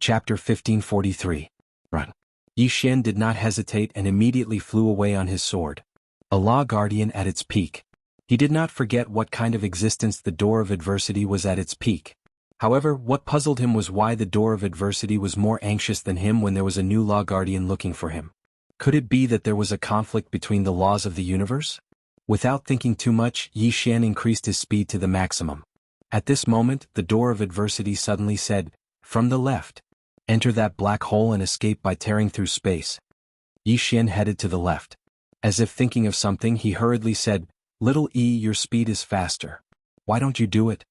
Chapter 1543. Run. Yi Xian did not hesitate and immediately flew away on his sword. A law guardian at its peak. He did not forget what kind of existence the door of adversity was at its peak. However, what puzzled him was why the door of adversity was more anxious than him when there was a new law guardian looking for him. Could it be that there was a conflict between the laws of the universe? Without thinking too much, Yi Xian increased his speed to the maximum. At this moment, the door of adversity suddenly said, "From the left. Enter that black hole and escape by tearing through space." Yi Xian headed to the left. As if thinking of something, he hurriedly said, "Little E, your speed is faster. Why don't you do it?"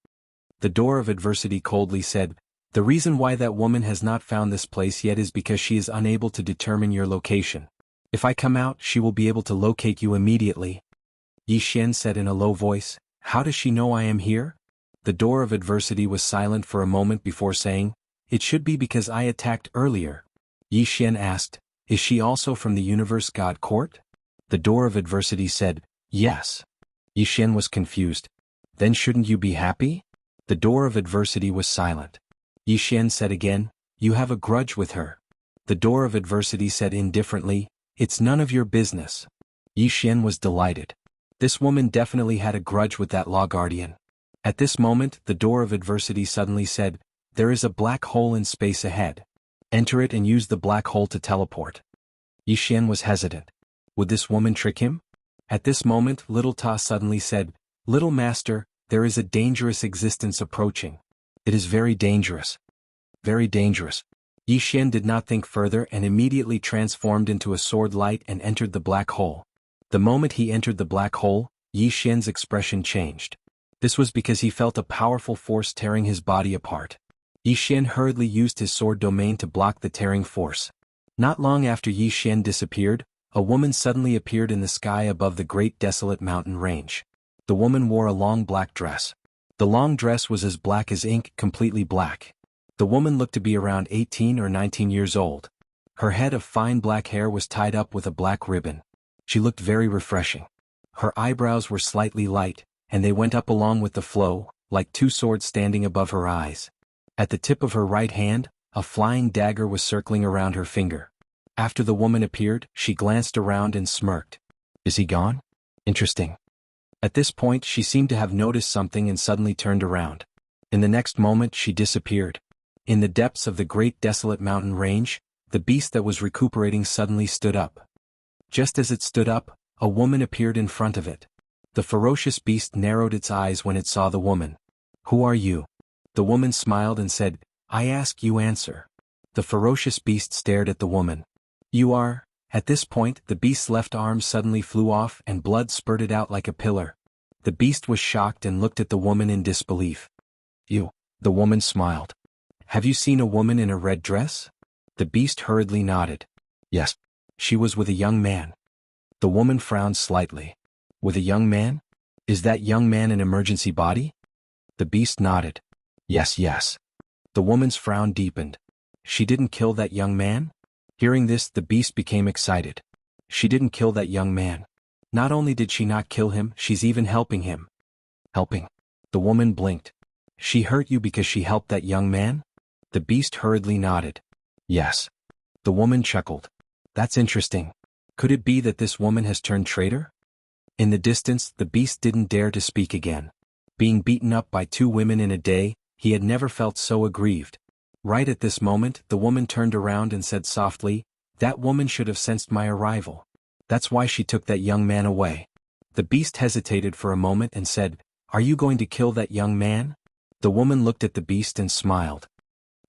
The door of adversity coldly said, "The reason why that woman has not found this place yet is because she is unable to determine your location. If I come out, she will be able to locate you immediately." Yi Xian said in a low voice, "How does she know I am here?" The door of adversity was silent for a moment before saying, "It should be because I attacked earlier." Yi Xian asked, "Is she also from the Universe God Court?" The door of adversity said, "Yes." Yi Xian was confused. "Then shouldn't you be happy?" The door of adversity was silent. Yi Xian said again, "You have a grudge with her." The door of adversity said indifferently, "It's none of your business." Yi Xian was delighted. This woman definitely had a grudge with that law guardian. At this moment, the door of adversity suddenly said, "There is a black hole in space ahead. Enter it and use the black hole to teleport." Yi Xian was hesitant. Would this woman trick him? At this moment, Little Ta suddenly said, "Little Master, there is a dangerous existence approaching. It is very dangerous. Very dangerous." Yi Xian did not think further and immediately transformed into a sword light and entered the black hole. The moment he entered the black hole, Yi Xian's expression changed. This was because he felt a powerful force tearing his body apart. Yi Xian hurriedly used his sword domain to block the tearing force. Not long after Yi Xian disappeared, a woman suddenly appeared in the sky above the great desolate mountain range. The woman wore a long black dress. The long dress was as black as ink, completely black. The woman looked to be around 18 or 19 years old. Her head of fine black hair was tied up with a black ribbon. She looked very refreshing. Her eyebrows were slightly light, and they went up along with the flow, like two swords standing above her eyes. At the tip of her right hand, a flying dagger was circling around her finger. After the woman appeared, she glanced around and smirked. "Is he gone? Interesting." At this point, she seemed to have noticed something and suddenly turned around. In the next moment, she disappeared. In the depths of the great desolate mountain range, the beast that was recuperating suddenly stood up. Just as it stood up, a woman appeared in front of it. The ferocious beast narrowed its eyes when it saw the woman. "Who are you?" The woman smiled and said, "I ask, you answer." The ferocious beast stared at the woman. "You are..." At this point, the beast's left arm suddenly flew off and blood spurted out like a pillar. The beast was shocked and looked at the woman in disbelief. "You..." The woman smiled. "Have you seen a woman in a red dress?" The beast hurriedly nodded. "Yes. She was with a young man." The woman frowned slightly. "With a young man? Is that young man an emergency body?" The beast nodded. "Yes, yes." The woman's frown deepened. "She didn't kill that young man?" Hearing this, the beast became excited. "She didn't kill that young man. Not only did she not kill him, she's even helping him." "Helping?" The woman blinked. "She hurt you because she helped that young man?" The beast hurriedly nodded. "Yes." The woman chuckled. "That's interesting. Could it be that this woman has turned traitor?" In the distance, the beast didn't dare to speak again. Being beaten up by two women in a day, he had never felt so aggrieved. Right at this moment, the woman turned around and said softly, "That woman should have sensed my arrival. That's why she took that young man away." The beast hesitated for a moment and said, "Are you going to kill that young man?" The woman looked at the beast and smiled.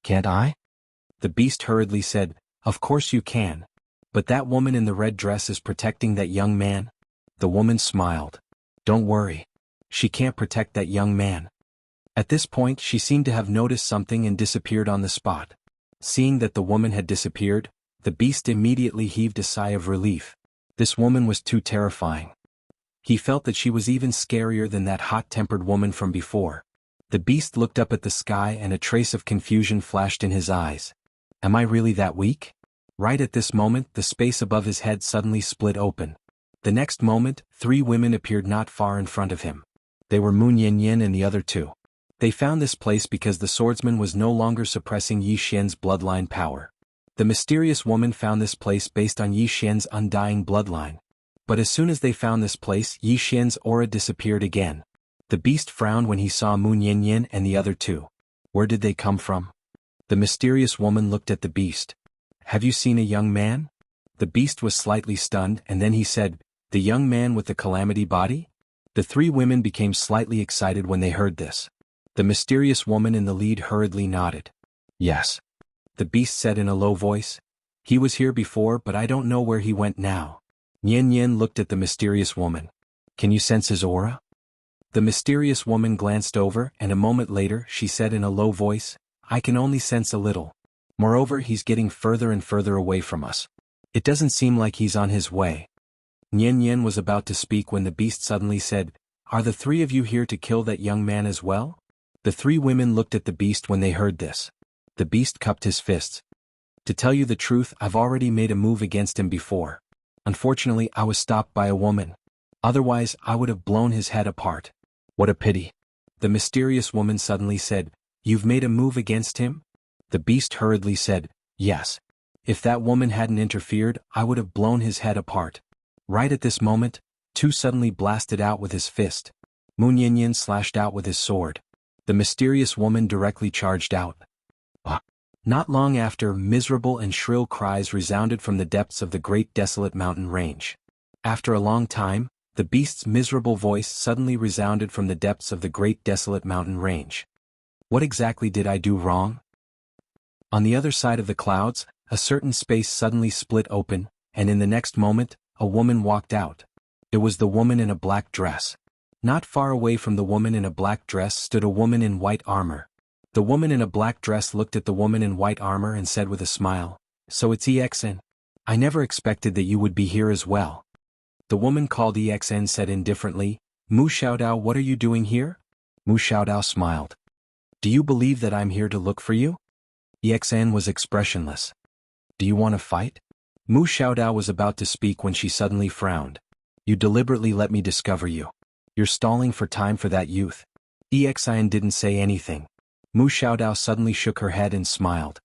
"Can't I?" The beast hurriedly said, "Of course you can. But that woman in the red dress is protecting that young man." The woman smiled. "Don't worry. She can't protect that young man." At this point, she seemed to have noticed something and disappeared on the spot. Seeing that the woman had disappeared, the beast immediately heaved a sigh of relief. This woman was too terrifying. He felt that she was even scarier than that hot-tempered woman from before. The beast looked up at the sky and a trace of confusion flashed in his eyes. "Am I really that weak?" Right at this moment, the space above his head suddenly split open. The next moment, three women appeared not far in front of him. They were Moon Yin Yin and the other two. They found this place because the swordsman was no longer suppressing Yi Xian's bloodline power. The mysterious woman found this place based on Yi Xian's undying bloodline. But as soon as they found this place, Yi Xian's aura disappeared again. The beast frowned when he saw Mu Nianyan and the other two. Where did they come from? The mysterious woman looked at the beast. Have you seen a young man? The beast was slightly stunned, and then he said, the young man with the calamity body? The three women became slightly excited when they heard this. The mysterious woman in the lead hurriedly nodded. Yes. The beast said in a low voice. He was here before, but I don't know where he went now. Nian looked at the mysterious woman. Can you sense his aura? The mysterious woman glanced over, and a moment later she said in a low voice, I can only sense a little. Moreover, he's getting further and further away from us. It doesn't seem like he's on his way. Nian was about to speak when the beast suddenly said, Are the three of you here to kill that young man as well? The three women looked at the beast when they heard this. The beast cupped his fists. To tell you the truth, I've already made a move against him before. Unfortunately, I was stopped by a woman. Otherwise, I would have blown his head apart. What a pity. The mysterious woman suddenly said, You've made a move against him? The beast hurriedly said, Yes. If that woman hadn't interfered, I would have blown his head apart. Right at this moment, Tu suddenly blasted out with his fist. Mu Nianyan slashed out with his sword. The mysterious woman directly charged out. Not long after, miserable and shrill cries resounded from the depths of the great desolate mountain range. After a long time, the beast's miserable voice suddenly resounded from the depths of the great desolate mountain range. What exactly did I do wrong? On the other side of the clouds, a certain space suddenly split open, and in the next moment, a woman walked out. It was the woman in a black dress. Not far away from the woman in a black dress stood a woman in white armor. The woman in a black dress looked at the woman in white armor and said with a smile, So it's EXN. I never expected that you would be here as well. The woman called EXN said indifferently, Mu Xiaodao, what are you doing here? Mu Xiaodao smiled. Do you believe that I'm here to look for you? EXN was expressionless. Do you want to fight? Mu Xiaodao was about to speak when she suddenly frowned. You deliberately let me discover you. You're stalling for time for that youth. EXN didn't say anything. Mu Xiaodao suddenly shook her head and smiled.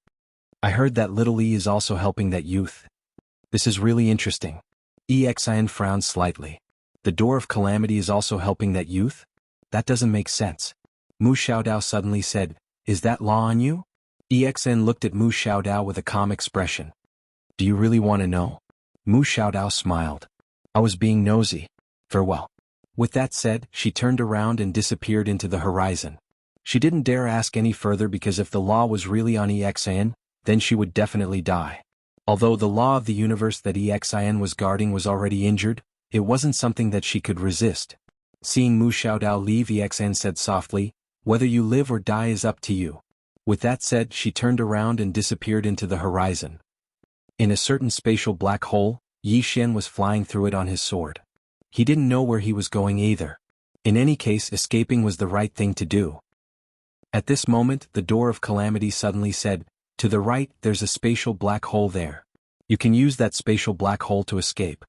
I heard that little E is also helping that youth. This is really interesting. EXN frowned slightly. The door of calamity is also helping that youth? That doesn't make sense. Mu Xiaodao suddenly said, Is that law on you? EXN looked at Mu Xiaodao with a calm expression. Do you really want to know? Mu Xiaodao smiled. I was being nosy. Farewell. With that said, she turned around and disappeared into the horizon. She didn't dare ask any further because if the law was really on EXN, then she would definitely die. Although the law of the universe that EXN was guarding was already injured, it wasn't something that she could resist. Seeing Mu Xiaodao leave, EXN said softly, Whether you live or die is up to you. With that said, she turned around and disappeared into the horizon. In a certain spatial black hole, Yi Xian was flying through it on his sword. He didn't know where he was going either. In any case, escaping was the right thing to do. At this moment, the door of calamity suddenly said, To the right, there's a spatial black hole there. You can use that spatial black hole to escape.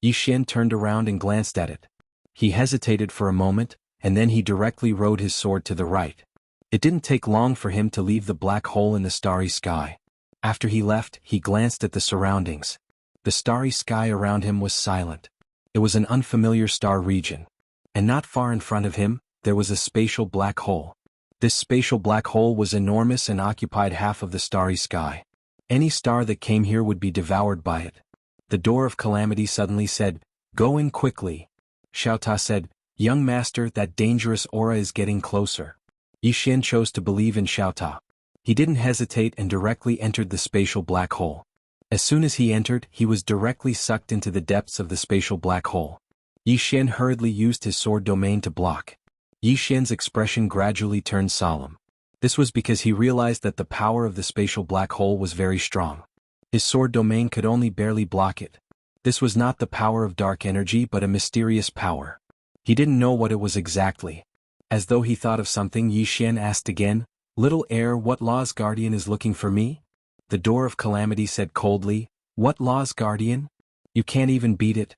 Yi Xian turned around and glanced at it. He hesitated for a moment, and then he directly rode his sword to the right. It didn't take long for him to leave the black hole in the starry sky. After he left, he glanced at the surroundings. The starry sky around him was silent. It was an unfamiliar star region. And not far in front of him, there was a spatial black hole. This spatial black hole was enormous and occupied half of the starry sky. Any star that came here would be devoured by it. The door of calamity suddenly said, Go in quickly. Xiaota said, Young master, that dangerous aura is getting closer. Yi Xian chose to believe in Xiaota. He didn't hesitate and directly entered the spatial black hole. As soon as he entered, he was directly sucked into the depths of the spatial black hole. Yi Xian hurriedly used his sword domain to block. Yi Xian's expression gradually turned solemn. This was because he realized that the power of the spatial black hole was very strong. His sword domain could only barely block it. This was not the power of dark energy but a mysterious power. He didn't know what it was exactly. As though he thought of something, Yi Xian asked again, Little heir, what law's guardian is looking for me? The door of calamity said coldly, What law's guardian? You can't even beat it.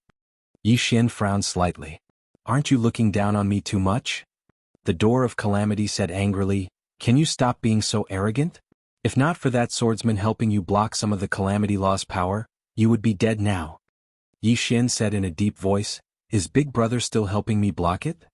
Yi Xian frowned slightly. Aren't you looking down on me too much? The Door of Calamity said angrily, "Can you stop being so arrogant? If not for that swordsman helping you block some of the Calamity Law's power, you would be dead now." Yi Xian said in a deep voice, "Is Big Brother still helping me block it?"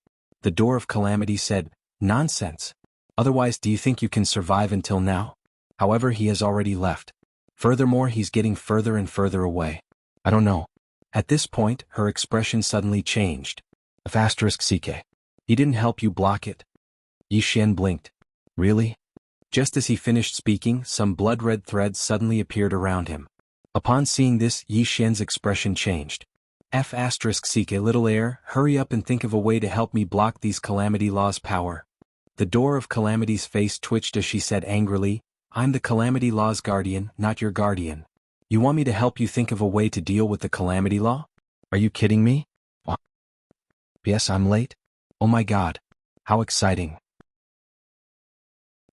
The Door of Calamity said, "Nonsense. Otherwise, do you think you can survive until now? However, he has already left. Furthermore, he's getting further and further away. I don't know." At this point, her expression suddenly changed. *CK. He didn't help you block it? Yi Xian blinked. Really? Just as he finished speaking, some blood-red threads suddenly appeared around him. Upon seeing this, Yi Xian's expression changed. *CK little heir, hurry up and think of a way to help me block these Calamity Law's power. The Door of Calamity's face twitched as she said angrily, "I'm the Calamity Law's guardian, not your guardian. You want me to help you think of a way to deal with the Calamity Law? Are you kidding me? What? Yes, I'm late? Oh my god. How exciting."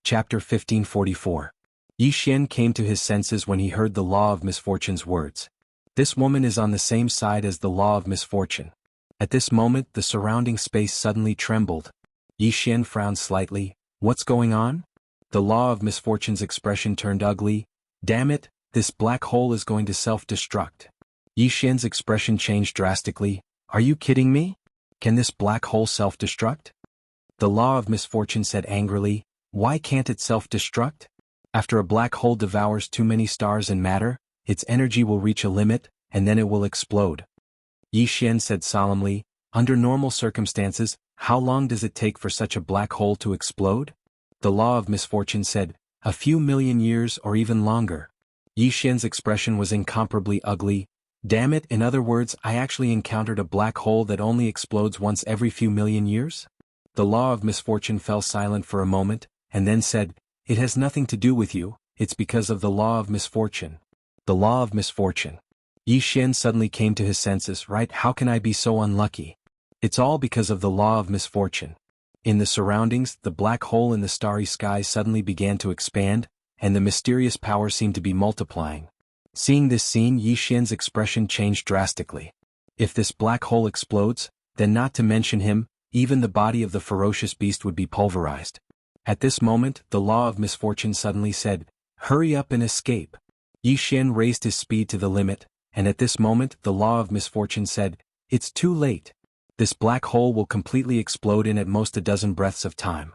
Chapter 1544. Yi Xian came to his senses when he heard the Law of Misfortune's words. This woman is on the same side as the Law of Misfortune. At this moment, the surrounding space suddenly trembled. Yi Xian frowned slightly. What's going on? The Law of Misfortune's expression turned ugly. Damn it, this black hole is going to self-destruct. Yi Xian's expression changed drastically. Are you kidding me? Can this black hole self-destruct? The Law of Misfortune said angrily, why can't it self-destruct? After a black hole devours too many stars and matter, its energy will reach a limit, and then it will explode. Yi Xian said solemnly, under normal circumstances, how long does it take for such a black hole to explode? The Law of Misfortune said, a few million years or even longer. Yi Xian's expression was incomparably ugly. Damn it, in other words, I actually encountered a black hole that only explodes once every few million years? The Law of Misfortune fell silent for a moment, and then said, it has nothing to do with you, it's because of the Law of Misfortune. The Law of Misfortune. Yi Xian suddenly came to his senses, right? How can I be so unlucky? It's all because of the Law of Misfortune. In the surroundings, the black hole in the starry sky suddenly began to expand, and the mysterious power seemed to be multiplying. Seeing this scene, Yi Xian's expression changed drastically. If this black hole explodes, then not to mention him, even the body of the ferocious beast would be pulverized. At this moment, the Law of Misfortune suddenly said, hurry up and escape. Yi Xian raised his speed to the limit, and at this moment, the Law of Misfortune said, it's too late. This black hole will completely explode in at most a dozen breaths of time.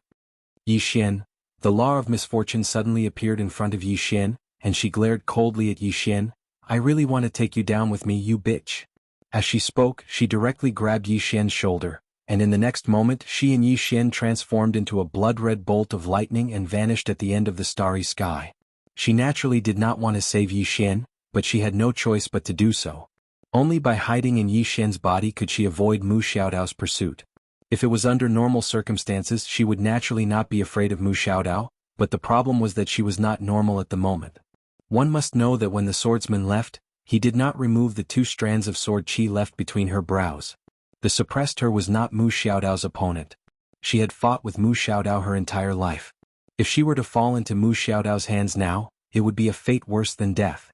Yi Xian. The Law of Misfortune suddenly appeared in front of Yi Xian, and she glared coldly at Yi Xian. I really want to take you down with me, you bitch. As she spoke, she directly grabbed Yi Xian's shoulder, and in the next moment she and Yi Xian transformed into a blood-red bolt of lightning and vanished at the end of the starry sky. She naturally did not want to save Yi Xian, but she had no choice but to do so. Only by hiding in Yi Xian's body could she avoid Mu Xiaodao's pursuit. If it was under normal circumstances she would naturally not be afraid of Mu Xiaodao, but the problem was that she was not normal at the moment. One must know that when the swordsman left, he did not remove the 2 strands of sword qi left between her brows. The suppressed her was not Mu Xiaodao's opponent. She had fought with Mu Xiaodao her entire life. If she were to fall into Mu Xiaodao's hands now, it would be a fate worse than death.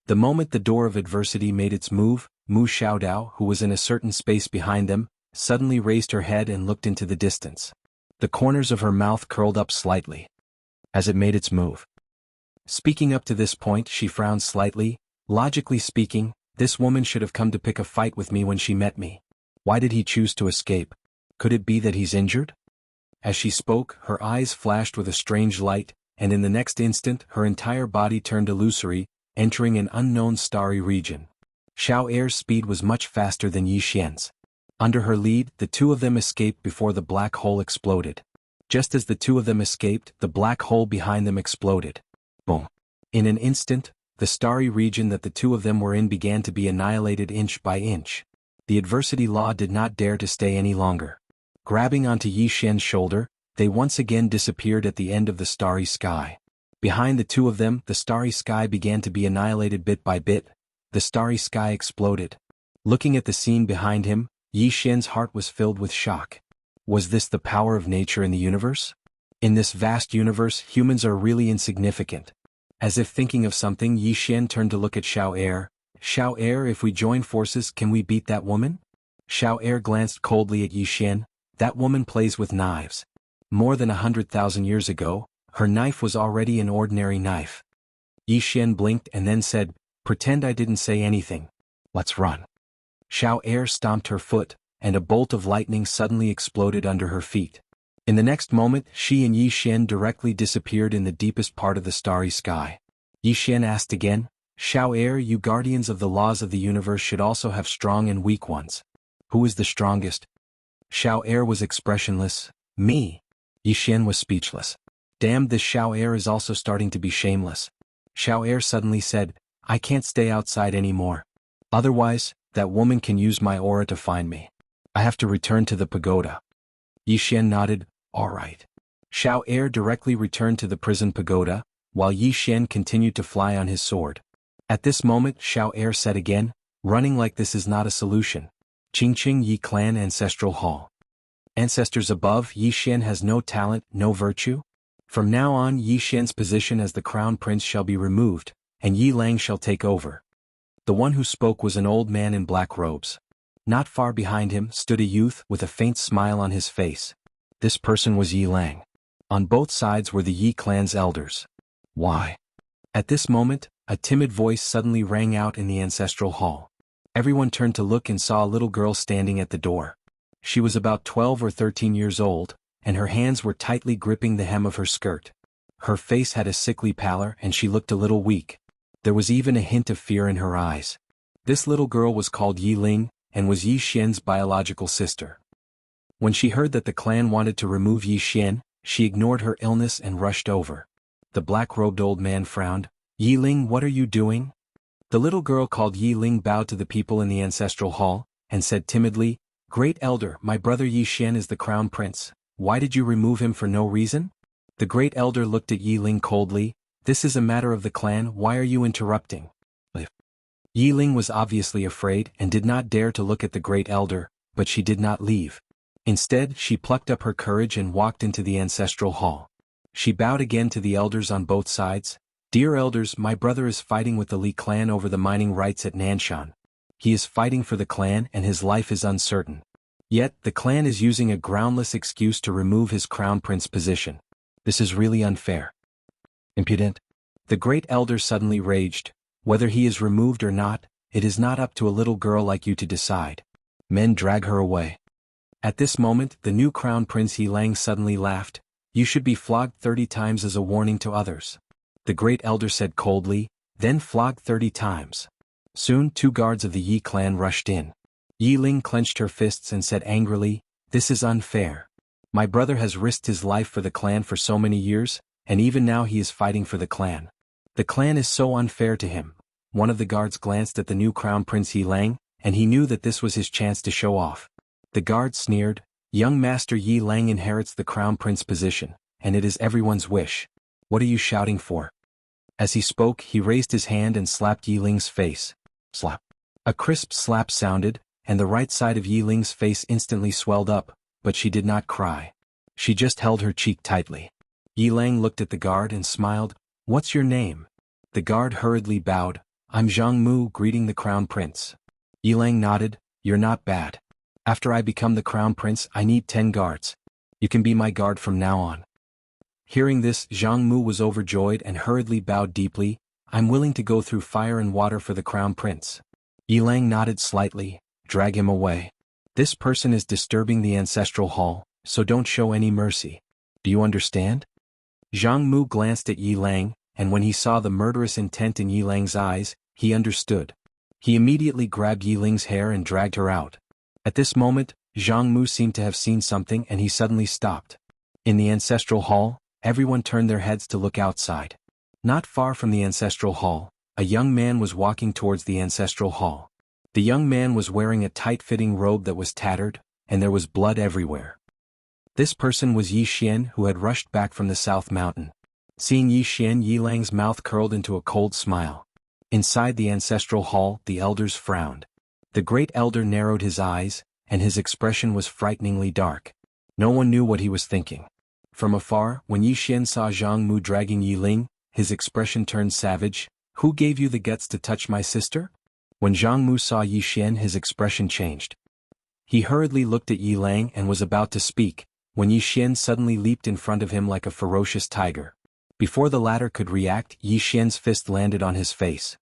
The moment the door of adversity made its move, Mu Xiaodao, who was in a certain space behind them, suddenly raised her head and looked into the distance. The corners of her mouth curled up slightly as it made its move. Speaking up to this point, she frowned slightly. Logically speaking, this woman should have come to pick a fight with me when she met me. Why did he choose to escape? Could it be that he's injured? As she spoke, her eyes flashed with a strange light, and in the next instant her entire body turned illusory, entering an unknown starry region. Xiao Er's speed was much faster than Yi Xian's. Under her lead, the 2 of them escaped before the black hole exploded. Just as the 2 of them escaped, the black hole behind them exploded. Boom. In an instant, the starry region that the 2 of them were in began to be annihilated inch by inch. The adversity law did not dare to stay any longer. Grabbing onto Yi Xian's shoulder, they once again disappeared at the end of the starry sky. Behind the 2 of them, the starry sky began to be annihilated bit by bit. The starry sky exploded. Looking at the scene behind him, Yi Xian's heart was filled with shock. Was this the power of nature in the universe? In this vast universe, humans are really insignificant. As if thinking of something, Yi Xian turned to look at Xiao Er. Xiao Er, if we join forces, can we beat that woman? Xiao Er glanced coldly at Yi Xian. That woman plays with knives. More than 100,000 years ago, her knife was already an ordinary knife. Yi Xian blinked and then said, "Pretend I didn't say anything. Let's run." Xiao Er stomped her foot, and a bolt of lightning suddenly exploded under her feet. In the next moment, she and Yi Xian directly disappeared in the deepest part of the starry sky. Yi Xian asked again, "Xiao Er, you guardians of the laws of the universe should also have strong and weak ones. Who is the strongest?" Xiao Er was expressionless. "Me." Yi Xian was speechless. "Damn, this Xiao Er is also starting to be shameless." Xiao Er suddenly said, "I can't stay outside anymore. Otherwise, that woman can use my aura to find me. I have to return to the pagoda." Yi Xian nodded, "All right." Xiao Er directly returned to the prison pagoda, while Yi Xian continued to fly on his sword. At this moment Xiao Er said again, "Running like this is not a solution. Qingqing Yi Clan Ancestral Hall. Ancestors above, Yi Xian has no talent, no virtue. From now on Yi Xian's position as the crown prince shall be removed, and Yi Lang shall take over." The one who spoke was an old man in black robes. Not far behind him stood a youth with a faint smile on his face. This person was Yi Lang. On both sides were the Yi clan's elders. "Why?" At this moment, a timid voice suddenly rang out in the ancestral hall. Everyone turned to look and saw a little girl standing at the door. She was about 12 or 13 years old, and her hands were tightly gripping the hem of her skirt. Her face had a sickly pallor and she looked a little weak. There was even a hint of fear in her eyes. This little girl was called Yi Ling, and was Yi Xian's biological sister. When she heard that the clan wanted to remove Yi Xian, she ignored her illness and rushed over. The black-robed old man frowned. "Yi Ling, what are you doing?" The little girl called Yi Ling bowed to the people in the ancestral hall, and said timidly, "Great elder, my brother Yi Xian is the crown prince. Why did you remove him for no reason?" The great elder looked at Yi Ling coldly. "This is a matter of the clan, why are you interrupting?" Yi Ling was obviously afraid and did not dare to look at the great elder, but she did not leave. Instead, she plucked up her courage and walked into the ancestral hall. She bowed again to the elders on both sides. "Dear elders, my brother is fighting with the Li clan over the mining rights at Nanshan. He is fighting for the clan and his life is uncertain. Yet, the clan is using a groundless excuse to remove his crown prince position. This is really unfair. Impudent." The great elder suddenly raged. "Whether he is removed or not, it is not up to a little girl like you to decide. Men, drag her away." At this moment, the new crown prince Yi Lang suddenly laughed. "You should be flogged 30 times as a warning to others." The great elder said coldly, "Then flog 30 times. Soon 2 guards of the Yi clan rushed in. Yi Ling clenched her fists and said angrily, "This is unfair. My brother has risked his life for the clan for so many years, and even now he is fighting for the clan. The clan is so unfair to him." One of the guards glanced at the new crown prince Yi Lang, and he knew that this was his chance to show off. The guard sneered, "Young master Yi Lang inherits the crown prince position, and it is everyone's wish. What are you shouting for?" As he spoke, he raised his hand and slapped Yi Ling's face. Slap. A crisp slap sounded, and the right side of Yi Ling's face instantly swelled up, but she did not cry. She just held her cheek tightly. Yi Lang looked at the guard and smiled. "What's your name?" The guard hurriedly bowed. "I'm Zhang Mu, greeting the crown prince." Yi Lang nodded. "You're not bad. After I become the crown prince, I need 10 guards. You can be my guard from now on." Hearing this, Zhang Mu was overjoyed and hurriedly bowed deeply. "I'm willing to go through fire and water for the crown prince." Yi Lang nodded slightly. "Drag him away. This person is disturbing the ancestral hall, so don't show any mercy. Do you understand?" Zhang Mu glanced at Yi Lang, and when he saw the murderous intent in Yi Lang's eyes, he understood. He immediately grabbed Yi Ling's hair and dragged her out. At this moment, Zhang Mu seemed to have seen something and he suddenly stopped. In the ancestral hall, everyone turned their heads to look outside. Not far from the ancestral hall, a young man was walking towards the ancestral hall. The young man was wearing a tight-fitting robe that was tattered, and there was blood everywhere. This person was Yi Xian, who had rushed back from the South Mountain. Seeing Yi Xian, Yi Lang's mouth curled into a cold smile. Inside the ancestral hall, the elders frowned. The great elder narrowed his eyes, and his expression was frighteningly dark. No one knew what he was thinking. From afar, when Yi Xian saw Zhang Mu dragging Yi Ling, his expression turned savage. "Who gave you the guts to touch my sister?" When Zhang Mu saw Yi Xian, his expression changed. He hurriedly looked at Yi Lang and was about to speak, when Yi Xian suddenly leaped in front of him like a ferocious tiger. Before the latter could react, Yi Xian's fist landed on his face.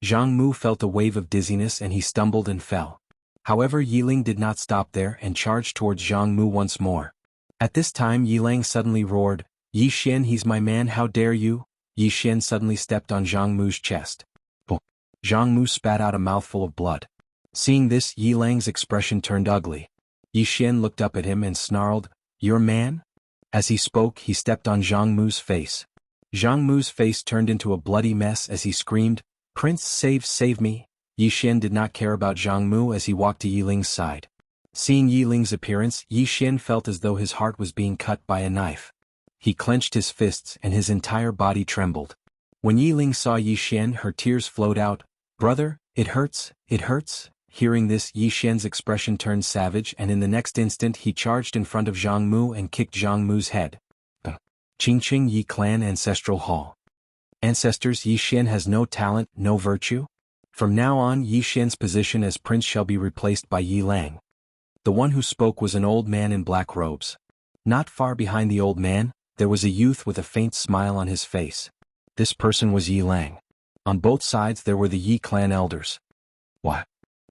Zhang Mu felt a wave of dizziness and he stumbled and fell. However, Yi Ling did not stop there and charged towards Zhang Mu once more. At this time Yi Lang suddenly roared, "Yi Xian, he's my man, how dare you?" Yi Xian suddenly stepped on Zhang Mu's chest. Zhang Mu spat out a mouthful of blood. Seeing this, Yi Lang's expression turned ugly. Yi Xian looked up at him and snarled, "Your man?" As he spoke, he stepped on Zhang Mu's face. Zhang Mu's face turned into a bloody mess as he screamed, "Prince, save me!" Yi Xian did not care about Zhang Mu as he walked to Yi Ling's side. Seeing Yi Ling's appearance, Yi Xian felt as though his heart was being cut by a knife. He clenched his fists and his entire body trembled. When Yi Ling saw Yi Xian, her tears flowed out. "Brother, it hurts, it hurts." Hearing this, Yi Xian's expression turned savage and in the next instant he charged in front of Zhang Mu and kicked Zhang Mu's head. Qingqing Yi Clan Ancestral Hall. Ancestors, Yi Xian has no talent, no virtue? From now on Yi Xian's position as prince shall be replaced by Yi Lang. The one who spoke was an old man in black robes. Not far behind the old man, there was a youth with a faint smile on his face. This person was Yi Lang. On both sides there were the Yi clan elders. What?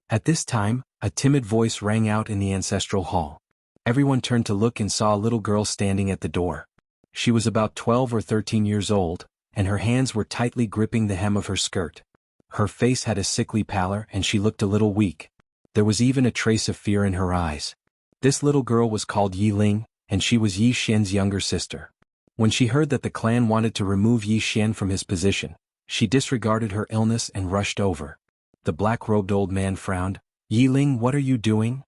At this time, a timid voice rang out in the ancestral hall. Everyone turned to look and saw a little girl standing at the door. She was about 12 or 13 years old, and her hands were tightly gripping the hem of her skirt. Her face had a sickly pallor and she looked a little weak. There was even a trace of fear in her eyes. This little girl was called Yi Ling, and she was Yi Xian's younger sister. When she heard that the clan wanted to remove Yi Xian from his position, she disregarded her illness and rushed over. The black-robed old man frowned. "Yi Ling, what are you doing?"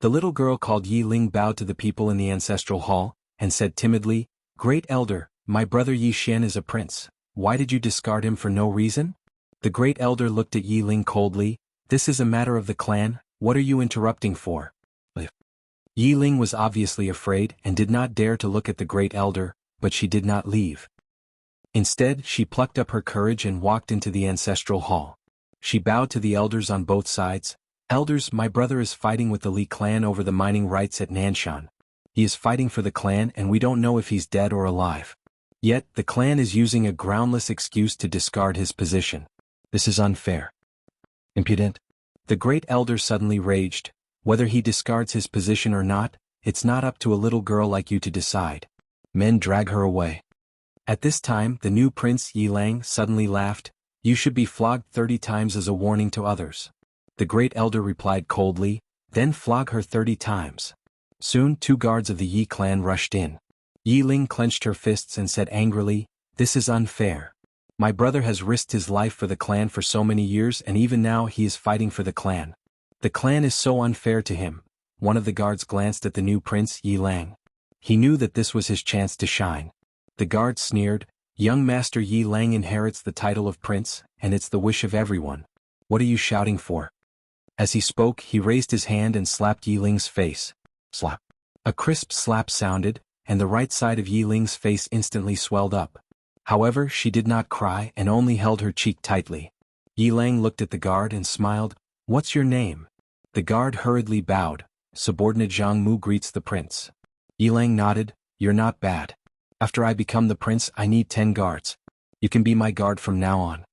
The little girl called Yi Ling bowed to the people in the ancestral hall, and said timidly, "Great elder, my brother Yi Xian is a prince. Why did you discard him for no reason?" The great elder looked at Yi Ling coldly. "This is a matter of the clan, what are you interrupting for?" Yi Ling was obviously afraid and did not dare to look at the great elder, but she did not leave. Instead, she plucked up her courage and walked into the ancestral hall. She bowed to the elders on both sides. "Elders, my brother is fighting with the Li clan over the mining rights at Nanshan. He is fighting for the clan and we don't know if he's dead or alive. Yet, the clan is using a groundless excuse to discard his position. This is unfair. Impudent." The great elder suddenly raged. "Whether he discards his position or not, it's not up to a little girl like you to decide. Men, drag her away." At this time, the new prince Yi Lang suddenly laughed. "You should be flogged 30 times as a warning to others." The great elder replied coldly, "Then flog her 30 times. Soon 2 guards of the Yi clan rushed in. Yi Ling clenched her fists and said angrily, "This is unfair. My brother has risked his life for the clan for so many years and even now he is fighting for the clan. The clan is so unfair to him." One of the guards glanced at the new prince Yi Lang. He knew that this was his chance to shine. The guard sneered, "Young Master Yi Lang inherits the title of prince, and it's the wish of everyone. What are you shouting for?" As he spoke, he raised his hand and slapped Yi Ling's face. Slap. A crisp slap sounded, and the right side of Yi Ling's face instantly swelled up. However, she did not cry and only held her cheek tightly. Yi Lang looked at the guard and smiled. "What's your name?" The guard hurriedly bowed. "Subordinate Zhang Mu greets the prince." Yi Lang nodded. "You're not bad. After I become the prince I need 10 guards. You can be my guard from now on."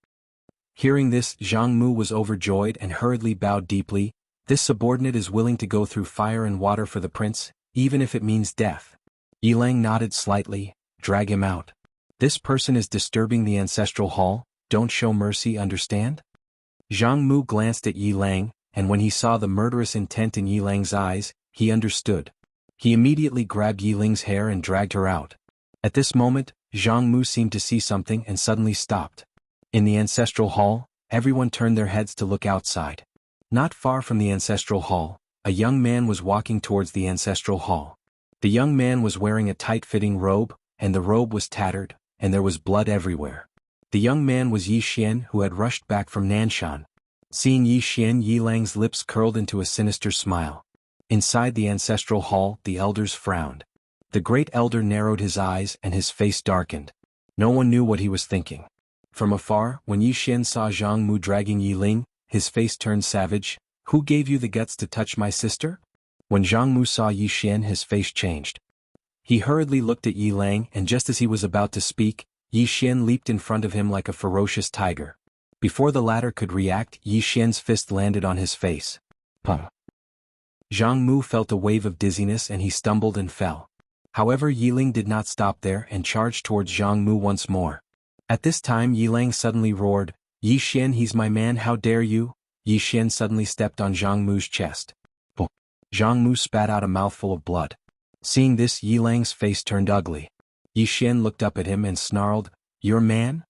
Hearing this, Zhang Mu was overjoyed and hurriedly bowed deeply. "This subordinate is willing to go through fire and water for the prince, even if it means death." Yi Lang nodded slightly. "Drag him out. This person is disturbing the ancestral hall, don't show mercy, understand?" Zhang Mu glanced at Yi Lang, and when he saw the murderous intent in Yi Lang's eyes, he understood. He immediately grabbed Yi Ling's hair and dragged her out. At this moment, Zhang Mu seemed to see something and suddenly stopped. In the ancestral hall, everyone turned their heads to look outside. Not far from the ancestral hall, a young man was walking towards the ancestral hall. The young man was wearing a tight-fitting robe, and the robe was tattered, and there was blood everywhere. The young man was Yi Xian, who had rushed back from Nanshan. Seeing Yi Xian, Yi Lang's lips curled into a sinister smile. Inside the ancestral hall, the elders frowned. The great elder narrowed his eyes and his face darkened. No one knew what he was thinking. From afar, when Yi Xian saw Zhang Mu dragging Yi Ling, his face turned savage. Who gave you the guts to touch my sister? When Zhang Mu saw Yi Xian, his face changed. He hurriedly looked at Yi Lang, and just as he was about to speak, Yi Xian leaped in front of him like a ferocious tiger. Before the latter could react, Yi Xian's fist landed on his face. Puh! Zhang Mu felt a wave of dizziness and he stumbled and fell. However, Yi Ling did not stop there and charged towards Zhang Mu once more. At this time Yi Lang suddenly roared, "Yi Xian, he's my man, how dare you!" Yi Xian suddenly stepped on Zhang Mu's chest. Puh! Zhang Mu spat out a mouthful of blood. Seeing this, Yi Lang's face turned ugly. Yi Xian looked up at him and snarled, "Your man?"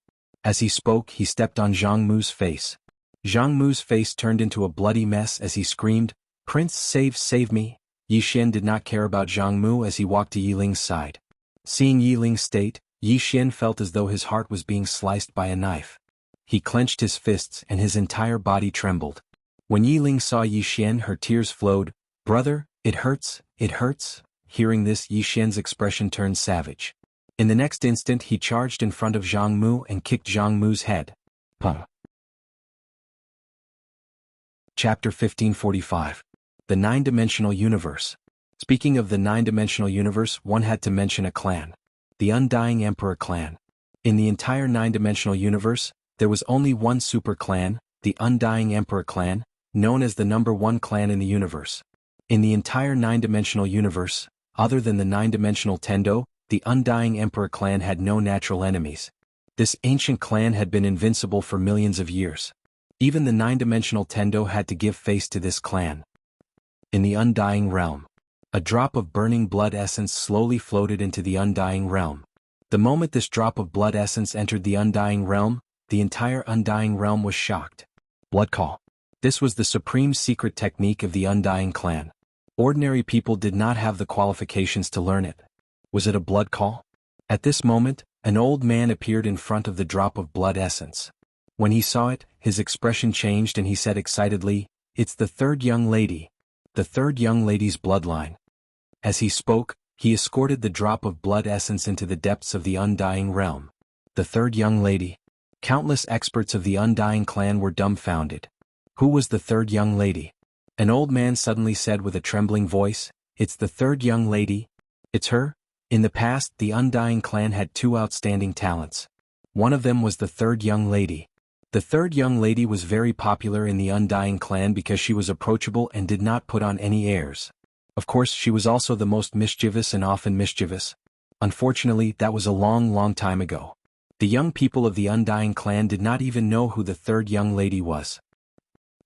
As he spoke, he stepped on Zhang Mu's face. Zhang Mu's face turned into a bloody mess as he screamed, "Prince, save me!" Yi Xian did not care about Zhang Mu as he walked to Yi Ling's side. Seeing Yi Ling's state, Yi Xian felt as though his heart was being sliced by a knife. He clenched his fists and his entire body trembled. When Yi Ling saw Yi Xian, her tears flowed. "Brother, it hurts, it hurts." Hearing this, Yi Xian's expression turned savage. In the next instant he charged in front of Zhang Mu and kicked Zhang Mu's head. Puh! Chapter 1545. The Nine-Dimensional Universe. Speaking of the nine-dimensional universe, one had to mention a clan. The Undying Emperor clan. In the entire nine-dimensional universe, there was only one super clan, the Undying Emperor clan, known as the #1 clan in the universe. In the entire nine-dimensional universe, other than the nine-dimensional Tendo, the Undying Emperor clan had no natural enemies. This ancient clan had been invincible for millions of years. Even the nine-dimensional Tendo had to give face to this clan. In the Undying Realm. A drop of burning blood essence slowly floated into the Undying Realm. The moment this drop of blood essence entered the Undying Realm, the entire Undying Realm was shocked. Blood call. This was the supreme secret technique of the Undying clan. Ordinary people did not have the qualifications to learn it. Was it a blood call? At this moment, an old man appeared in front of the drop of blood essence. When he saw it, his expression changed and he said excitedly, "It's the third young lady. The third young lady's bloodline." As he spoke, he escorted the drop of blood essence into the depths of the Undying Realm. The third young lady. Countless experts of the Undying clan were dumbfounded. Who was the third young lady? An old man suddenly said with a trembling voice, "It's the third young lady. It's her." In the past, the Undying clan had two outstanding talents. One of them was the third young lady. The third young lady was very popular in the Undying clan because she was approachable and did not put on any airs. Of course, she was also the most mischievous and often mischievous. Unfortunately, that was a long time ago. The young people of the Undying clan did not even know who the third young lady was.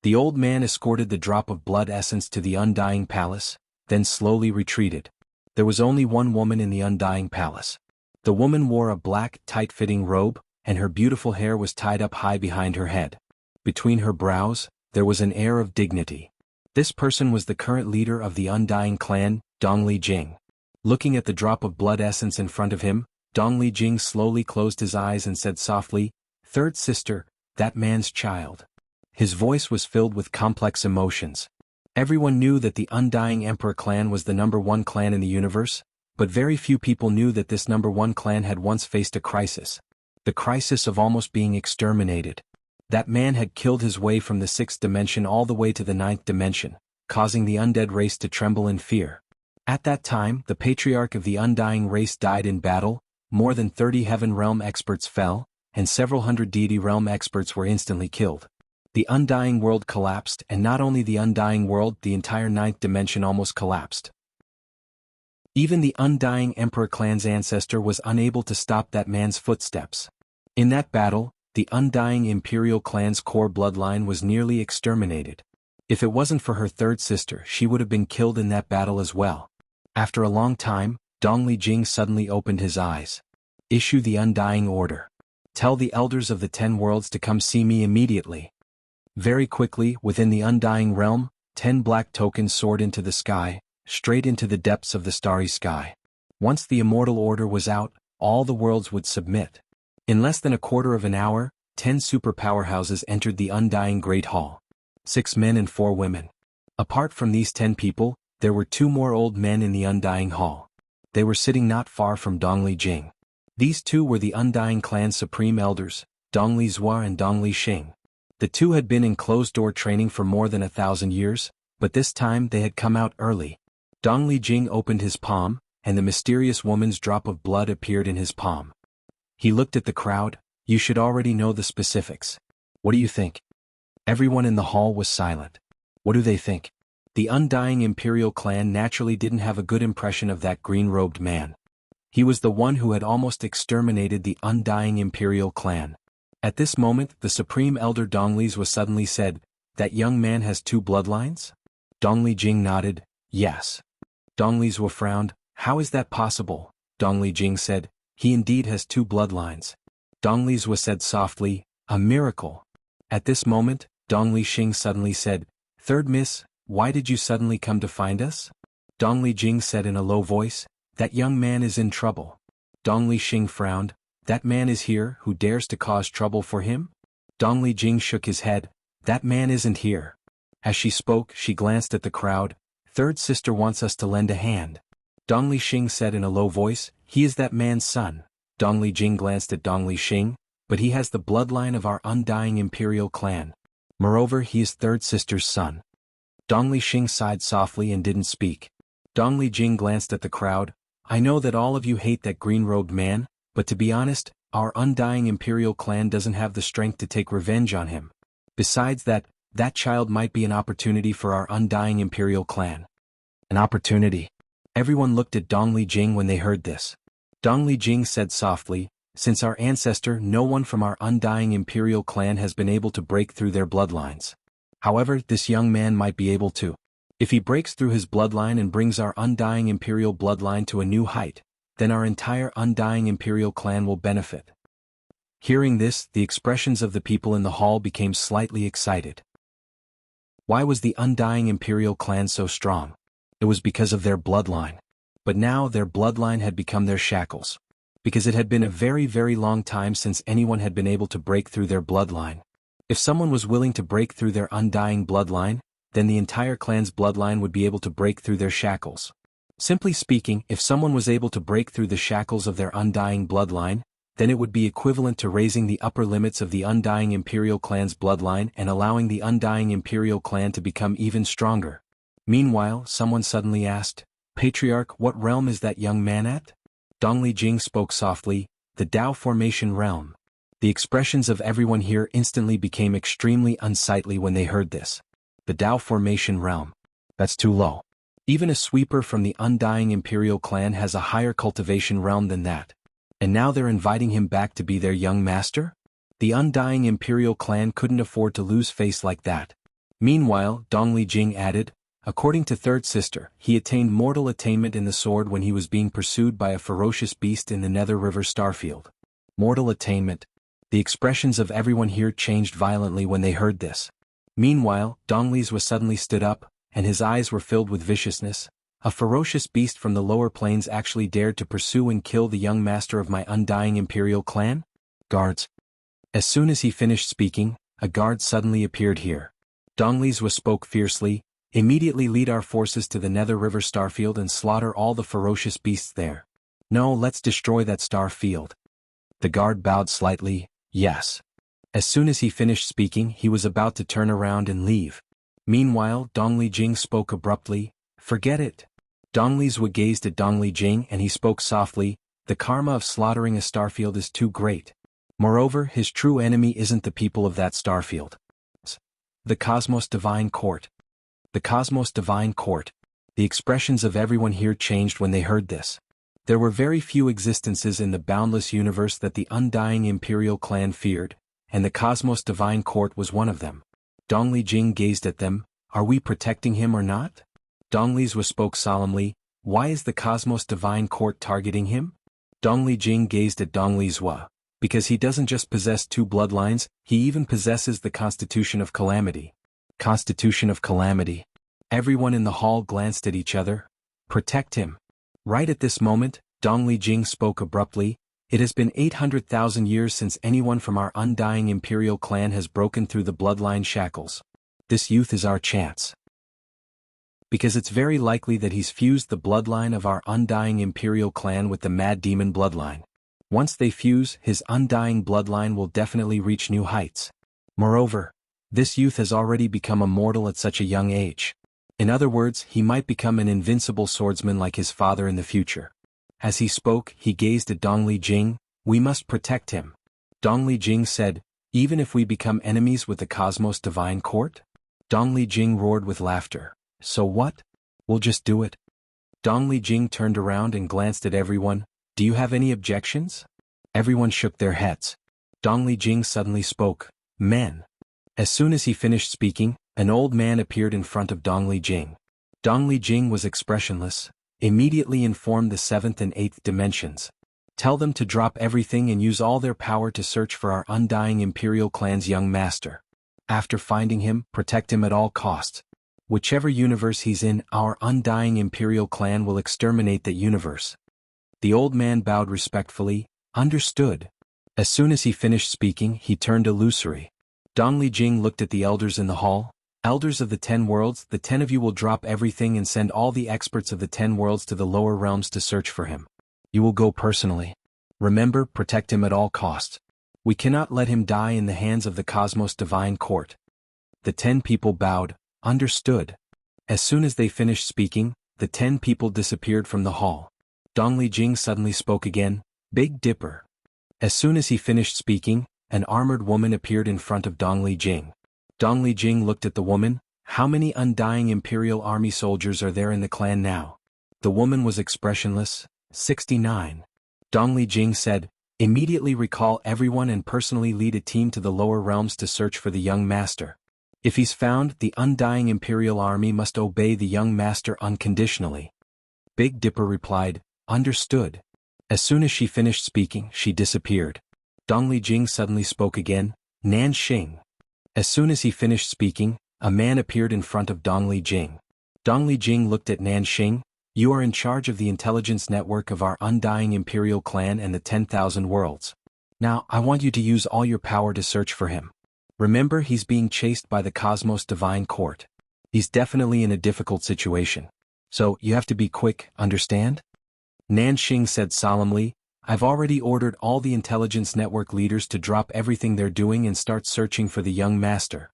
The old man escorted the drop of blood essence to the Undying Palace, then slowly retreated. There was only one woman in the Undying Palace. The woman wore a black, tight-fitting robe, and her beautiful hair was tied up high behind her head. Between her brows, there was an air of dignity. This person was the current leader of the Undying clan, Dongli Jing. Looking at the drop of blood essence in front of him, Dongli Jing slowly closed his eyes and said softly, "Third sister, that man's child." His voice was filled with complex emotions. Everyone knew that the Undying Emperor clan was the #1 clan in the universe, but very few people knew that this #1 clan had once faced a crisis. The crisis of almost being exterminated. That man had killed his way from the 6th dimension all the way to the 9th dimension, causing the undead race to tremble in fear. At that time, the patriarch of the Undying race died in battle, more than 30 Heaven Realm experts fell, and several hundred Deity Realm experts were instantly killed. The Undying world collapsed, and not only the Undying world, the entire 9th dimension almost collapsed. Even the Undying Emperor clan's ancestor was unable to stop that man's footsteps. In that battle, the Undying Imperial clan's core bloodline was nearly exterminated. If it wasn't for her third sister, she would have been killed in that battle as well. After a long time, Dongli Jing suddenly opened his eyes. "Issue the Undying Order. Tell the elders of the 10 worlds to come see me immediately." Very quickly, within the Undying realm, 10 black tokens soared into the sky, straight into the depths of the starry sky. Once the immortal order was out, all the worlds would submit. In less than a quarter of an hour, 10 super powerhouses entered the Undying Great Hall. 6 men and 4 women. Apart from these 10 people, there were 2 more old men in the Undying Hall. They were sitting not far from Dongli Jing. These 2 were the Undying clan's supreme elders, Dongli Zhua and Dongli Xing. The two had been in closed-door training for more than 1,000 years, but this time they had come out early. Dongli Jing opened his palm, and the mysterious woman's drop of blood appeared in his palm. He looked at the crowd. You should already know the specifics. What do you think? Everyone in the hall was silent. What do they think? The undying imperial clan naturally didn't have a good impression of that green-robed man. He was the one who had almost exterminated the undying imperial clan. At this moment, the supreme elder Dongli's was suddenly said, "That young man has 2 bloodlines?" Dongli Jing nodded, "Yes." Dongli's wa frowned, "How is that possible?" Dongli Jing said, "He indeed has 2 bloodlines." Dongli's wa said softly, "A miracle." At this moment, Dongli Xing suddenly said, "Third Miss, why did you suddenly come to find us?" Dongli Jing said in a low voice, "That young man is in trouble." Dongli Xing frowned, "That man is here who dares to cause trouble for him?" Dongli Jing shook his head, "That man isn't here." As she spoke, she glanced at the crowd. "Third sister wants us to lend a hand." Dongli Xing said in a low voice, "He is that man's son." Dongli Jing glanced at Dongli Xing, "But he has the bloodline of our undying imperial clan. Moreover, he is third sister's son." Dongli Xing sighed softly and didn't speak. Dongli Jing glanced at the crowd. "I know that all of you hate that green-robed man, but to be honest, our undying imperial clan doesn't have the strength to take revenge on him. Besides that child might be an opportunity for our undying imperial clan." An opportunity? Everyone looked at Dongli Jing when they heard this. Dongli Jing said softly, "Since our ancestor, no one from our undying imperial clan has been able to break through their bloodlines. However, this young man might be able to. If he breaks through his bloodline and brings our undying imperial bloodline to a new height, then our entire undying imperial clan will benefit." Hearing this, the expressions of the people in the hall became slightly excited. Why was the undying imperial clan so strong? It was because of their bloodline. But now their bloodline had become their shackles. Because it had been a very, very long time since anyone had been able to break through their bloodline. If someone was willing to break through their undying bloodline, then the entire clan's bloodline would be able to break through their shackles. Simply speaking, if someone was able to break through the shackles of their undying bloodline, then it would be equivalent to raising the upper limits of the undying imperial clan's bloodline and allowing the undying imperial clan to become even stronger. Meanwhile, someone suddenly asked, "Patriarch, what realm is that young man at?" Dongli Jing spoke softly, "The Tao Formation realm." The expressions of everyone here instantly became extremely unsightly when they heard this. The Tao Formation realm. That's too low. Even a sweeper from the undying imperial clan has a higher cultivation realm than that. And now they're inviting him back to be their young master? The undying imperial clan couldn't afford to lose face like that. Meanwhile, Dongli Jing added, "According to third sister, he attained mortal attainment in the sword when he was being pursued by a ferocious beast in the Nether River Starfield." Mortal attainment. The expressions of everyone here changed violently when they heard this. Meanwhile, Dongli's was suddenly stood up, and his eyes were filled with viciousness. "A ferocious beast from the lower plains actually dared to pursue and kill the young master of my undying imperial clan? Guards." As soon as he finished speaking, a guard suddenly appeared here. Dongli's was spoke fiercely, "Immediately lead our forces to the Nether River Starfield and slaughter all the ferocious beasts there. No, let's destroy that starfield." The guard bowed slightly, "Yes." As soon as he finished speaking, he was about to turn around and leave. Meanwhile, Dongli Jing spoke abruptly, "Forget it." Dongli's wa gazed at Dongli Jing and he spoke softly, "The karma of slaughtering a starfield is too great. Moreover, his true enemy isn't the people of that starfield. The Cosmos Divine Court. The Cosmos Divine Court." The expressions of everyone here changed when they heard this. There were very few existences in the boundless universe that the undying imperial clan feared, and the Cosmos Divine Court was one of them. Dongli Jing gazed at them, "Are we protecting him or not?" Dongli's was spoke solemnly, "Why is the Cosmos Divine Court targeting him?" Dongli Jing gazed at Dongli's wa. "Because he doesn't just possess 2 bloodlines, he even possesses the Constitution of Calamity." Constitution of Calamity. Everyone in the hall glanced at each other. "Protect him." Right at this moment, Dongli Jing spoke abruptly, "It has been 800,000 years since anyone from our undying imperial clan has broken through the bloodline shackles. This youth is our chance. Because it's very likely that he's fused the bloodline of our undying imperial clan with the mad demon bloodline. Once they fuse, his undying bloodline will definitely reach new heights. Moreover, This youth has already become immortal at such a young age. In other words, he might become an invincible swordsman like his father in the future. As he spoke, he gazed at Dongli Jing. We must protect him. Dongli Jing said, even if we become enemies with the Cosmos Divine Court? Dongli Jing roared with laughter. So what? We'll just do it. Dongli Jing turned around and glanced at everyone. Do you have any objections? Everyone shook their heads. Dongli Jing suddenly spoke. Men. As soon as he finished speaking, an old man appeared in front of Dongli Jing. Dongli Jing was expressionless, immediately informed the 7th and 8th dimensions. Tell them to drop everything and use all their power to search for our undying Imperial clan's young master. After finding him, protect him at all costs. Whichever universe he's in, our undying Imperial clan will exterminate that universe. The old man bowed respectfully. Understood. As soon as he finished speaking, he turned illusory. Dongli Jing looked at the elders in the hall. Elders of the 10 worlds, the 10 of you will drop everything and send all the experts of the 10 worlds to the lower realms to search for him. You will go personally. Remember, protect him at all costs. We cannot let him die in the hands of the Cosmos Divine Court. The 10 people bowed. Understood. As soon as they finished speaking, the 10 people disappeared from the hall. Dongli Jing suddenly spoke again. Big Dipper. As soon as he finished speaking, an armored woman appeared in front of Dongli Jing. Dongli Jing looked at the woman. How many undying Imperial Army soldiers are there in the clan now? The woman was expressionless. 69. Dongli Jing said, immediately recall everyone and personally lead a team to the lower realms to search for the young master. If he's found, the undying Imperial Army must obey the young master unconditionally. Big Dipper replied, understood. As soon as she finished speaking, she disappeared. Dongli Jing suddenly spoke again. Nanxing. As soon as he finished speaking, a man appeared in front of Dongli Jing. Dongli Jing looked at Nanxing. You are in charge of the intelligence network of our undying Imperial clan and the 10,000 worlds. Now, I want you to use all your power to search for him. Remember, he's being chased by the Cosmos Divine Court. He's definitely in a difficult situation. So, you have to be quick, understand? Nanxing said solemnly, I've already ordered all the intelligence network leaders to drop everything they're doing and start searching for the young master.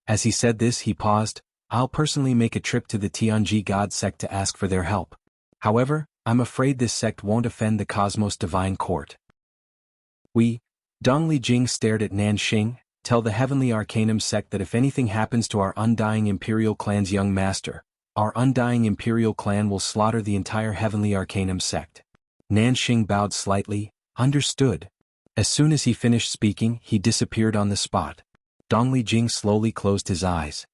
As he said this, he paused. I'll personally make a trip to the Tianji God sect to ask for their help. However, I'm afraid this sect won't offend the Cosmos Divine Court. Dongli Jing stared at Nanxing. Tell the Heavenly Arcanum sect that if anything happens to our undying Imperial clan's young master, our undying Imperial clan will slaughter the entire Heavenly Arcanum sect. Nanxing bowed slightly. Understood. As soon as he finished speaking, he disappeared on the spot. Dongli Jing slowly closed his eyes.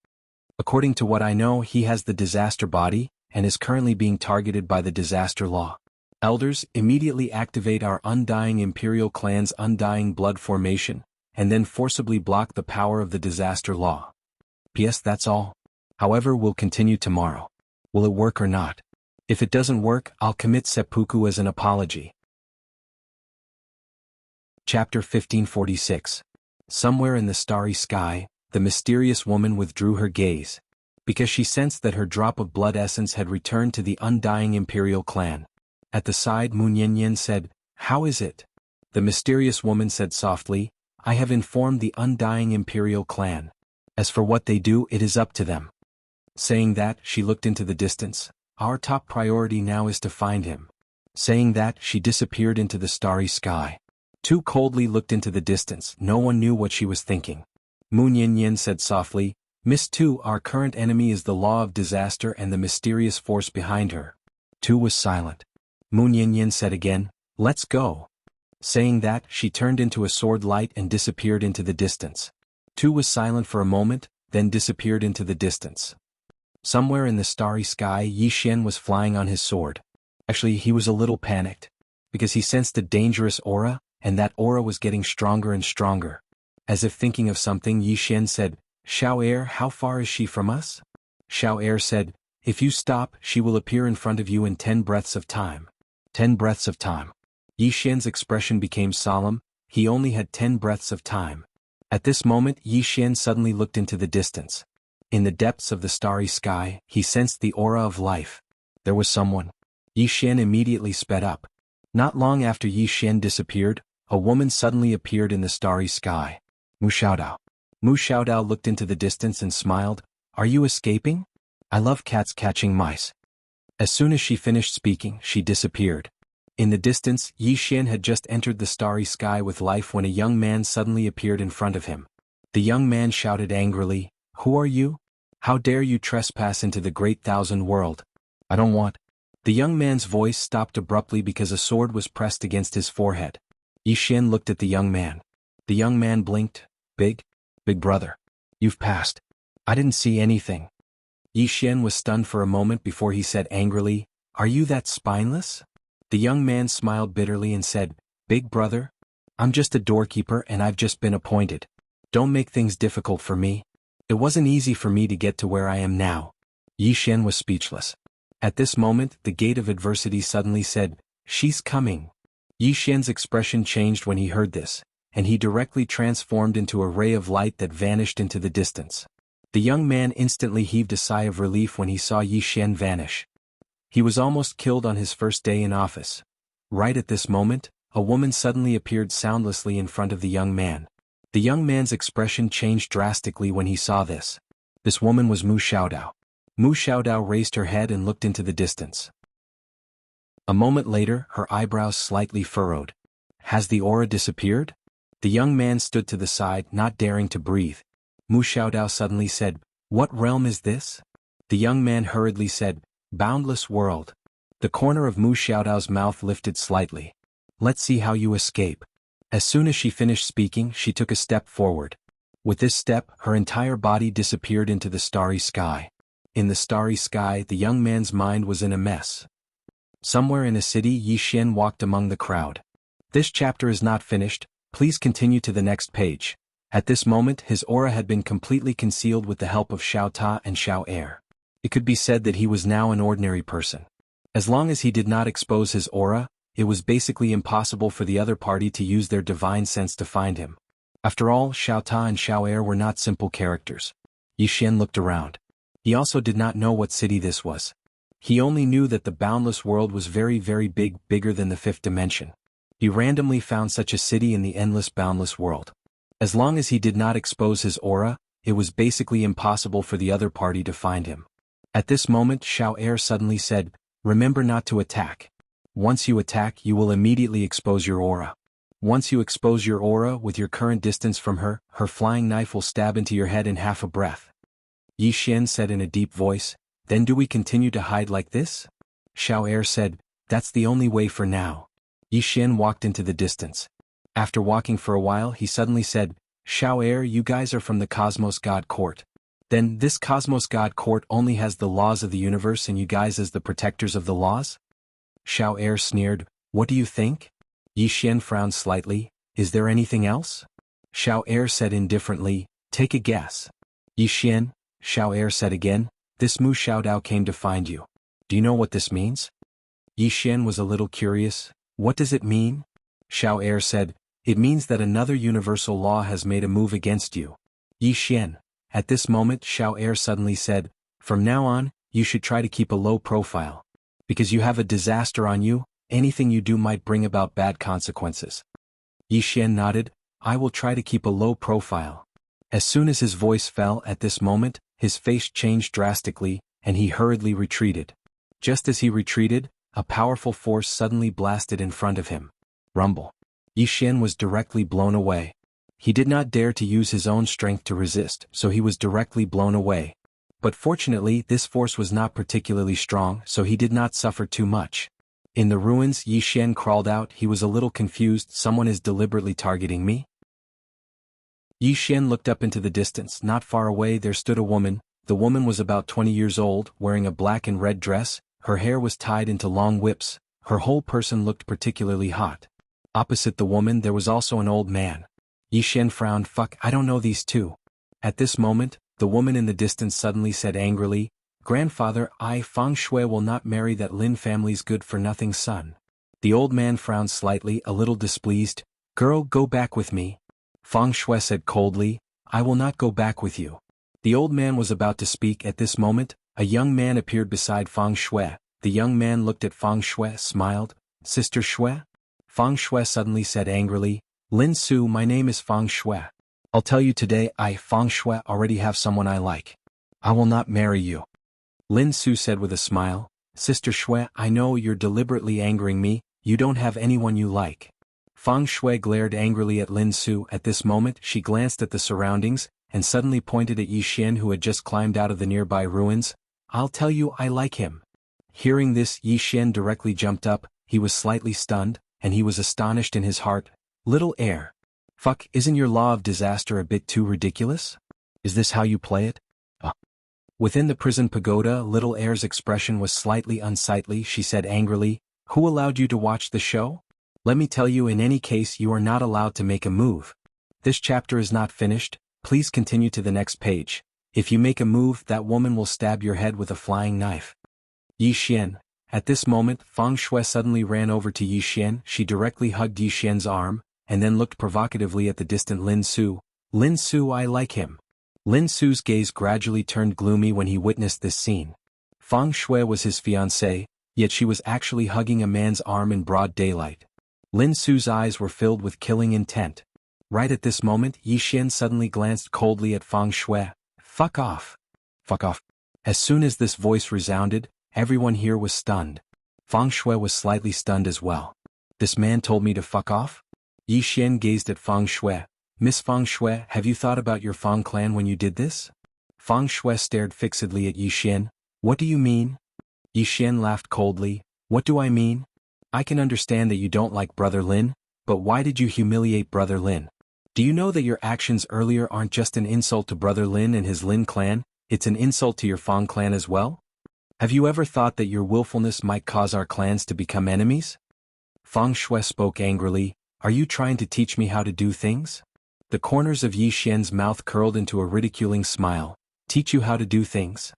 According to what I know, he has the disaster body, and is currently being targeted by the disaster law. Elders, immediately activate our undying Imperial clan's undying blood formation, and then forcibly block the power of the disaster law. P.S. That's all. However, we'll continue tomorrow. Will it work or not? If it doesn't work, I'll commit seppuku as an apology. Chapter 1546. Somewhere in the starry sky, the mysterious woman withdrew her gaze, because she sensed that her drop of blood essence had returned to the undying Imperial clan. At the side, Mu Nian said, How is it? The mysterious woman said softly, I have informed the undying Imperial clan. As for what they do, it is up to them. Saying that, she looked into the distance. Our top priority now is to find him. Saying that, she disappeared into the starry sky. Tu coldly looked into the distance. No one knew what she was thinking. Mu Nian said softly, Miss Tu, our current enemy is the law of disaster and the mysterious force behind her. Tu was silent. Mu Nian said again, Let's go. Saying that, she turned into a sword light and disappeared into the distance. Tu was silent for a moment, then disappeared into the distance. Somewhere in the starry sky, Yi Xian was flying on his sword. Actually, he was a little panicked, because he sensed a dangerous aura, and that aura was getting stronger and stronger. As if thinking of something, Yi Xian said, Xiao Air, how far is she from us? Xiao Air said, If you stop, she will appear in front of you in 10 breaths of time. 10 breaths of time. Yi Xian's expression became solemn. He only had 10 breaths of time. At this moment, Yi Xian suddenly looked into the distance. In the depths of the starry sky, he sensed the aura of life. There was someone. Yi Xian immediately sped up. Not long after Yi Xian disappeared, a woman suddenly appeared in the starry sky. Mu Xiaodao. Mu Xiaodao looked into the distance and smiled. Are you escaping? I love cats catching mice. As soon as she finished speaking, she disappeared. In the distance, Yi Xian had just entered the starry sky with life when a young man suddenly appeared in front of him. The young man shouted angrily, Who are you? How dare you trespass into the great thousand world? I don't want. The young man's voice stopped abruptly because a sword was pressed against his forehead. Yi Xian looked at the young man. The young man blinked. Big brother. You've passed. I didn't see anything. Yi Xian was stunned for a moment before he said angrily, Are you that spineless? The young man smiled bitterly and said, Big brother? I'm just a doorkeeper and I've just been appointed. Don't make things difficult for me. It wasn't easy for me to get to where I am now. Yi Xian was speechless. At this moment, the gate of adversity suddenly said, She's coming. Yi Xian's expression changed when he heard this, and he directly transformed into a ray of light that vanished into the distance. The young man instantly heaved a sigh of relief when he saw Yi Xian vanish. He was almost killed on his first day in office. Right at this moment, a woman suddenly appeared soundlessly in front of the young man. The young man's expression changed drastically when he saw this. This woman was Mu Xiaodao. Mu Xiaodao raised her head and looked into the distance. A moment later, her eyebrows slightly furrowed. Has the aura disappeared? The young man stood to the side, not daring to breathe. Mu Xiaodao suddenly said, What realm is this? The young man hurriedly said, Boundless world. The corner of Mu Xiaodao's mouth lifted slightly. Let's see how you escape. As soon as she finished speaking, she took a step forward. With this step, her entire body disappeared into the starry sky. In the starry sky, the young man's mind was in a mess. Somewhere in a city, Yi Xian walked among the crowd. This chapter is not finished, please continue to the next page. At this moment, his aura had been completely concealed with the help of Xiao Ta and Xiao Er. It could be said that he was now an ordinary person. As long as he did not expose his aura, it was basically impossible for the other party to use their divine sense to find him. After all, Xiao Ta and Xiao Er were not simple characters. Yi Xian looked around. He also did not know what city this was. He only knew that the boundless world was very big, bigger than the fifth dimension. He randomly found such a city in the endless boundless world. As long as he did not expose his aura, it was basically impossible for the other party to find him. At this moment, Xiao Er suddenly said, Remember not to attack. Once you attack, you will immediately expose your aura. Once you expose your aura with your current distance from her, her flying knife will stab into your head in half a breath. Yi Xian said in a deep voice, Then do we continue to hide like this? Xiao Er said, That's the only way for now. Yi Xian walked into the distance. After walking for a while, he suddenly said, Xiao Er, you guys are from the Cosmos God Court. Then this Cosmos God Court only has the laws of the universe and you guys as the protectors of the laws? Xiao Er sneered, What do you think? Yi Xian frowned slightly, Is there anything else? Xiao Er said indifferently, Take a guess. Yi Xian, Xiao Er said again, This Mu Xiaodao came to find you. Do you know what this means? Yi Xian was a little curious. What does it mean? Xiao Er said, It means that another universal law has made a move against you. Yi Xian. At this moment, Xiao Er suddenly said, From now on, you should try to keep a low profile. Because you have a disaster on you, anything you do might bring about bad consequences. Yi Xian nodded, I will try to keep a low profile. As soon as his voice fell at this moment, his face changed drastically, and he hurriedly retreated. Just as he retreated, a powerful force suddenly blasted in front of him. Rumble. Yi Xian was directly blown away. He did not dare to use his own strength to resist, so he was directly blown away. But fortunately, this force was not particularly strong, so he did not suffer too much. In the ruins, Yi Xian crawled out. He was a little confused. Someone is deliberately targeting me? Yi Xian looked up into the distance. Not far away there stood a woman. The woman was about 20 years old, wearing a black and red dress. Her hair was tied into long whips. Her whole person looked particularly hot. Opposite the woman there was also an old man. Yi Xian frowned. Fuck, I don't know these two. At this moment, the woman in the distance suddenly said angrily, Grandfather, Fang Shui will not marry that Lin family's good-for-nothing son. The old man frowned slightly, a little displeased. Girl, go back with me. Fang Shui said coldly, I will not go back with you. The old man was about to speak. At this moment, a young man appeared beside Fang Shui. The young man looked at Fang Shui, smiled. Sister Shui? Fang Shui suddenly said angrily, Lin Su, my name is Fang Shui. I'll tell you today, I, Feng Shui, already have someone I like. I will not marry you. Lin Su said with a smile, Sister Shui, I know you're deliberately angering me, you don't have anyone you like. Feng Shui glared angrily at Lin Su. At this moment she glanced at the surroundings, and suddenly pointed at Yi Xian who had just climbed out of the nearby ruins. I'll tell you I like him. Hearing this, Yi Xian directly jumped up, he was slightly stunned, and he was astonished in his heart. Little heir. Fuck, isn't your law of disaster a bit too ridiculous? Is this how you play it? Within the prison pagoda, little heir's expression was slightly unsightly. She said angrily, Who allowed you to watch the show? Let me tell you, in any case you are not allowed to make a move. This chapter is not finished, please continue to the next page. If you make a move, that woman will stab your head with a flying knife. Yi Xian. At this moment, Feng Shui suddenly ran over to Yi Xian. She directly hugged Yi Xian's arm, and then looked provocatively at the distant Lin Su. Lin Su, I like him. Lin Su's gaze gradually turned gloomy when he witnessed this scene. Feng Shui was his fiancée, yet she was actually hugging a man's arm in broad daylight. Lin Su's eyes were filled with killing intent. Right at this moment, Yi Xian suddenly glanced coldly at Feng Shui. Fuck off. Fuck off. As soon as this voice resounded, everyone here was stunned. Feng Shui was slightly stunned as well. This man told me to fuck off? Yi Xian gazed at Feng Shui. Miss Feng Shui, have you thought about your Feng clan when you did this? Feng Shui stared fixedly at Yi Xian. What do you mean? Yi Xian laughed coldly. What do I mean? I can understand that you don't like Brother Lin, but why did you humiliate Brother Lin? Do you know that your actions earlier aren't just an insult to Brother Lin and his Lin clan, it's an insult to your Feng clan as well? Have you ever thought that your willfulness might cause our clans to become enemies? Feng Shui spoke angrily. Are you trying to teach me how to do things? The corners of Yi Xian's mouth curled into a ridiculing smile. Teach you how to do things?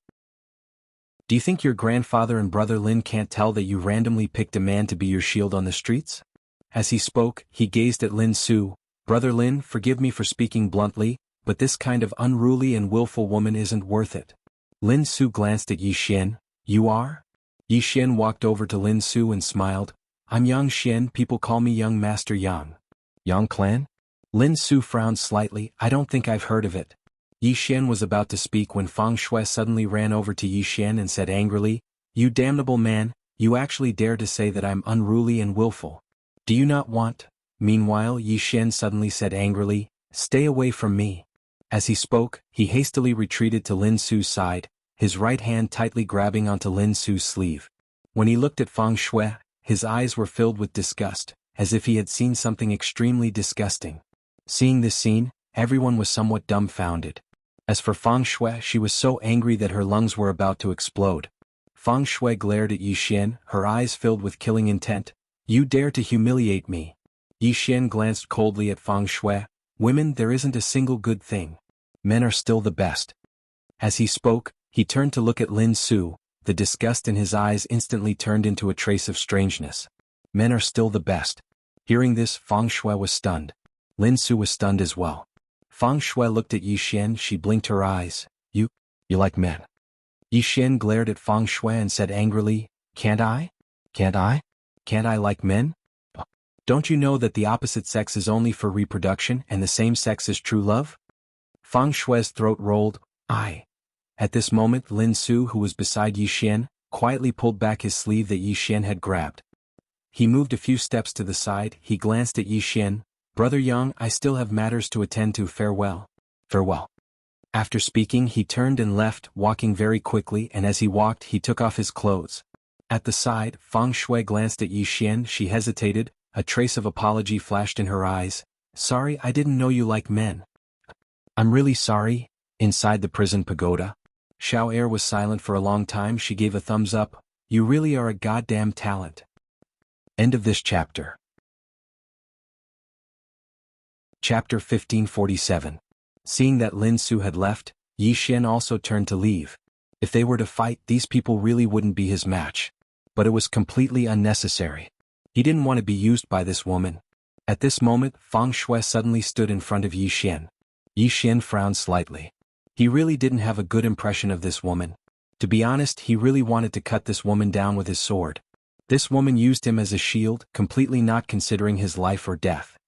Do you think your grandfather and Brother Lin can't tell that you randomly picked a man to be your shield on the streets? As he spoke, he gazed at Lin Su. Brother Lin, forgive me for speaking bluntly, but this kind of unruly and willful woman isn't worth it. Lin Su glanced at Yi Xian. You are? Yi Xian walked over to Lin Su and smiled. I'm Yang Xian, people call me Young Master Yang. Yang clan? Lin Su frowned slightly. I don't think I've heard of it. Yi Xian was about to speak when Feng Shui suddenly ran over to Yi Xian and said angrily, You damnable man, you actually dare to say that I'm unruly and willful. Do you not want? Meanwhile, Yi Xian suddenly said angrily, Stay away from me. As he spoke, he hastily retreated to Lin Su's side, his right hand tightly grabbing onto Lin Su's sleeve. When he looked at Feng Shui, his eyes were filled with disgust, as if he had seen something extremely disgusting. Seeing this scene, everyone was somewhat dumbfounded. As for Feng Shui, she was so angry that her lungs were about to explode. Feng Shui glared at Yi Xian, her eyes filled with killing intent. You dare to humiliate me. Yi Xian glanced coldly at Feng Shui. Women, there isn't a single good thing. Men are still the best. As he spoke, he turned to look at Lin Su. The disgust in his eyes instantly turned into a trace of strangeness. Men are still the best. Hearing this, Feng Shui was stunned. Lin Su was stunned as well. Feng Shui looked at Yi Xian. She blinked her eyes. You like men. Yi Xian glared at Feng Shui and said angrily, Can't I? Can't I? Can't I like men? Don't you know that the opposite sex is only for reproduction and the same sex is true love? Feng Shui's throat rolled. I. At this moment, Lin Su, who was beside Yi Xian, quietly pulled back his sleeve that Yi Xian had grabbed. He moved a few steps to the side. He glanced at Yi Xian. Brother Yang, I still have matters to attend to. Farewell. Farewell. After speaking, he turned and left, walking very quickly, and as he walked, he took off his clothes. At the side, Feng Shui glanced at Yi Xian. She hesitated. A trace of apology flashed in her eyes. Sorry, I didn't know you like men. I'm really sorry. Inside the prison pagoda, Xiao Er was silent for a long time. She gave a thumbs up. You really are a goddamn talent. End of this chapter. Chapter 1547. Seeing that Lin Su had left, Yi Xian also turned to leave. If they were to fight, these people really wouldn't be his match. But it was completely unnecessary. He didn't want to be used by this woman. At this moment, Feng Shui suddenly stood in front of Yi Xian. Yi Xian frowned slightly. He really didn't have a good impression of this woman. To be honest, he really wanted to cut this woman down with his sword. This woman used him as a shield, completely not considering his life or death.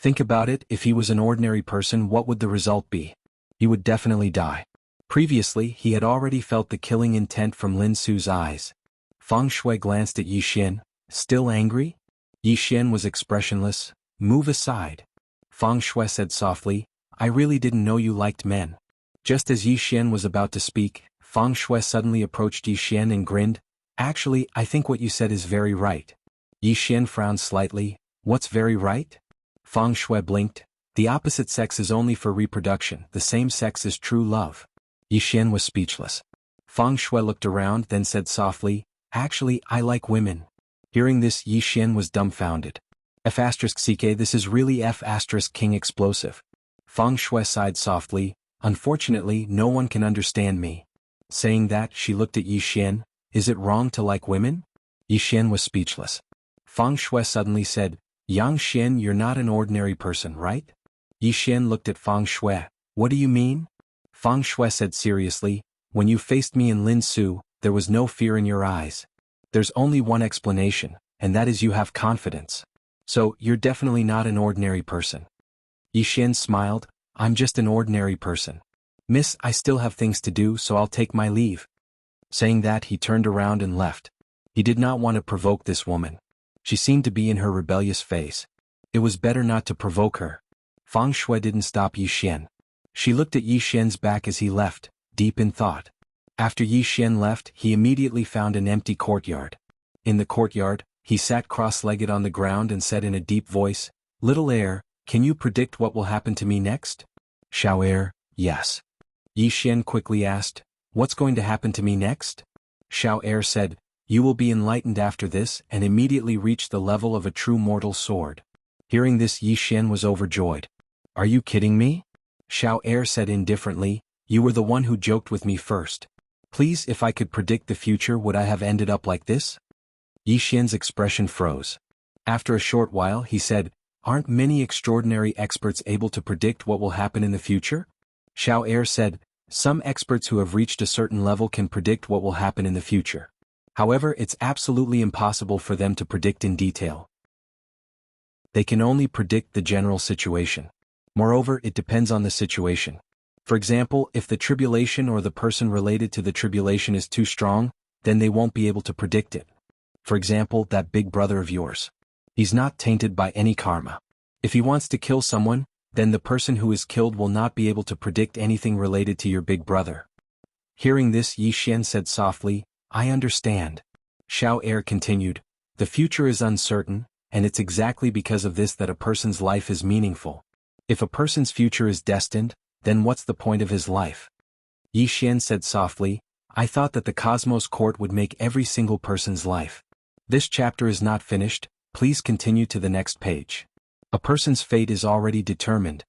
Think about it, if he was an ordinary person, what would the result be? He would definitely die. Previously, he had already felt the killing intent from Lin Su's eyes. Feng Shui glanced at Yi Xian. Still angry? Yi Xian was expressionless. Move aside. Feng Shui said softly, I really didn't know you liked men. Just as Yi Xian was about to speak, Feng Shui suddenly approached Yi Xian and grinned. Actually, I think what you said is very right. Yi Xian frowned slightly. What's very right? Feng Shui blinked. The opposite sex is only for reproduction, the same sex is true love. Yi Xian was speechless. Feng Shui looked around, then said softly, Actually, I like women. Hearing this, Yi Xian was dumbfounded. F*ck, this is really F*king explosive. Feng Shui sighed softly, Unfortunately, no one can understand me. Saying that, she looked at Yi Xian. Is it wrong to like women? Yi Xian was speechless. Feng Shui suddenly said, Yang Xian, you're not an ordinary person, right? Yi Xian looked at Feng Shui. What do you mean? Feng Shui said seriously, When you faced me in Lin Su, there was no fear in your eyes. There's only one explanation, and that is you have confidence. So, you're definitely not an ordinary person. Yi Xian smiled, I'm just an ordinary person. Miss, I still have things to do, so I'll take my leave. Saying that, he turned around and left. He did not want to provoke this woman. She seemed to be in her rebellious phase. It was better not to provoke her. Feng Shui didn't stop Yi Xian. She looked at Yi Xian's back as he left, deep in thought. After Yi Xian left, he immediately found an empty courtyard. In the courtyard, he sat cross-legged on the ground and said in a deep voice, Little heir, can you predict what will happen to me next? Xiao heir, yes. Yi Xian quickly asked, What's going to happen to me next? Xiao heir said, You will be enlightened after this and immediately reach the level of a true mortal sword. Hearing this, Yi Xian was overjoyed. Are you kidding me? Xiao heir said indifferently, You were the one who joked with me first. Please, if I could predict the future, would I have ended up like this? Yi Xian's expression froze. After a short while, he said, Aren't many extraordinary experts able to predict what will happen in the future? Xiao heir said, Some experts who have reached a certain level can predict what will happen in the future. However, it's absolutely impossible for them to predict in detail. They can only predict the general situation. Moreover, it depends on the situation. For example, if the tribulation or the person related to the tribulation is too strong, then they won't be able to predict it. For example, that big brother of yours. He's not tainted by any karma. If he wants to kill someone, then the person who is killed will not be able to predict anything related to your big brother. Hearing this, Yi Xian said softly, I understand. Xiao heir continued, The future is uncertain, and it's exactly because of this that a person's life is meaningful. If a person's future is destined, then what's the point of his life? Yi Xian said softly, I thought that the Cosmos Court would make every single person's life. This chapter is not finished, please continue to the next page. A person's fate is already determined.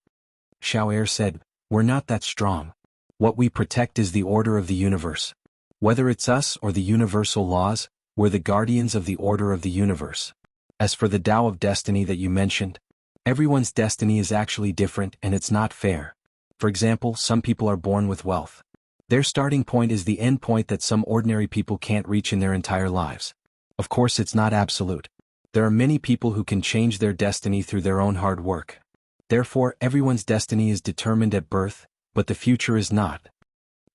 Xiao heir said, We're not that strong. What we protect is the order of the universe. Whether it's us or the universal laws, we're the guardians of the order of the universe. As for the Tao of destiny that you mentioned, everyone's destiny is actually different and it's not fair. For example, some people are born with wealth. Their starting point is the end point that some ordinary people can't reach in their entire lives. Of course, it's not absolute. There are many people who can change their destiny through their own hard work. Therefore, everyone's destiny is determined at birth, but the future is not.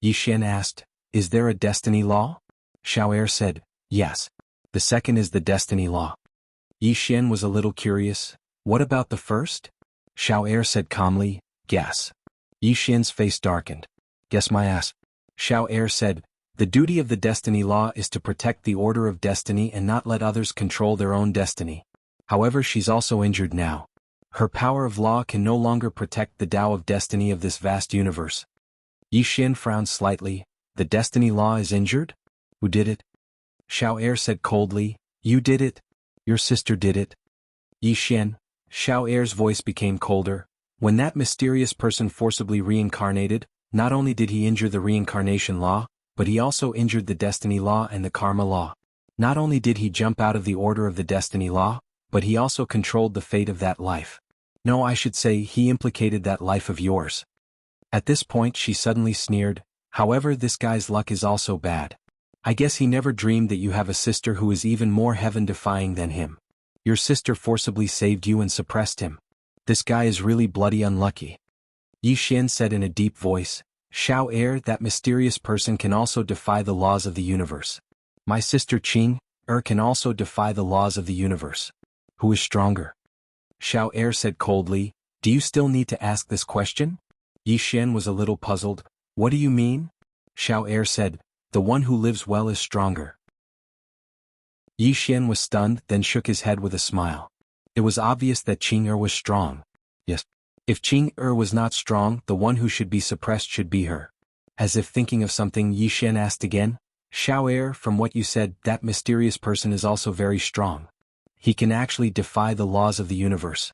Yi Xian asked, Is there a destiny law? Xiao heir said, Yes. The second is the destiny law. Yi Xian was a little curious. What about the first? Xiao heir said calmly, Guess. Yi Xian's face darkened. Guess my ass. Xiao heir said, The duty of the destiny law is to protect the order of destiny and not let others control their own destiny. However, she's also injured now. Her power of law can no longer protect the Tao of destiny of this vast universe. Yi Xian frowned slightly. The destiny law is injured? Who did it? Xiao heir said coldly, You did it. Your sister did it. Yi Xian. Xiao heir's voice became colder. When that mysterious person forcibly reincarnated, not only did he injure the reincarnation law, but he also injured the destiny law and the karma law. Not only did he jump out of the order of the destiny law, but he also controlled the fate of that life. No, I should say he implicated that life of yours. At this point she suddenly sneered, However, this guy's luck is also bad. I guess he never dreamed that you have a sister who is even more heaven-defying than him. Your sister forcibly saved you and suppressed him. This guy is really bloody unlucky. Yi Xian said in a deep voice, Xiao Er, that mysterious person can also defy the laws of the universe. My sister Qing can also defy the laws of the universe. Who is stronger? Xiao Er said coldly, do you still need to ask this question? Yi Xian was a little puzzled. What do you mean? Xiao Er said, the one who lives well is stronger. Yi Xian was stunned, then shook his head with a smile. It was obvious that Qing was strong. Yes. If Qing was not strong, the one who should be suppressed should be her. As if thinking of something, Yi Xian asked again, Xiao Er, from what you said, that mysterious person is also very strong. He can actually defy the laws of the universe.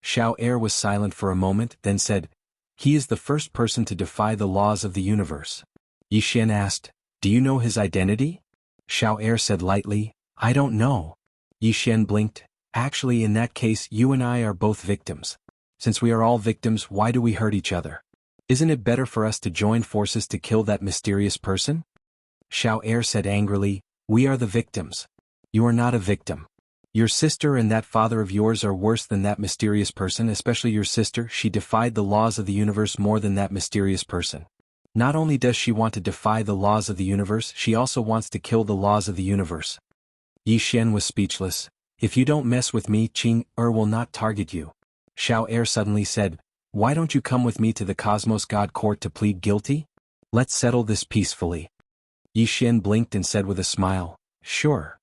Xiao Er was silent for a moment, then said, he is the first person to defy the laws of the universe. Yi Xian asked, do you know his identity? Xiao Er said lightly, I don't know. Yi Xian blinked, actually in that case you and I are both victims. Since we are all victims, why do we hurt each other? Isn't it better for us to join forces to kill that mysterious person? Xiao Er said angrily, we are the victims. You are not a victim. Your sister and that father of yours are worse than that mysterious person, especially your sister. She defied the laws of the universe more than that mysterious person. Not only does she want to defy the laws of the universe, she also wants to kill the laws of the universe. Yi Xian was speechless. If you don't mess with me, Qing will not target you. Xiao Er suddenly said, why don't you come with me to the Cosmos God Court to plead guilty? Let's settle this peacefully. Yi Xian blinked and said with a smile, sure.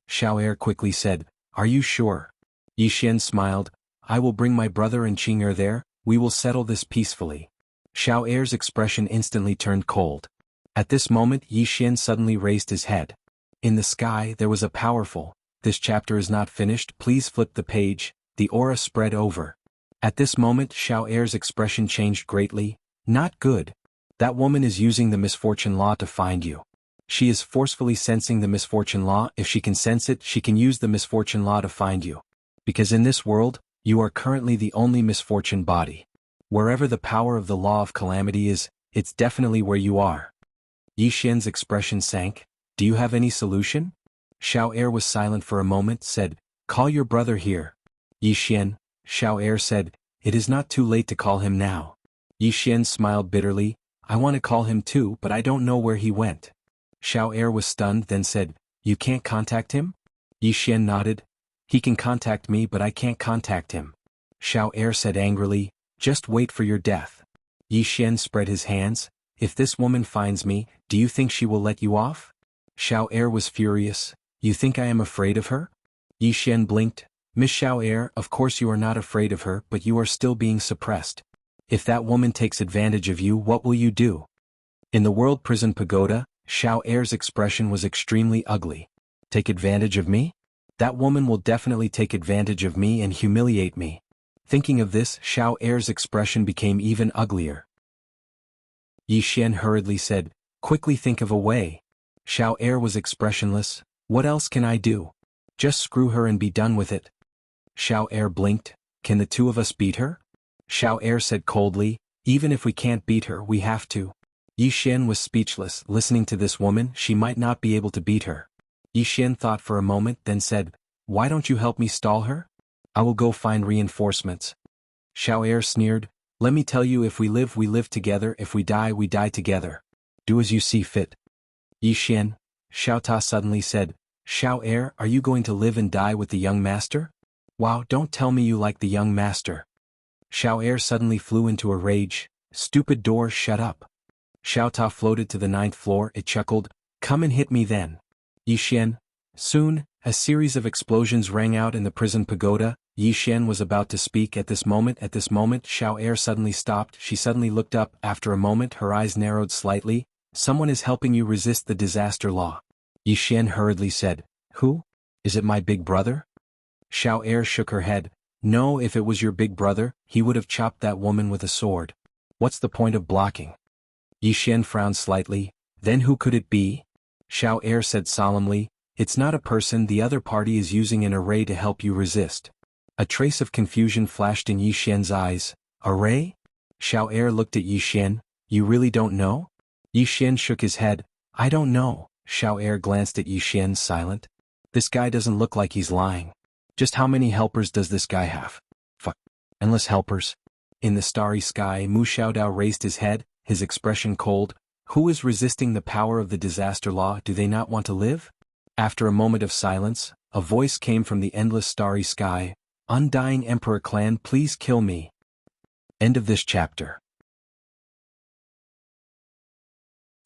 Xiao Er quickly said, are you sure? Yi Xian smiled, I will bring my brother and Qing there, we will settle this peacefully. Xiao Er's expression instantly turned cold. At this moment Yi Xian suddenly raised his head. In the sky there was a powerful, this chapter is not finished, please flip the page, the aura spread over. At this moment Xiao Er's expression changed greatly, not good. That woman is using the misfortune law to find you. She is forcefully sensing the misfortune law. If she can sense it, she can use the misfortune law to find you. Because in this world, you are currently the only misfortune body. Wherever the power of the law of calamity is, it's definitely where you are. Yi Xian's expression sank. Do you have any solution? Xiao Er was silent for a moment, said, call your brother here. Yi Xian, Xiao Er said, it is not too late to call him now. Yi Xian smiled bitterly, I want to call him too, but I don't know where he went. Xiao Er was stunned, then said, you can't contact him? Yi Xian nodded, he can contact me but I can't contact him. Xiao Er said angrily, just wait for your death. Yi Xian spread his hands, if this woman finds me, do you think she will let you off? Xiao Er was furious, you think I am afraid of her? Yi Xian blinked, Miss Xiao Er, of course you are not afraid of her, but you are still being suppressed. If that woman takes advantage of you, what will you do? In the World Prison Pagoda, Xiao Er's expression was extremely ugly. Take advantage of me? That woman will definitely take advantage of me and humiliate me. Thinking of this, Xiao Er's expression became even uglier. Yi Xian hurriedly said, quickly think of a way. Xiao Er was expressionless, what else can I do? Just screw her and be done with it. Xiao Er blinked, can the two of us beat her? Xiao Er said coldly, even if we can't beat her, we have to. Yi Xian was speechless, listening to this woman, she might not be able to beat her. Yi Xian thought for a moment, then said, why don't you help me stall her? I will go find reinforcements. Xiao Er sneered, let me tell you, if we live together, if we die together. Do as you see fit. Yi Xian, Xiao Ta suddenly said, Xiao Er, are you going to live and die with the young master? Wow, don't tell me you like the young master. Xiao Er suddenly flew into a rage, stupid door, shut up. Xiao Ta floated to the 9th floor, it chuckled, come and hit me then. Yi Xian. Soon, a series of explosions rang out in the prison pagoda. Yi Xian was about to speak at this moment, Xiao Er suddenly stopped, she suddenly looked up, after a moment her eyes narrowed slightly, someone is helping you resist the disaster law. Yi Xian hurriedly said, who? Is it my big brother? Xiao Er shook her head, no, if it was your big brother, he would have chopped that woman with a sword. What's the point of blocking? Yi Xian frowned slightly, then who could it be? Xiao Er said solemnly, it's not a person, the other party is using an array to help you resist. A trace of confusion flashed in Yi Xian's eyes, array? Xiao Er looked at Yi Xian, you really don't know? Yi Xian shook his head, I don't know. Xiao Er glanced at Yi Xian, silent. This guy doesn't look like he's lying. Just how many helpers does this guy have? Fuck. Endless helpers. In the starry sky, Mu Xiaodao raised his head, his expression cold. Who is resisting the power of the disaster law? Do they not want to live? After a moment of silence, a voice came from the endless starry sky. Undying Emperor Clan, please kill me. End of this chapter.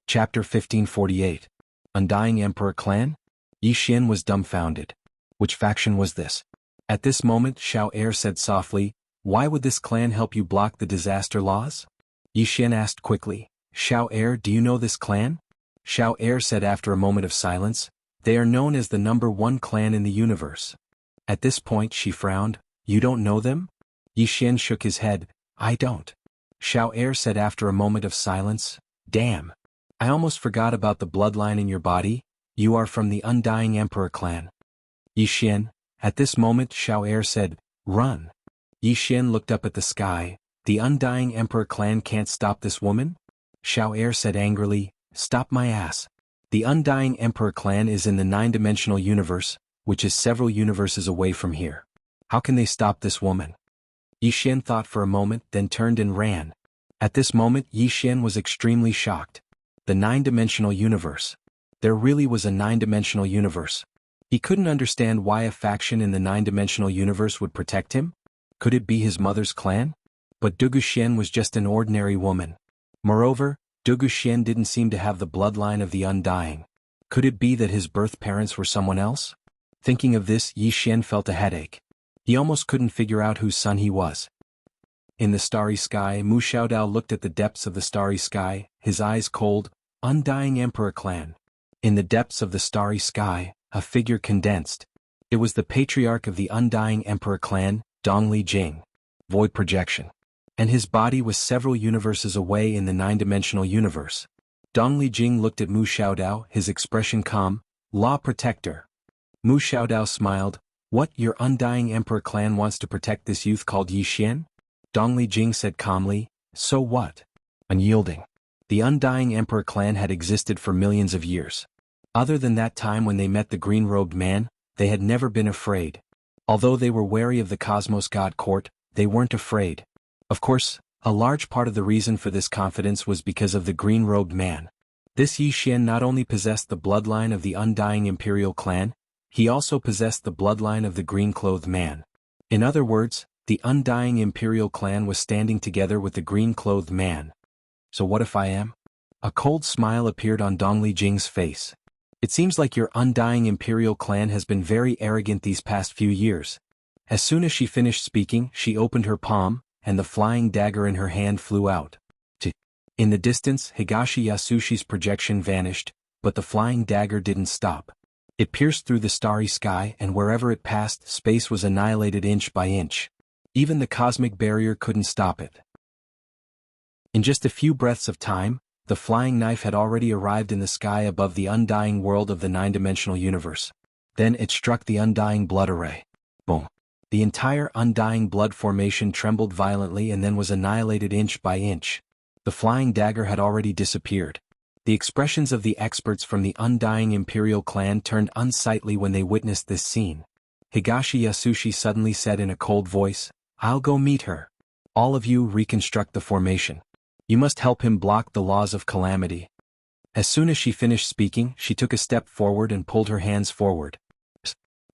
Chapter 1548. Undying Emperor Clan? Yi Xian was dumbfounded. Which faction was this? At this moment Xiao Er said softly, "Why would this clan help you block the disaster laws?" Yi Xian asked quickly, "Xiao Er, do you know this clan?" Xiao Er said after a moment of silence, "They are known as the #1 clan in the universe." At this point she frowned, "You don't know them?" Yi Xian shook his head, "I don't." Xiao Er said after a moment of silence, "Damn. I almost forgot about the bloodline in your body. You are from the Undying Emperor clan." Yi Xian. At this moment Xiao Er said, "Run." Yi Xian looked up at the sky. "The Undying Emperor clan can't stop this woman?" Xiao Er said angrily, "Stop my ass. The Undying Emperor clan is in the 9-dimensional universe, which is several universes away from here. How can they stop this woman?" Yi Xian thought for a moment, then turned and ran. At this moment Yi Xian was extremely shocked. The 9-dimensional universe. There really was a 9-dimensional universe. He couldn't understand why a faction in the 9-dimensional universe would protect him. Could it be his mother's clan? But Du Guxian was just an ordinary woman. Moreover, Du Guxian didn't seem to have the bloodline of the Undying. Could it be that his birth parents were someone else? Thinking of this, Yi Xian felt a headache. He almost couldn't figure out whose son he was. In the starry sky, Mu Xiaodao looked at the depths of the starry sky, his eyes cold. Undying Emperor clan. In the depths of the starry sky, a figure condensed. It was the patriarch of the Undying Emperor clan, Dongli Jing. Void projection. And his body was several universes away in the 9-dimensional universe. Dongli Jing looked at Mu Xiaodao, his expression calm. Law protector. Mu Xiaodao smiled. What, your Undying Emperor clan wants to protect this youth called Yi Xian? Dongli Jing said calmly. So what? Unyielding. The Undying Emperor clan had existed for millions of years. Other than that time when they met the green-robed man, they had never been afraid. Although they were wary of the Cosmos God Court, they weren't afraid. Of course, a large part of the reason for this confidence was because of the green-robed man. This Yi Xian not only possessed the bloodline of the Undying Imperial clan, he also possessed the bloodline of the green-clothed man. In other words, the Undying Imperial clan was standing together with the green-clothed man. So what if I am? A cold smile appeared on Dongli Jing's face. It seems like your Undying Imperial clan has been very arrogant these past few years. As soon as she finished speaking, she opened her palm, and the flying dagger in her hand flew out. In the distance, Higashi Yasushi's projection vanished, but the flying dagger didn't stop. It pierced through the starry sky, and wherever it passed, space was annihilated inch by inch. Even the cosmic barrier couldn't stop it. In just a few breaths of time, the flying knife had already arrived in the sky above the undying world of the 9-dimensional universe. Then it struck the undying blood array. Boom. The entire undying blood formation trembled violently and then was annihilated inch by inch. The flying dagger had already disappeared. The expressions of the experts from the Undying Imperial clan turned unsightly when they witnessed this scene. Higashi Yasushi suddenly said in a cold voice, "I'll go meet her. All of you reconstruct the formation. You must help him block the laws of calamity." As soon as she finished speaking, she took a step forward and pulled her hands forward.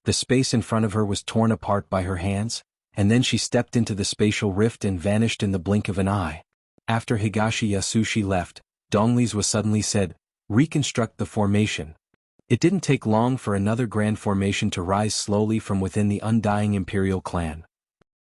The space in front of her was torn apart by her hands, and then she stepped into the spatial rift and vanished in the blink of an eye. After Higashi Yasushi left, Dongli's was suddenly said, "Reconstruct the formation." It didn't take long for another grand formation to rise slowly from within the Undying Imperial clan.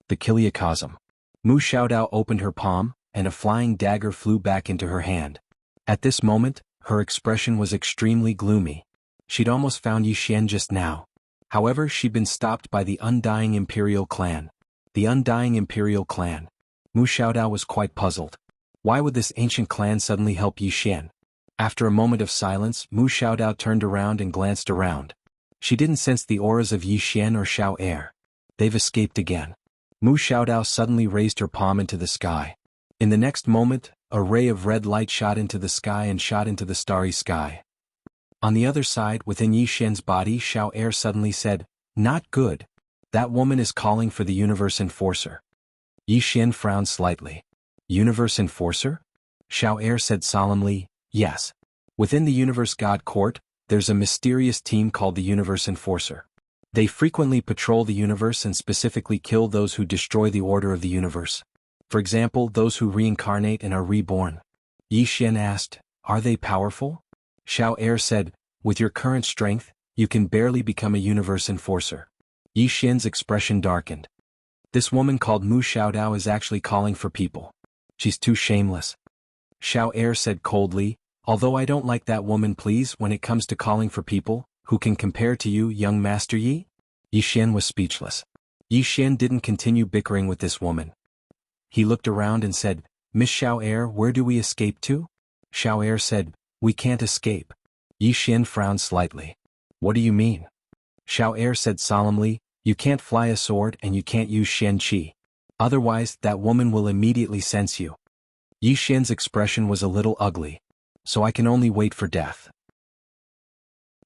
The Kiliacosm. Mu Xiaodao opened her palm, and a flying dagger flew back into her hand. At this moment, her expression was extremely gloomy. She'd almost found Yi Xian just now. However, she'd been stopped by the Undying Imperial clan. The Undying Imperial clan. Mu Xiaodao was quite puzzled. Why would this ancient clan suddenly help Yi Xian? After a moment of silence, Mu Xiaodao turned around and glanced around. She didn't sense the auras of Yi Xian or Xiao Er. They've escaped again. Mu Xiaodao suddenly raised her palm into the sky. In the next moment, a ray of red light shot into the sky and shot into the starry sky. On the other side, within Yi Xian's body, Xiao Er suddenly said, "Not good. That woman is calling for the Universe Enforcer." Yi Xian frowned slightly. Universe Enforcer? Xiao Er said solemnly, yes. Within the Universe God Court, there's a mysterious team called the Universe Enforcer. They frequently patrol the universe and specifically kill those who destroy the order of the universe. For example, those who reincarnate and are reborn. Yi Xian asked, are they powerful? Xiao Er said, with your current strength, you can barely become a Universe Enforcer. Yi Xian's expression darkened. This woman called Mu Xiaodao is actually calling for people. She's too shameless. Xiao Er said coldly, although I don't like that woman, please, when it comes to calling for people, who can compare to you, young Master Yi? Yi Xian was speechless. Yi Xian didn't continue bickering with this woman. He looked around and said, Miss Xiao Er, where do we escape to? Xiao Er said, we can't escape. Yi Xian frowned slightly. What do you mean? Xiao Er said solemnly, you can't fly a sword and you can't use Xian Qi. Otherwise, that woman will immediately sense you. Yi Xian's expression was a little ugly. So I can only wait for death.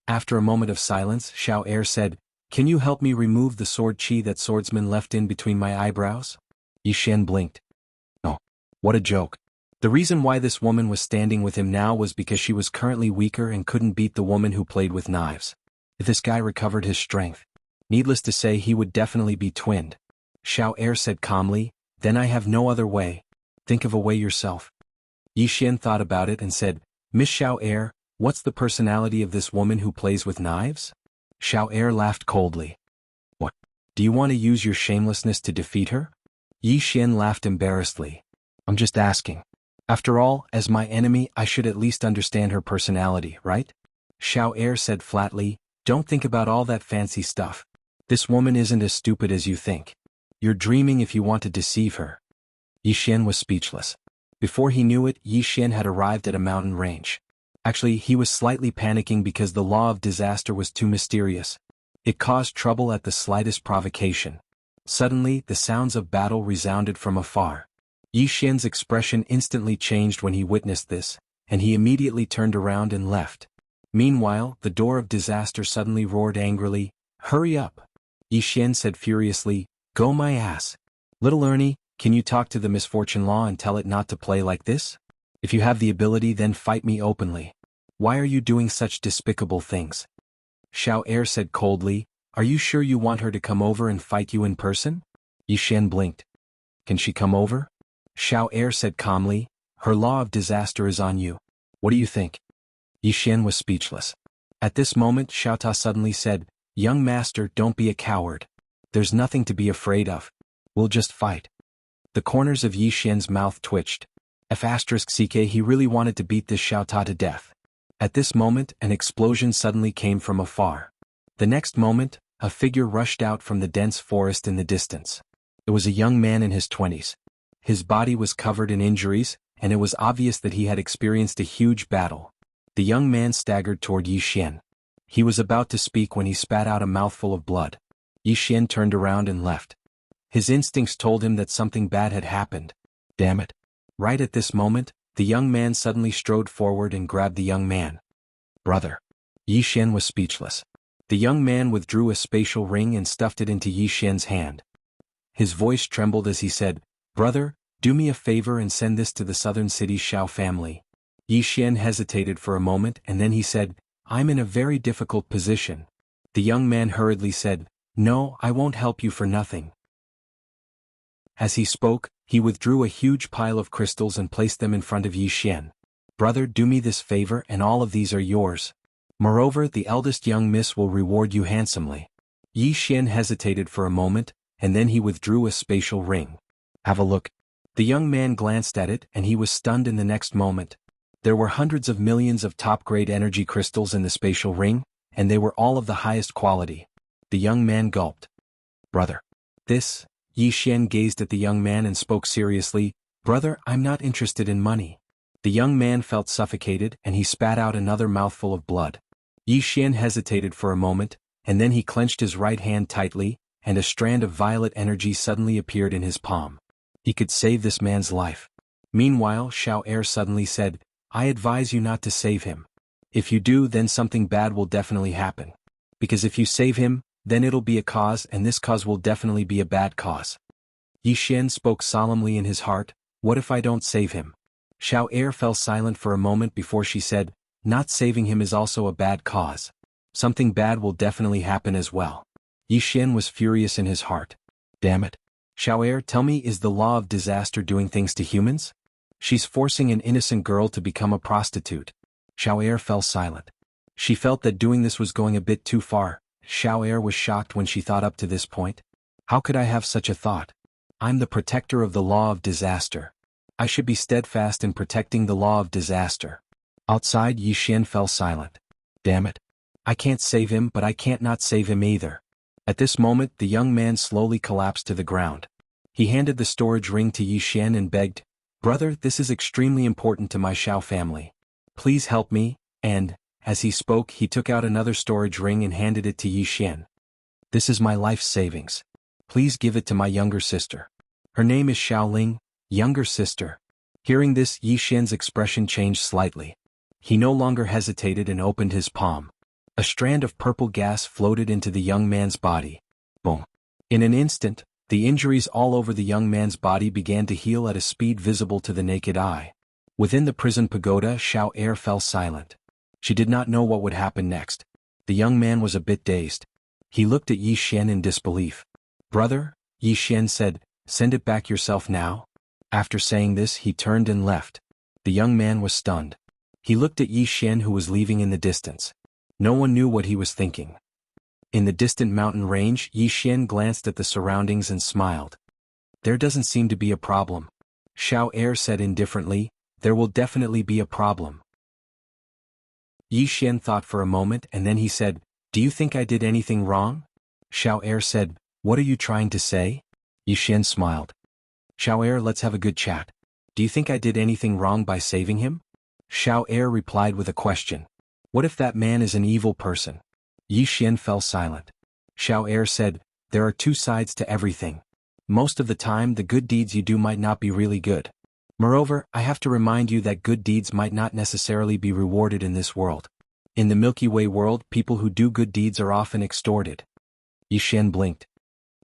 After a moment of silence, Xiao Er said, can you help me remove the sword qi that swordsman left in between my eyebrows? Yi Xian blinked. Oh, what a joke. The reason why this woman was standing with him now was because she was currently weaker and couldn't beat the woman who played with knives. If this guy recovered his strength, needless to say he would definitely be twinned. Xiao Er said calmly, then I have no other way. Think of a way yourself. Yi Xian thought about it and said, Miss Xiao Er, what's the personality of this woman who plays with knives? Xiao Er laughed coldly. What? Do you want to use your shamelessness to defeat her? Yi Xian laughed embarrassedly. I'm just asking. After all, as my enemy, I should at least understand her personality, right? Xiao Er said flatly, don't think about all that fancy stuff. This woman isn't as stupid as you think. You're dreaming if you want to deceive her. Yi Xian was speechless. Before he knew it, Yi Xian had arrived at a mountain range. Actually, he was slightly panicking because the law of disaster was too mysterious. It caused trouble at the slightest provocation. Suddenly, the sounds of battle resounded from afar. Yi Xian's expression instantly changed when he witnessed this, and he immediately turned around and left. Meanwhile, the door of disaster suddenly roared angrily, hurry up! Yi Xian said furiously, go my ass. Little Ernie, can you talk to the misfortune law and tell it not to play like this? If you have the ability, then fight me openly. Why are you doing such despicable things? Xiao Er said coldly, are you sure you want her to come over and fight you in person? Yi Xian blinked. Can she come over? Xiao Er said calmly, her law of disaster is on you. What do you think? Yi Xian was speechless. At this moment, Xiao Ta suddenly said, young master, don't be a coward. There's nothing to be afraid of. We'll just fight. The corners of Yi Xian's mouth twitched. F***ck, he really wanted to beat this Xiao Ta to death. At this moment, an explosion suddenly came from afar. The next moment, a figure rushed out from the dense forest in the distance. It was a young man in his 20s. His body was covered in injuries, and it was obvious that he had experienced a huge battle. The young man staggered toward Yi Xian. He was about to speak when he spat out a mouthful of blood. Yi Xian turned around and left. His instincts told him that something bad had happened. Damn it. Right at this moment, the young man suddenly strode forward and grabbed the young man. Brother. Yi Xian was speechless. The young man withdrew a spatial ring and stuffed it into Yi Xian's hand. His voice trembled as he said, brother, do me a favor and send this to the southern city's Xiao family. Yi Xian hesitated for a moment and then he said, I'm in a very difficult position. The young man hurriedly said, no, I won't help you for nothing. As he spoke, he withdrew a huge pile of crystals and placed them in front of Yi Xian. Brother, do me this favor and all of these are yours. Moreover, the eldest young miss will reward you handsomely. Yi Xian hesitated for a moment, and then he withdrew a spatial ring. Have a look. The young man glanced at it and he was stunned in the next moment. There were hundreds of millions of top-grade energy crystals in the spatial ring, and they were all of the highest quality. The young man gulped. Brother. This? Yi Xian gazed at the young man and spoke seriously, brother, I'm not interested in money. The young man felt suffocated and he spat out another mouthful of blood. Yi Xian hesitated for a moment, and then he clenched his right hand tightly, and a strand of violet energy suddenly appeared in his palm. He could save this man's life. Meanwhile, Xiao Er suddenly said, I advise you not to save him. If you do, then something bad will definitely happen. Because if you save him, then it'll be a cause and this cause will definitely be a bad cause. Yi Xian spoke solemnly in his heart, what if I don't save him? Xiao Er fell silent for a moment before she said, not saving him is also a bad cause. Something bad will definitely happen as well. Yi Xian was furious in his heart. Damn it. Xiao Er, tell me, is the law of disaster doing things to humans? She's forcing an innocent girl to become a prostitute. Xiao Er fell silent. She felt that doing this was going a bit too far. Xiao Er was shocked when she thought up to this point. How could I have such a thought? I'm the protector of the law of disaster. I should be steadfast in protecting the law of disaster. Outside, Yi Xian fell silent. Damn it. I can't save him, but I can't not save him either. At this moment, the young man slowly collapsed to the ground. He handed the storage ring to Yi Xian and begged, Brother, this is extremely important to my Xiao family. Please help me, and, as he spoke, he took out another storage ring and handed it to Yi Xian. This is my life savings. Please give it to my younger sister. Her name is Xiaoling, younger sister. Hearing this, Yi Xian's expression changed slightly. He no longer hesitated and opened his palm. A strand of purple gas floated into the young man's body. Boom. In an instant, the injuries all over the young man's body began to heal at a speed visible to the naked eye. Within the prison pagoda, Xiao Er fell silent. She did not know what would happen next. The young man was a bit dazed. He looked at Yi Xian in disbelief. Brother, Yi Xian said, send it back yourself now. After saying this, he turned and left. The young man was stunned. He looked at Yi Xian, who was leaving in the distance. No one knew what he was thinking. In the distant mountain range, Yi Xian glanced at the surroundings and smiled. There doesn't seem to be a problem. Xiao Er said indifferently, there will definitely be a problem. Yi Xian thought for a moment and then he said, do you think I did anything wrong? Xiao Er said, what are you trying to say? Yi Xian smiled. Xiao Er, let's have a good chat. Do you think I did anything wrong by saving him? Xiao Er replied with a question. What if that man is an evil person? Yi Xian fell silent. Xiao Er said, there are two sides to everything. Most of the time the good deeds you do might not be really good. Moreover, I have to remind you that good deeds might not necessarily be rewarded in this world. In the Milky Way world, people who do good deeds are often extorted. Yi Xian blinked.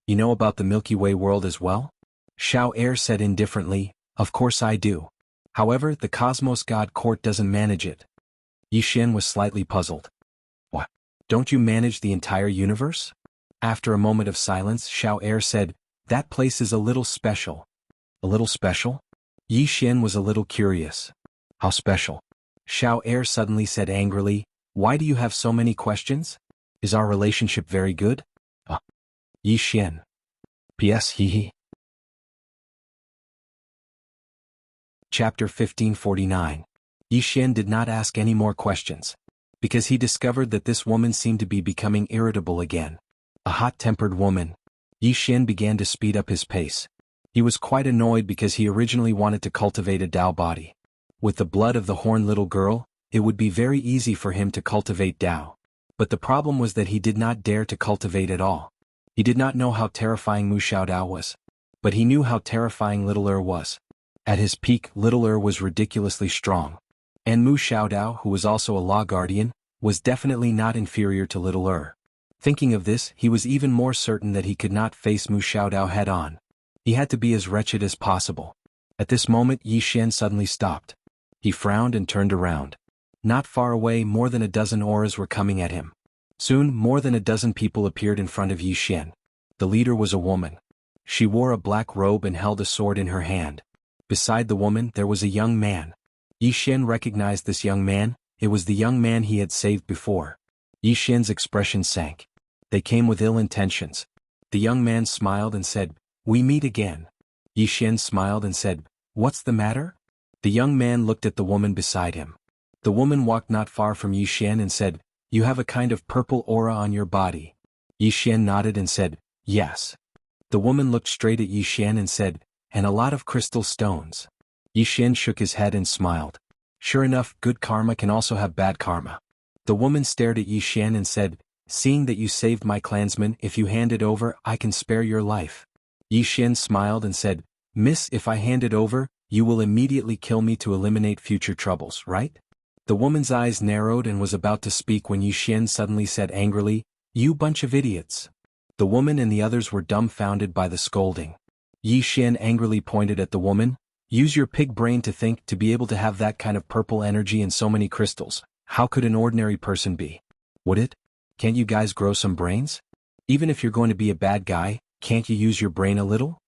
You know about the Milky Way world as well? Xiao Er said indifferently, of course I do. However, the Cosmos God Court doesn't manage it. Yi Xian was slightly puzzled. What? Don't you manage the entire universe? After a moment of silence, Xiao Er said, that place is a little special. A little special? Yi Xian was a little curious. How special? Xiao Er suddenly said angrily, why do you have so many questions? Is our relationship very good? Yi Xian. P.S. Hee. Chapter 1549. Yi Xian did not ask any more questions. Because he discovered that this woman seemed to be becoming irritable again. A hot-tempered woman. Yi Xian began to speed up his pace. He was quite annoyed because he originally wanted to cultivate a Dao body. With the blood of the horned little girl, it would be very easy for him to cultivate Dao. But the problem was that he did not dare to cultivate at all. He did not know how terrifying Mu Xiaodao was. But he knew how terrifying Little was. At his peak, Little was ridiculously strong. And Mu Xiaodao, who was also a law guardian, was definitely not inferior to Little. Thinking of this, he was even more certain that he could not face Mu Xiaodao head-on. He had to be as wretched as possible. At this moment, Yi Xian suddenly stopped. He frowned and turned around. Not far away, more than a dozen auras were coming at him. Soon, more than a dozen people appeared in front of Yi Xian. The leader was a woman. She wore a black robe and held a sword in her hand. Beside the woman, there was a young man. Yi Xian recognized this young man. It was the young man he had saved before. Yi Xian's expression sank. They came with ill intentions. The young man smiled and said, we meet again. Yi Xian smiled and said, what's the matter? The young man looked at the woman beside him. The woman walked not far from Yi Xian and said, you have a kind of purple aura on your body. Yi Xian nodded and said, yes. The woman looked straight at Yi Xian and said, and a lot of crystal stones. Yi Xian shook his head and smiled. Sure enough, good karma can also have bad karma. The woman stared at Yi Xian and said, seeing that you saved my clansman, if you hand it over, I can spare your life. Yi Xian smiled and said, miss, if I hand it over, you will immediately kill me to eliminate future troubles, right? The woman's eyes narrowed and was about to speak when Yi Xian suddenly said angrily, you bunch of idiots. The woman and the others were dumbfounded by the scolding. Yi Xian angrily pointed at the woman. Use your pig brain to think, to be able to have that kind of purple energy and so many crystals. How could an ordinary person be? Would it? Can't you guys grow some brains? Even if you're going to be a bad guy, can't you use your brain a little?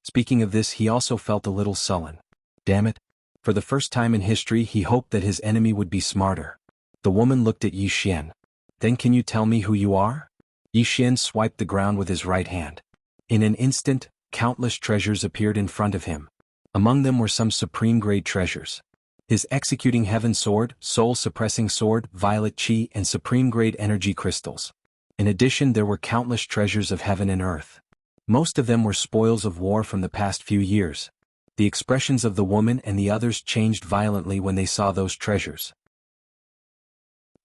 Speaking of this, he also felt a little sullen. Damn it. For the first time in history, he hoped that his enemy would be smarter. The woman looked at Yi Xian. Then can you tell me who you are? Yi Xian swiped the ground with his right hand. In an instant, countless treasures appeared in front of him. Among them were some supreme-grade treasures. His executing heaven sword, soul-suppressing sword, violet chi, and supreme-grade energy crystals. In addition, there were countless treasures of heaven and earth. Most of them were spoils of war from the past few years. The expressions of the woman and the others changed violently when they saw those treasures.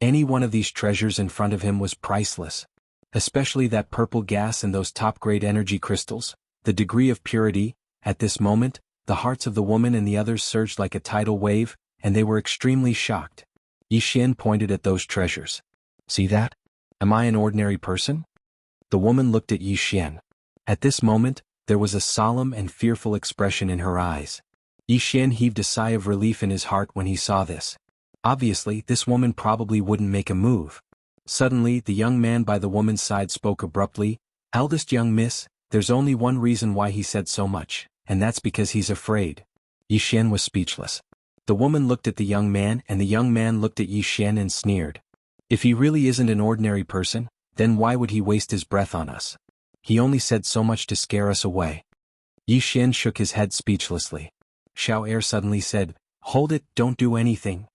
Any one of these treasures in front of him was priceless. Especially that purple gas and those top-grade energy crystals, the degree of purity. At this moment, the hearts of the woman and the others surged like a tidal wave, and they were extremely shocked. Yi Xian pointed at those treasures. See that? Am I an ordinary person? The woman looked at Yi Xian. At this moment, there was a solemn and fearful expression in her eyes. Yi Xian heaved a sigh of relief in his heart when he saw this. Obviously, this woman probably wouldn't make a move. Suddenly, the young man by the woman's side spoke abruptly. Eldest young miss, there's only one reason why he said so much, and that's because he's afraid. Yi Xian was speechless. The woman looked at the young man and the young man looked at Yi Xian and sneered. If he really isn't an ordinary person, then why would he waste his breath on us? He only said so much to scare us away. Yi Xian shook his head speechlessly. Xiao Er suddenly said, Hold it, don't do anything.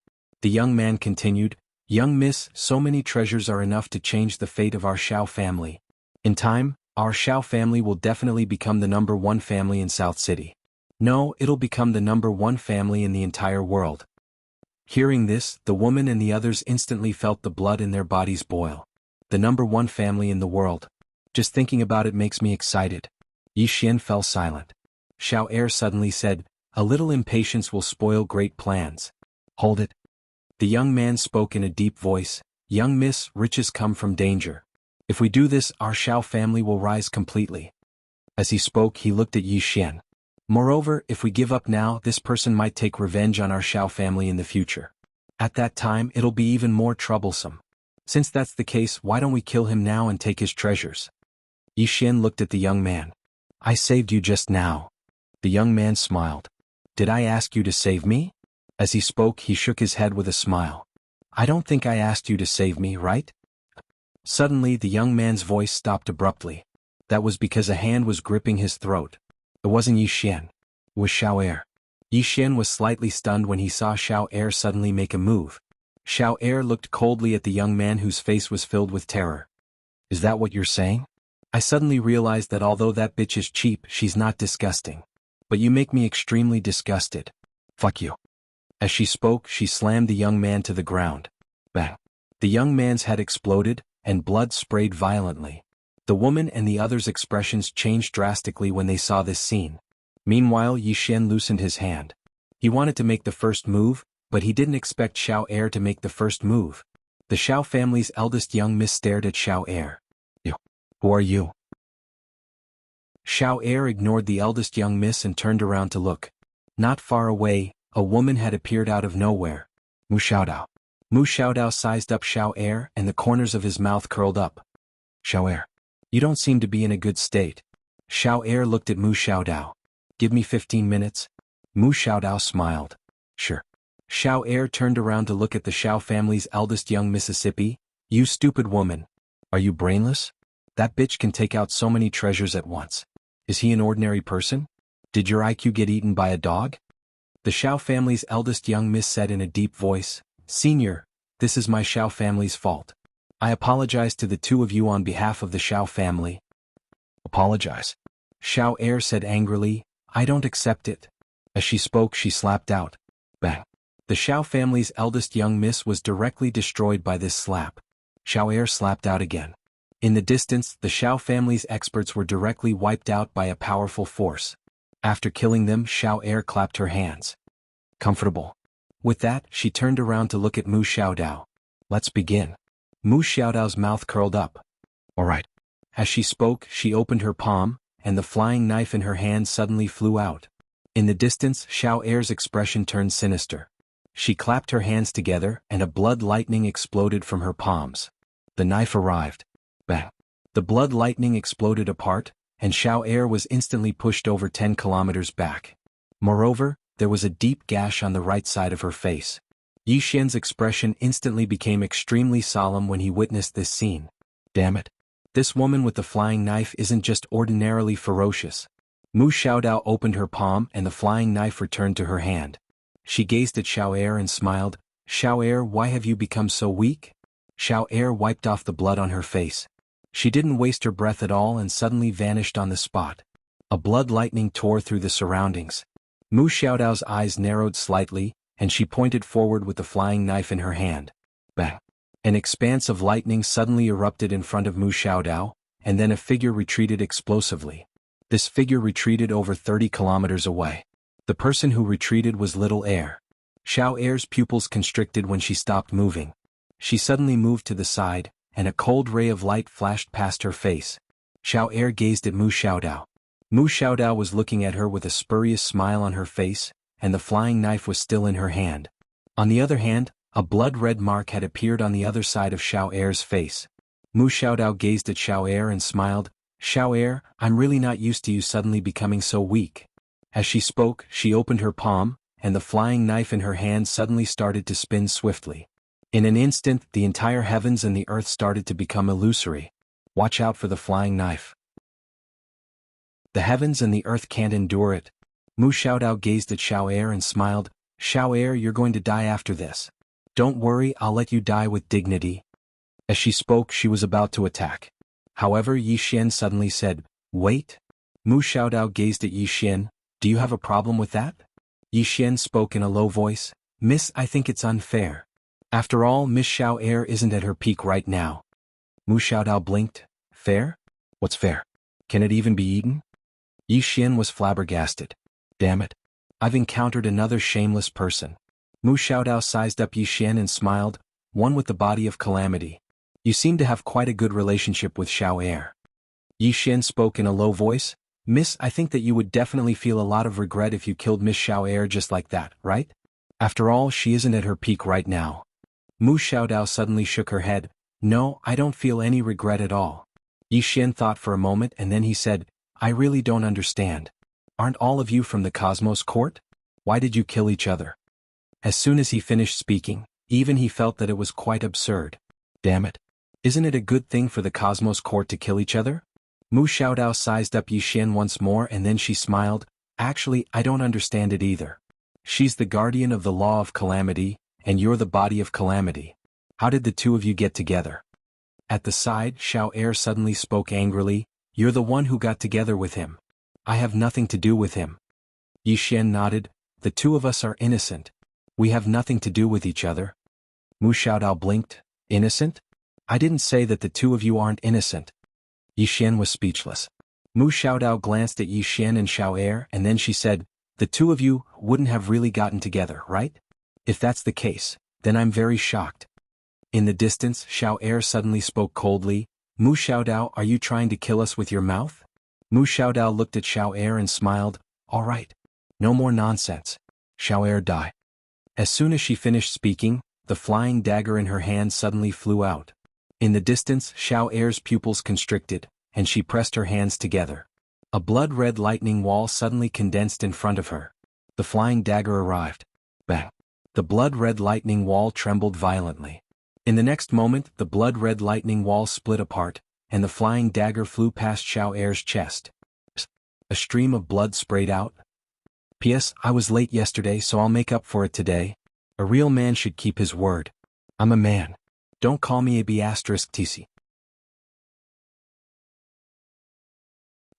The young man continued, Young miss, so many treasures are enough to change the fate of our Xiao family. In time, our Xiao family will definitely become the #1 family in South City. No, it'll become the #1 family in the entire world. Hearing this, the woman and the others instantly felt the blood in their bodies boil. The #1 family in the world. Just thinking about it makes me excited. Yi Xian fell silent. Xiao Er suddenly said, A little impatience will spoil great plans. Hold it. The young man spoke in a deep voice. Young miss, riches come from danger. If we do this, our Xiao family will rise completely. As he spoke, he looked at Yi Xian. Moreover, if we give up now, this person might take revenge on our Xiao family in the future. At that time, it'll be even more troublesome. Since that's the case, why don't we kill him now and take his treasures? Yi Xian looked at the young man. I saved you just now. The young man smiled. Did I ask you to save me? As he spoke, he shook his head with a smile. I don't think I asked you to save me, right? Suddenly, the young man's voice stopped abruptly. That was because a hand was gripping his throat. It wasn't Yi Xian. It was Xiao Er. Yi Xian was slightly stunned when he saw Xiao Er suddenly make a move. Xiao Er looked coldly at the young man whose face was filled with terror. Is that what you're saying? I suddenly realized that although that bitch is cheap, she's not disgusting. But you make me extremely disgusted. Fuck you. As she spoke, she slammed the young man to the ground. Bang. The young man's head exploded, and blood sprayed violently. The woman and the others' expressions changed drastically when they saw this scene. Meanwhile, Yi Xian loosened his hand. He wanted to make the first move, but he didn't expect Xiao Er to make the first move. The Xiao family's eldest young miss stared at Xiao Er. You. Who are you? Xiao Er ignored the eldest young miss and turned around to look. Not far away, a woman had appeared out of nowhere. Mu Xiaodao. Mu Xiaodao sized up Xiao Er and the corners of his mouth curled up. Xiao Er. You don't seem to be in a good state. Xiao Er looked at Mu Xiaodao. Give me 15 minutes. Mu Xiaodao smiled. Sure. Xiao Er turned around to look at the Xiao family's eldest young Mississippi. You stupid woman. Are you brainless? That bitch can take out so many treasures at once. Is he an ordinary person? Did your IQ get eaten by a dog? The Xiao family's eldest young miss said in a deep voice, Senior, this is my Xiao family's fault. I apologize to the two of you on behalf of the Xiao family. Apologize. Xiao Er said angrily, I don't accept it. As she spoke, she slapped out. Bang. The Xiao family's eldest young miss was directly destroyed by this slap. Xiao Er slapped out again. In the distance, the Xiao family's experts were directly wiped out by a powerful force. After killing them, Xiao Er clapped her hands. Comfortable. With that, she turned around to look at Mu Xiaodao. Let's begin. Mu Xiaodao's mouth curled up. All right. As she spoke, she opened her palm, and the flying knife in her hand suddenly flew out. In the distance, Xiao Er's expression turned sinister. She clapped her hands together and a blood lightning exploded from her palms. The knife arrived. Bang! The blood lightning exploded apart, and Xiao Er was instantly pushed over 10 kilometers back. Moreover, there was a deep gash on the right side of her face. Yi Xian's expression instantly became extremely solemn when he witnessed this scene. Damn it! This woman with the flying knife isn't just ordinarily ferocious. Mu Xiaodao opened her palm and the flying knife returned to her hand. She gazed at Xiao Er and smiled. Xiao Er, why have you become so weak? Xiao Er wiped off the blood on her face. She didn't waste her breath at all and suddenly vanished on the spot. A blood lightning tore through the surroundings. Mu Xiaodao's eyes narrowed slightly, and she pointed forward with the flying knife in her hand. Bang! An expanse of lightning suddenly erupted in front of Mu Xiaodao, and then a figure retreated explosively. This figure retreated over 30 kilometers away. The person who retreated was Little Air. Xiao Er's pupils constricted when she stopped moving. She suddenly moved to the side, and a cold ray of light flashed past her face. Xiao Er gazed at Mu Xiaodao. Mu Xiaodao was looking at her with a spurious smile on her face, and the flying knife was still in her hand. On the other hand, a blood-red mark had appeared on the other side of Xiao Er's face. Mu Xiaodao gazed at Xiao Er and smiled. Xiao Er, I'm really not used to you suddenly becoming so weak. As she spoke, she opened her palm, and the flying knife in her hand suddenly started to spin swiftly. In an instant, the entire heavens and the earth started to become illusory. Watch out for the flying knife. The heavens and the earth can't endure it. Mu Xiaodao gazed at Xiao Er and smiled. Xiao Er, you're going to die after this. Don't worry, I'll let you die with dignity. As she spoke, she was about to attack. However, Yi Xian suddenly said, Wait. Mu Xiaodao gazed at Yi Xian. Do you have a problem with that? Yi Xian spoke in a low voice. Miss, I think it's unfair. After all, Miss Xiao Er isn't at her peak right now. Mu Xiaodao blinked. Fair? What's fair? Can it even be eaten? Yi Xian was flabbergasted. Damn it. I've encountered another shameless person. Mu Xiaodao sized up Yi Xian and smiled, one with the body of calamity. You seem to have quite a good relationship with Xiao Er. Yi Xian spoke in a low voice. Miss, I think that you would definitely feel a lot of regret if you killed Miss Xiao Er just like that, right? After all, she isn't at her peak right now. Mu Xiaodao suddenly shook her head. No, I don't feel any regret at all. Yi Xian thought for a moment and then he said, I really don't understand. Aren't all of you from the Cosmos Court? Why did you kill each other? As soon as he finished speaking, even he felt that it was quite absurd. Damn it. Isn't it a good thing for the Cosmos Court to kill each other? Mu Xiaodao sized up Yi Xian once more and then she smiled. Actually, I don't understand it either. She's the guardian of the law of calamity, and you're the body of calamity. How did the two of you get together? At the side, Xiao Er suddenly spoke angrily. You're the one who got together with him. I have nothing to do with him. Yi Xian nodded. The two of us are innocent. We have nothing to do with each other. Mu Xiaodao blinked. Innocent? I didn't say that the two of you aren't innocent. Yi Xian was speechless. Mu Xiaodao glanced at Yi Xian and Xiao Er and then she said, the two of you wouldn't have really gotten together, right? If that's the case, then I'm very shocked. In the distance, Xiao Er suddenly spoke coldly. Mu Xiaodao, are you trying to kill us with your mouth? Mu Xiaodao looked at Xiao Er and smiled. All right. No more nonsense. Xiao Er, die. As soon as she finished speaking, the flying dagger in her hand suddenly flew out. In the distance, Xiao Er's pupils constricted, and she pressed her hands together. A blood-red lightning wall suddenly condensed in front of her. The flying dagger arrived. Bang! The blood-red lightning wall trembled violently. In the next moment, the blood-red lightning wall split apart, and the flying dagger flew past Xiao Er's chest. A stream of blood sprayed out. P.S. I was late yesterday, so I'll make up for it today. A real man should keep his word. I'm a man. Don't call me a B*TC.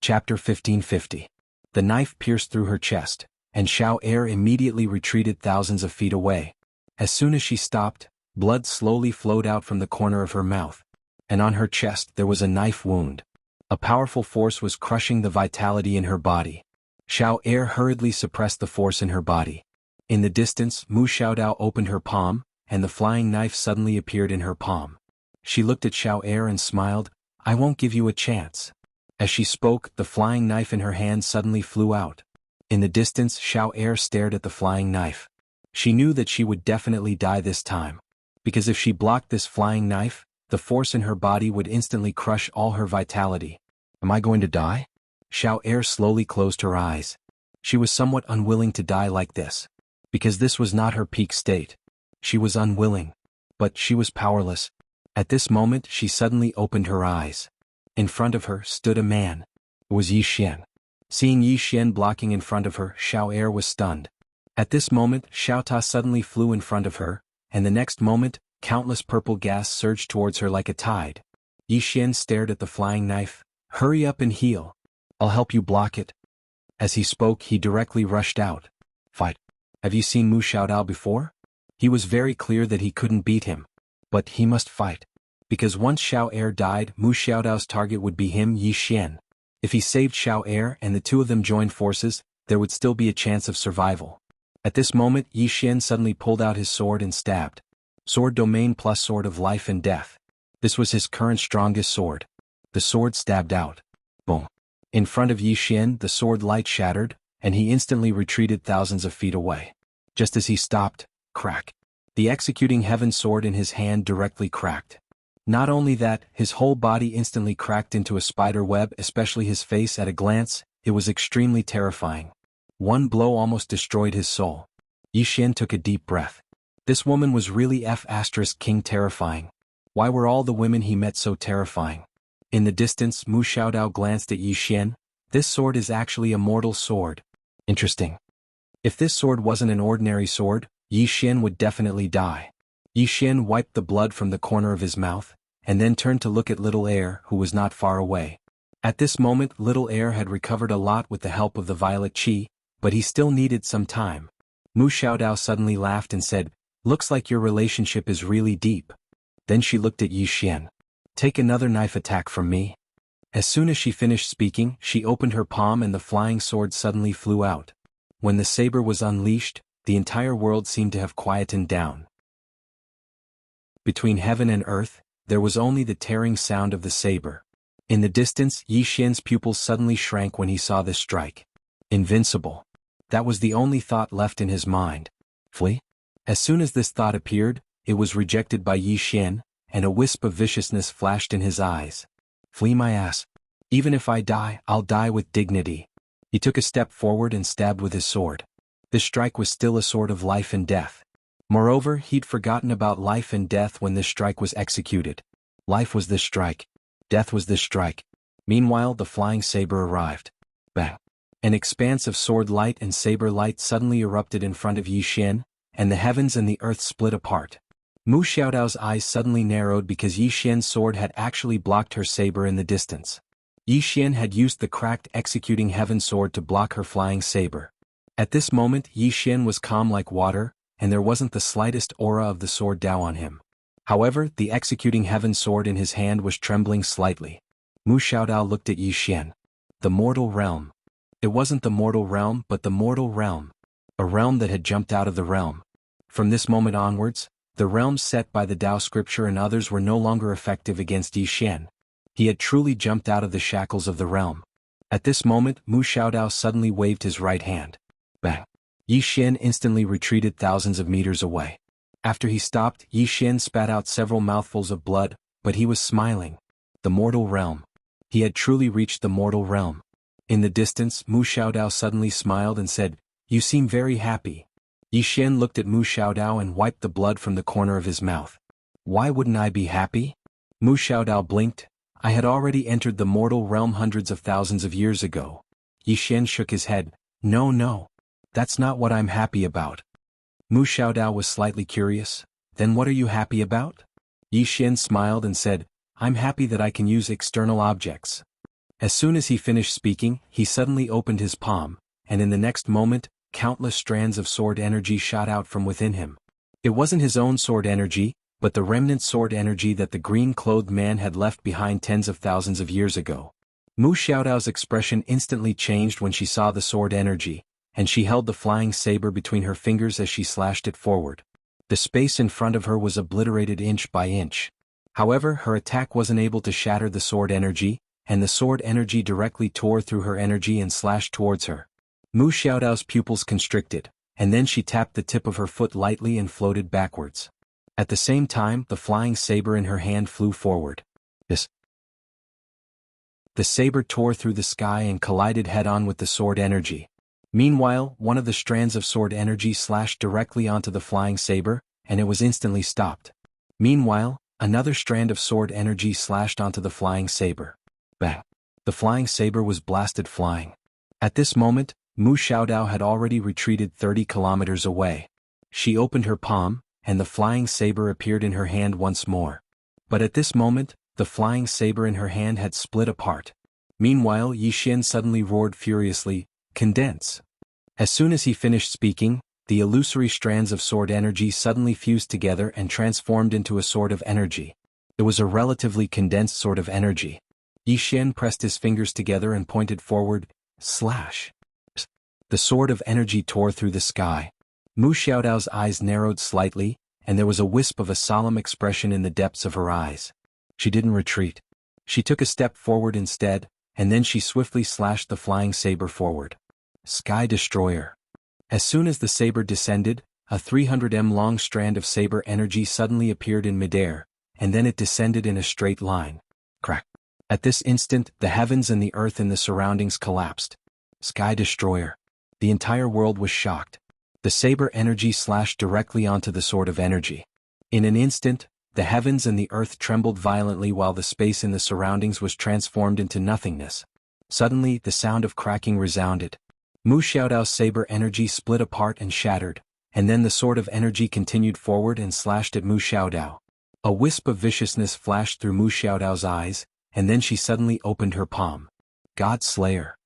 Chapter 1550. The knife pierced through her chest, and Xiao Er immediately retreated thousands of feet away. As soon as she stopped, blood slowly flowed out from the corner of her mouth, and on her chest there was a knife wound. A powerful force was crushing the vitality in her body. Xiao Er hurriedly suppressed the force in her body. In the distance, Mu Xiaodao opened her palm, and the flying knife suddenly appeared in her palm. She looked at Xiao Er and smiled. I won't give you a chance. As she spoke, the flying knife in her hand suddenly flew out. In the distance, Xiao Er stared at the flying knife. She knew that she would definitely die this time. Because if she blocked this flying knife, the force in her body would instantly crush all her vitality. Am I going to die? Xiao Er slowly closed her eyes. She was somewhat unwilling to die like this. Because this was not her peak state. She was unwilling. But she was powerless. At this moment she suddenly opened her eyes. In front of her stood a man. It was Yi Xian. Seeing Yi Xian blocking in front of her, Xiao Er was stunned. At this moment, Xiao Ta suddenly flew in front of her, and the next moment, countless purple gas surged towards her like a tide. Yi Xian stared at the flying knife. Hurry up and heal. I'll help you block it. As he spoke, he directly rushed out. Fight. Have you seen Mu Xiaodao before? He was very clear that he couldn't beat him. But he must fight. Because once Xiao Er died, Mu Xiaodao's target would be him, Yi Xian. If he saved Xiao Er and the two of them joined forces, there would still be a chance of survival. At this moment, Yi Xian suddenly pulled out his sword and stabbed. Sword domain plus sword of life and death. This was his current strongest sword. The sword stabbed out. Boom. In front of Yi Xian, the sword light shattered, and he instantly retreated thousands of feet away. Just as he stopped, crack. The executing heaven sword in his hand directly cracked. Not only that, his whole body instantly cracked into a spider web, especially his face. At a glance, it was extremely terrifying. One blow almost destroyed his soul. Yi Xian took a deep breath. This woman was really King terrifying. Why were all the women he met so terrifying? In the distance, Mu Xiaodao glanced at Yi Xian. This sword is actually a mortal sword. Interesting. If this sword wasn't an ordinary sword, Yi Xian would definitely die. Yi Xian wiped the blood from the corner of his mouth, and then turned to look at Little Air, who was not far away. At this moment, Little Air had recovered a lot with the help of the violet qi, but he still needed some time. Mu Xiaodao suddenly laughed and said, "Looks like your relationship is really deep." Then she looked at Yi Xian. "Take another knife attack from me." As soon as she finished speaking, she opened her palm and the flying sword suddenly flew out. When the saber was unleashed, the entire world seemed to have quietened down. Between heaven and earth, there was only the tearing sound of the saber. In the distance, Yi Xian's pupils suddenly shrank when he saw this strike. Invincible. That was the only thought left in his mind. Flee? As soon as this thought appeared, it was rejected by Yi Xian, and a wisp of viciousness flashed in his eyes. Flee my ass. Even if I die, I'll die with dignity. He took a step forward and stabbed with his sword. This strike was still a sword of life and death. Moreover, he'd forgotten about life and death when this strike was executed. Life was this strike. Death was this strike. Meanwhile, the flying saber arrived. Bang. An expanse of sword light and saber light suddenly erupted in front of Yi Xian, and the heavens and the earth split apart. Mu Xiaodao's eyes suddenly narrowed because Yi Xian's sword had actually blocked her saber in the distance. Yi Xian had used the cracked executing heaven sword to block her flying saber. At this moment, Yi Xian was calm like water, and there wasn't the slightest aura of the sword Dao on him. However, the executing heaven sword in his hand was trembling slightly. Mu Xiaodao looked at Yi Xian. The mortal realm. It wasn't the mortal realm but the mortal realm. A realm that had jumped out of the realm. From this moment onwards, the realms set by the Dao scripture and others were no longer effective against Yi Xian. He had truly jumped out of the shackles of the realm. At this moment, Mu Xiaodao suddenly waved his right hand. Bang. Yi Xian instantly retreated thousands of meters away. After he stopped, Yi Xian spat out several mouthfuls of blood, but he was smiling. The mortal realm. He had truly reached the mortal realm. In the distance, Mu Xiaodao suddenly smiled and said, "You seem very happy." Yi Xian looked at Mu Xiaodao and wiped the blood from the corner of his mouth. "Why wouldn't I be happy?" Mu Xiaodao blinked. "I had already entered the mortal realm hundreds of thousands of years ago." Yi Xian shook his head. No. That's not what I'm happy about." Mu Xiaodao was slightly curious. "Then what are you happy about?" Yi Xian smiled and said, "I'm happy that I can use external objects." As soon as he finished speaking, he suddenly opened his palm, and in the next moment, countless strands of sword energy shot out from within him. It wasn't his own sword energy, but the remnant sword energy that the green-clothed man had left behind tens of thousands of years ago. Mu Xiaodao's expression instantly changed when she saw the sword energy, and she held the flying saber between her fingers as she slashed it forward. The space in front of her was obliterated inch by inch. However, her attack wasn't able to shatter the sword energy, and the sword energy directly tore through her energy and slashed towards her. Mu Xiaodao's pupils constricted, and then she tapped the tip of her foot lightly and floated backwards. At the same time, the flying saber in her hand flew forward. The saber tore through the sky and collided head-on with the sword energy. Meanwhile, one of the strands of sword energy slashed directly onto the flying saber, and it was instantly stopped. Meanwhile, another strand of sword energy slashed onto the flying saber. Bang! The flying saber was blasted flying. At this moment, Mu Xiaodao had already retreated 30 kilometers away. She opened her palm, and the flying saber appeared in her hand once more. But at this moment, the flying saber in her hand had split apart. Meanwhile, Yi Xian suddenly roared furiously, "Condense!" As soon as he finished speaking, the illusory strands of sword energy suddenly fused together and transformed into a sword of energy. It was a relatively condensed sword of energy. Yi Xian pressed his fingers together and pointed forward, slash. The sword of energy tore through the sky. Mu Xiaodao's eyes narrowed slightly, and there was a wisp of a solemn expression in the depths of her eyes. She didn't retreat. She took a step forward instead, and then she swiftly slashed the flying saber forward. Sky Destroyer. As soon as the saber descended, a 300 m long strand of saber energy suddenly appeared in midair, and then it descended in a straight line. Crack. At this instant, the heavens and the earth in the surroundings collapsed. Sky Destroyer. The entire world was shocked. The saber energy slashed directly onto the sword of energy. In an instant, the heavens and the earth trembled violently while the space in the surroundings was transformed into nothingness. Suddenly, the sound of cracking resounded. Mu Xiaodao's saber energy split apart and shattered, and then the sword of energy continued forward and slashed at Mu Xiaodao. A wisp of viciousness flashed through Mu Xiaodao's eyes, and then she suddenly opened her palm. God Slayer.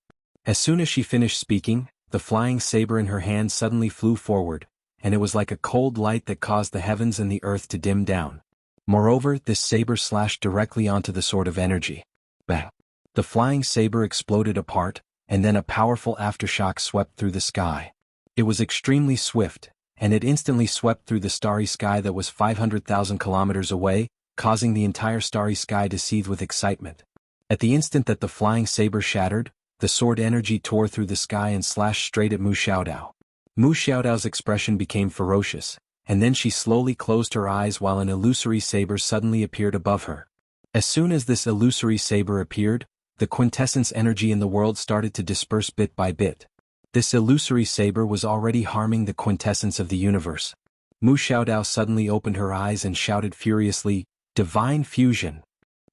As soon as she finished speaking, the flying saber in her hand suddenly flew forward, and it was like a cold light that caused the heavens and the earth to dim down. Moreover, this saber slashed directly onto the sword of energy. Bang! The flying saber exploded apart, and then a powerful aftershock swept through the sky. It was extremely swift, and it instantly swept through the starry sky that was 500,000 kilometers away, causing the entire starry sky to seethe with excitement. At the instant that the flying saber shattered, the sword energy tore through the sky and slashed straight at Mu Xiaodao. Mu Xiaodao's expression became ferocious, and then she slowly closed her eyes while an illusory saber suddenly appeared above her. As soon as this illusory saber appeared, the quintessence energy in the world started to disperse bit by bit. This illusory saber was already harming the quintessence of the universe. Mu Xiaodao suddenly opened her eyes and shouted furiously, "Divine Fusion!"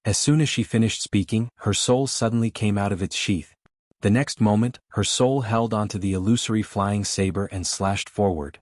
As soon as she finished speaking, her soul suddenly came out of its sheath. The next moment, her soul held onto the illusory flying saber and slashed forward.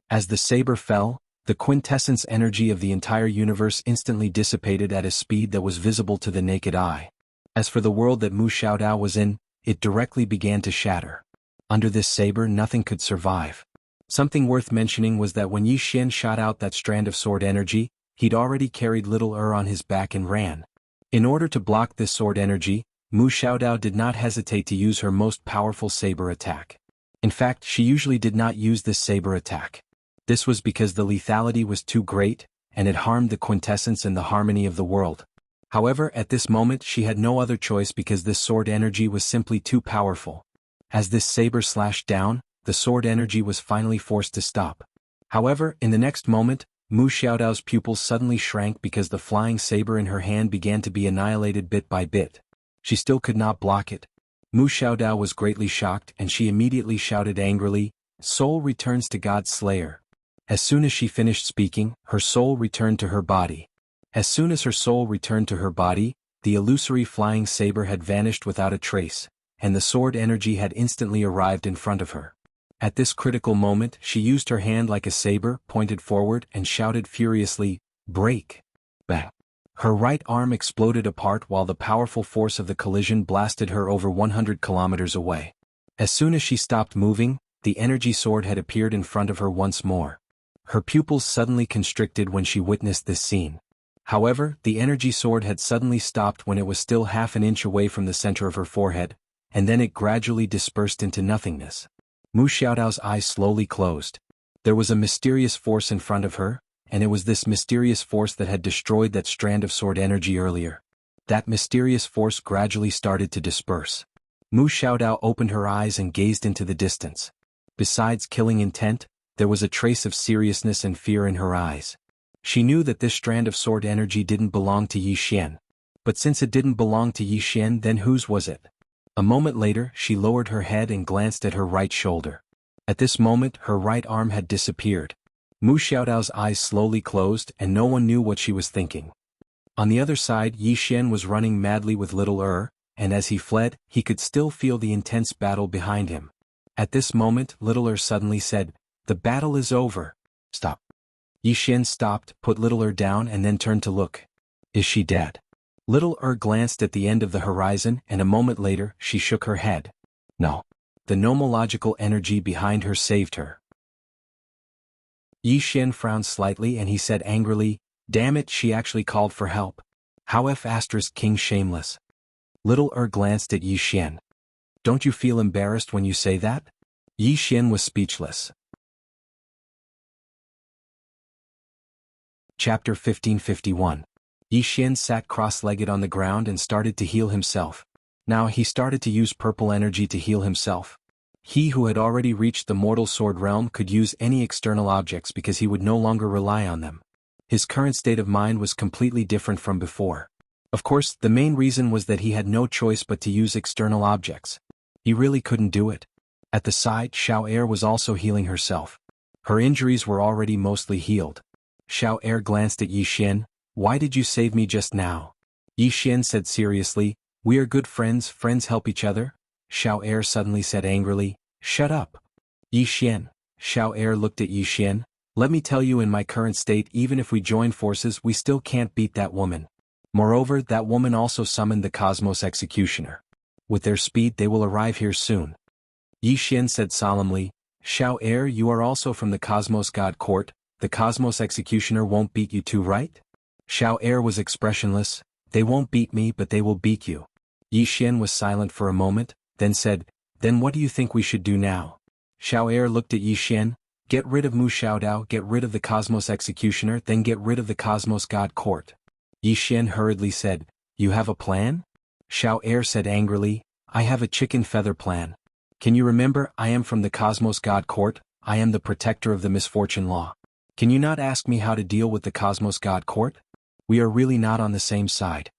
As the saber fell, the quintessence energy of the entire universe instantly dissipated at a speed that was visible to the naked eye. As for the world that Mu Xiaodao was in, it directly began to shatter. Under this saber nothing could survive. Something worth mentioning was that when Yi Xian shot out that strand of sword energy, he'd already carried little on his back and ran. In order to block this sword energy, Mu Xiaodao did not hesitate to use her most powerful saber attack. In fact, she usually did not use this saber attack. This was because the lethality was too great, and it harmed the quintessence and the harmony of the world. However, at this moment she had no other choice because this sword energy was simply too powerful. As this saber slashed down, the sword energy was finally forced to stop. However, in the next moment, Mu Xiaodao's pupils suddenly shrank because the flying saber in her hand began to be annihilated bit by bit. She still could not block it. Mu Xiaodao was greatly shocked and she immediately shouted angrily, "Soul returns to God Slayer." As soon as she finished speaking, her soul returned to her body. As soon as her soul returned to her body, the illusory flying saber had vanished without a trace, and the sword energy had instantly arrived in front of her. At this critical moment, she used her hand like a saber, pointed forward, and shouted furiously, "Break!" Bang! Her right arm exploded apart while the powerful force of the collision blasted her over 100 kilometers away. As soon as she stopped moving, the energy sword had appeared in front of her once more. Her pupils suddenly constricted when she witnessed this scene. However, the energy sword had suddenly stopped when it was still half an inch away from the center of her forehead, and then it gradually dispersed into nothingness. Mu Xiaodao's eyes slowly closed. There was a mysterious force in front of her, and it was this mysterious force that had destroyed that strand of sword energy earlier. That mysterious force gradually started to disperse. Mu Xiaodao opened her eyes and gazed into the distance. Besides killing intent, there was a trace of seriousness and fear in her eyes. She knew that this strand of sword energy didn't belong to Yi Xian. But since it didn't belong to Yi Xian, then whose was it? A moment later, she lowered her head and glanced at her right shoulder. At this moment, her right arm had disappeared. Mu Xiaodao's eyes slowly closed and no one knew what she was thinking. On the other side, Yi Xian was running madly with little and as he fled, he could still feel the intense battle behind him. At this moment, little suddenly said, "The battle is over. Stop." Yi Xian stopped, put little down and then turned to look. Is she dead? Little glanced at the end of the horizon and a moment later, she shook her head. No. The nomological energy behind her saved her. Yi Xian frowned slightly and he said angrily, "Damn it, she actually called for help. How F*** King shameless." Little glanced at Yi Xian. Don't you feel embarrassed when you say that? Yi Xian was speechless. Chapter 1551. Yi Xian sat cross-legged on the ground and started to heal himself. Now he started to use purple energy to heal himself. He who had already reached the mortal sword realm could use any external objects because he would no longer rely on them. His current state of mind was completely different from before. Of course, the main reason was that he had no choice but to use external objects. He really couldn't do it. At the side, Xiao Er was also healing herself. Her injuries were already mostly healed. Xiao Er glanced at Yi Xian. Why did you save me just now? Yi Xian said seriously, we are good friends, friends help each other. Xiao Er suddenly said angrily, shut up. Yi Xian. Xiao Er looked at Yi Xian. Let me tell you, in my current state, even if we join forces, we still can't beat that woman. Moreover, that woman also summoned the Cosmos Executioner. With their speed they will arrive here soon. Yi Xian said solemnly, Xiao Er, you are also from the Cosmos God Court. The Cosmos Executioner won't beat you too, right? Xiao Er was expressionless. They won't beat me, but they will beat you. Yi Xian was silent for a moment, then said, then what do you think we should do now? Xiao Er looked at Yi Xian. Get rid of Mu Xiaodao, get rid of the Cosmos Executioner, then get rid of the Cosmos God Court. Yi Xian hurriedly said, you have a plan? Xiao Er said angrily, I have a chicken feather plan. Can you remember, I am from the Cosmos God Court, I am the protector of the misfortune law. Can you not ask me how to deal with the Cosmos God Court? We are really not on the same side.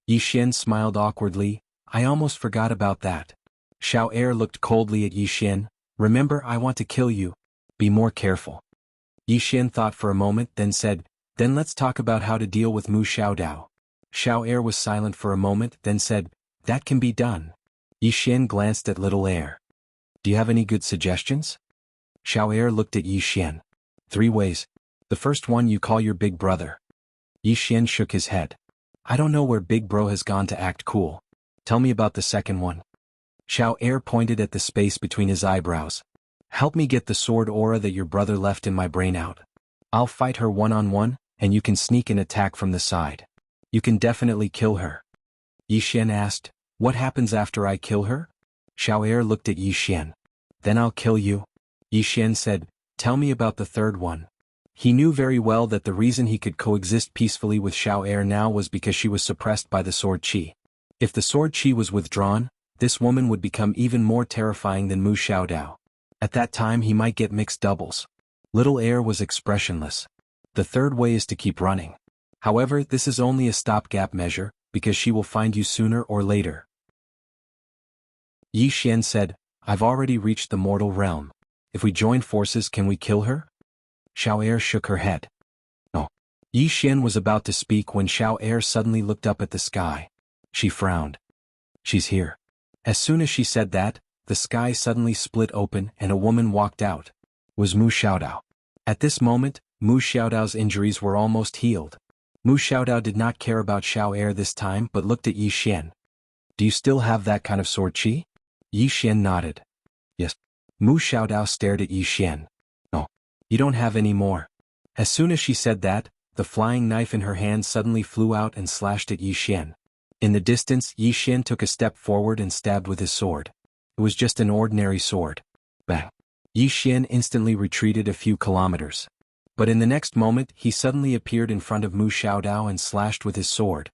Yi Xian smiled awkwardly, I almost forgot about that. Xiao Er looked coldly at Yi Xian, remember, I want to kill you. Be more careful. Yi Xian thought for a moment, then said, then let's talk about how to deal with Mu Xiaodao. Xiao Er was silent for a moment, then said, that can be done. Yi Xian glanced at little Er. Do you have any good suggestions? Xiao Er looked at Yi Xian. 3 ways. The first one, you call your big brother. Yi Xian shook his head. I don't know where big bro has gone to act cool. Tell me about the second one. Xiao Er pointed at the space between his eyebrows. Help me get the sword aura that your brother left in my brain out. I'll fight her one-on-one, and you can sneak an attack from the side. You can definitely kill her. Yi Xian asked, what happens after I kill her? Xiao Er looked at Yi Xian. Then I'll kill you. Yi Xian said, tell me about the third one. He knew very well that the reason he could coexist peacefully with Xiao Er now was because she was suppressed by the sword qi. If the sword qi was withdrawn, this woman would become even more terrifying than Mu Xiaodao. At that time he might get mixed doubles. Little Er was expressionless. The third way is to keep running. However, this is only a stopgap measure, because she will find you sooner or later. Yi Xian said, I've already reached the mortal realm. If we join forces, can we kill her? Xiao Er shook her head. No. Yi Xian was about to speak when Xiao Er suddenly looked up at the sky. She frowned. She's here. As soon as she said that, the sky suddenly split open and a woman walked out. It was Mu Xiaodao. At this moment, Mu Xiaodao's injuries were almost healed. Mu Xiaodao did not care about Xiao Er this time but looked at Yi Xian. Do you still have that kind of sword qi? Yi Xian nodded. Yes. Mu Xiaodao stared at Yi Xian. No. You don't have any more. As soon as she said that, the flying knife in her hand suddenly flew out and slashed at Yi Xian. In the distance, Yi Xian took a step forward and stabbed with his sword. It was just an ordinary sword. Bang. Yi Xian instantly retreated a few kilometers. But in the next moment, he suddenly appeared in front of Mu Xiaodao and slashed with his sword.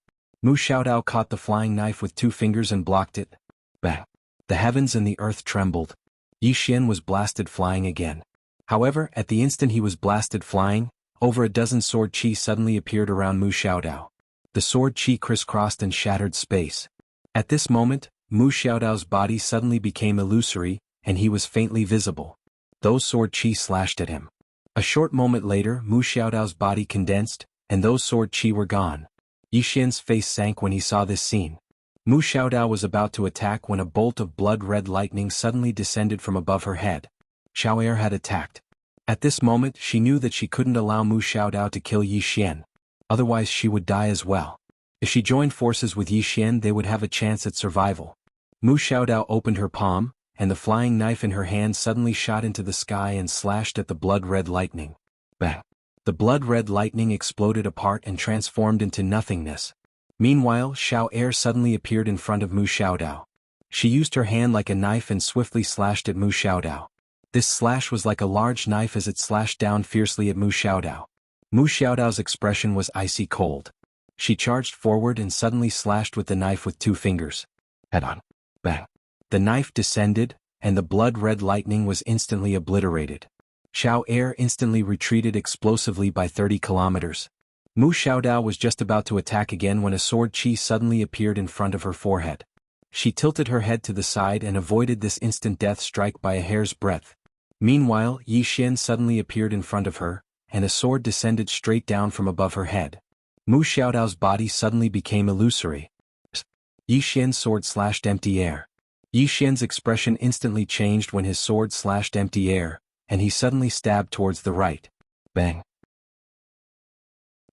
Mu Xiaodao caught the flying knife with 2 fingers and blocked it. Bang! The heavens and the earth trembled. Yi Xian was blasted flying again. However, at the instant he was blasted flying, over a dozen sword chi suddenly appeared around Mu Xiaodao. The sword chi crisscrossed and shattered space. At this moment, Mu Xiaodao's body suddenly became illusory, and he was faintly visible. Those sword chi slashed at him. A short moment later, Mu Xiaodao's body condensed, and those sword chi were gone. Yi Xian's face sank when he saw this scene. Mu Xiaodao was about to attack when a bolt of blood-red lightning suddenly descended from above her head. Xiao Er had attacked. At this moment she knew that she couldn't allow Mu Xiaodao to kill Yi Xian. Otherwise she would die as well. If she joined forces with Yi Xian they would have a chance at survival. Mu Xiaodao opened her palm, and the flying knife in her hand suddenly shot into the sky and slashed at the blood-red lightning. Bang! The blood-red lightning exploded apart and transformed into nothingness. Meanwhile, Xiao Er suddenly appeared in front of Mu Xiaodao. She used her hand like a knife and swiftly slashed at Mu Xiaodao. This slash was like a large knife as it slashed down fiercely at Mu Xiaodao. Mu Xiaodao's expression was icy cold. She charged forward and suddenly slashed with the knife with 2 fingers. Head-on. Bang! The knife descended, and the blood-red lightning was instantly obliterated. Xiao Er instantly retreated explosively by 30 kilometers. Mu Xiaodao was just about to attack again when a sword chi suddenly appeared in front of her forehead. She tilted her head to the side and avoided this instant death strike by a hair's breadth. Meanwhile, Yi Xian suddenly appeared in front of her, and a sword descended straight down from above her head. Mu Xiaodao's body suddenly became illusory. Yi Xian's sword slashed empty air. Yi Xian's expression instantly changed when his sword slashed empty air, and he suddenly stabbed towards the right. Bang!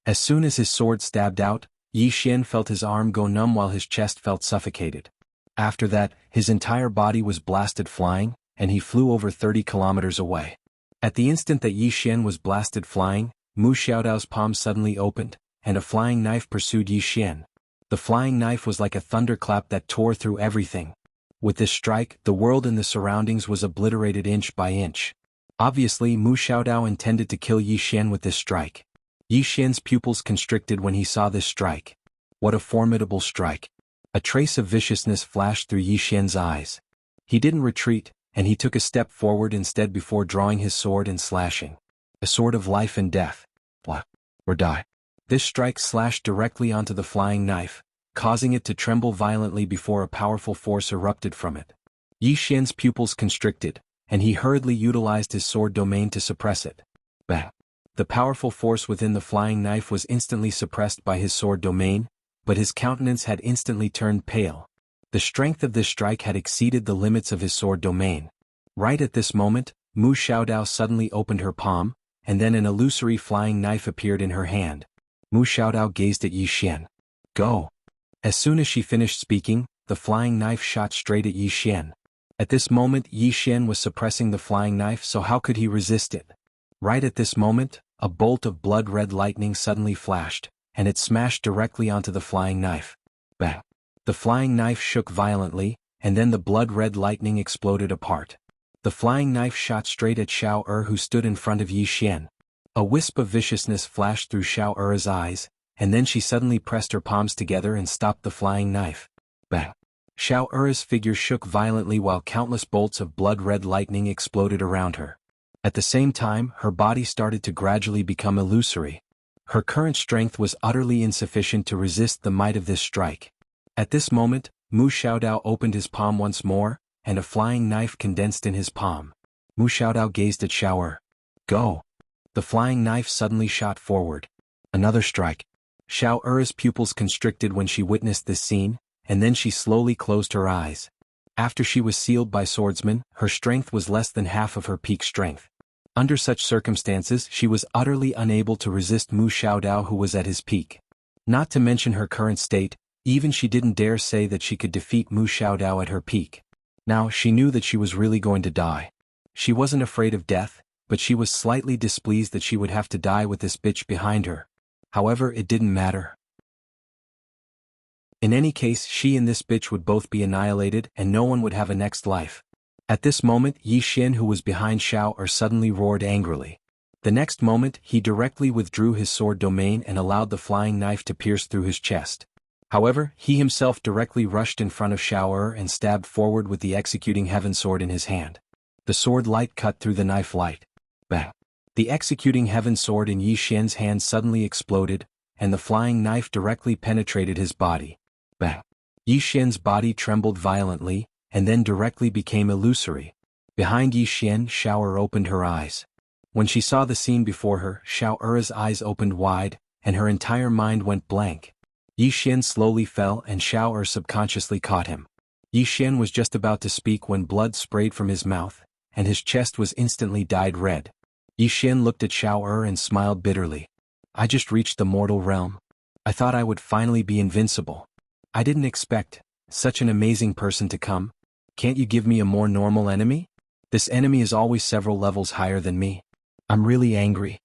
As soon as his sword stabbed out, Yi Xian felt his arm go numb while his chest felt suffocated. After that, his entire body was blasted flying, and he flew over 30 kilometers away. At the instant that Yi Xian was blasted flying, Mu Xiaodao's palm suddenly opened, and a flying knife pursued Yi Xian. The flying knife was like a thunderclap that tore through everything. With this strike, the world and the surroundings was obliterated inch by inch. Obviously, Mu Xiaodao intended to kill Yi Xian with this strike. Yi Xian's pupils constricted when he saw this strike. What a formidable strike. A trace of viciousness flashed through Yi Xian's eyes. He didn't retreat, and he took a step forward instead before drawing his sword and slashing. A sword of life and death. What? Or die. This strike slashed directly onto the flying knife, causing it to tremble violently before a powerful force erupted from it. Yi Xian's pupils constricted, and he hurriedly utilized his sword domain to suppress it. Bang! The powerful force within the flying knife was instantly suppressed by his sword domain, but his countenance had instantly turned pale. The strength of this strike had exceeded the limits of his sword domain. Right at this moment, Mu Xiaodao suddenly opened her palm, and then an illusory flying knife appeared in her hand. Mu Xiaodao gazed at Yi Xian. Go! As soon as she finished speaking, the flying knife shot straight at Yi Xian. At this moment Yi Xian was suppressing the flying knife, so how could he resist it? Right at this moment, a bolt of blood-red lightning suddenly flashed, and it smashed directly onto the flying knife. Bang! The flying knife shook violently, and then the blood-red lightning exploded apart. The flying knife shot straight at Xiao Er, who stood in front of Yi Xian. A wisp of viciousness flashed through Xiao Er's eyes, and then she suddenly pressed her palms together and stopped the flying knife. Bang! Xiao Er's figure shook violently while countless bolts of blood-red lightning exploded around her. At the same time, her body started to gradually become illusory. Her current strength was utterly insufficient to resist the might of this strike. At this moment, Mu Xiaodao opened his palm once more, and a flying knife condensed in his palm. Mu Xiaodao gazed at Xiao Er. Go! The flying knife suddenly shot forward. Another strike. Xiao Er's pupils constricted when she witnessed this scene, and then she slowly closed her eyes. After she was sealed by swordsmen, her strength was less than half of her peak strength. Under such circumstances she was utterly unable to resist Mu Xiaodao, who was at his peak. Not to mention her current state, even she didn't dare say that she could defeat Mu Xiaodao at her peak. Now she knew that she was really going to die. She wasn't afraid of death, but she was slightly displeased that she would have to die with this bitch behind her. However, it didn't matter. In any case, she and this bitch would both be annihilated and no one would have a next life. At this moment Yi Xian, who was behind Xiao Er, suddenly roared angrily. The next moment he directly withdrew his sword domain and allowed the flying knife to pierce through his chest. However, he himself directly rushed in front of Xiao and stabbed forward with the executing heaven sword in his hand. The sword light cut through the knife light. Bang! The executing heaven sword in Yi Xian's hand suddenly exploded, and the flying knife directly penetrated his body. Bang! Yi Xian's body trembled violently, and then directly became illusory. Behind Yi Xian, Xiao opened her eyes. When she saw the scene before her, Xiao's eyes opened wide, and her entire mind went blank. Yi Xian slowly fell and Xiao subconsciously caught him. Yi Xian was just about to speak when blood sprayed from his mouth, and his chest was instantly dyed red. Yi Xian looked at Xiao and smiled bitterly. I just reached the mortal realm. I thought I would finally be invincible. I didn't expect such an amazing person to come. Can't you give me a more normal enemy? This enemy is always several levels higher than me. I'm really angry.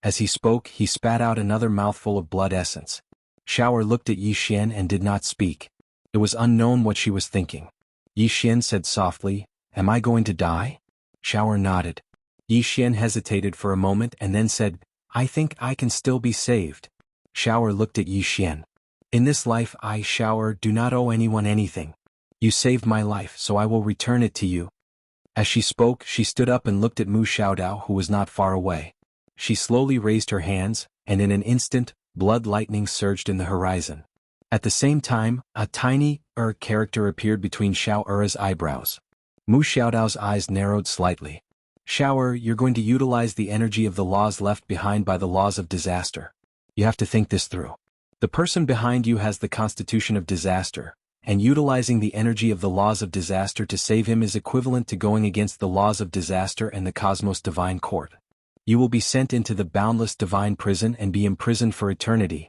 As he spoke, he spat out another mouthful of blood essence. Xiao looked at Yi Xian and did not speak. It was unknown what she was thinking. Yi Xian said softly, Am I going to die? Xiao nodded. Yi Xian hesitated for a moment and then said, I think I can still be saved. Xiao looked at Yi Xian. In this life I, Xiao, do not owe anyone anything. You saved my life, so I will return it to you. As she spoke, she stood up and looked at Mu Xiaodao, who was not far away. She slowly raised her hands, and in an instant, blood lightning surged in the horizon. At the same time, a tiny character appeared between Xiao's eyebrows. Mu Xiaodao's eyes narrowed slightly. Xiao, you're going to utilize the energy of the laws left behind by the laws of disaster. You have to think this through. The person behind you has the constitution of disaster, and utilizing the energy of the laws of disaster to save him is equivalent to going against the laws of disaster and the cosmos divine court. You will be sent into the boundless divine prison and be imprisoned for eternity.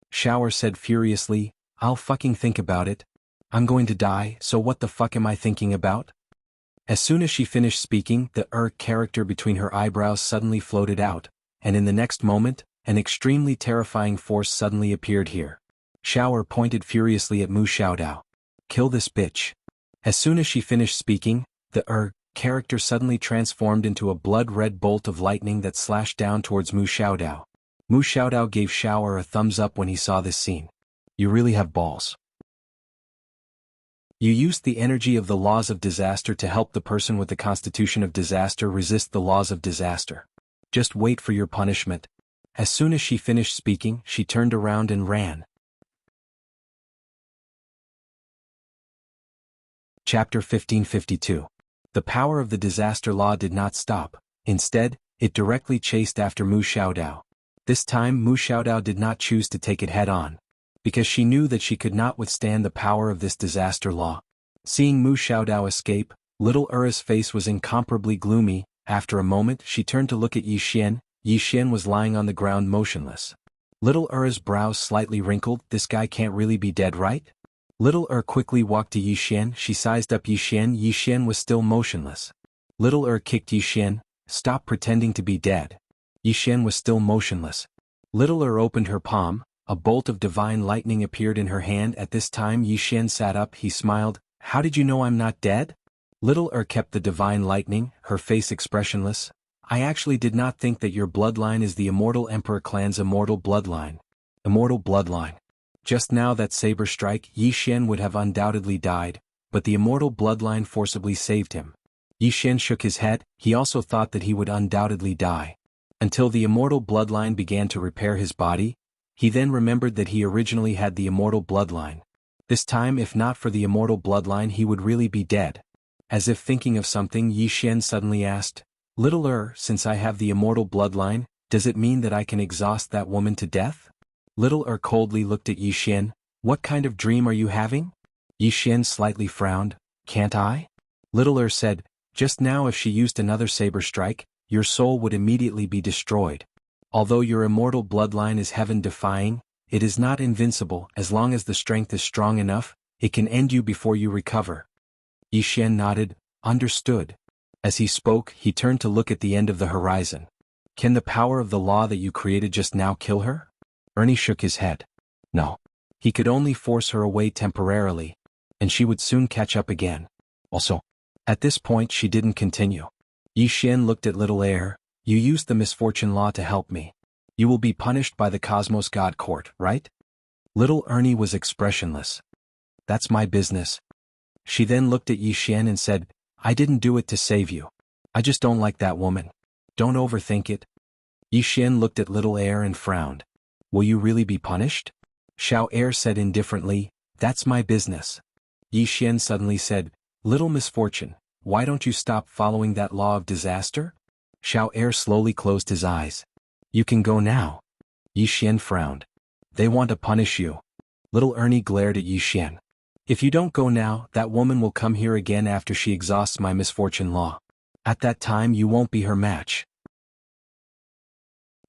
Xiao said furiously, I'll fucking think about it. I'm going to die, so what the fuck am I thinking about? As soon as she finished speaking, the character between her eyebrows suddenly floated out, and in the next moment, an extremely terrifying force suddenly appeared here. Xiao pointed furiously at Mu Xiaodao. Kill this bitch. As soon as she finished speaking, the character suddenly transformed into a blood-red bolt of lightning that slashed down towards Mu Xiaodao. Mu Xiaodao gave Xiao a thumbs up when he saw this scene. You really have balls. You used the energy of the laws of disaster to help the person with the constitution of disaster resist the laws of disaster. Just wait for your punishment. As soon as she finished speaking, she turned around and ran. Chapter 1552. The power of the disaster law did not stop. Instead, it directly chased after Mu Xiaodao. This time Mu Xiaodao did not choose to take it head-on, because she knew that she could not withstand the power of this disaster law. Seeing Mu Xiaodao escape, little Ura's face was incomparably gloomy. After a moment she turned to look at Yi Xian. Yi Xian was lying on the ground motionless. Little Ura's brows slightly wrinkled. This guy can't really be dead, right? Little quickly walked to Yi Xian. She sized up Yi Xian. Yi Xian was still motionless. Little kicked Yi Xian. Stop pretending to be dead. Yi Xian was still motionless. Little opened her palm. A bolt of divine lightning appeared in her hand. At this time Yi Xian sat up. He smiled. How did you know I'm not dead? Little kept the divine lightning, her face expressionless. I actually did not think that your bloodline is the Immortal Emperor clan's immortal bloodline. Immortal bloodline. Just now that saber strike, Yi Xian would have undoubtedly died, but the immortal bloodline forcibly saved him. Yi Xian shook his head. He also thought that he would undoubtedly die. Until the immortal bloodline began to repair his body, he then remembered that he originally had the immortal bloodline. This time, if not for the immortal bloodline, he would really be dead. As if thinking of something, Yi Xian suddenly asked, Little since I have the immortal bloodline, does it mean that I can exhaust that woman to death? Little coldly looked at Yi Xian. What kind of dream are you having? Yi Xian slightly frowned. Can't I? Little said, just now if she used another saber strike, your soul would immediately be destroyed. Although your immortal bloodline is heaven-defying, it is not invincible. As long as the strength is strong enough, it can end you before you recover. Yi Xian nodded. Understood. As he spoke, he turned to look at the end of the horizon. Can the power of the law that you created just now kill her? Ernie shook his head. No. He could only force her away temporarily, and she would soon catch up again. Also, at this point she didn't continue. Yi Xian looked at Little You used the misfortune law to help me. You will be punished by the Cosmos God Court, right? Little Ernie was expressionless. That's my business. She then looked at Yi Xian and said, I didn't do it to save you. I just don't like that woman. Don't overthink it. Yi Xian looked at Little Air and frowned. Will you really be punished? Xiao Air said indifferently, that's my business. Yi Xian suddenly said, Little Misfortune, why don't you stop following that law of disaster? Xiao Air slowly closed his eyes. You can go now. Yi Xian frowned. They want to punish you. Little Ernie glared at Yi Xian. If you don't go now, that woman will come here again after she exhausts my misfortune law. At that time you won't be her match.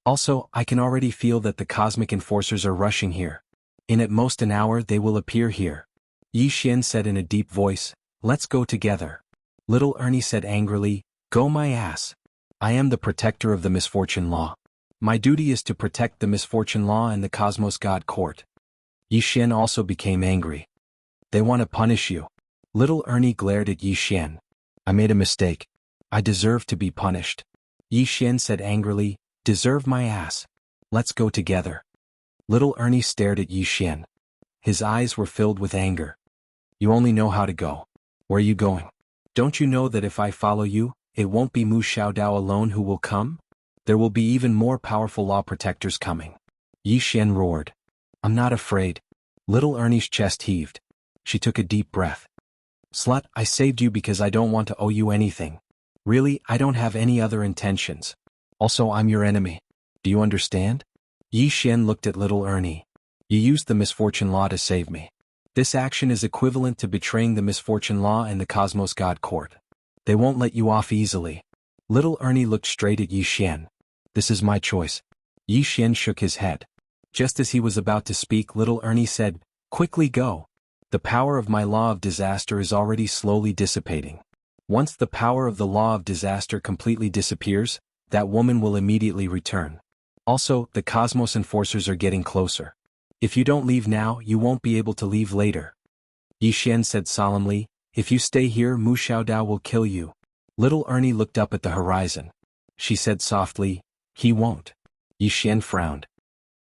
Also, I can already feel that the cosmic enforcers are rushing here. In at most an hour they will appear here. Yi Xian said in a deep voice, let's go together. Little Ernie said angrily, go my ass. I am the protector of the misfortune law. My duty is to protect the misfortune law and the Cosmos God Court. Yi Xian also became angry. They want to punish you. Little Ernie glared at Yi Xian. I made a mistake. I deserve to be punished. Yi Xian said angrily, deserve my ass. Let's go together. Little Ernie stared at Yi Xian. His eyes were filled with anger. You only know how to go. Where are you going? Don't you know that if I follow you, it won't be Mu Xiaodao alone who will come? There will be even more powerful law protectors coming. Yi Xian roared. I'm not afraid. Little Ernie's chest heaved. She took a deep breath. Slut, I saved you because I don't want to owe you anything. Really, I don't have any other intentions. Also, I'm your enemy. Do you understand? Yi Xian looked at Little Ernie. You used the misfortune law to save me. This action is equivalent to betraying the misfortune law and the Cosmos God Court. They won't let you off easily. Little Ernie looked straight at Yi Xian. This is my choice. Yi Xian shook his head. Just as he was about to speak, Little Ernie said, quickly go. The power of my law of disaster is already slowly dissipating. Once the power of the law of disaster completely disappears, that woman will immediately return. Also, the Cosmos enforcers are getting closer. If you don't leave now, you won't be able to leave later. Yi Xian said solemnly, if you stay here, Mu Xiaodao will kill you. Little Ernie looked up at the horizon. She said softly, he won't. Yi Xian frowned.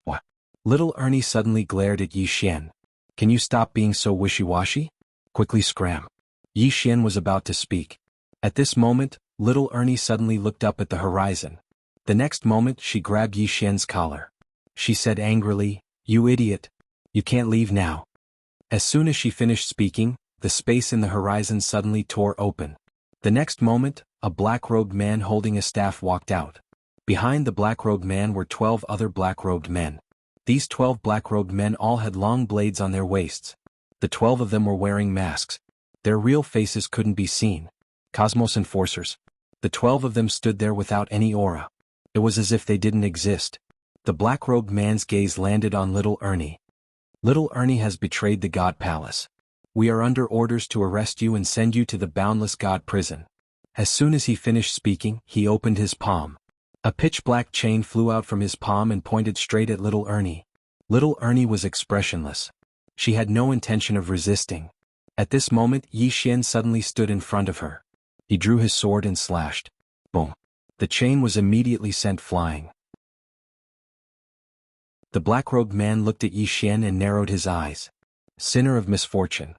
What? Little Ernie suddenly glared at Yi Xian. Can you stop being so wishy-washy? Quickly scram. Yi Xian was about to speak. At this moment, Little Ernie suddenly looked up at the horizon. The next moment she grabbed Yi Xian's collar. She said angrily, you idiot. You can't leave now. As soon as she finished speaking, the space in the horizon suddenly tore open. The next moment, a black-robed man holding a staff walked out. Behind the black-robed man were 12 other black-robed men. These 12 black-robed men all had long blades on their waists. The 12 of them were wearing masks. Their real faces couldn't be seen. Cosmos enforcers. The 12 of them stood there without any aura. It was as if they didn't exist. The black-robed man's gaze landed on Little Ernie. Little Ernie has betrayed the God Palace. We are under orders to arrest you and send you to the Boundless God Prison. As soon as he finished speaking, he opened his palm. A pitch-black chain flew out from his palm and pointed straight at Little Ernie. Little Ernie was expressionless. She had no intention of resisting. At this moment, Yi Xian suddenly stood in front of her. He drew his sword and slashed. Boom. The chain was immediately sent flying. The black-robed man looked at Yi Xian and narrowed his eyes. Sinner of misfortune.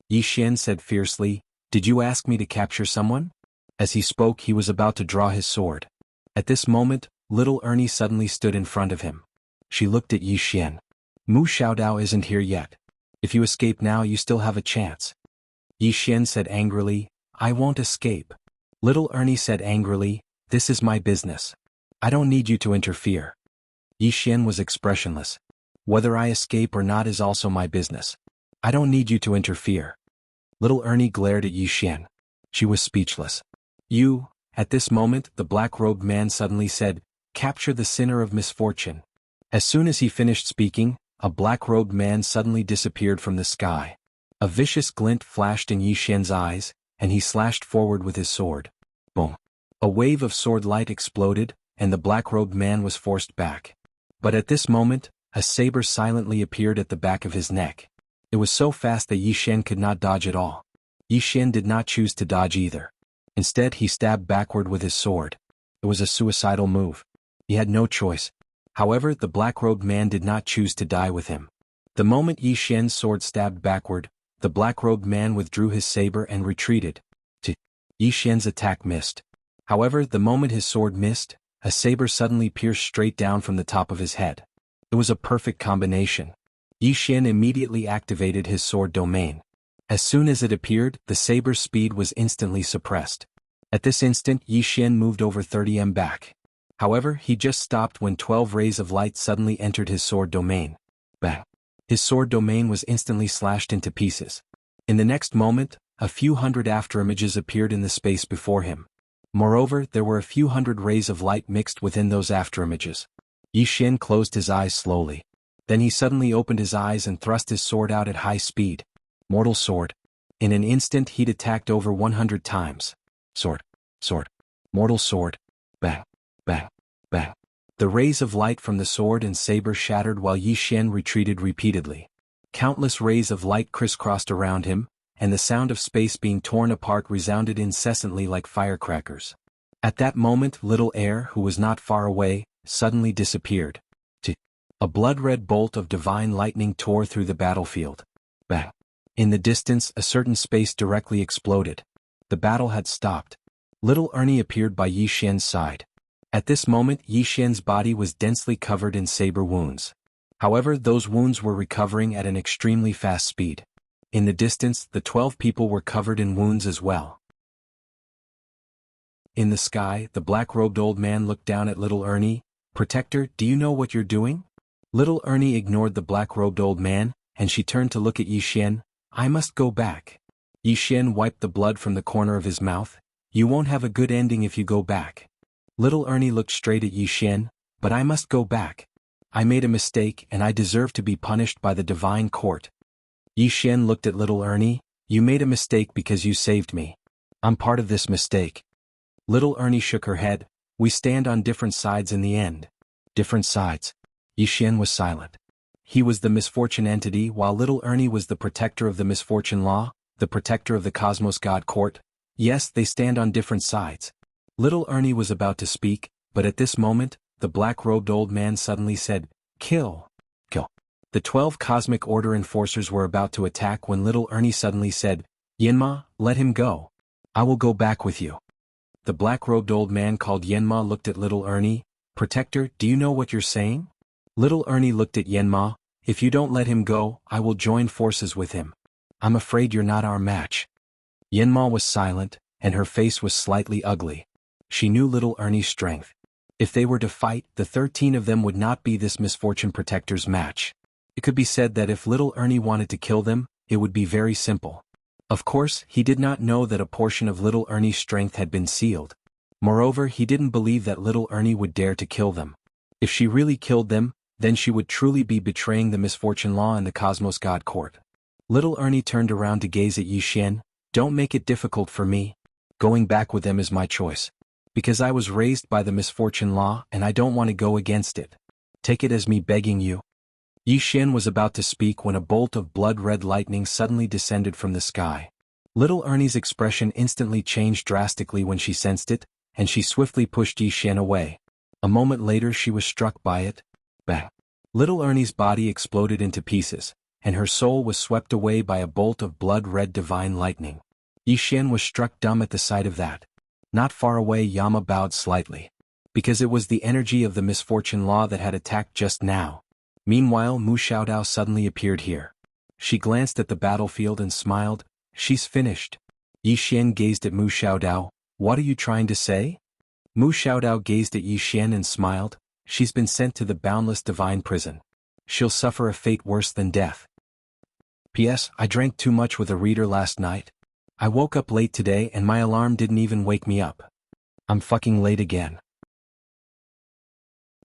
Yi Xian said fiercely, did you ask me to capture someone? As he spoke, he was about to draw his sword. At this moment, Little Ernie suddenly stood in front of him. She looked at Yi Xian. Mu Xiaodao isn't here yet. If you escape now, you still have a chance. Yi Xian said angrily, I won't escape. Little Ernie said angrily, this is my business. I don't need you to interfere. Yi Xian was expressionless. Whether I escape or not is also my business. I don't need you to interfere. Little Ernie glared at Yi Xian. She was speechless. You. At this moment, the black-robed man suddenly said, capture the sinner of misfortune. As soon as he finished speaking, a black-robed man suddenly disappeared from the sky. A vicious glint flashed in Yi Xian's eyes, and he slashed forward with his sword. Boom. A wave of sword light exploded, and the black-robed man was forced back. But at this moment, a saber silently appeared at the back of his neck. It was so fast that Yi Xian could not dodge at all. Yi Xian did not choose to dodge either. Instead, he stabbed backward with his sword. It was a suicidal move. He had no choice. However, the black-robed man did not choose to die with him. The moment Yi Xian's sword stabbed backward, the black-robed man withdrew his saber and retreated. Yi Xian's attack missed. However, the moment his sword missed, a saber suddenly pierced straight down from the top of his head. It was a perfect combination. Yi Xian immediately activated his sword domain. As soon as it appeared, the saber's speed was instantly suppressed. At this instant, Yi Xian moved over 30 m back. However, he just stopped when 12 rays of light suddenly entered his sword domain. Bang! His sword domain was instantly slashed into pieces. In the next moment, a few hundred afterimages appeared in the space before him. Moreover, there were a few hundred rays of light mixed within those afterimages. Yi Xian closed his eyes slowly. Then he suddenly opened his eyes and thrust his sword out at high speed. Mortal sword. In an instant he'd attacked over 100 times. Sword. Sword. Mortal sword. Bang. Bang. Bang. The rays of light from the sword and saber shattered while Yi Xian retreated repeatedly. Countless rays of light crisscrossed around him, and the sound of space being torn apart resounded incessantly like firecrackers. At that moment, little Air, who was not far away, suddenly disappeared. A blood-red bolt of divine lightning tore through the battlefield. Bang! In the distance, a certain space directly exploded. The battle had stopped. Little Ernie appeared by Yi Xian's side. At this moment, Yi Xian's body was densely covered in saber wounds. However, those wounds were recovering at an extremely fast speed. In the distance, the 12 people were covered in wounds as well. In the sky, the black-robed old man looked down at little Ernie. "Protector, do you know what you're doing?" Little Ernie ignored the black-robed old man, and she turned to look at Yi Xian. "I must go back." Yi Xian wiped the blood from the corner of his mouth. "You won't have a good ending if you go back." Little Ernie looked straight at Yi Xian. "But I must go back. I made a mistake and I deserve to be punished by the divine court." Yi Xian looked at little Ernie. "You made a mistake because you saved me. I'm part of this mistake." Little Ernie shook her head. "We stand on different sides in the end." "Different sides?" Yi Xian was silent. He was the misfortune entity while little Ernie was the protector of the misfortune law, the protector of the cosmos god court. Yes, they stand on different sides. Little Ernie was about to speak, but at this moment, the black-robed old man suddenly said, "Kill! Kill!" The 12 cosmic order enforcers were about to attack when little Ernie suddenly said, "Yanma, let him go. I will go back with you." The black-robed old man called Yanma looked at little Ernie. "Protector, do you know what you're saying?" Little Ernie looked at Yanma. "If you don't let him go, I will join forces with him. I'm afraid you're not our match." Yanma was silent, and her face was slightly ugly. She knew little Ernie's strength. If they were to fight, the 13 of them would not be this misfortune protector's match. It could be said that if little Ernie wanted to kill them, it would be very simple. Of course, he did not know that a portion of little Ernie's strength had been sealed. Moreover, he didn't believe that little Ernie would dare to kill them. If she really killed them, then she would truly be betraying the misfortune law and the cosmos god court. Little Ernie turned around to gaze at Yi Xian. "Don't make it difficult for me. Going back with them is my choice. Because I was raised by the misfortune law and I don't want to go against it. Take it as me begging you." Yi Xian was about to speak when a bolt of blood-red lightning suddenly descended from the sky. Little Ernie's expression instantly changed drastically when she sensed it, and she swiftly pushed Yi Xian away. A moment later she was struck by it. Bang! Little Ernie's body exploded into pieces, and her soul was swept away by a bolt of blood-red divine lightning. Yi Xian was struck dumb at the sight of that. Not far away, Yama bowed slightly. Because it was the energy of the misfortune law that had attacked just now. Meanwhile, Mu Xiaodao suddenly appeared here. She glanced at the battlefield and smiled. "She's finished." Yi Xian gazed at Mu Xiaodao. "What are you trying to say?" Mu Xiaodao gazed at Yi Xian and smiled. "She's been sent to the boundless divine prison. She'll suffer a fate worse than death. P.S. I drank too much with a reader last night. I woke up late today and my alarm didn't even wake me up. I'm fucking late again.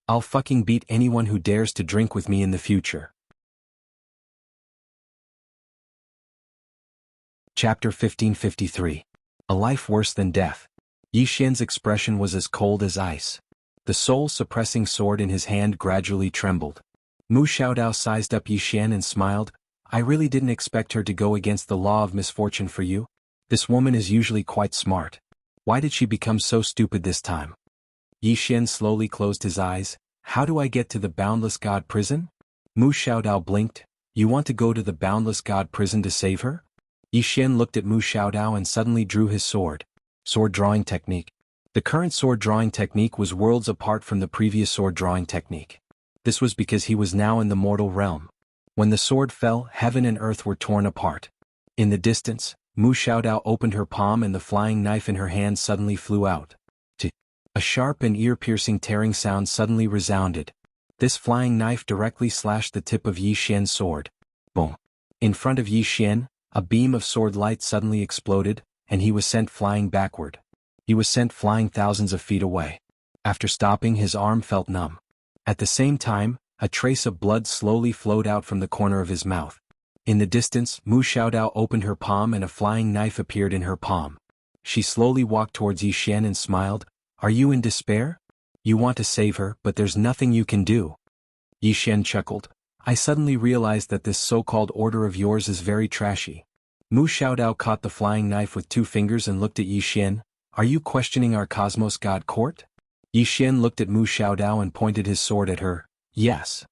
I'll fucking beat anyone who dares to drink with me in the future." Chapter 1553. A Life Worse Than Death. Yi Xian's expression was as cold as ice. The soul-suppressing sword in his hand gradually trembled. Mu Xiaodao sized up Yi Xian and smiled. "I really didn't expect her to go against the law of misfortune for you. This woman is usually quite smart. Why did she become so stupid this time?" Yi Xian slowly closed his eyes. "How do I get to the boundless god prison?" Mu Xiaodao blinked. You want to go to the boundless god prison to save her? Yi Xian looked at Mu Xiaodao and suddenly drew his sword. Sword drawing technique. The current sword drawing technique was worlds apart from the previous sword drawing technique. This was because he was now in the mortal realm. When the sword fell, heaven and earth were torn apart. In the distance, Mu Xiaodao opened her palm and the flying knife in her hand suddenly flew out. A sharp and ear-piercing tearing sound suddenly resounded. This flying knife directly slashed the tip of Yi Xian's sword. Boom! In front of Yi Xian, a beam of sword light suddenly exploded, and he was sent flying backward. He was sent flying thousands of feet away. After stopping, his arm felt numb. At the same time, a trace of blood slowly flowed out from the corner of his mouth. In the distance, Mu Xiaodao opened her palm and a flying knife appeared in her palm. She slowly walked towards Yi Xian and smiled. Are you in despair? You want to save her, but there's nothing you can do. Yi Xian chuckled. I suddenly realized that this so-called order of yours is very trashy. Mu Xiaodao caught the flying knife with 2 fingers and looked at Yi Xian. Are you questioning our Cosmos God Court? Yi Xian looked at Mu Xiaodao and pointed his sword at her. Yes.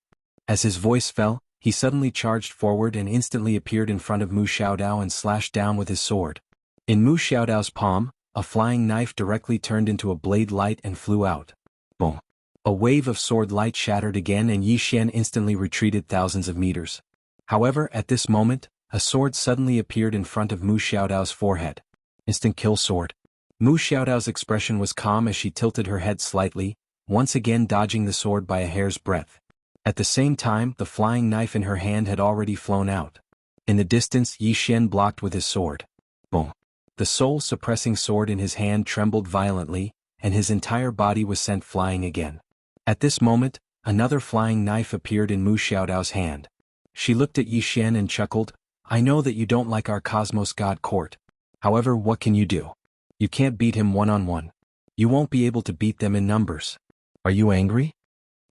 As his voice fell, he suddenly charged forward and instantly appeared in front of Mu Xiaodao and slashed down with his sword. In Mu Xiaodao's palm, a flying knife directly turned into a blade light and flew out. Boom! A wave of sword light shattered again and Yi Xian instantly retreated thousands of meters. However, at this moment, a sword suddenly appeared in front of Mu Xiaodao's forehead. Instant kill sword. Mu Xiaodao's expression was calm as she tilted her head slightly, once again dodging the sword by a hair's breadth. At the same time, the flying knife in her hand had already flown out. In the distance, Yi Xian blocked with his sword. Boom! The soul-suppressing sword in his hand trembled violently, and his entire body was sent flying again. At this moment, another flying knife appeared in Mu Xiaodao's hand. She looked at Yi Xian and chuckled. I know that you don't like our Cosmos God Court. However, what can you do? You can't beat him one-on-one. You won't be able to beat them in numbers. Are you angry?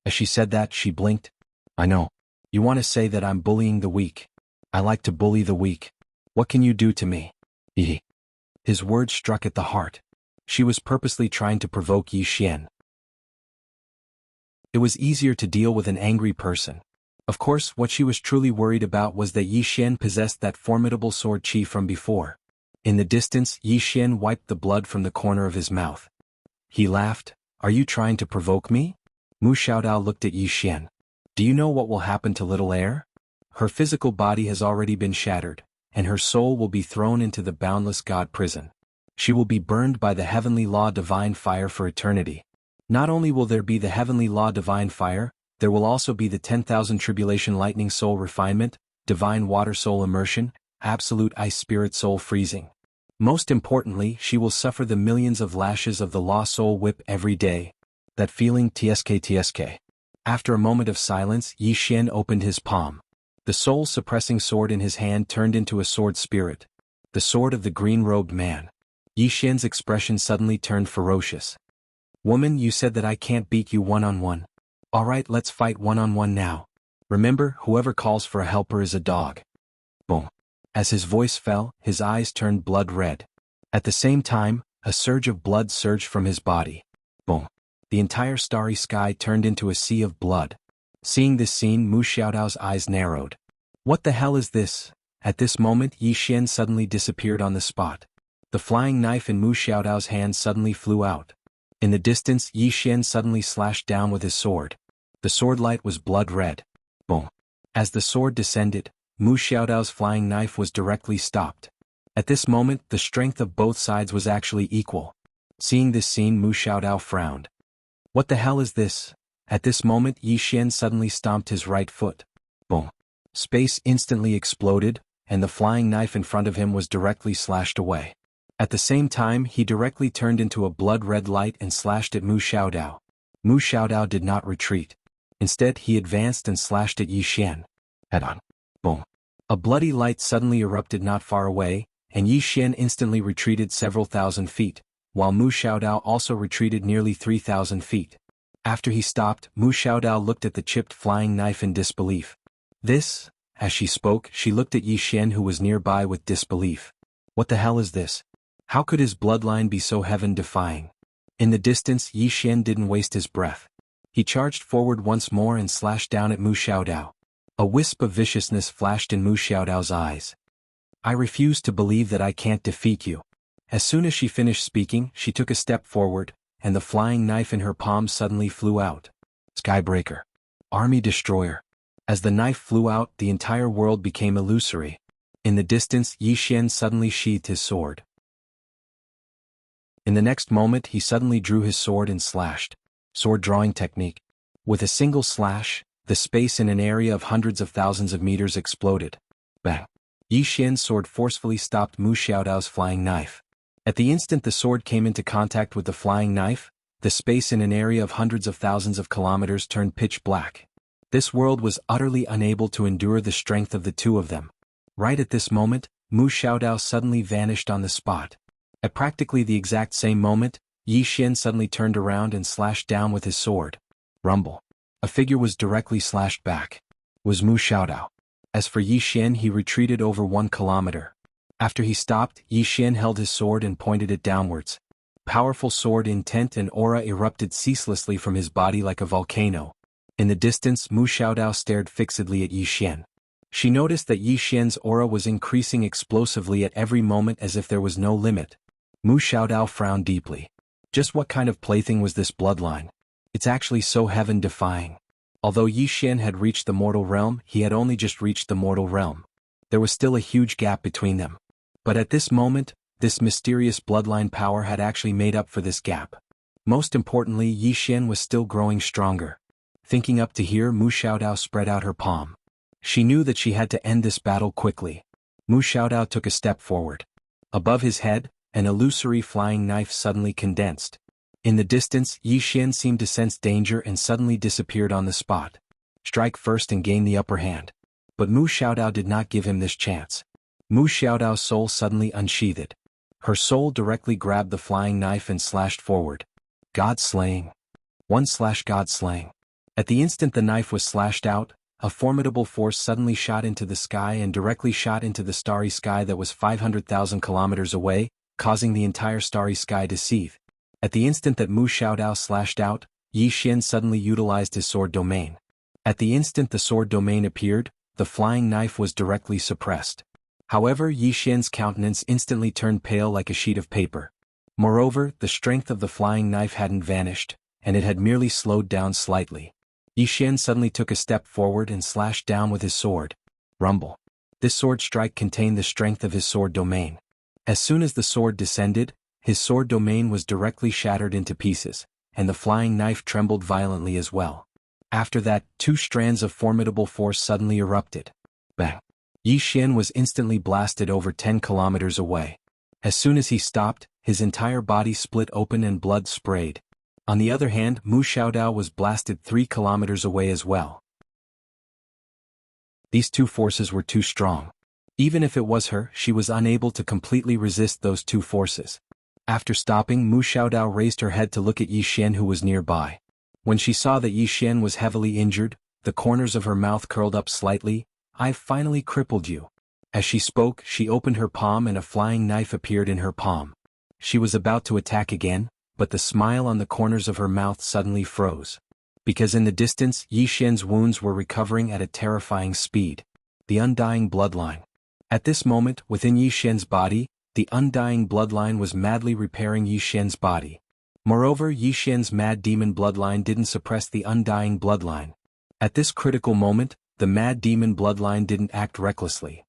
As she said that, she blinked. I know. You want to say that I'm bullying the weak. I like to bully the weak. What can you do to me? Hee. His words struck at the heart. She was purposely trying to provoke Yi Xian. It was easier to deal with an angry person. Of course, what she was truly worried about was that Yi Xian possessed that formidable sword chi from before. In the distance, Yi Xian wiped the blood from the corner of his mouth. He laughed. Are you trying to provoke me? Mu Xiaodao looked at Yi Xian. Do you know what will happen to little heir? Her physical body has already been shattered, and her soul will be thrown into the boundless god prison. She will be burned by the heavenly law divine fire for eternity. Not only will there be the heavenly law divine fire, there will also be the 10,000 tribulation lightning soul refinement, divine water soul immersion, absolute ice spirit soul freezing. Most importantly, she will suffer the millions of lashes of the law soul whip every day. That feeling tsk. After a moment of silence, Yi Xian opened his palm. The soul-suppressing sword in his hand turned into a sword spirit. The sword of the green-robed man. Yi Xian's expression suddenly turned ferocious. Woman, you said that I can't beat you one-on-one. Alright, let's fight one-on-one now. Remember, whoever calls for a helper is a dog. Boom. As his voice fell, his eyes turned blood red. At the same time, a surge of blood surged from his body. Boom. The entire starry sky turned into a sea of blood. Seeing this scene, Mu Xiaodao's eyes narrowed. What the hell is this? At this moment, Yi Xian suddenly disappeared on the spot. The flying knife in Mu Xiaodao's hand suddenly flew out. In the distance, Yi Xian suddenly slashed down with his sword. The sword light was blood red. Boom. As the sword descended, Mu Xiaodao's flying knife was directly stopped. At this moment, the strength of both sides was actually equal. Seeing this scene, Mu Xiaodao frowned. What the hell is this? At this moment, Yi Xian suddenly stomped his right foot. Boom. Space instantly exploded, and the flying knife in front of him was directly slashed away. At the same time, he directly turned into a blood-red light and slashed at Mu Xiaodao. Mu Xiaodao did not retreat. Instead, he advanced and slashed at Yi Xian. Head-on. Boom. A bloody light suddenly erupted not far away, and Yi Xian instantly retreated several thousand feet, while Mu Xiaodao also retreated nearly 3,000 feet. After he stopped, Mu Xiaodao looked at the chipped flying knife in disbelief. This? As she spoke, she looked at Yi Xian who was nearby with disbelief. What the hell is this? How could his bloodline be so heaven-defying? In the distance, Yi Xian didn't waste his breath. He charged forward once more and slashed down at Mu Xiaodao. A wisp of viciousness flashed in Mu Xiaodao's eyes. I refuse to believe that I can't defeat you. As soon as she finished speaking, she took a step forward, and the flying knife in her palm suddenly flew out. Skybreaker. Army Destroyer. As the knife flew out, the entire world became illusory. In the distance, Yi Xian suddenly sheathed his sword. In the next moment, he suddenly drew his sword and slashed. Sword drawing technique. With a single slash, the space in an area of hundreds of thousands of meters exploded. Bang! Yi Xian's sword forcefully stopped Mu Xiaodao's flying knife. At the instant the sword came into contact with the flying knife, the space in an area of hundreds of thousands of kilometers turned pitch black. This world was utterly unable to endure the strength of the two of them. Right at this moment, Mu Xiaodao suddenly vanished on the spot. At practically the exact same moment, Yi Xian suddenly turned around and slashed down with his sword. Rumble. A figure was directly slashed back. Was Mu Xiaodao. As for Yi Xian, he retreated over 1 kilometer. After he stopped, Yi Xian held his sword and pointed it downwards. Powerful sword intent and aura erupted ceaselessly from his body like a volcano. In the distance, Mu Xiaodao stared fixedly at Yi Xian. She noticed that Yi Xian's aura was increasing explosively at every moment as if there was no limit. Mu Xiaodao frowned deeply. Just what kind of plaything was this bloodline? It's actually so heaven-defying. Although Yi Xian had reached the mortal realm, he had only just reached the mortal realm. There was still a huge gap between them. But at this moment, this mysterious bloodline power had actually made up for this gap. Most importantly, Yi Xian was still growing stronger. Thinking up to here, Mu Xiaodao spread out her palm. She knew that she had to end this battle quickly. Mu Xiaodao took a step forward. Above his head, an illusory flying knife suddenly condensed. In the distance, Yi Xian seemed to sense danger and suddenly disappeared on the spot. Strike first and gain the upper hand. But Mu Xiaodao did not give him this chance. Mu Xiaodao's soul suddenly unsheathed. Her soul directly grabbed the flying knife and slashed forward. God-slaying. 1/God-slaying. At the instant the knife was slashed out, a formidable force suddenly shot into the sky and directly shot into the starry sky that was 500,000 kilometers away, causing the entire starry sky to seethe. At the instant that Mu Xiaodao slashed out, Yi Xian suddenly utilized his sword domain. At the instant the sword domain appeared, the flying knife was directly suppressed. However, Yi Xian's countenance instantly turned pale like a sheet of paper. Moreover, the strength of the flying knife hadn't vanished, and it had merely slowed down slightly. Yi Xian suddenly took a step forward and slashed down with his sword. Rumble. This sword strike contained the strength of his sword domain. As soon as the sword descended, his sword domain was directly shattered into pieces, and the flying knife trembled violently as well. After that, 2 strands of formidable force suddenly erupted. Bang! Yi Xian was instantly blasted over 10 kilometers away. As soon as he stopped, his entire body split open and blood sprayed. On the other hand, Mu Xiaodao was blasted 3 kilometers away as well. These 2 forces were too strong. Even if it was her, she was unable to completely resist those 2 forces. After stopping, Mu Xiaodao raised her head to look at Yi Xian, who was nearby. When she saw that Yi Xian was heavily injured, the corners of her mouth curled up slightly. "I've finally crippled you." As she spoke, she opened her palm and a flying knife appeared in her palm. She was about to attack again, but the smile on the corners of her mouth suddenly froze. Because in the distance, Yi Xian's wounds were recovering at a terrifying speed. The undying bloodline. At this moment, within Yi Xian's body, the undying bloodline was madly repairing Yi Xian's body. Moreover, Yi Xian's mad demon bloodline didn't suppress the undying bloodline. At this critical moment, the mad demon bloodline didn't act recklessly.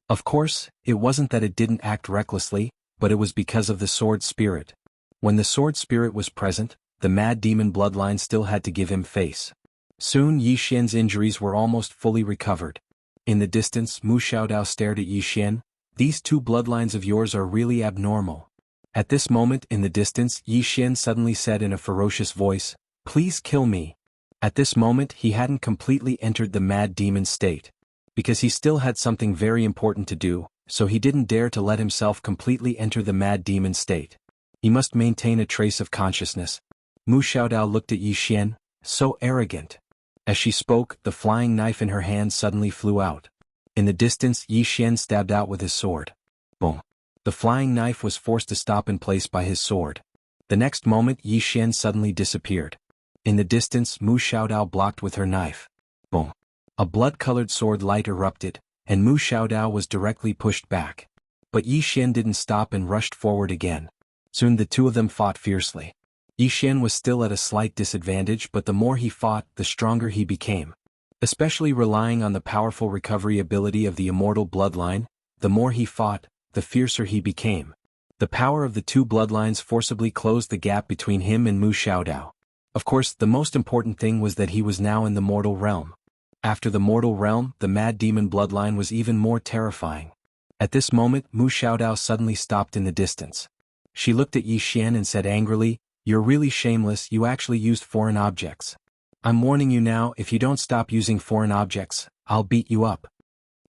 Of course, it wasn't that it didn't act recklessly, but it was because of the sword spirit. When the sword spirit was present, the mad demon bloodline still had to give him face. Soon Yi Xian's injuries were almost fully recovered. In the distance, Mu Xiaodao stared at Yi Xian. "These 2 bloodlines of yours are really abnormal." At this moment in the distance, Yi Xian suddenly said in a ferocious voice, "Please kill me." At this moment he hadn't completely entered the mad demon state. Because he still had something very important to do, so he didn't dare to let himself completely enter the mad demon state. He must maintain a trace of consciousness. Mu Xiaodao looked at Yi Xian, so arrogant. As she spoke, the flying knife in her hand suddenly flew out. In the distance, Yi Xian stabbed out with his sword. Boom! The flying knife was forced to stop in place by his sword. The next moment, Yi Xian suddenly disappeared. In the distance, Mu Xiaodao blocked with her knife. Boom! A blood-colored sword light erupted, and Mu Xiaodao was directly pushed back. But Yi Xian didn't stop and rushed forward again. Soon the two of them fought fiercely. Yi Xian was still at a slight disadvantage, but the more he fought, the stronger he became. Especially relying on the powerful recovery ability of the immortal bloodline, the more he fought, the fiercer he became. The power of the two bloodlines forcibly closed the gap between him and Mu Xiaodao. Of course, the most important thing was that he was now in the mortal realm. After the mortal realm, the mad demon bloodline was even more terrifying. At this moment, Mu Xiaodao suddenly stopped in the distance. She looked at Yi Xian and said angrily, "You're really shameless, you actually used foreign objects. I'm warning you now, if you don't stop using foreign objects, I'll beat you up."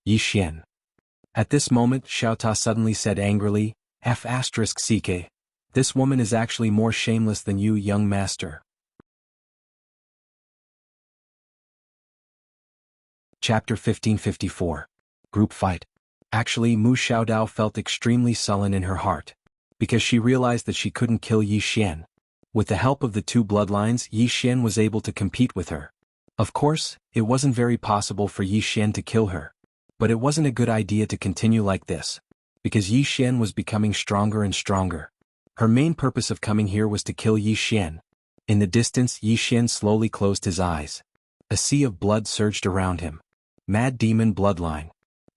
Yi Xian. At this moment, Xiaota suddenly said angrily, "F***ck. This woman is actually more shameless than you, young master." Chapter 1554. Group Fight. Actually, Mu Xiaodao felt extremely sullen in her heart. Because she realized that she couldn't kill Yi Xian. With the help of the two bloodlines, Yi Xian was able to compete with her. Of course, it wasn't very possible for Yi Xian to kill her. But it wasn't a good idea to continue like this. Because Yi Xian was becoming stronger and stronger. Her main purpose of coming here was to kill Yi Xian. In the distance, Yi Xian slowly closed his eyes. A sea of blood surged around him. Mad demon bloodline.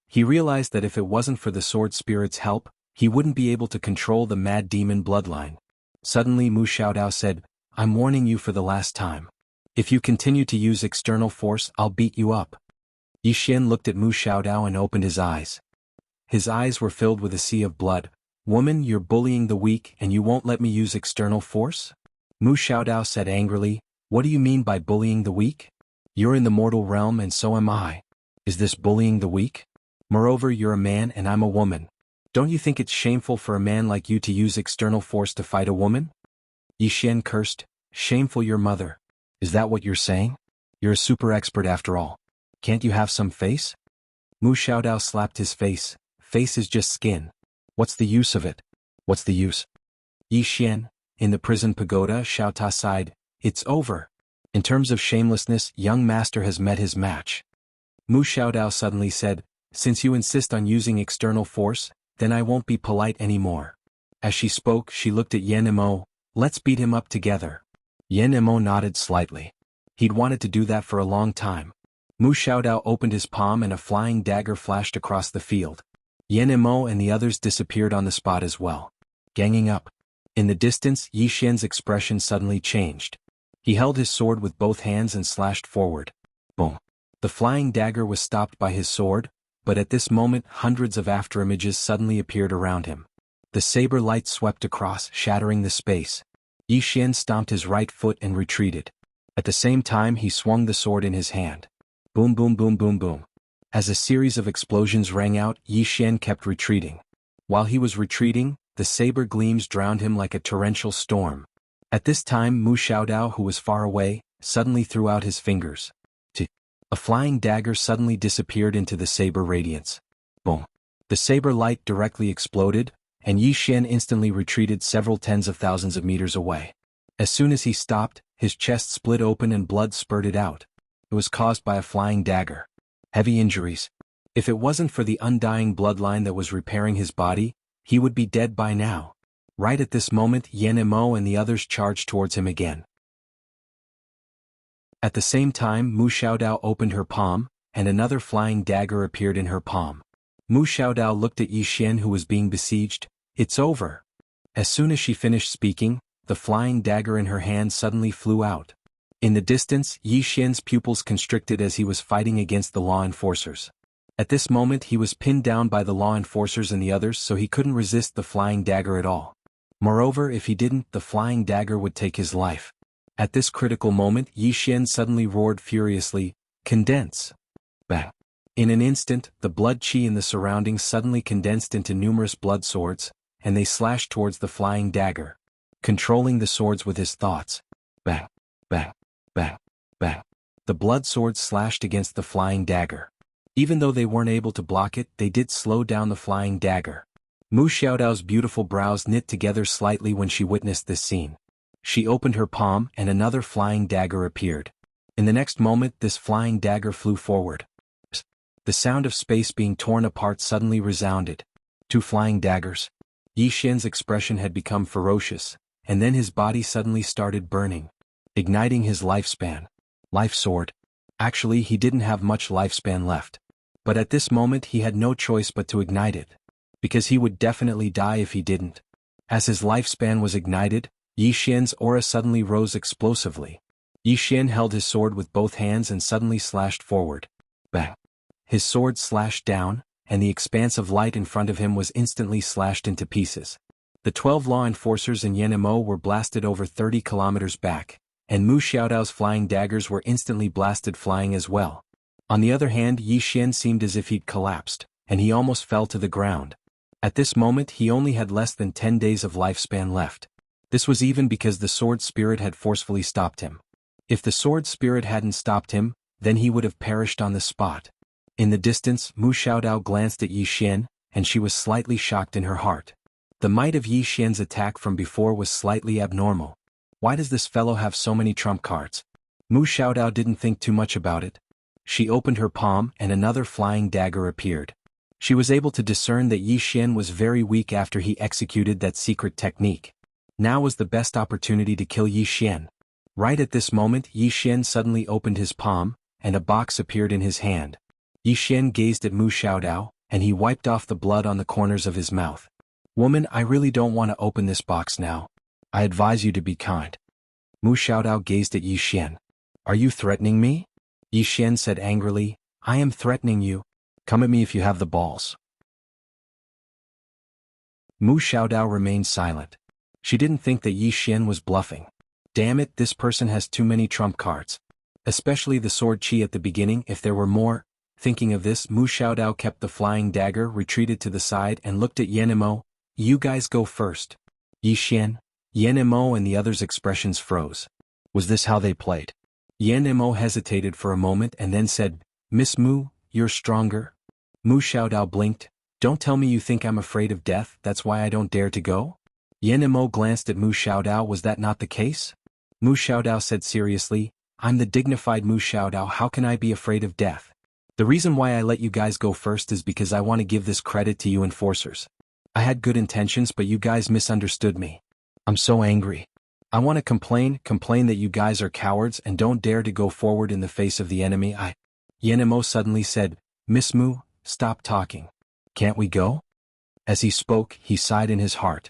He realized that if it wasn't for the sword spirit's help, he wouldn't be able to control the mad demon bloodline. Suddenly Mu Xiaodao said, "I'm warning you for the last time. If you continue to use external force, I'll beat you up." Yi Xian looked at Mu Xiaodao and opened his eyes. His eyes were filled with a sea of blood. "Woman, you're bullying the weak and you won't let me use external force?" Mu Xiaodao said angrily, "What do you mean by bullying the weak? You're in the mortal realm and so am I. Is this bullying the weak? Moreover, you're a man and I'm a woman. Don't you think it's shameful for a man like you to use external force to fight a woman?" Yi Xian cursed, "Shameful your mother. Is that what you're saying? You're a super expert after all. Can't you have some face?" Mu Xiaodao slapped his face. "Face is just skin. What's the use of it? What's the use?" Yi Xian, in the prison pagoda, Xiaota sighed, "It's over. In terms of shamelessness, young master has met his match." Mu Xiaodao suddenly said, "Since you insist on using external force, then I won't be polite anymore." As she spoke, she looked at Yan Mo. "Let's beat him up together." Yan Mo nodded slightly. He'd wanted to do that for a long time. Mu Xiaodao opened his palm and a flying dagger flashed across the field. Yan Mo and the others disappeared on the spot as well. Ganging up. In the distance, Yi Xian's expression suddenly changed. He held his sword with both hands and slashed forward. Boom. The flying dagger was stopped by his sword, but at this moment hundreds of afterimages suddenly appeared around him. The saber light swept across, shattering the space. Yi Xian stomped his right foot and retreated. At the same time he swung the sword in his hand. Boom boom boom boom boom. As a series of explosions rang out, Yi Xian kept retreating. While he was retreating, the saber gleams drowned him like a torrential storm. At this time Mu Xiaodao, who was far away, suddenly threw out his fingers. A flying dagger suddenly disappeared into the saber radiance. Boom. The saber light directly exploded, and Yi Xian instantly retreated several tens of thousands of meters away. As soon as he stopped, his chest split open and blood spurted out. It was caused by a flying dagger. Heavy injuries. If it wasn't for the undying bloodline that was repairing his body, he would be dead by now. Right at this moment, Yan Mo and the others charged towards him again. At the same time, Mu Xiaodao opened her palm, and another flying dagger appeared in her palm. Mu Xiaodao looked at Yi Xian, who was being besieged. "It's over." As soon as she finished speaking, the flying dagger in her hand suddenly flew out. In the distance, Yi Xian's pupils constricted as he was fighting against the law enforcers. At this moment he was pinned down by the law enforcers and the others, so he couldn't resist the flying dagger at all. Moreover, if he didn't, the flying dagger would take his life. At this critical moment, Yi Xian suddenly roared furiously, "Condense!" Bang! In an instant, the blood qi in the surroundings suddenly condensed into numerous blood swords, and they slashed towards the flying dagger. Controlling the swords with his thoughts. Bang! Bang! Bang! Bang! The blood swords slashed against the flying dagger. Even though they weren't able to block it, they did slow down the flying dagger. Mu Xiaodao's beautiful brows knit together slightly when she witnessed this scene. She opened her palm and another flying dagger appeared. In the next moment this flying dagger flew forward. The sound of space being torn apart suddenly resounded. Two flying daggers. Yi Xian's expression had become ferocious, and then his body suddenly started burning, igniting his lifespan. Life sword. Actually, he didn't have much lifespan left. But at this moment he had no choice but to ignite it. Because he would definitely die if he didn't. As his lifespan was ignited, Yi Xian's aura suddenly rose explosively. Yi Xian held his sword with both hands and suddenly slashed forward. Bang! His sword slashed down, and the expanse of light in front of him was instantly slashed into pieces. The 12 law enforcers in Yanemo were blasted over 30 kilometers back, and Mu Xiaodao's flying daggers were instantly blasted flying as well. On the other hand, Yi Xian seemed as if he'd collapsed, and he almost fell to the ground. At this moment he only had less than 10 days of lifespan left. This was even because the sword spirit had forcefully stopped him. If the sword spirit hadn't stopped him, then he would have perished on the spot. In the distance, Mu Xiaodao glanced at Yi Xian, and she was slightly shocked in her heart. The might of Yi Xian's attack from before was slightly abnormal. Why does this fellow have so many trump cards? Mu Xiaodao didn't think too much about it. She opened her palm and another flying dagger appeared. She was able to discern that Yi Xian was very weak after he executed that secret technique. Now was the best opportunity to kill Yi Xian. Right at this moment Yi Xian suddenly opened his palm, and a box appeared in his hand. Yi Xian gazed at Mu Xiaodao, and he wiped off the blood on the corners of his mouth. Woman, I really don't want to open this box now. I advise you to be kind. Mu Xiaodao gazed at Yi Xian. Are you threatening me? Yi Xian said angrily, I am threatening you. Come at me if you have the balls. Mu Xiaodao remained silent. She didn't think that Yi Xian was bluffing. Damn it, this person has too many trump cards. Especially the sword chi at the beginning. If there were more. Thinking of this, Mu Xiaodao kept the flying dagger, retreated to the side and looked at Yanemo. You guys go first. Yi Xian, Yanemo and the others' expressions froze. Was this how they played? Yanemo hesitated for a moment and then said, Miss Mu, you're stronger? Mu Xiaodao blinked. Don't tell me you think I'm afraid of death, that's why I don't dare to go? Yanemo glanced at Mu Xiaodao. Was that not the case? Mu Xiaodao said seriously, I'm the dignified Mu Xiaodao, how can I be afraid of death? The reason why I let you guys go first is because I want to give this credit to you enforcers. I had good intentions but you guys misunderstood me. I'm so angry. I want to complain that you guys are cowards and don't dare to go forward in the face of the enemy. Yanemo suddenly said, Miss Mu, stop talking. Can't we go? As he spoke, he sighed in his heart.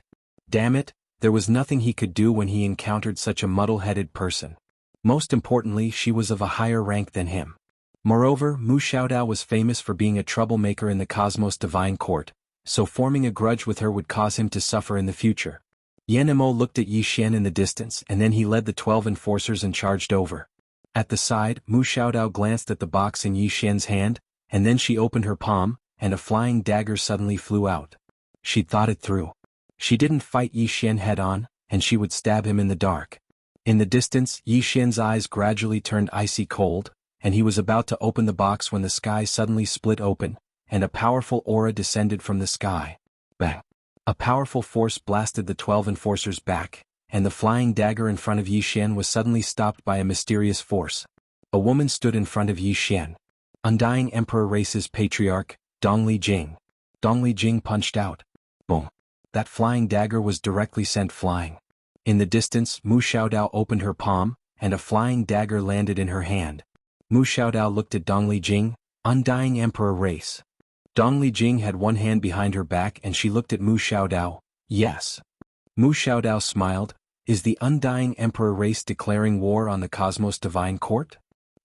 Damn it, there was nothing he could do when he encountered such a muddle-headed person. Most importantly, she was of a higher rank than him. Moreover, Mu Xiaodao was famous for being a troublemaker in the Cosmos Divine Court, so forming a grudge with her would cause him to suffer in the future. Yanemo looked at Yi Xian in the distance and then he led the 12 enforcers and charged over. At the side, Mu Xiaodao glanced at the box in Yi Xian's hand, and then she opened her palm, and a flying dagger suddenly flew out. She'd thought it through. She didn't fight Yi Xian head-on, and she would stab him in the dark. In the distance, Yi Xian's eyes gradually turned icy cold, and he was about to open the box when the sky suddenly split open, and a powerful aura descended from the sky. Bang! A powerful force blasted the 12 enforcers back, and the flying dagger in front of Yi Xian was suddenly stopped by a mysterious force. A woman stood in front of Yi Xian. Undying Emperor Race's patriarch, Dongli Jing. Dongli Jing punched out. Boom! That flying dagger was directly sent flying. In the distance, Mu Xiaodao opened her palm, and a flying dagger landed in her hand. Mu Xiaodao looked at Dongli Jing, Undying Emperor Race. Dongli Jing had one hand behind her back and she looked at Mu Xiaodao. Yes. Mu Xiaodao smiled. Is the Undying Emperor Race declaring war on the Cosmos Divine Court?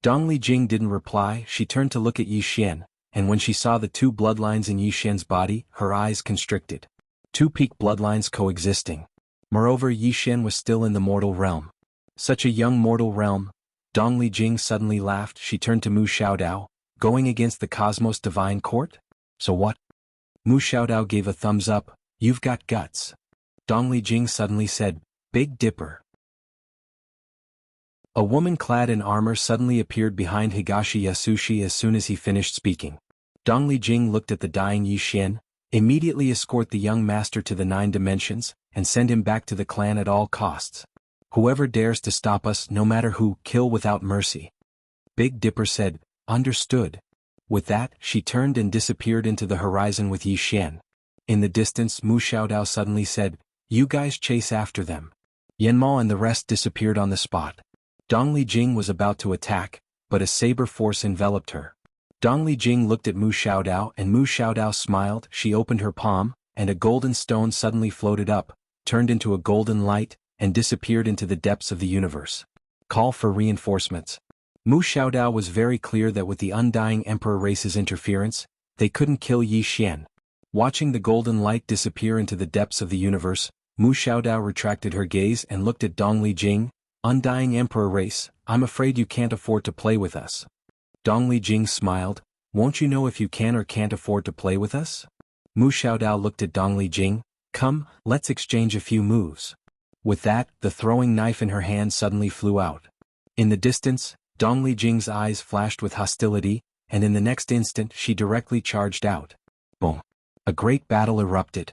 Dongli Jing didn't reply. She turned to look at Yi Xian, and when she saw the two bloodlines in Yi Xian's body, her eyes constricted. Two peak bloodlines coexisting. Moreover, Yi Xian was still in the mortal realm. Such a young mortal realm. Dongli Jing suddenly laughed. She turned to Mu Xiaodao. Going against the Cosmos Divine Court? So what? Mu Xiaodao gave a thumbs up. You've got guts. Dongli Jing suddenly said, Big Dipper. A woman clad in armor suddenly appeared behind Higashi Yasushi as soon as he finished speaking. Dongli Jing looked at the dying Yi Xian. Immediately escort the young master to the 9 dimensions, and send him back to the clan at all costs. Whoever dares to stop us, no matter who, kill without mercy. Big Dipper said, "Understood." With that, she turned and disappeared into the horizon with Yi Xian. In the distance, Mu Xiaodao suddenly said, "You guys chase after them." Yanmao and the rest disappeared on the spot. Dong Lijing was about to attack, but a saber force enveloped her. Dong Lijing looked at Mu Xiaodao and Mu Xiaodao smiled. She opened her palm, and a golden stone suddenly floated up, turned into a golden light, and disappeared into the depths of the universe. Call for reinforcements. Mu Xiaodao was very clear that with the Undying Emperor race's interference, they couldn't kill Yi Xian. Watching the golden light disappear into the depths of the universe, Mu Xiaodao retracted her gaze and looked at Dong Lijing. "Undying Emperor race, I'm afraid you can't afford to play with us." Dong Lijing smiled. "Won't you know if you can or can't afford to play with us?" Mu Xiaodao looked at Dong Lijing. "Come, let's exchange a few moves." With that, the throwing knife in her hand suddenly flew out. In the distance, Dong Lijing's eyes flashed with hostility, and in the next instant she directly charged out. Boom! A great battle erupted.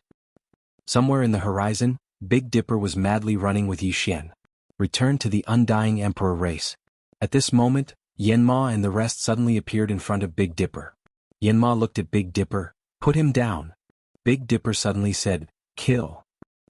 Somewhere in the horizon, Big Dipper was madly running with Yi Xian. Return to the Undying Emperor race. At this moment, Yanmao and the rest suddenly appeared in front of Big Dipper. Yanmao looked at Big Dipper. "Put him down." Big Dipper suddenly said, "Kill."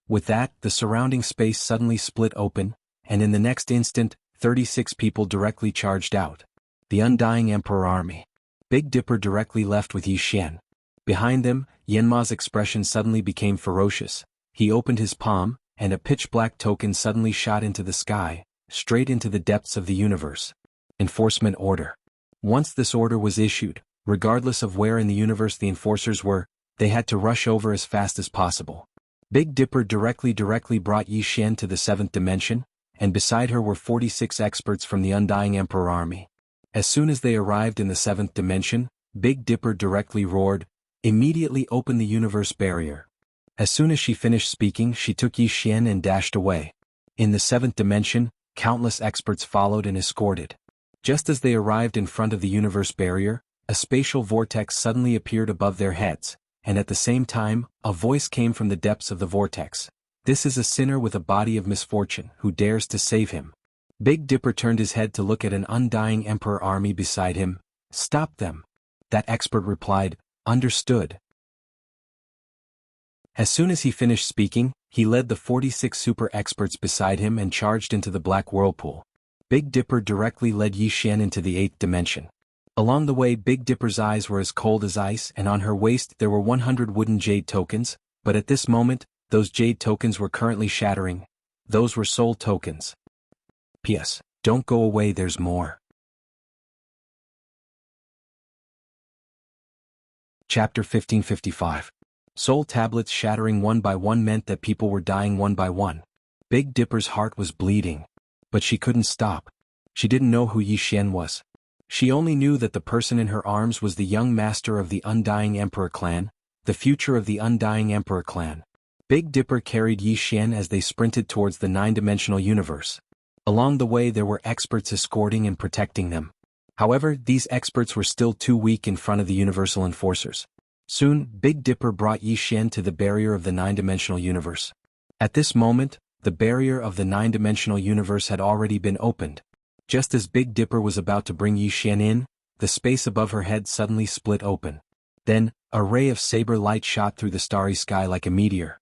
With that, the surrounding space suddenly split open, and in the next instant, 36 people directly charged out. The Undying Emperor army. Big Dipper directly left with Yi Xian. Behind them, Yanma's expression suddenly became ferocious. He opened his palm, and a pitch-black token suddenly shot into the sky, straight into the depths of the universe. Enforcement order. Once this order was issued, regardless of where in the universe the enforcers were, they had to rush over as fast as possible. Big Dipper directly brought Yi Xian to the 7th dimension, and beside her were 46 experts from the Undying Emperor army. As soon as they arrived in the 7th dimension, Big Dipper directly roared, "Immediately open the universe barrier." As soon as she finished speaking, she took Yi Xian and dashed away. In the 7th dimension, countless experts followed and escorted. Just as they arrived in front of the universe barrier, a spatial vortex suddenly appeared above their heads, and at the same time, a voice came from the depths of the vortex. "This is a sinner with a body of misfortune who dares to save him." Big Dipper turned his head to look at an Undying Emperor army beside him. "Stop them." That expert replied, "Understood." As soon as he finished speaking, he led the 46 super experts beside him and charged into the black whirlpool. Big Dipper directly led Yi Xian into the 8th dimension. Along the way, Big Dipper's eyes were as cold as ice, and on her waist there were 100 wooden jade tokens, but at this moment, those jade tokens were currently shattering. Those were soul tokens. P.S. Don't go away, there's more. Chapter 1555. Soul tablets shattering one by one meant that people were dying one by one. Big Dipper's heart was bleeding. But she couldn't stop. She didn't know who Yi Xian was. She only knew that the person in her arms was the young master of the Undying Emperor clan, the future of the Undying Emperor clan. Big Dipper carried Yi Xian as they sprinted towards the 9-dimensional universe. Along the way there were experts escorting and protecting them. However, these experts were still too weak in front of the universal enforcers. Soon, Big Dipper brought Yi Xian to the barrier of the 9-dimensional universe. At this moment, the barrier of the 9-dimensional universe had already been opened. Just as Big Dipper was about to bring Yi Xian in, the space above her head suddenly split open. Then, a ray of saber light shot through the starry sky like a meteor.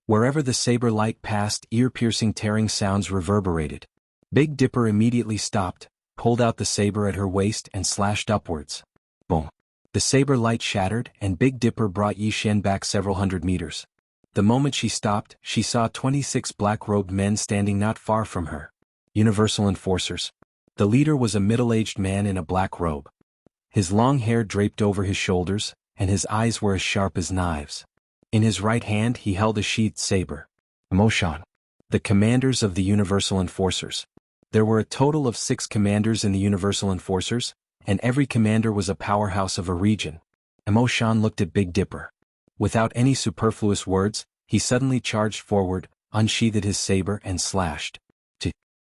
Wherever the saber light passed, ear-piercing tearing sounds reverberated. Big Dipper immediately stopped, pulled out the saber at her waist and slashed upwards. Boom! The saber light shattered, and Big Dipper brought Yi Xian back several hundred meters. The moment she stopped, she saw 26 black-robed men standing not far from her. Universal enforcers. The leader was a middle-aged man in a black robe. His long hair draped over his shoulders, and his eyes were as sharp as knives. In his right hand he held a sheathed saber. Moshan. The commanders of the Universal Enforcers. There were a total of 6 commanders in the Universal Enforcers, and every commander was a powerhouse of a region. Moshan looked at Big Dipper. Without any superfluous words, he suddenly charged forward, unsheathed his saber and slashed.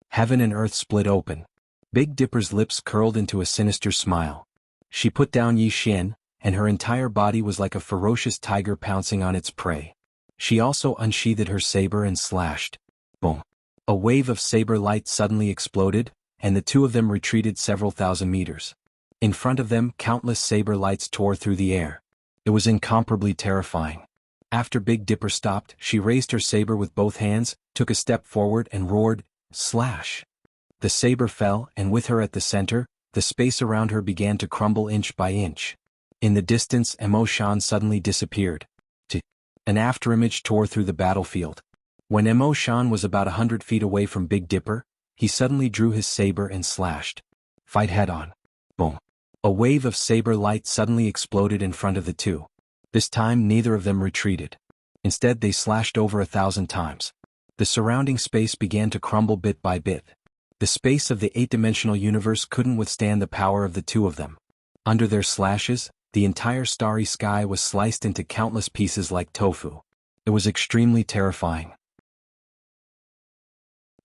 Heaven and earth split open. Big Dipper's lips curled into a sinister smile. She put down Yi Xian, and her entire body was like a ferocious tiger pouncing on its prey. She also unsheathed her saber and slashed. Boom! A wave of saber light suddenly exploded, and the two of them retreated several thousand meters. In front of them, countless saber lights tore through the air. It was incomparably terrifying. After Big Dipper stopped, she raised her saber with both hands, took a step forward and roared, "Slash!" The saber fell, and with her at the center, the space around her began to crumble inch by inch. In the distance, Emo-shan suddenly disappeared. An afterimage tore through the battlefield. When Emo-shan was about 100 feet away from Big Dipper, he suddenly drew his saber and slashed. Fight head-on. Boom. A wave of saber light suddenly exploded in front of the two. This time neither of them retreated. Instead they slashed over 1,000 times. The surrounding space began to crumble bit by bit. The space of the 8-dimensional universe couldn't withstand the power of the two of them. Under their slashes, the entire starry sky was sliced into countless pieces like tofu. It was extremely terrifying.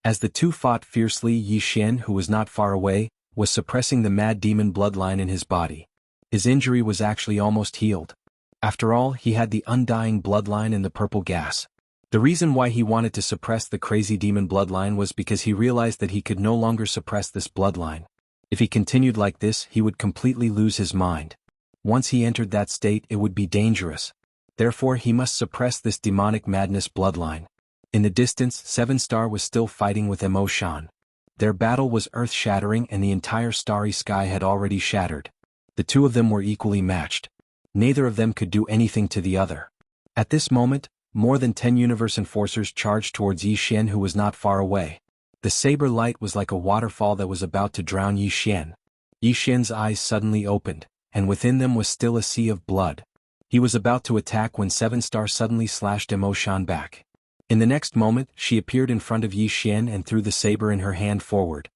As the two fought fiercely, Yi Xian, who was not far away, was suppressing the mad demon bloodline in his body. His injury was actually almost healed. After all, he had the undying bloodline in the purple gas. The reason why he wanted to suppress the crazy demon bloodline was because he realized that he could no longer suppress this bloodline. If he continued like this, he would completely lose his mind. Once he entered that state, it would be dangerous. Therefore, he must suppress this demonic madness bloodline. In the distance, 7-Star was still fighting with Emo-shan. Their battle was earth-shattering and the entire starry sky had already shattered. The two of them were equally matched. Neither of them could do anything to the other. At this moment, more than 10 universe enforcers charged towards Yi Xian, who was not far away. The saber light was like a waterfall that was about to drown Yi Xian. Yi Xian's eyes suddenly opened, and within them was still a sea of blood. He was about to attack when 7-Star suddenly slashed Emo-shan back. In the next moment, she appeared in front of Yi Xian and threw the saber in her hand forward.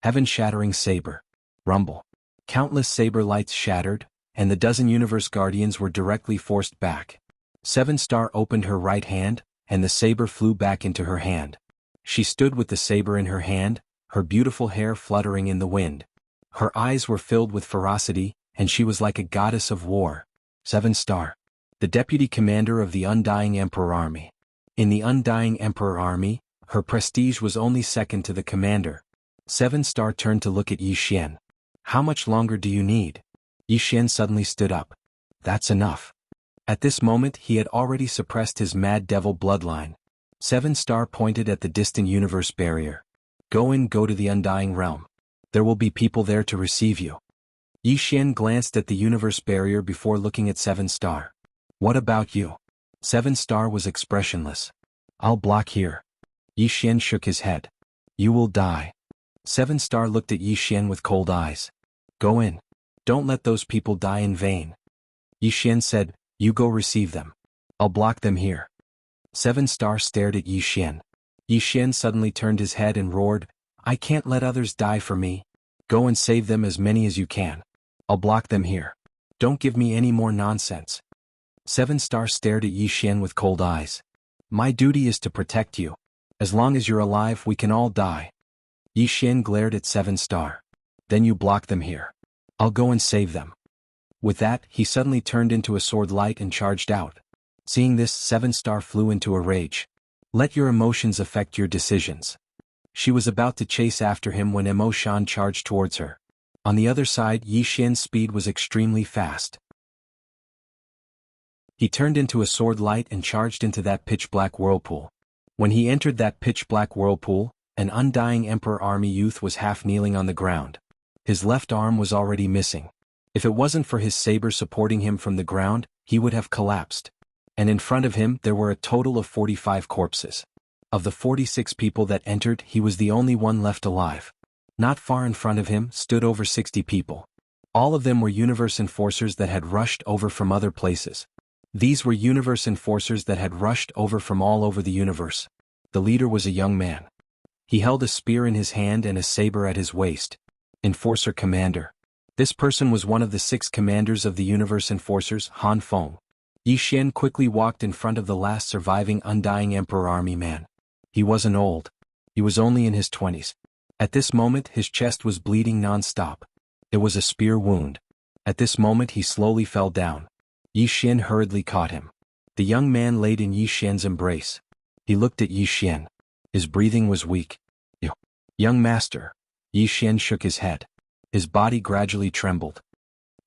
Heaven-shattering saber. Rumble. Countless saber lights shattered, and the dozen universe guardians were directly forced back. 7-Star opened her right hand, and the saber flew back into her hand. She stood with the saber in her hand, her beautiful hair fluttering in the wind. Her eyes were filled with ferocity, and she was like a goddess of war. 7-Star. The deputy commander of the Undying Emperor Army. In the Undying Emperor Army, her prestige was only second to the commander. 7-Star turned to look at Yi Xian. How much longer do you need? Yi Xian suddenly stood up. That's enough. At this moment he had already suppressed his mad devil bloodline. 7-Star pointed at the distant universe barrier. Go to the Undying Realm. There will be people there to receive you. Yi Xian glanced at the universe barrier before looking at 7-Star. What about you? 7-Star was expressionless. I'll block here. Yi Xian shook his head. You will die. 7-Star looked at Yi Xian with cold eyes. Go in. Don't let those people die in vain. Yi Xian said, you go receive them. I'll block them here. 7-Star stared at Yi Xian. Yi Xian suddenly turned his head and roared, I can't let others die for me. Go and save them as many as you can. I'll block them here. Don't give me any more nonsense. 7-Star stared at Yi Xian with cold eyes. My duty is to protect you. As long as you're alive, we can all die. Yi Xian glared at 7-Star. Then you block them here. I'll go and save them. With that, he suddenly turned into a sword light and charged out. Seeing this, 7-Star flew into a rage. Let your emotions affect your decisions. She was about to chase after him when Emo-shan charged towards her. On the other side, Yi Xian's speed was extremely fast. He turned into a sword light and charged into that pitch-black whirlpool. When he entered that pitch-black whirlpool, an Undying Emperor Army youth was half kneeling on the ground. His left arm was already missing. If it wasn't for his saber supporting him from the ground, he would have collapsed. And in front of him there were a total of 45 corpses. Of the 46 people that entered, he was the only one left alive. Not far in front of him stood over 60 people. All of them were universe enforcers that had rushed over from other places. These were universe enforcers that had rushed over from all over the universe. The leader was a young man. He held a spear in his hand and a saber at his waist. Enforcer Commander. This person was one of the 6 commanders of the universe enforcers, Han Feng. Yi Xian quickly walked in front of the last surviving Undying Emperor Army man. He wasn't old. He was only in his 20s. At this moment his chest was bleeding non-stop. It was a spear wound. At this moment he slowly fell down. Yi Xian hurriedly caught him. The young man laid in Yi Xian's embrace. He looked at Yi Xian. His breathing was weak. Young master, Yi Xian shook his head. His body gradually trembled.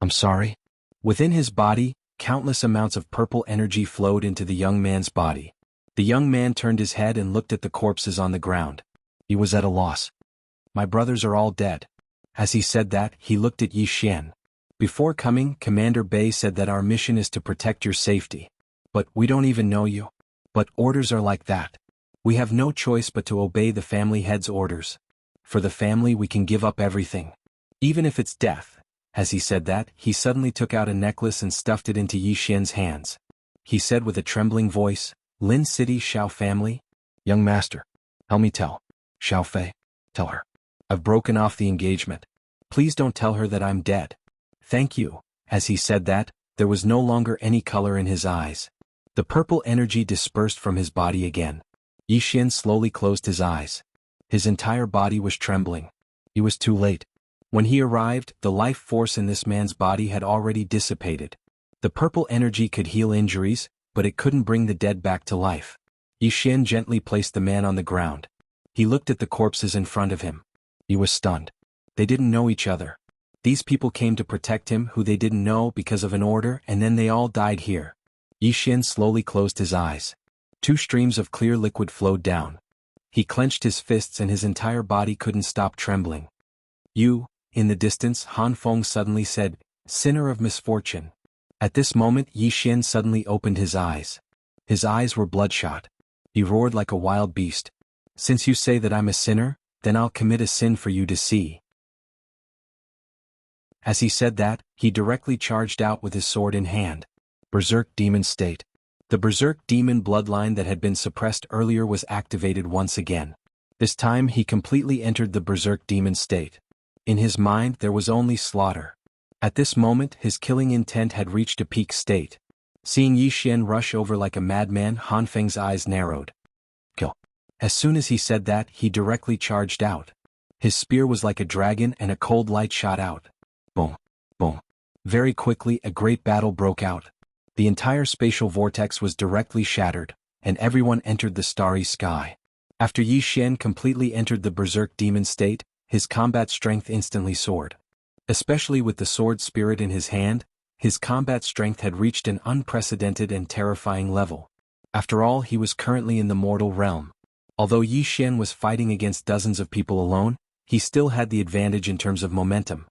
I'm sorry? Within his body, countless amounts of purple energy flowed into the young man's body. The young man turned his head and looked at the corpses on the ground. He was at a loss. My brothers are all dead. As he said that, he looked at Yi Xian. Before coming, Commander Bei said that our mission is to protect your safety. But we don't even know you. But orders are like that. We have no choice but to obey the family head's orders. For the family we can give up everything. Even if it's death. As he said that, he suddenly took out a necklace and stuffed it into Yi Xian's hands. He said with a trembling voice, Lin City Xiao family? Young master. Help me tell. Xiao Fei. Tell her. I've broken off the engagement. Please don't tell her that I'm dead. Thank you. As he said that, there was no longer any color in his eyes. The purple energy dispersed from his body again. Yi Xian slowly closed his eyes. His entire body was trembling. He was too late. When he arrived, the life force in this man's body had already dissipated. The purple energy could heal injuries, but it couldn't bring the dead back to life. Yi Xian gently placed the man on the ground. He looked at the corpses in front of him. He was stunned. They didn't know each other. These people came to protect him who they didn't know because of an order, and then they all died here. Yi Xian slowly closed his eyes. 2 streams of clear liquid flowed down. He clenched his fists and his entire body couldn't stop trembling. You, in the distance, Han Feng suddenly said, Sinner of misfortune. At this moment Yi Xian suddenly opened his eyes. His eyes were bloodshot. He roared like a wild beast. Since you say that I'm a sinner, then I'll commit a sin for you to see. As he said that, he directly charged out with his sword in hand. Berserk Demon State. The Berserk Demon bloodline that had been suppressed earlier was activated once again. This time he completely entered the Berserk Demon State. In his mind there was only slaughter. At this moment his killing intent had reached a peak state. Seeing Yi Xian rush over like a madman, Han Feng's eyes narrowed. Kill. As soon as he said that, he directly charged out. His spear was like a dragon and a cold light shot out. Boom. Boom. Very quickly a great battle broke out. The entire spatial vortex was directly shattered, and everyone entered the starry sky. After Yi Xian completely entered the Berserk Demon State, his combat strength instantly soared. Especially with the sword spirit in his hand, his combat strength had reached an unprecedented and terrifying level. After all, he was currently in the mortal realm. Although Yi Xian was fighting against dozens of people alone, he still had the advantage in terms of momentum.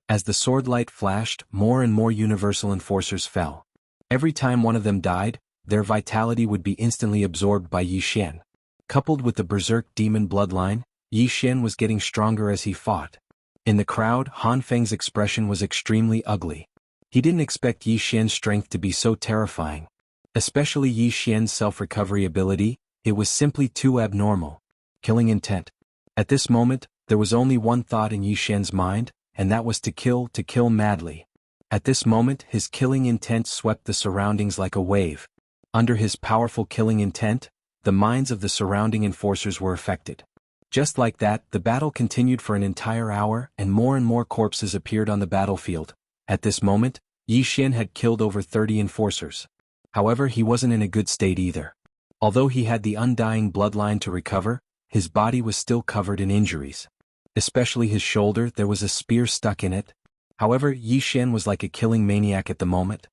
As the sword light flashed, more and more universal enforcers fell. Every time one of them died, their vitality would be instantly absorbed by Yi Xian. Coupled with the Berserk Demon bloodline, Yi Xian was getting stronger as he fought. In the crowd, Han Feng's expression was extremely ugly. He didn't expect Yi Xian's strength to be so terrifying. Especially Yi Xian's self-recovery ability, it was simply too abnormal. Killing intent. At this moment, there was only one thought in Yi Xian's mind, and that was to kill madly. At this moment his killing intent swept the surroundings like a wave. Under his powerful killing intent, the minds of the surrounding enforcers were affected. Just like that, the battle continued for an entire hour and more corpses appeared on the battlefield. At this moment, Yi Xian had killed over 30 enforcers. However, he wasn't in a good state either. Although he had the undying bloodline to recover, his body was still covered in injuries. Especially his shoulder, there was a spear stuck in it. However, Yi Xian was like a killing maniac at the moment.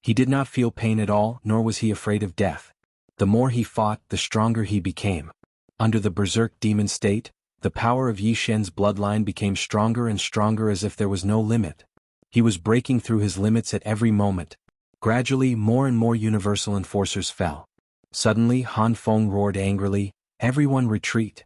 He did not feel pain at all, nor was he afraid of death. The more he fought, the stronger he became. Under the Berserk Demon State, the power of Yi Xian's bloodline became stronger and stronger as if there was no limit. He was breaking through his limits at every moment. Gradually, more and more universal enforcers fell. Suddenly, Han Feng roared angrily, "Everyone retreat!"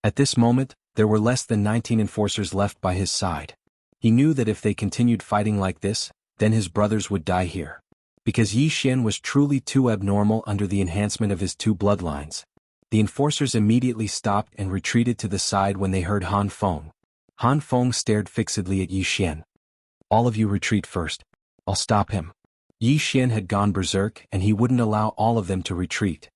At this moment, there were less than 19 enforcers left by his side. He knew that if they continued fighting like this, then his brothers would die here. Because Yi Xian was truly too abnormal under the enhancement of his 2 bloodlines. The enforcers immediately stopped and retreated to the side when they heard Han Feng. Han Feng stared fixedly at Yi Xian. "All of you retreat first. I'll stop him." Yi Xian had gone berserk and he wouldn't allow all of them to retreat.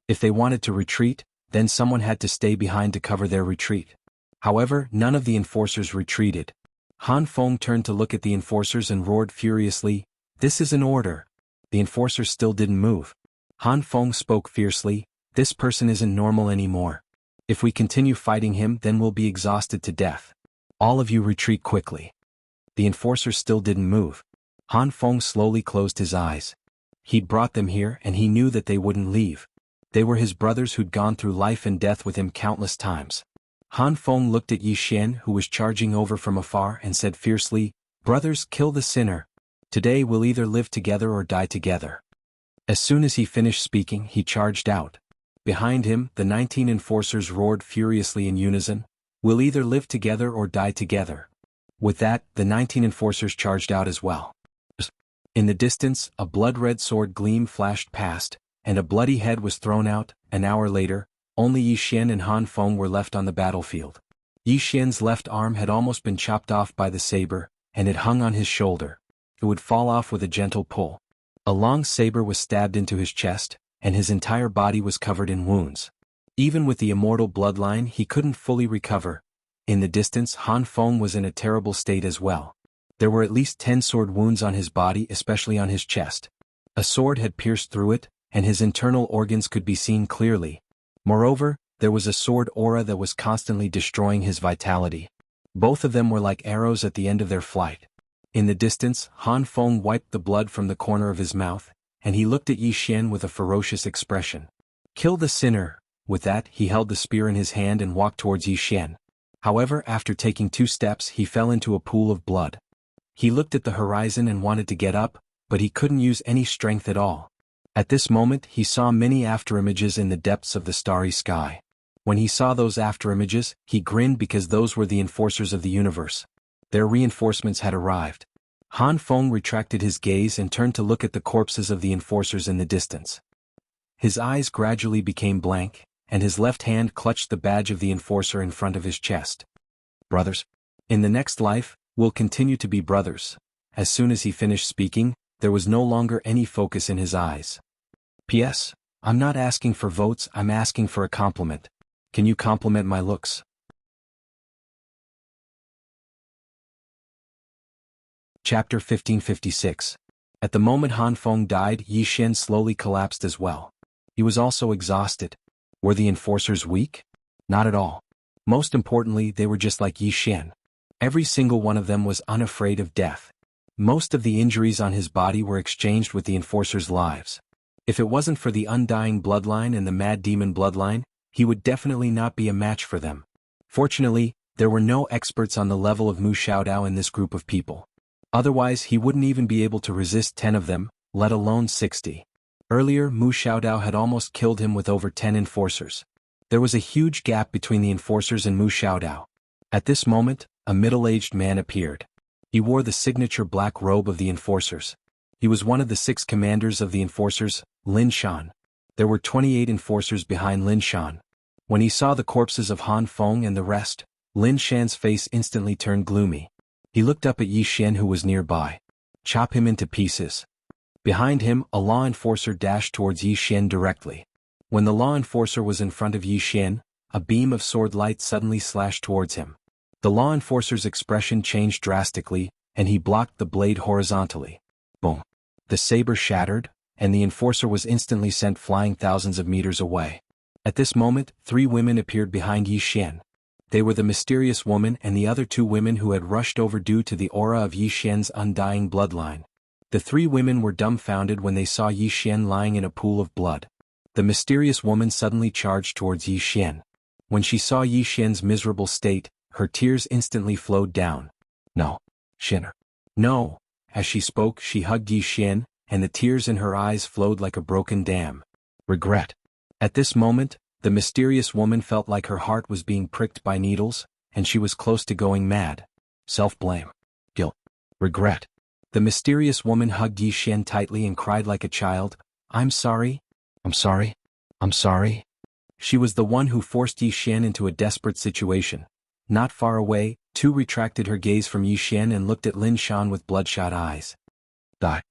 If they wanted to retreat, then someone had to stay behind to cover their retreat. However, none of the enforcers retreated. Han Feng turned to look at the enforcers and roared furiously, "This is an order." The enforcers still didn't move. Han Feng spoke fiercely, "This person isn't normal anymore. If we continue fighting him, then we'll be exhausted to death. All of you retreat quickly. The enforcers still didn't move. Han Feng slowly closed his eyes. He'd brought them here and he knew that they wouldn't leave. They were his brothers who'd gone through life and death with him countless times. Han Feng looked at Yi Xian, who was charging over from afar, and said fiercely, "Brothers, kill the sinner. Today we'll either live together or die together." As soon as he finished speaking, he charged out. Behind him, the 19 enforcers roared furiously in unison, "We'll either live together or die together." With that, the 19 enforcers charged out as well. In the distance, a blood-red sword gleam flashed past, and a bloody head was thrown out. An hour later, only Yi Xian and Han Feng were left on the battlefield. Yi Xian's left arm had almost been chopped off by the saber, and it hung on his shoulder. It would fall off with a gentle pull. A long saber was stabbed into his chest, and his entire body was covered in wounds. Even with the immortal bloodline, he couldn't fully recover. In the distance, Han Feng was in a terrible state as well. There were at least 10 sword wounds on his body, especially on his chest. A sword had pierced through it, and his internal organs could be seen clearly. Moreover, there was a sword aura that was constantly destroying his vitality. Both of them were like arrows at the end of their flight. In the distance, Han Feng wiped the blood from the corner of his mouth, and he looked at Yi Xian with a ferocious expression. "Kill the sinner." With that, he held the spear in his hand and walked towards Yi Xian. However, after taking 2 steps, he fell into a pool of blood. He looked at the horizon and wanted to get up, but he couldn't use any strength at all. At this moment, he saw many afterimages in the depths of the starry sky. When he saw those afterimages, he grinned because those were the enforcers of the universe. Their reinforcements had arrived. Han Feng retracted his gaze and turned to look at the corpses of the enforcers in the distance. His eyes gradually became blank, and his left hand clutched the badge of the enforcer in front of his chest. "Brothers. In the next life, we'll continue to be brothers." As soon as he finished speaking, there was no longer any focus in his eyes. "P.S. I'm not asking for votes, I'm asking for a compliment. Can you compliment my looks?" Chapter 1556. At the moment Han Feng died, Yi Xian slowly collapsed as well. He was also exhausted. Were the enforcers weak? Not at all. Most importantly, they were just like Yi Xian. Every single one of them was unafraid of death. Most of the injuries on his body were exchanged with the enforcers' lives. If it wasn't for the undying bloodline and the mad demon bloodline, he would definitely not be a match for them. Fortunately, there were no experts on the level of Mu Xiaodao in this group of people. Otherwise, he wouldn't even be able to resist 10 of them, let alone 60. Earlier, Mu Xiaodao had almost killed him with over 10 enforcers. There was a huge gap between the enforcers and Mu Xiaodao. At this moment, a middle-aged man appeared. He wore the signature black robe of the enforcers. He was one of the 6 commanders of the enforcers, Lin Shan. There were 28 enforcers behind Lin Shan. When he saw the corpses of Han Feng and the rest, Lin Shan's face instantly turned gloomy. He looked up at Yi Xian, who was nearby. "Chop him into pieces." Behind him, a law enforcer dashed towards Yi Xian directly. When the law enforcer was in front of Yi Xian, a beam of sword light suddenly slashed towards him. The law enforcer's expression changed drastically, and he blocked the blade horizontally. Boom. The saber shattered, and the enforcer was instantly sent flying thousands of meters away. At this moment, 3 women appeared behind Yi Xian. They were the mysterious woman and the other 2 women who had rushed over due to the aura of Yi Xian's undying bloodline. The 3 women were dumbfounded when they saw Yi Xian lying in a pool of blood. The mysterious woman suddenly charged towards Yi Xian. When she saw Yi Xian's miserable state, her tears instantly flowed down. "No. Xian. No." As she spoke, she hugged Yi Xian, and the tears in her eyes flowed like a broken dam. "Regret." At this moment, the mysterious woman felt like her heart was being pricked by needles, and she was close to going mad. Self-blame. Guilt. Regret. The mysterious woman hugged Yi Xian tightly and cried like a child, "I'm sorry. I'm sorry. I'm sorry." She was the one who forced Yi Xian into a desperate situation. Not far away, Tu retracted her gaze from Yi Xian and looked at Lin Shan with bloodshot eyes. Die.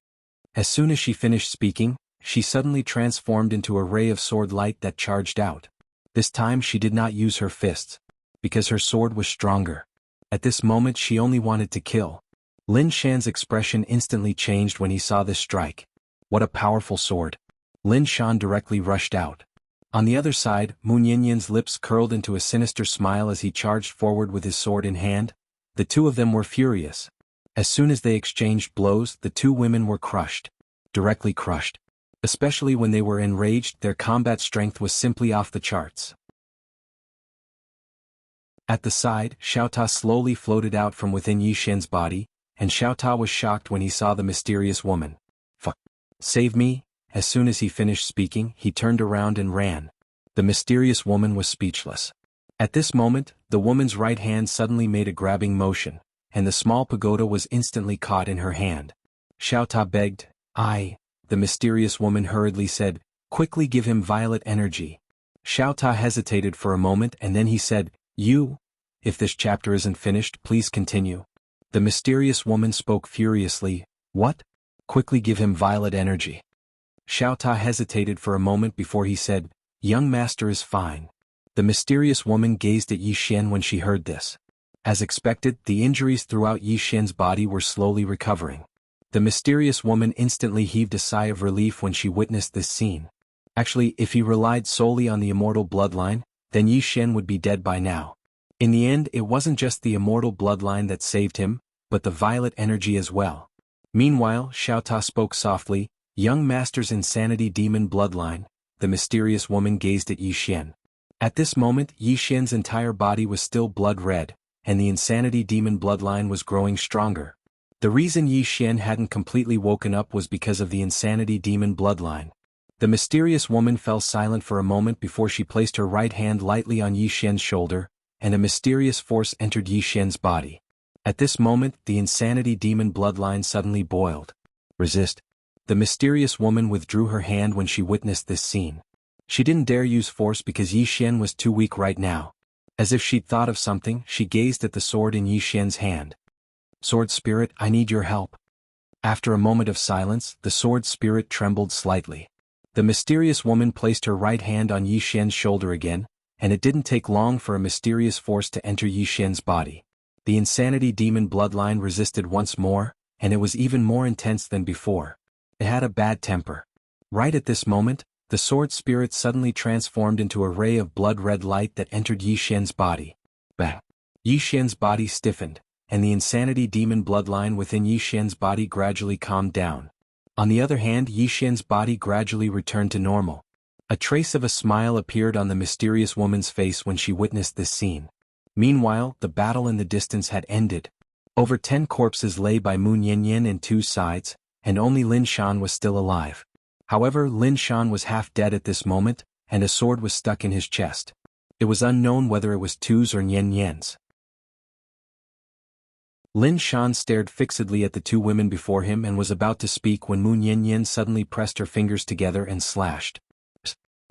As soon as she finished speaking, she suddenly transformed into a ray of sword light that charged out. This time she did not use her fists, because her sword was stronger. At this moment she only wanted to kill. Lin Shan's expression instantly changed when he saw this strike. What a powerful sword. Lin Shan directly rushed out. On the other side, Mu Yanyan's lips curled into a sinister smile as he charged forward with his sword in hand. The two of them were furious. As soon as they exchanged blows, the two women were crushed. Directly crushed. Especially when they were enraged, their combat strength was simply off the charts. At the side, Xiaota slowly floated out from within Yishen's body, and Xiaota was shocked when he saw the mysterious woman. Fuck. Save me. As soon as he finished speaking, he turned around and ran. The mysterious woman was speechless. At this moment, the woman's right hand suddenly made a grabbing motion, and the small pagoda was instantly caught in her hand. Xiaota begged. The mysterious woman hurriedly said, quickly give him violet energy. Xiaota hesitated for a moment and then he said, if this chapter isn't finished, please continue. The mysterious woman spoke furiously, what? Quickly give him violet energy. Xiaota hesitated for a moment before he said, young master is fine. The mysterious woman gazed at Yishen when she heard this. As expected, the injuries throughout Yishen's body were slowly recovering. The mysterious woman instantly heaved a sigh of relief when she witnessed this scene. Actually, if he relied solely on the immortal bloodline, then Yishen would be dead by now. In the end, it wasn't just the immortal bloodline that saved him, but the violet energy as well. Meanwhile, Xiaota spoke softly, young master's insanity demon bloodline. The mysterious woman gazed at Yishen. At this moment, Yishen's entire body was still blood red, and the insanity demon bloodline was growing stronger. The reason Yishen hadn't completely woken up was because of the insanity demon bloodline. The mysterious woman fell silent for a moment before she placed her right hand lightly on Yishen's shoulder, and a mysterious force entered Yishen's body. At this moment, the insanity demon bloodline suddenly boiled. Resist. The mysterious woman withdrew her hand when she witnessed this scene. She didn't dare use force because Yishen was too weak right now. As if she'd thought of something, she gazed at the sword in Yishen's hand. Sword spirit, I need your help. After a moment of silence, the sword spirit trembled slightly. The mysterious woman placed her right hand on Yishen's shoulder again, and it didn't take long for a mysterious force to enter Yishen's body. The insanity demon bloodline resisted once more, and it was even more intense than before. It had a bad temper. Right at this moment, the sword spirit suddenly transformed into a ray of blood-red light that entered Yishen's body. Bang! Yishen's body stiffened, and the insanity demon bloodline within Yishen's body gradually calmed down. On the other hand, Yishen's body gradually returned to normal. A trace of a smile appeared on the mysterious woman's face when she witnessed this scene. Meanwhile, the battle in the distance had ended. Over 10 corpses lay by Mu Yanyan in two sides, and only Lin Shan was still alive. However, Lin Shan was half dead at this moment, and a sword was stuck in his chest. It was unknown whether it was Tu's or Nian Yan's. Lin Shan stared fixedly at the two women before him and was about to speak when Mu Yanyan suddenly pressed her fingers together and slashed.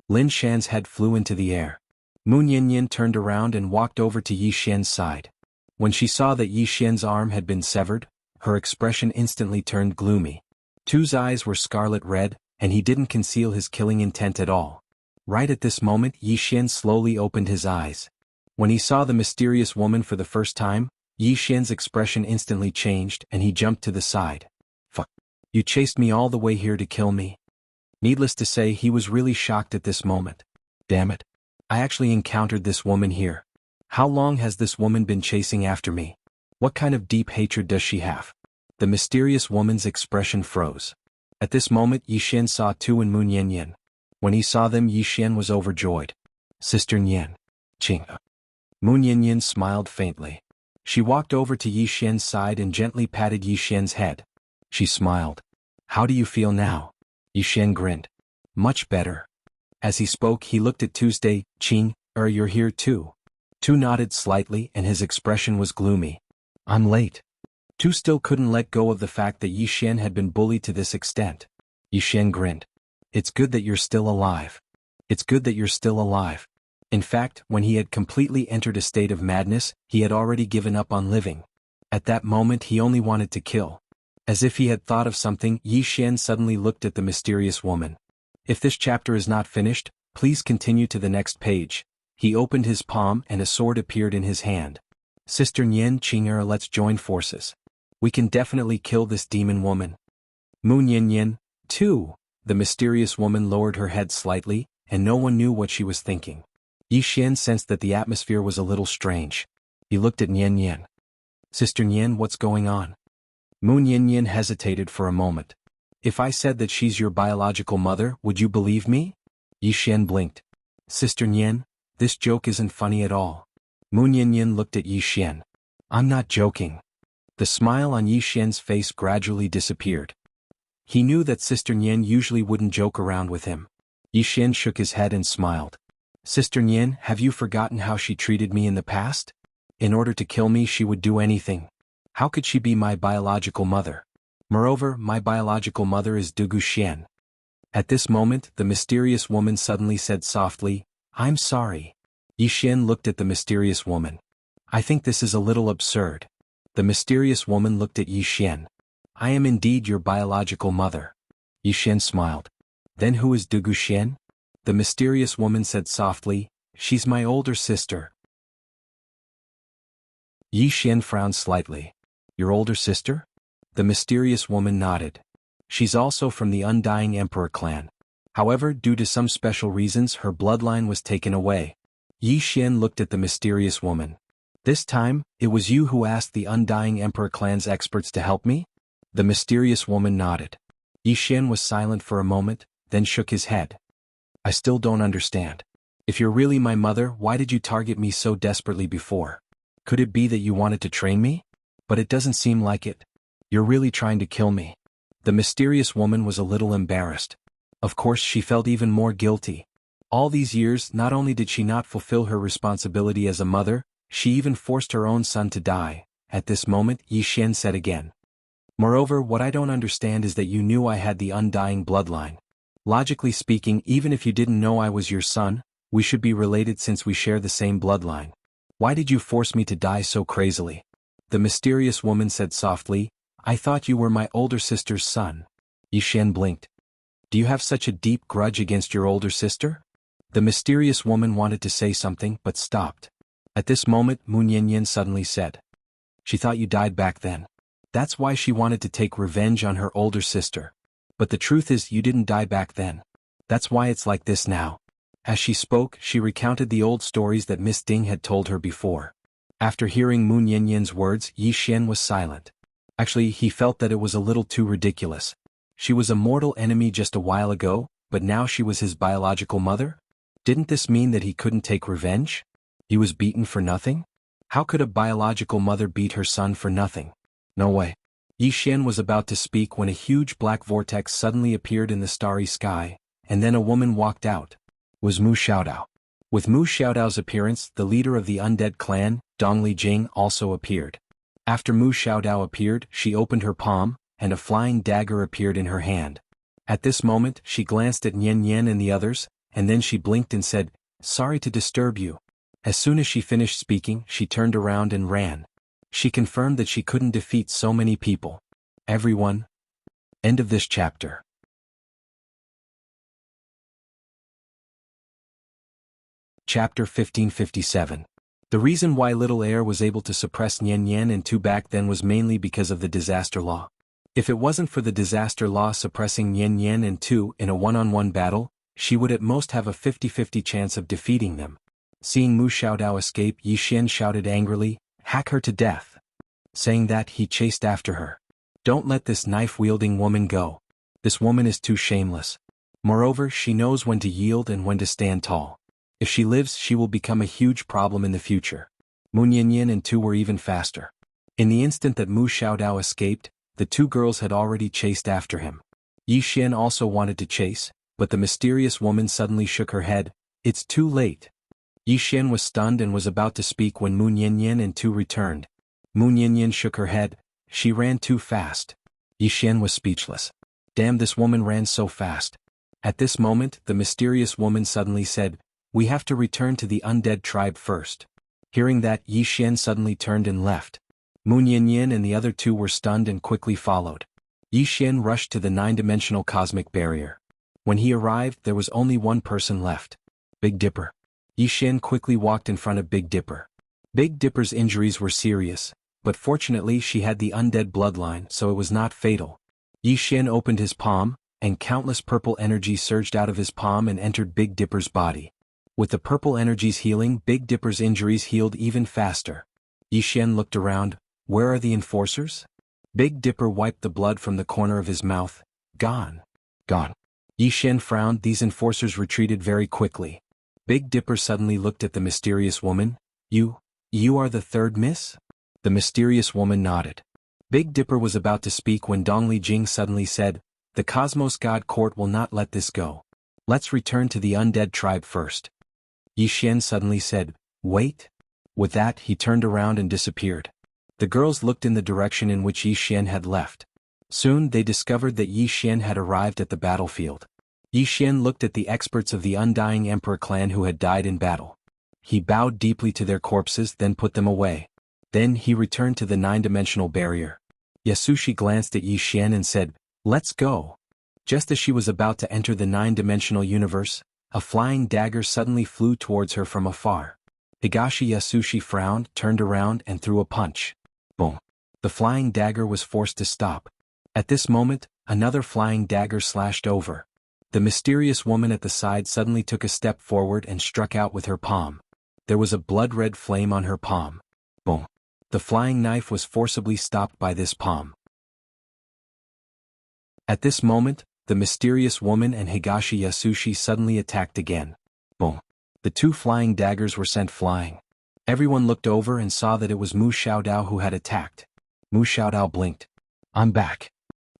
Lin Shan's head flew into the air. Mu Yanyan turned around and walked over to Yishen's side. When she saw that Yishen's arm had been severed, her expression instantly turned gloomy. Tu's eyes were scarlet red, and he didn't conceal his killing intent at all. Right at this moment, Yishen slowly opened his eyes. When he saw the mysterious woman for the first time, Yishen's expression instantly changed and he jumped to the side. Fuck. You chased me all the way here to kill me? Needless to say, he was really shocked at this moment. Damn it. I actually encountered this woman here. How long has this woman been chasing after me? What kind of deep hatred does she have? The mysterious woman's expression froze. At this moment, Yishen saw Tu and Mu Yanyan. When he saw them, Yishen was overjoyed. Sister Nian. Ching. Mu Yanyan smiled faintly. She walked over to Yishen's side and gently patted Yishen's head. She smiled. How do you feel now? Yishen grinned. Much better. As he spoke, he looked at Tuesday. Ching, you're here too. Tu nodded slightly and his expression was gloomy. I'm late. Tu still couldn't let go of the fact that Yishen had been bullied to this extent. Yishen grinned. It's good that you're still alive. It's good that you're still alive. In fact, when he had completely entered a state of madness, he had already given up on living. At that moment he only wanted to kill. As if he had thought of something, Yishen suddenly looked at the mysterious woman. If this chapter is not finished, please continue to the next page. He opened his palm and a sword appeared in his hand. Sister Nian Qinger, let's join forces. We can definitely kill this demon woman. Mu Yanyan, too. The mysterious woman lowered her head slightly, and no one knew what she was thinking. Yi Xian sensed that the atmosphere was a little strange. He looked at Nian Yan. "Sister Nian, what's going on?" Nian Yan hesitated for a moment. "If I said that she's your biological mother, would you believe me?" Yi Xian blinked. "Sister Nian, this joke isn't funny at all." Nian Yan looked at Yi Xian. "I'm not joking." The smile on Yi Xian's face gradually disappeared. He knew that Sister Nian usually wouldn't joke around with him. Yi Xian shook his head and smiled. "Sister Nian, have you forgotten how she treated me in the past? In order to kill me, she would do anything. How could she be my biological mother? Moreover, my biological mother is Dugu Xian." At this moment, the mysterious woman suddenly said softly, "I'm sorry." Yi Xian looked at the mysterious woman. "I think this is a little absurd." The mysterious woman looked at Yi Xian. "I am indeed your biological mother." Yi Xian smiled. "Then who is Dugu Xian?" The mysterious woman said softly, "She's my older sister." Yi Xian frowned slightly. "Your older sister?" The mysterious woman nodded. "She's also from the Undying Emperor clan. However, due to some special reasons, her bloodline was taken away." Yi Xian looked at the mysterious woman. "This time, it was you who asked the Undying Emperor clan's experts to help me?" The mysterious woman nodded. Yi Xian was silent for a moment, then shook his head. "I still don't understand. If you're really my mother, why did you target me so desperately before? Could it be that you wanted to train me? But it doesn't seem like it. You're really trying to kill me." The mysterious woman was a little embarrassed. Of course, she felt even more guilty. All these years, not only did she not fulfill her responsibility as a mother, she even forced her own son to die. At this moment, Yi Xian said again. "Moreover, what I don't understand is that you knew I had the undying bloodline. Logically speaking, even if you didn't know I was your son, we should be related since we share the same bloodline. Why did you force me to die so crazily?" The mysterious woman said softly, "I thought you were my older sister's son." Yi Xian blinked. "Do you have such a deep grudge against your older sister?" The mysterious woman wanted to say something but stopped. At this moment, Nian Yan suddenly said, "She thought you died back then. That's why she wanted to take revenge on her older sister. But the truth is you didn't die back then. That's why it's like this now." As she spoke, she recounted the old stories that Miss Ding had told her before. After hearing Nian Yan's words, Yi Xian was silent. Actually, he felt that it was a little too ridiculous. She was a mortal enemy just a while ago, but now she was his biological mother? Didn't this mean that he couldn't take revenge? He was beaten for nothing? How could a biological mother beat her son for nothing? No way. Yi Xian was about to speak when a huge black vortex suddenly appeared in the starry sky, and then a woman walked out. It was Mu Xiaodao. With Mu Xiaodao's appearance, the leader of the undead clan, Dongli Jing, also appeared. After Mu Xiaodao appeared, she opened her palm, and a flying dagger appeared in her hand. At this moment, she glanced at Nian Yan and the others, and then she blinked and said, "Sorry to disturb you." As soon as she finished speaking, she turned around and ran. She confirmed that she couldn't defeat so many people. Everyone. End of this chapter. Chapter 1557. The reason why Little Air was able to suppress Nian Yan and Tu back then was mainly because of the disaster law. If it wasn't for the disaster law suppressing Nian Yan and Tu in a one-on-one battle, she would at most have a 50-50 chance of defeating them. Seeing Mu Xiaodao escape, Yi Xian shouted angrily, "Hack her to death." Saying that, he chased after her. "Don't let this knife-wielding woman go. This woman is too shameless. Moreover, she knows when to yield and when to stand tall. If she lives, she will become a huge problem in the future." Nian Yan and Tu were even faster. In the instant that Mu Xiaodao escaped, the two girls had already chased after him. Yi Xian also wanted to chase, but the mysterious woman suddenly shook her head. "It's too late." Yi Xian was stunned and was about to speak when Nian Yan and Tu returned. Nian Yan shook her head. She ran too fast. Yi Xian was speechless. Damn, this woman ran so fast. At this moment, the mysterious woman suddenly said, "We have to return to the undead tribe first." Hearing that, Yi Xian suddenly turned and left. Nian Yan and the other two were stunned and quickly followed. Yi Xian rushed to the 9-dimensional cosmic barrier. When he arrived, there was only one person left. Big Dipper. Yi Xian quickly walked in front of Big Dipper. Big Dipper's injuries were serious, but fortunately she had the undead bloodline, so it was not fatal. Yi Xian opened his palm, and countless purple energy surged out of his palm and entered Big Dipper's body. With the purple energies healing, Big Dipper's injuries healed even faster. Yi Xian looked around. Where are the enforcers? Big Dipper wiped the blood from the corner of his mouth. Gone. Gone. Yi Xian frowned. These enforcers retreated very quickly. Big Dipper suddenly looked at the mysterious woman. You are the third miss? The mysterious woman nodded. Big Dipper was about to speak when Dongli Jing suddenly said, "The Cosmos God Court will not let this go. Let's return to the undead tribe first." Yi Xian suddenly said, "Wait." With that, he turned around and disappeared. The girls looked in the direction in which Yi Xian had left. Soon they discovered that Yi Xian had arrived at the battlefield. Yi Xian looked at the experts of the Undying Emperor clan who had died in battle. He bowed deeply to their corpses, then put them away. Then he returned to the nine-dimensional barrier. Yasushi glanced at Yi Xian and said, "Let's go." Just as she was about to enter the nine-dimensional universe, a flying dagger suddenly flew towards her from afar. Higashi Yasushi frowned, turned around and threw a punch. Boom. The flying dagger was forced to stop. At this moment, another flying dagger slashed over. The mysterious woman at the side suddenly took a step forward and struck out with her palm. There was a blood-red flame on her palm. Boom. The flying knife was forcibly stopped by this palm. At this moment, the mysterious woman and Higashi Yasushi suddenly attacked again. Boom. The two flying daggers were sent flying. Everyone looked over and saw that it was Mu Xiaodao who had attacked. Mu Xiaodao blinked. "I'm back."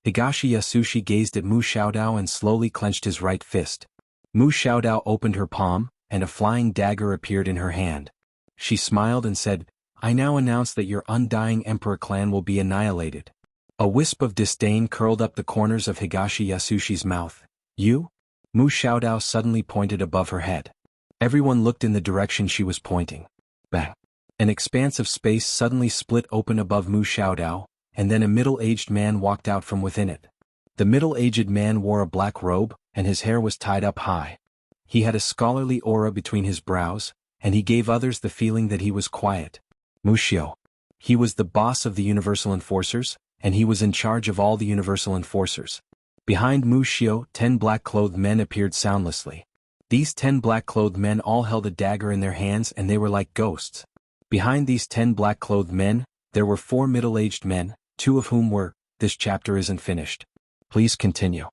Higashi Yasushi gazed at Mu Xiaodao and slowly clenched his right fist. Mu Xiaodao opened her palm, and a flying dagger appeared in her hand. She smiled and said, "I now announce that your Undying Emperor clan will be annihilated." A wisp of disdain curled up the corners of Higashi Yasushi's mouth. "You?" Mu Xiaodao suddenly pointed above her head. Everyone looked in the direction she was pointing. Bang! An expanse of space suddenly split open above Mu Xiaodao, and then a middle-aged man walked out from within it. The middle-aged man wore a black robe, and his hair was tied up high. He had a scholarly aura between his brows, and he gave others the feeling that he was quiet. Mu Xiao. He was the boss of the Universal Enforcers, and he was in charge of all the Universal Enforcers. Behind Mu Xiao, 10 black-clothed men appeared soundlessly. These 10 black-clothed men all held a dagger in their hands and they were like ghosts. Behind these 10 black-clothed men, there were 4 middle-aged men, 2 of whom were, "This chapter isn't finished. Please continue."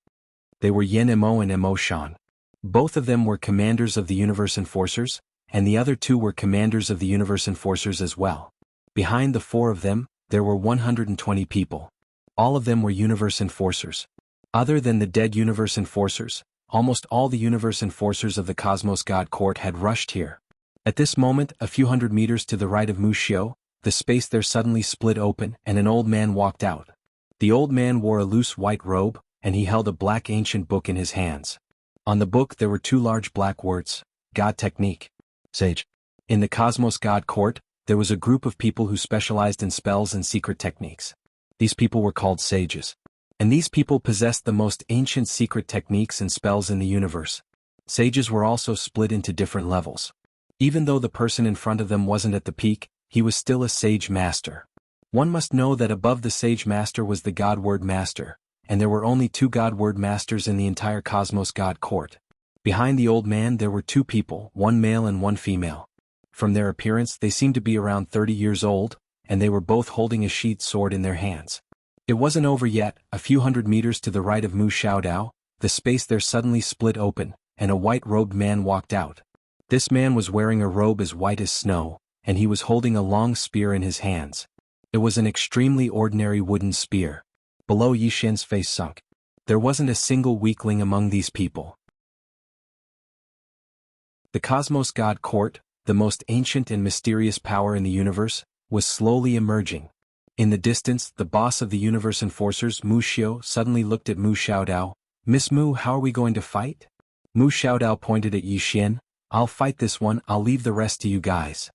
They were Yen Mo and Mo Shan. Both of them were commanders of the Universe Enforcers, and the other 2 were commanders of the Universe Enforcers as well. Behind the 4 of them, there were 120 people. All of them were Universe Enforcers. Other than the dead Universe Enforcers, almost all the Universe Enforcers of the Cosmos God Court had rushed here. At this moment, a few hundred meters to the right of Mu Xiao, the space there suddenly split open and an old man walked out. The old man wore a loose white robe, and he held a black ancient book in his hands. On the book there were 2 large black words, God Technique. Sage. In the Cosmos God Court, there was a group of people who specialized in spells and secret techniques. These people were called sages. And these people possessed the most ancient secret techniques and spells in the universe. Sages were also split into different levels. Even though the person in front of them wasn't at the peak, he was still a sage master. One must know that above the sage master was the God Word Master, and there were only 2 God Word Masters in the entire Cosmos God Court. Behind the old man there were 2 people, 1 male and 1 female. From their appearance they seemed to be around 30 years old, and they were both holding a sheathed sword in their hands. It wasn't over yet. A few hundred meters to the right of Mu Xiaodao, the space there suddenly split open, and a white-robed man walked out. This man was wearing a robe as white as snow, and he was holding a long spear in his hands. It was an extremely ordinary wooden spear. Below Yi Xian's face sunk. There wasn't a single weakling among these people. The Cosmos God Court, the most ancient and mysterious power in the universe, was slowly emerging. In the distance, the boss of the Universe Enforcers, Mu Xiao, suddenly looked at Mu Xiaodao. "Miss Mu, how are we going to fight?" Mu Xiaodao pointed at Yi Xian. "I'll fight this one, I'll leave the rest to you guys."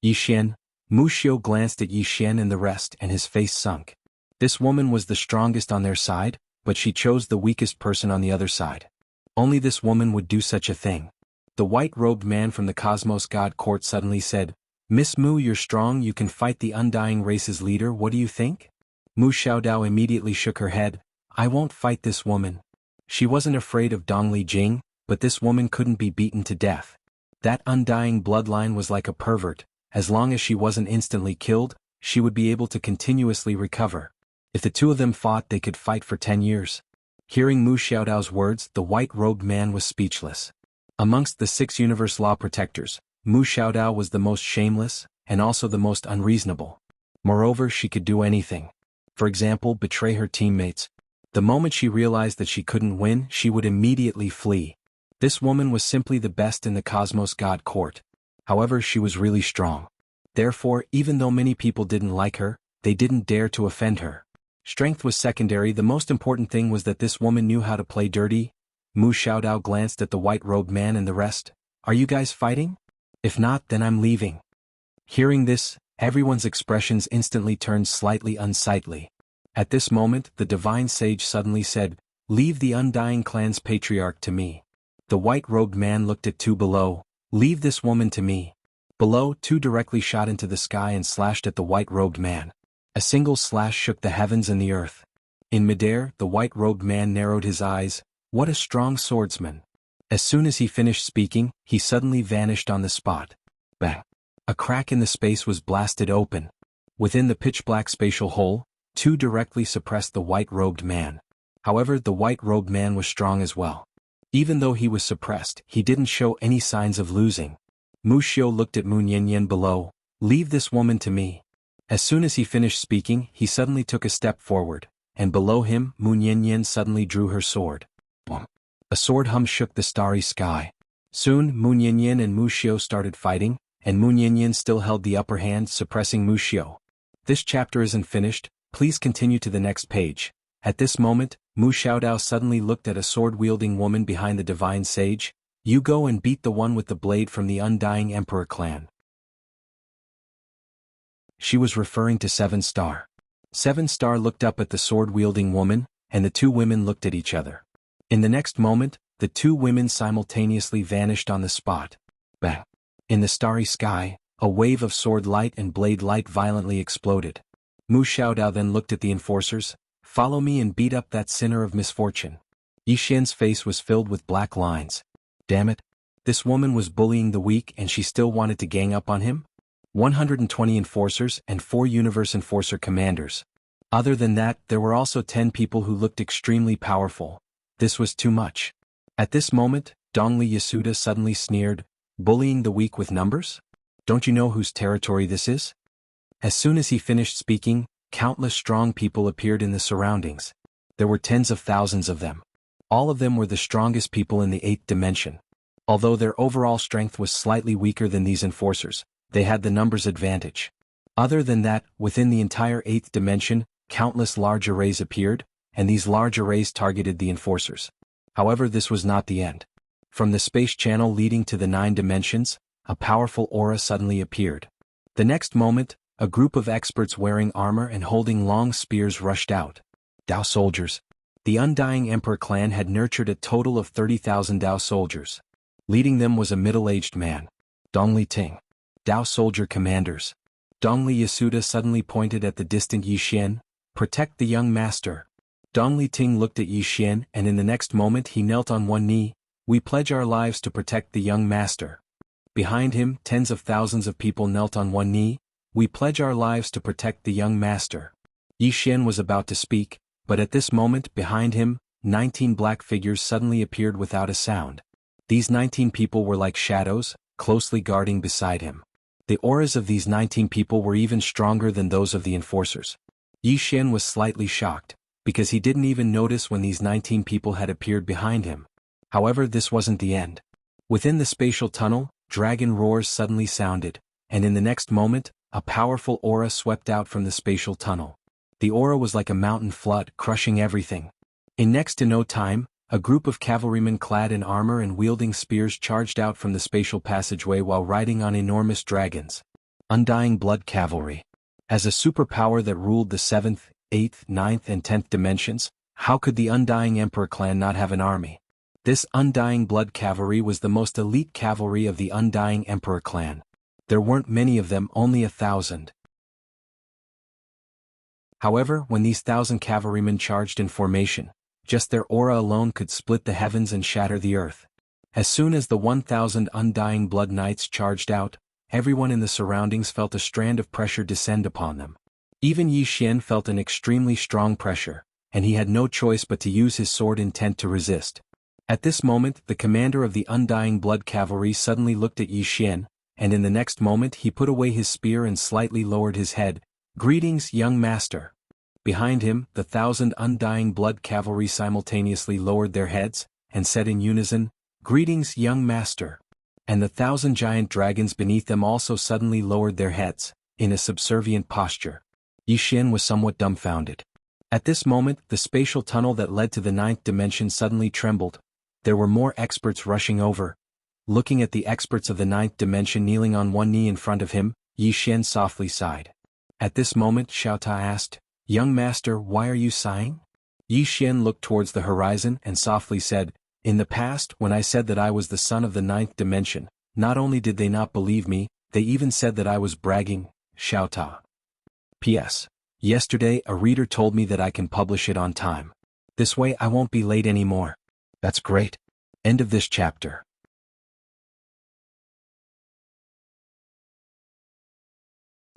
Yi Xian. Mu Xiao glanced at Yi Xian and the rest and his face sunk. This woman was the strongest on their side, but she chose the weakest person on the other side. Only this woman would do such a thing. The white-robed man from the Cosmos God Court suddenly said, "Miss Mu, you're strong, you can fight the Undying Race's leader, what do you think?" Mu Xiaodao immediately shook her head. "I won't fight this woman." She wasn't afraid of Dongli Jing, but this woman couldn't be beaten to death. That undying bloodline was like a pervert. As long as she wasn't instantly killed, she would be able to continuously recover. If the two of them fought, they could fight for 10 years. Hearing Mu Xiaodao's words, the white-robed man was speechless. Amongst the 6 universe law protectors, Mu Xiaodao was the most shameless, and also the most unreasonable. Moreover, she could do anything. For example, betray her teammates. The moment she realized that she couldn't win, she would immediately flee. This woman was simply the best in the Cosmos God Court. However, she was really strong. Therefore, even though many people didn't like her, they didn't dare to offend her. Strength was secondary. The most important thing was that this woman knew how to play dirty. Mu Xiaodao glanced at the white-robed man and the rest. Are you guys fighting? If not, then I'm leaving. Hearing this, everyone's expressions instantly turned slightly unsightly. At this moment, the divine sage suddenly said, "Leave the Undying Clan's patriarch to me." The white-robed man looked at Tu below. "Leave this woman to me." Below, Tu directly shot into the sky and slashed at the white-robed man. A single slash shook the heavens and the earth. In midair, the white-robed man narrowed his eyes. What a strong swordsman. As soon as he finished speaking, he suddenly vanished on the spot. Bang! A crack in the space was blasted open. Within the pitch-black spatial hole, Tu directly suppressed the white-robed man. However, the white-robed man was strong as well. Even though he was suppressed, he didn't show any signs of losing. Mu Xiao looked at Mu Nianyan below. "Leave this woman to me." As soon as he finished speaking, he suddenly took a step forward, and below him, Mu Nianyan suddenly drew her sword. Boom! A sword hum shook the starry sky. Soon, Mu Nianyan and Mu Xiao started fighting, and Mu Nianyan still held the upper hand, suppressing Mu Xiao. This chapter isn't finished. Please continue to the next page. At this moment, Mu Xiaodao suddenly looked at a sword-wielding woman behind the divine sage. "You go and beat the one with the blade from the Undying Emperor clan." She was referring to 7 Star. 7 Star looked up at the sword-wielding woman, and the two women looked at each other. In the next moment, the two women simultaneously vanished on the spot. Bang! In the starry sky, a wave of sword light and blade light violently exploded. Mu Xiaodao then looked at the enforcers. "Follow me and beat up that sinner of misfortune." Yixian's face was filled with black lines. Damn it! This woman was bullying the weak and she still wanted to gang up on him? 120 enforcers and 4 universe enforcer commanders. Other than that, there were also 10 people who looked extremely powerful. This was too much. At this moment, Dongli Yasuda suddenly sneered, "Bullying the weak with numbers? Don't you know whose territory this is?" As soon as he finished speaking, countless strong people appeared in the surroundings. There were tens of thousands of them. All of them were the strongest people in the 8th dimension. Although their overall strength was slightly weaker than these enforcers, they had the numbers advantage. Other than that, within the entire 8th dimension, countless large arrays appeared, and these large arrays targeted the enforcers. However, this was not the end. From the space channel leading to the 9 dimensions, a powerful aura suddenly appeared. The next moment, a group of experts wearing armor and holding long spears rushed out. Dao soldiers. The Undying Emperor clan had nurtured a total of 30,000 Dao soldiers. Leading them was a middle-aged man. Dongli Ting. Dao soldier commanders. Dongli Yasuda suddenly pointed at the distant Yixian. "Protect the young master." Dongli Ting looked at Yixian and in the next moment he knelt on one knee. "We pledge our lives to protect the young master." Behind him, tens of thousands of people knelt on one knee. "We pledge our lives to protect the young master." Yixian was about to speak, but at this moment, behind him, 19 black figures suddenly appeared without a sound. These 19 people were like shadows, closely guarding beside him. The auras of these 19 people were even stronger than those of the enforcers. Yixian was slightly shocked, because he didn't even notice when these 19 people had appeared behind him. However, this wasn't the end. Within the spatial tunnel, dragon roars suddenly sounded, and in the next moment, a powerful aura swept out from the spatial tunnel. The aura was like a mountain flood, crushing everything. In next to no time, a group of cavalrymen clad in armor and wielding spears charged out from the spatial passageway while riding on enormous dragons. Undying Blood Cavalry. As a superpower that ruled the 7th, 8th, 9th and 10th dimensions, how could the Undying Emperor clan not have an army? This Undying Blood Cavalry was the most elite cavalry of the Undying Emperor clan. There weren't many of them, only 1,000. However, when these 1,000 cavalrymen charged in formation, Just their aura alone could split the heavens and shatter the earth. As soon as the 1,000 undying blood knights charged out, everyone in the surroundings felt a strand of pressure descend upon them. Even Yi Xian felt an extremely strong pressure, and he had no choice but to use his sword intent to resist. At this moment, the commander of the undying blood cavalry suddenly looked at Yi Xian, and in the next moment he put away his spear and slightly lowered his head. "Greetings, young master." Behind him, the 1,000 undying blood cavalry simultaneously lowered their heads, and said in unison, "Greetings, young master." And the 1,000 giant dragons beneath them also suddenly lowered their heads, in a subservient posture. Yi Xian was somewhat dumbfounded. At this moment, the spatial tunnel that led to the 9th dimension suddenly trembled. There were more experts rushing over. Looking at the experts of the 9th dimension kneeling on one knee in front of him, Yi Xian softly sighed. At this moment, Xiao Ta asked, "Young master, why are you sighing?" Yi Xian looked towards the horizon and softly said, "In the past, when I said that I was the son of the 9th dimension, not only did they not believe me, they even said that I was bragging." Xiao Ta. P.S. Yesterday a reader told me that I can publish it on time. This way I won't be late anymore. That's great. End of this chapter.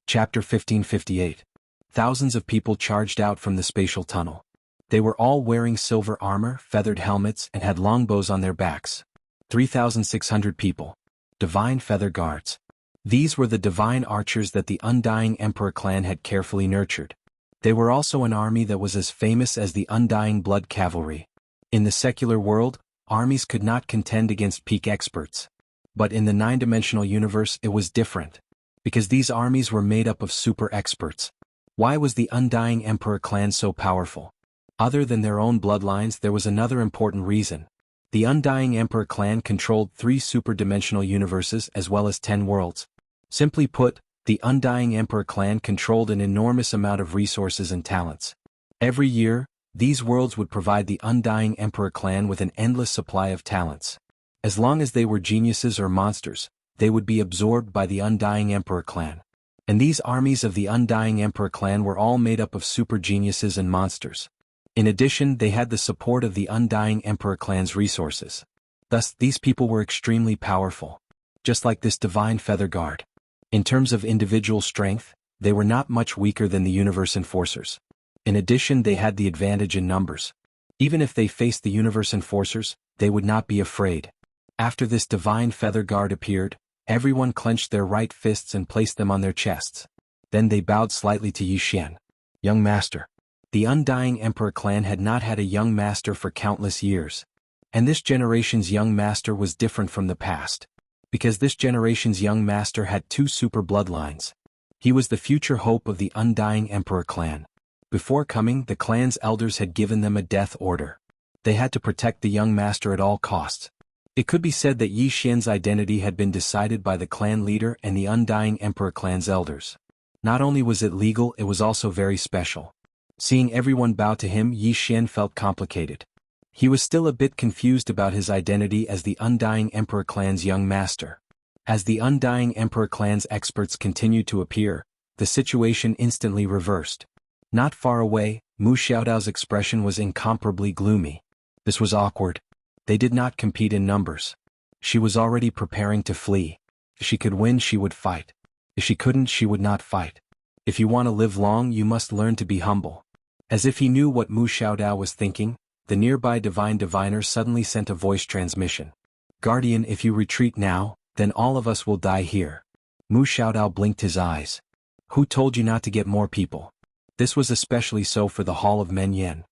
Chapter 1558. Thousands of people charged out from the spatial tunnel. They were all wearing silver armor, feathered helmets, and had longbows on their backs. 3,600 people. Divine Feather Guards. These were the divine archers that the Undying Emperor clan had carefully nurtured. They were also an army that was as famous as the Undying Blood Cavalry. In the secular world, armies could not contend against peak experts. But in the 9-dimensional universe it was different. Because these armies were made up of super experts. Why was the Undying Emperor clan so powerful? Other than their own bloodlines, there was another important reason. The Undying Emperor clan controlled 3 super-dimensional universes as well as 10 worlds. Simply put, the Undying Emperor clan controlled an enormous amount of resources and talents. Every year, these worlds would provide the Undying Emperor clan with an endless supply of talents. As long as they were geniuses or monsters, they would be absorbed by the Undying Emperor clan. And these armies of the Undying Emperor clan were all made up of super geniuses and monsters. In addition, they had the support of the Undying Emperor clan's resources. Thus, these people were extremely powerful. Just like this Divine Feather Guard. In terms of individual strength, they were not much weaker than the Universe Enforcers. In addition, they had the advantage in numbers. Even if they faced the Universe Enforcers, they would not be afraid. After this Divine Feather Guard appeared, everyone clenched their right fists and placed them on their chests. Then they bowed slightly to Yi Xian. "Young master." The Undying Emperor clan had not had a young master for countless years. And this generation's young master was different from the past. Because this generation's young master had 2 super bloodlines. He was the future hope of the Undying Emperor clan. Before coming, the clan's elders had given them a death order. They had to protect the young master at all costs. It could be said that Yi Xian's identity had been decided by the clan leader and the Undying Emperor clan's elders. Not only was it legal, it was also very special. Seeing everyone bow to him, Yi Xian felt complicated. He was still a bit confused about his identity as the Undying Emperor clan's young master. As the Undying Emperor clan's experts continued to appear, the situation instantly reversed. Not far away, Mu Xiaodao's expression was incomparably gloomy. This was awkward. They did not compete in numbers. She was already preparing to flee. If she could win, she would fight. If she couldn't, she would not fight. If you want to live long, you must learn to be humble. As if he knew what Mu Xiaodao was thinking, the nearby Divine Diviner suddenly sent a voice transmission. "Guardian, if you retreat now, then all of us will die here." Mu Xiaodao blinked his eyes. "Who told you not to get more people?" This was especially so for the Hall of Men Yen.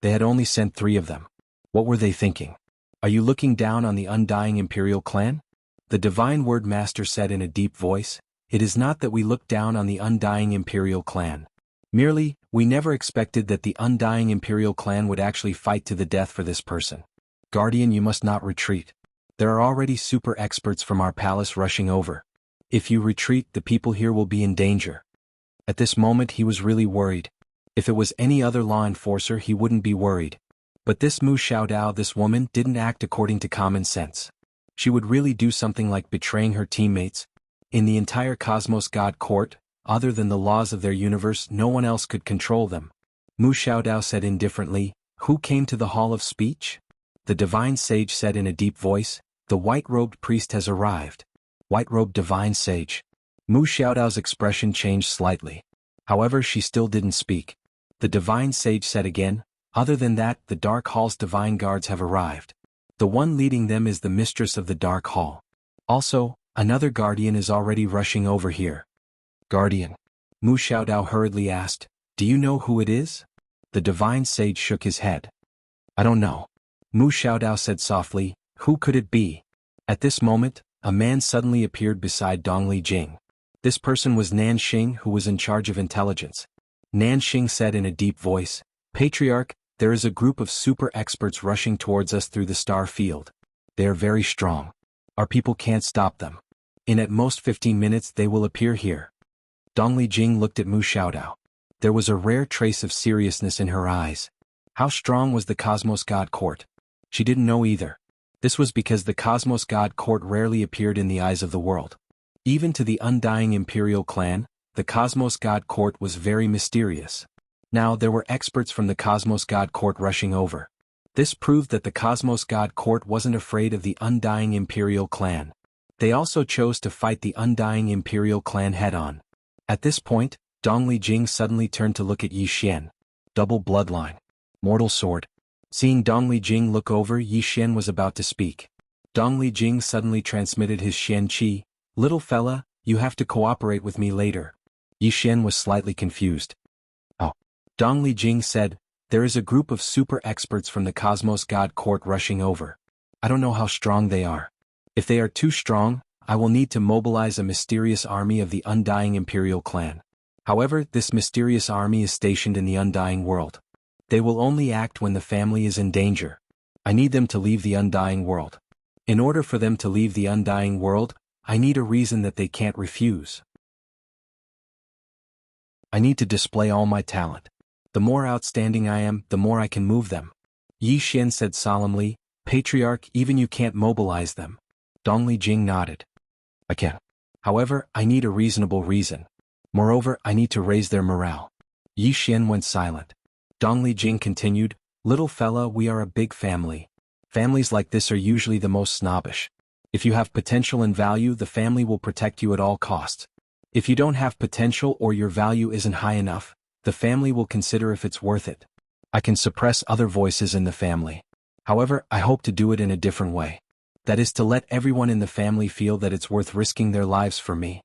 They had only sent 3 of them. What were they thinking? "Are you looking down on the Undying Imperial clan?" The Divine Word Master said in a deep voice, "It is not that we look down on the Undying Imperial clan. Merely, we never expected that the Undying Imperial clan would actually fight to the death for this person. Guardian, you must not retreat. There are already super experts from our palace rushing over. If you retreat, the people here will be in danger." At this moment he was really worried. If it was any other law enforcer he wouldn't be worried. But this Mu Xiaodao, this woman, didn't act according to common sense. She would really do something like betraying her teammates. In the entire Cosmos God Court, other than the laws of their universe, no one else could control them. Mu Xiaodao said indifferently. Who came to the hall of speech? The divine sage said in a deep voice. The white-robed priest has arrived. White-robed divine sage. Mu Xiaodao's expression changed slightly. However, she still didn't speak. The divine sage said again. Other than that, the Dark Hall's divine guards have arrived. The one leading them is the mistress of the Dark Hall. Also, another guardian is already rushing over here. Guardian? Mu Xiaodao hurriedly asked. Do you know who it is? The divine sage shook his head. I don't know. Mu Xiaodao said softly. Who could it be? At this moment, a man suddenly appeared beside Dongli Jing. This person was Nan Xing, who was in charge of intelligence. Nan Xing said in a deep voice, Patriarch, there is a group of super experts rushing towards us through the star field. They are very strong. Our people can't stop them. In at most 15 minutes they will appear here. Dongli Jing looked at Mu Xiaodao. There was a rare trace of seriousness in her eyes. How strong was the Cosmos God Court? She didn't know either. This was because the Cosmos God Court rarely appeared in the eyes of the world. Even to the undying Imperial clan, the Cosmos God Court was very mysterious. Now there were experts from the Cosmos God Court rushing over. This proved that the Cosmos God Court wasn't afraid of the undying Imperial clan. They also chose to fight the undying Imperial clan head-on. At this point, Dongli Jing suddenly turned to look at Yi Xian. Double bloodline. Mortal sword. Seeing Dongli Jing look over, Yi Xian was about to speak. Dongli Jing suddenly transmitted his Xian Qi. Little fella, you have to cooperate with me later. Yi Xian was slightly confused. Oh. Dongli Jing said, there is a group of super experts from the Cosmos God Court rushing over. I don't know how strong they are. If they are too strong, I will need to mobilize a mysterious army of the undying Imperial clan. However, this mysterious army is stationed in the undying world. They will only act when the family is in danger. I need them to leave the undying world. In order for them to leave the undying world, I need a reason that they can't refuse. I need to display all my talent. The more outstanding I am, the more I can move them. Yi Xian said solemnly, Patriarch, even you can't mobilize them. Dongli Jing nodded. I can. However, I need a reasonable reason. Moreover, I need to raise their morale. Yi Xian went silent. Dongli Jing continued, Little fella, we are a big family. Families like this are usually the most snobbish. If you have potential and value, the family will protect you at all costs. If you don't have potential or your value isn't high enough, the family will consider if it's worth it. I can suppress other voices in the family. However, I hope to do it in a different way. That is to let everyone in the family feel that it's worth risking their lives for me.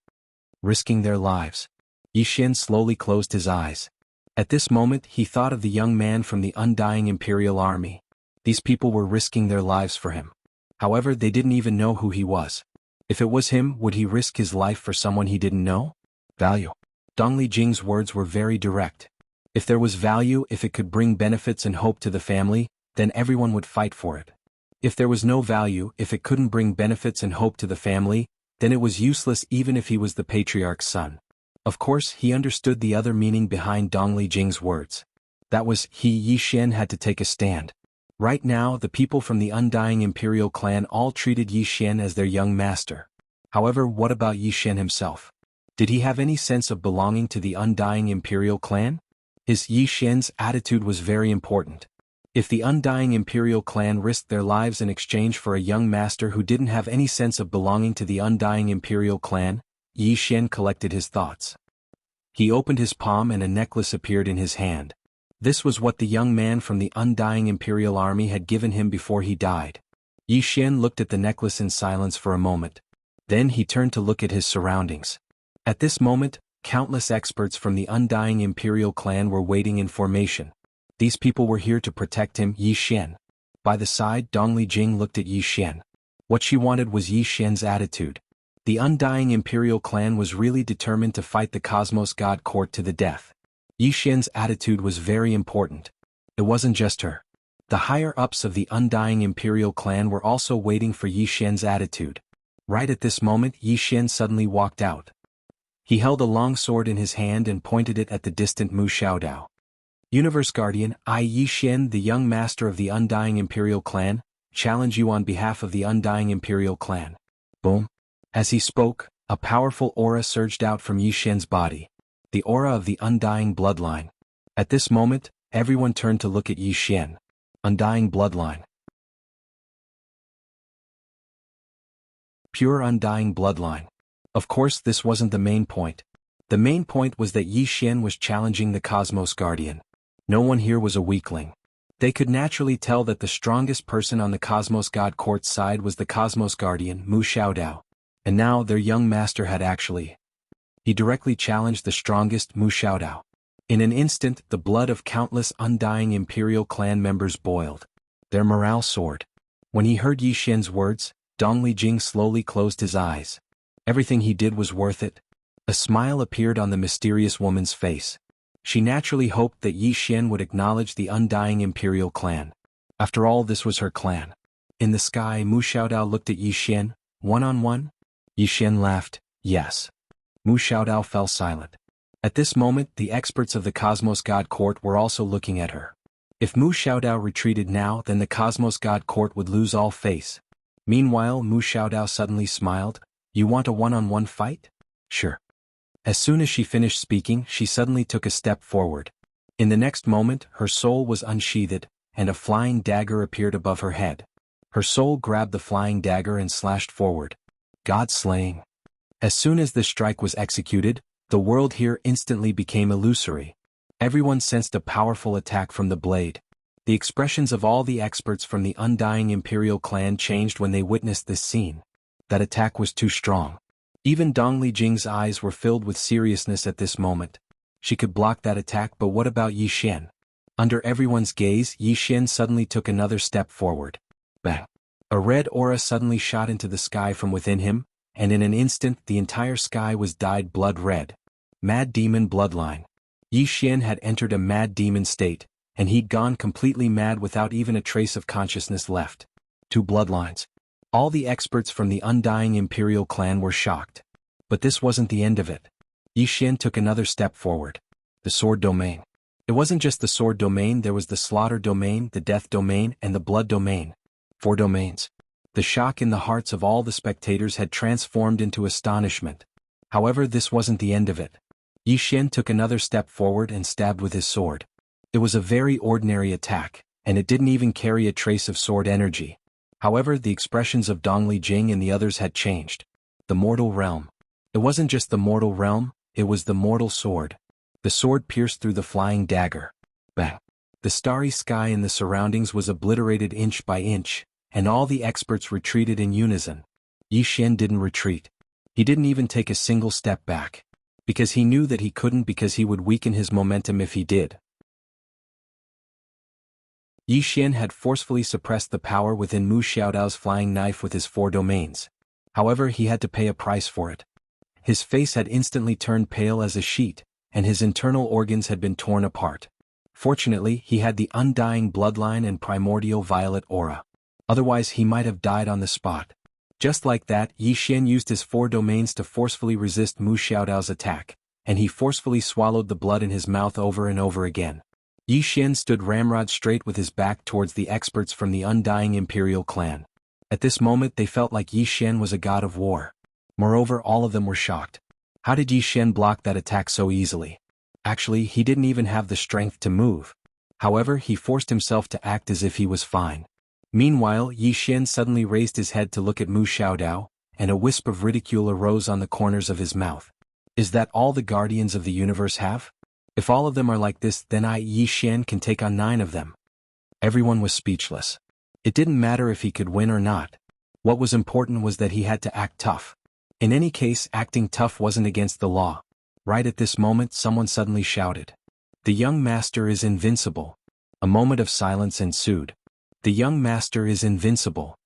Risking their lives. Yi Xian slowly closed his eyes. At this moment he thought of the young man from the undying Imperial Army. These people were risking their lives for him. However, they didn't even know who he was. If it was him, would he risk his life for someone he didn't know? Value. Dongli Jing's words were very direct. If there was value, if it could bring benefits and hope to the family, then everyone would fight for it. If there was no value, if it couldn't bring benefits and hope to the family, then it was useless even if he was the patriarch's son. Of course, he understood the other meaning behind Dongli Jing's words. That was, Yi Xian had to take a stand. Right now, the people from the undying Imperial clan all treated Yi Xian as their young master. However, what about Yi Xian himself? Did he have any sense of belonging to the undying Imperial clan? His Yi Xian's attitude was very important. If the undying Imperial clan risked their lives in exchange for a young master who didn't have any sense of belonging to the undying Imperial clan, Yi Xian collected his thoughts. He opened his palm and a necklace appeared in his hand. This was what the young man from the undying Imperial Army had given him before he died. Yi Xian looked at the necklace in silence for a moment. Then he turned to look at his surroundings. At this moment, countless experts from the undying Imperial clan were waiting in formation. These people were here to protect him, Yi Xian. By the side, Dongli Jing looked at Yi Xian. What she wanted was Yi Xian's attitude. The undying Imperial clan was really determined to fight the Cosmos God Court to the death. Yi Xian's attitude was very important. It wasn't just her. The higher-ups of the undying Imperial clan were also waiting for Yi Xian's attitude. Right at this moment, Yi Xian suddenly walked out. He held a long sword in his hand and pointed it at the distant Mu Xiaodao. Universe Guardian, I Yi Xian, the young master of the undying Imperial clan, challenge you on behalf of the undying Imperial clan. Boom. As he spoke, a powerful aura surged out from Yi Xian's body. The aura of the undying bloodline. At this moment, Everyone turned to look at Yi Xian. Undying bloodline. Pure undying bloodline. Of course, this wasn't the main point. The main point was that Yi Xian was challenging the Cosmos Guardian. No one here was a weakling. They could naturally tell that the strongest person on the Cosmos God Court's side was the Cosmos Guardian, Mu Xiaodao. And now their young master had actually. He directly challenged the strongest, Mu Xiaodao. In an instant, the blood of countless undying Imperial clan members boiled. Their morale soared. When he heard Yi Xian's words, Dong Lijing slowly closed his eyes. Everything he did was worth it. A smile appeared on the mysterious woman's face. She naturally hoped that Yi Xian would acknowledge the undying Imperial clan. After all, this was her clan. In the sky, Mu Xiaodao looked at Yi Xian. One-on-one? Yi Xian laughed. Yes. Mu Xiaodao fell silent. At this moment, the experts of the Cosmos God Court were also looking at her. If Mu Xiaodao retreated now, then the Cosmos God Court would lose all face. Meanwhile, Mu Xiaodao suddenly smiled. You want a one-on-one fight? Sure. As soon as she finished speaking, she suddenly took a step forward. In the next moment, her soul was unsheathed, and a flying dagger appeared above her head. Her soul grabbed the flying dagger and slashed forward. God-slaying. As soon as the strike was executed, the world here instantly became illusory. Everyone sensed a powerful attack from the blade. The expressions of all the experts from the undying Imperial clan changed when they witnessed this scene. That attack was too strong. Even Dong Lijing's eyes were filled with seriousness at this moment. She could block that attack, but what about Yi Xian? Under everyone's gaze, Yi Xian suddenly took another step forward. Bang! A red aura suddenly shot into the sky from within him, and in an instant the entire sky was dyed blood red. Mad Demon Bloodline. Yi Xian had entered a mad demon state, and he'd gone completely mad without even a trace of consciousness left. Two bloodlines. All the experts from the undying Imperial clan were shocked. But this wasn't the end of it. Yi Xian took another step forward. The sword domain. It wasn't just the sword domain, there was the slaughter domain, the death domain, and the blood domain. 4 domains. The shock in the hearts of all the spectators had transformed into astonishment. However, this wasn't the end of it. Yi Xian took another step forward and stabbed with his sword. It was a very ordinary attack, and it didn't even carry a trace of sword energy. However, the expressions of Dong Lijing and the others had changed. The mortal realm. It wasn't just the mortal realm, it was the mortal sword. The sword pierced through the flying dagger. Bang! The starry sky in the surroundings was obliterated inch by inch, and all the experts retreated in unison. Yi Xian didn't retreat. He didn't even take a single step back. Because he knew that he couldn't, because he would weaken his momentum if he did. Yi Xian had forcefully suppressed the power within Mu Xiaodao's flying knife with his 4 domains. However, he had to pay a price for it. His face had instantly turned pale as a sheet, and his internal organs had been torn apart. Fortunately, he had the undying bloodline and primordial violet aura. Otherwise, he might have died on the spot. Just like that, Yi Xian used his 4 domains to forcefully resist Mu Xiaodao's attack, and he forcefully swallowed the blood in his mouth over and over again. Yi Xian stood ramrod straight with his back towards the experts from the undying Imperial clan. At this moment they felt like Yi Xian was a god of war. Moreover, all of them were shocked. How did Yi Xian block that attack so easily? Actually, he didn't even have the strength to move. However, he forced himself to act as if he was fine. Meanwhile, Yi Xian suddenly raised his head to look at Mu Xiaodao, and a wisp of ridicule arose on the corners of his mouth. Is that all the guardians of the universe have? If all of them are like this, then I, Yi Xian, can take on 9 of them. Everyone was speechless. It didn't matter if he could win or not. What was important was that he had to act tough. In any case, acting tough wasn't against the law. Right at this moment, someone suddenly shouted. The young master is invincible. A moment of silence ensued. The young master is invincible.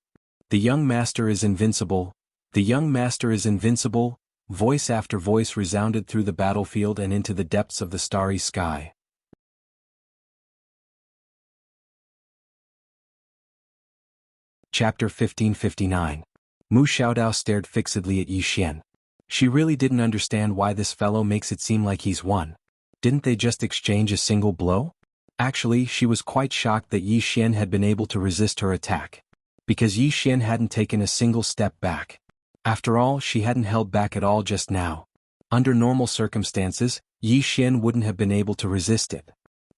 The young master is invincible. The young master is invincible. Voice after voice resounded through the battlefield and into the depths of the starry sky. Chapter 1559. Mu Xiaodao stared fixedly at Yi Xian. She really didn't understand why this fellow makes it seem like he's won. Didn't they just exchange a single blow? Actually, she was quite shocked that Yi Xian had been able to resist her attack. Because Yi Xian hadn't taken a single step back. After all, she hadn't held back at all just now. Under normal circumstances, Yi Xian wouldn't have been able to resist it.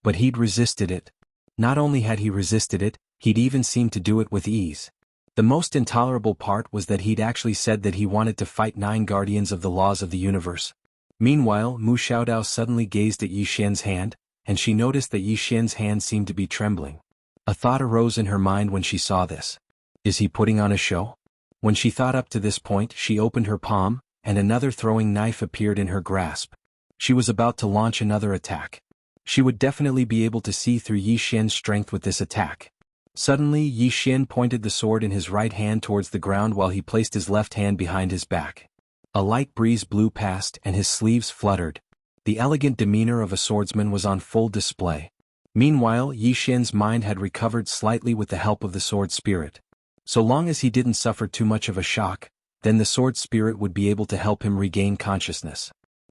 But he'd resisted it. Not only had he resisted it, he'd even seemed to do it with ease. The most intolerable part was that he'd actually said that he wanted to fight 9 guardians of the laws of the universe. Meanwhile, Mu Xiaodao suddenly gazed at Yi Xian's hand, and she noticed that Yi Xian's hand seemed to be trembling. A thought arose in her mind when she saw this. Is he putting on a show? When she thought up to this point, she opened her palm, and another throwing knife appeared in her grasp. She was about to launch another attack. She would definitely be able to see through Yi Xian's strength with this attack. Suddenly, Yi Xian pointed the sword in his right hand towards the ground while he placed his left hand behind his back. A light breeze blew past and his sleeves fluttered. The elegant demeanor of a swordsman was on full display. Meanwhile, Yi Xian's mind had recovered slightly with the help of the sword spirit. So long as he didn't suffer too much of a shock, then the sword spirit would be able to help him regain consciousness.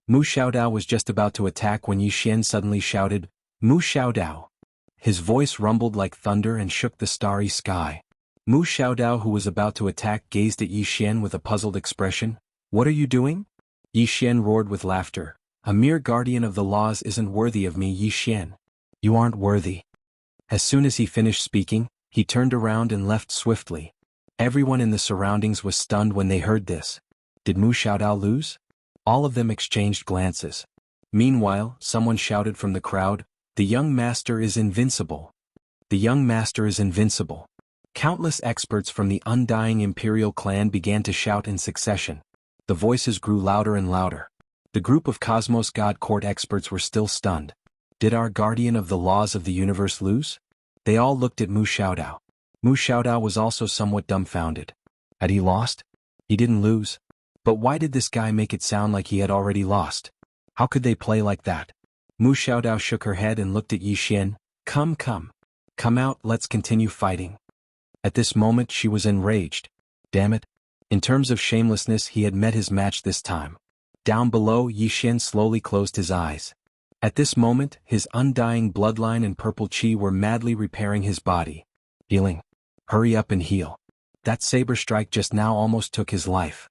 Mu Xiaodao was just about to attack when Yi Xian suddenly shouted, "Mu Xiaodao!" His voice rumbled like thunder and shook the starry sky. Mu Xiaodao, who was about to attack, gazed at Yi Xian with a puzzled expression. "What are you doing?" Yi Xian roared with laughter. "A mere guardian of the laws isn't worthy of me, Yi Xian. You aren't worthy." As soon as he finished speaking, he turned around and left swiftly. Everyone in the surroundings was stunned when they heard this. Did Mu Xiaodao lose? All of them exchanged glances. Meanwhile, someone shouted from the crowd, "The young master is invincible! The young master is invincible!" Countless experts from the undying imperial clan began to shout in succession. The voices grew louder and louder. The group of Cosmos God Court experts were still stunned. Did our guardian of the laws of the universe lose? They all looked at Mu Xiaodao. Mu Xiaodao was also somewhat dumbfounded. Had he lost? He didn't lose. But why did this guy make it sound like he had already lost? How could they play like that? Mu Xiaodao shook her head and looked at Yi Xian. Come out, let's continue fighting." At this moment she was enraged. Damn it. In terms of shamelessness, he had met his match this time. Down below, Yi Xian slowly closed his eyes. At this moment, his undying bloodline and purple chi were madly repairing his body. Healing. Hurry up and heal. That saber strike just now almost took his life.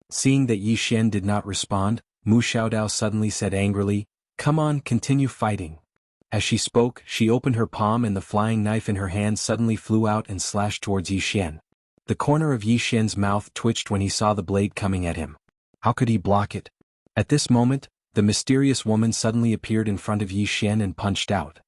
Seeing that Yi Xian did not respond, Mu Xiaodao suddenly said angrily, "Come on, continue fighting." As she spoke, she opened her palm and the flying knife in her hand suddenly flew out and slashed towards Yi Xian. The corner of Yi Xian's mouth twitched when he saw the blade coming at him. How could he block it? At this moment, the mysterious woman suddenly appeared in front of Yi Xian and punched out.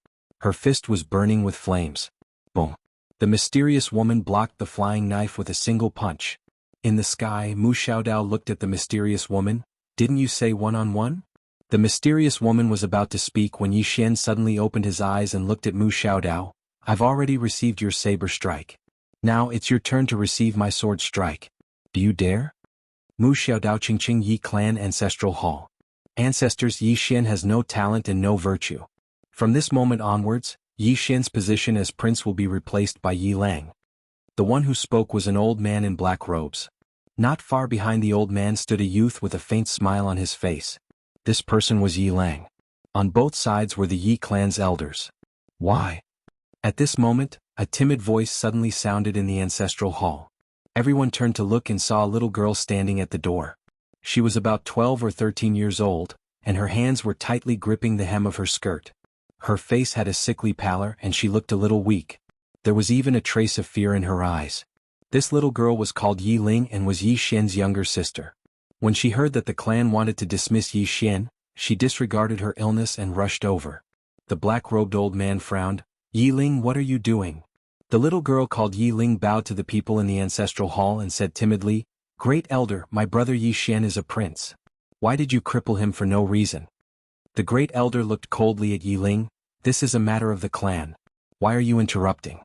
Her fist was burning with flames. Boom. The mysterious woman blocked the flying knife with a single punch. In the sky, Mu Xiaodao looked at the mysterious woman. "Didn't you say one-on-one?" The mysterious woman was about to speak when Yi Xian suddenly opened his eyes and looked at Mu Xiaodao. "I've already received your saber strike. Now it's your turn to receive my sword strike. Do you dare?" Mu Xiaodao Qingqing Yi Clan Ancestral Hall. Ancestors, Yi Xian has no talent and no virtue. From this moment onwards, Yi Xian's position as prince will be replaced by Yi Lang. The one who spoke was an old man in black robes. Not far behind the old man stood a youth with a faint smile on his face. This person was Yi Lang. On both sides were the Yi clan's elders. Why? At this moment, a timid voice suddenly sounded in the ancestral hall. Everyone turned to look and saw a little girl standing at the door. She was about 12 or 13 years old, and her hands were tightly gripping the hem of her skirt. Her face had a sickly pallor and she looked a little weak. There was even a trace of fear in her eyes. This little girl was called Yi Ling and was Yi Xian's younger sister. When she heard that the clan wanted to dismiss Yi Xian, she disregarded her illness and rushed over. The black-robed old man frowned. "Yi Ling, what are you doing?" The little girl called Yi Ling bowed to the people in the ancestral hall and said timidly, "Great elder, my brother Yi Xian is a prince. Why did you cripple him for no reason?" The great elder looked coldly at Yi Ling. "This is a matter of the clan. Why are you interrupting?"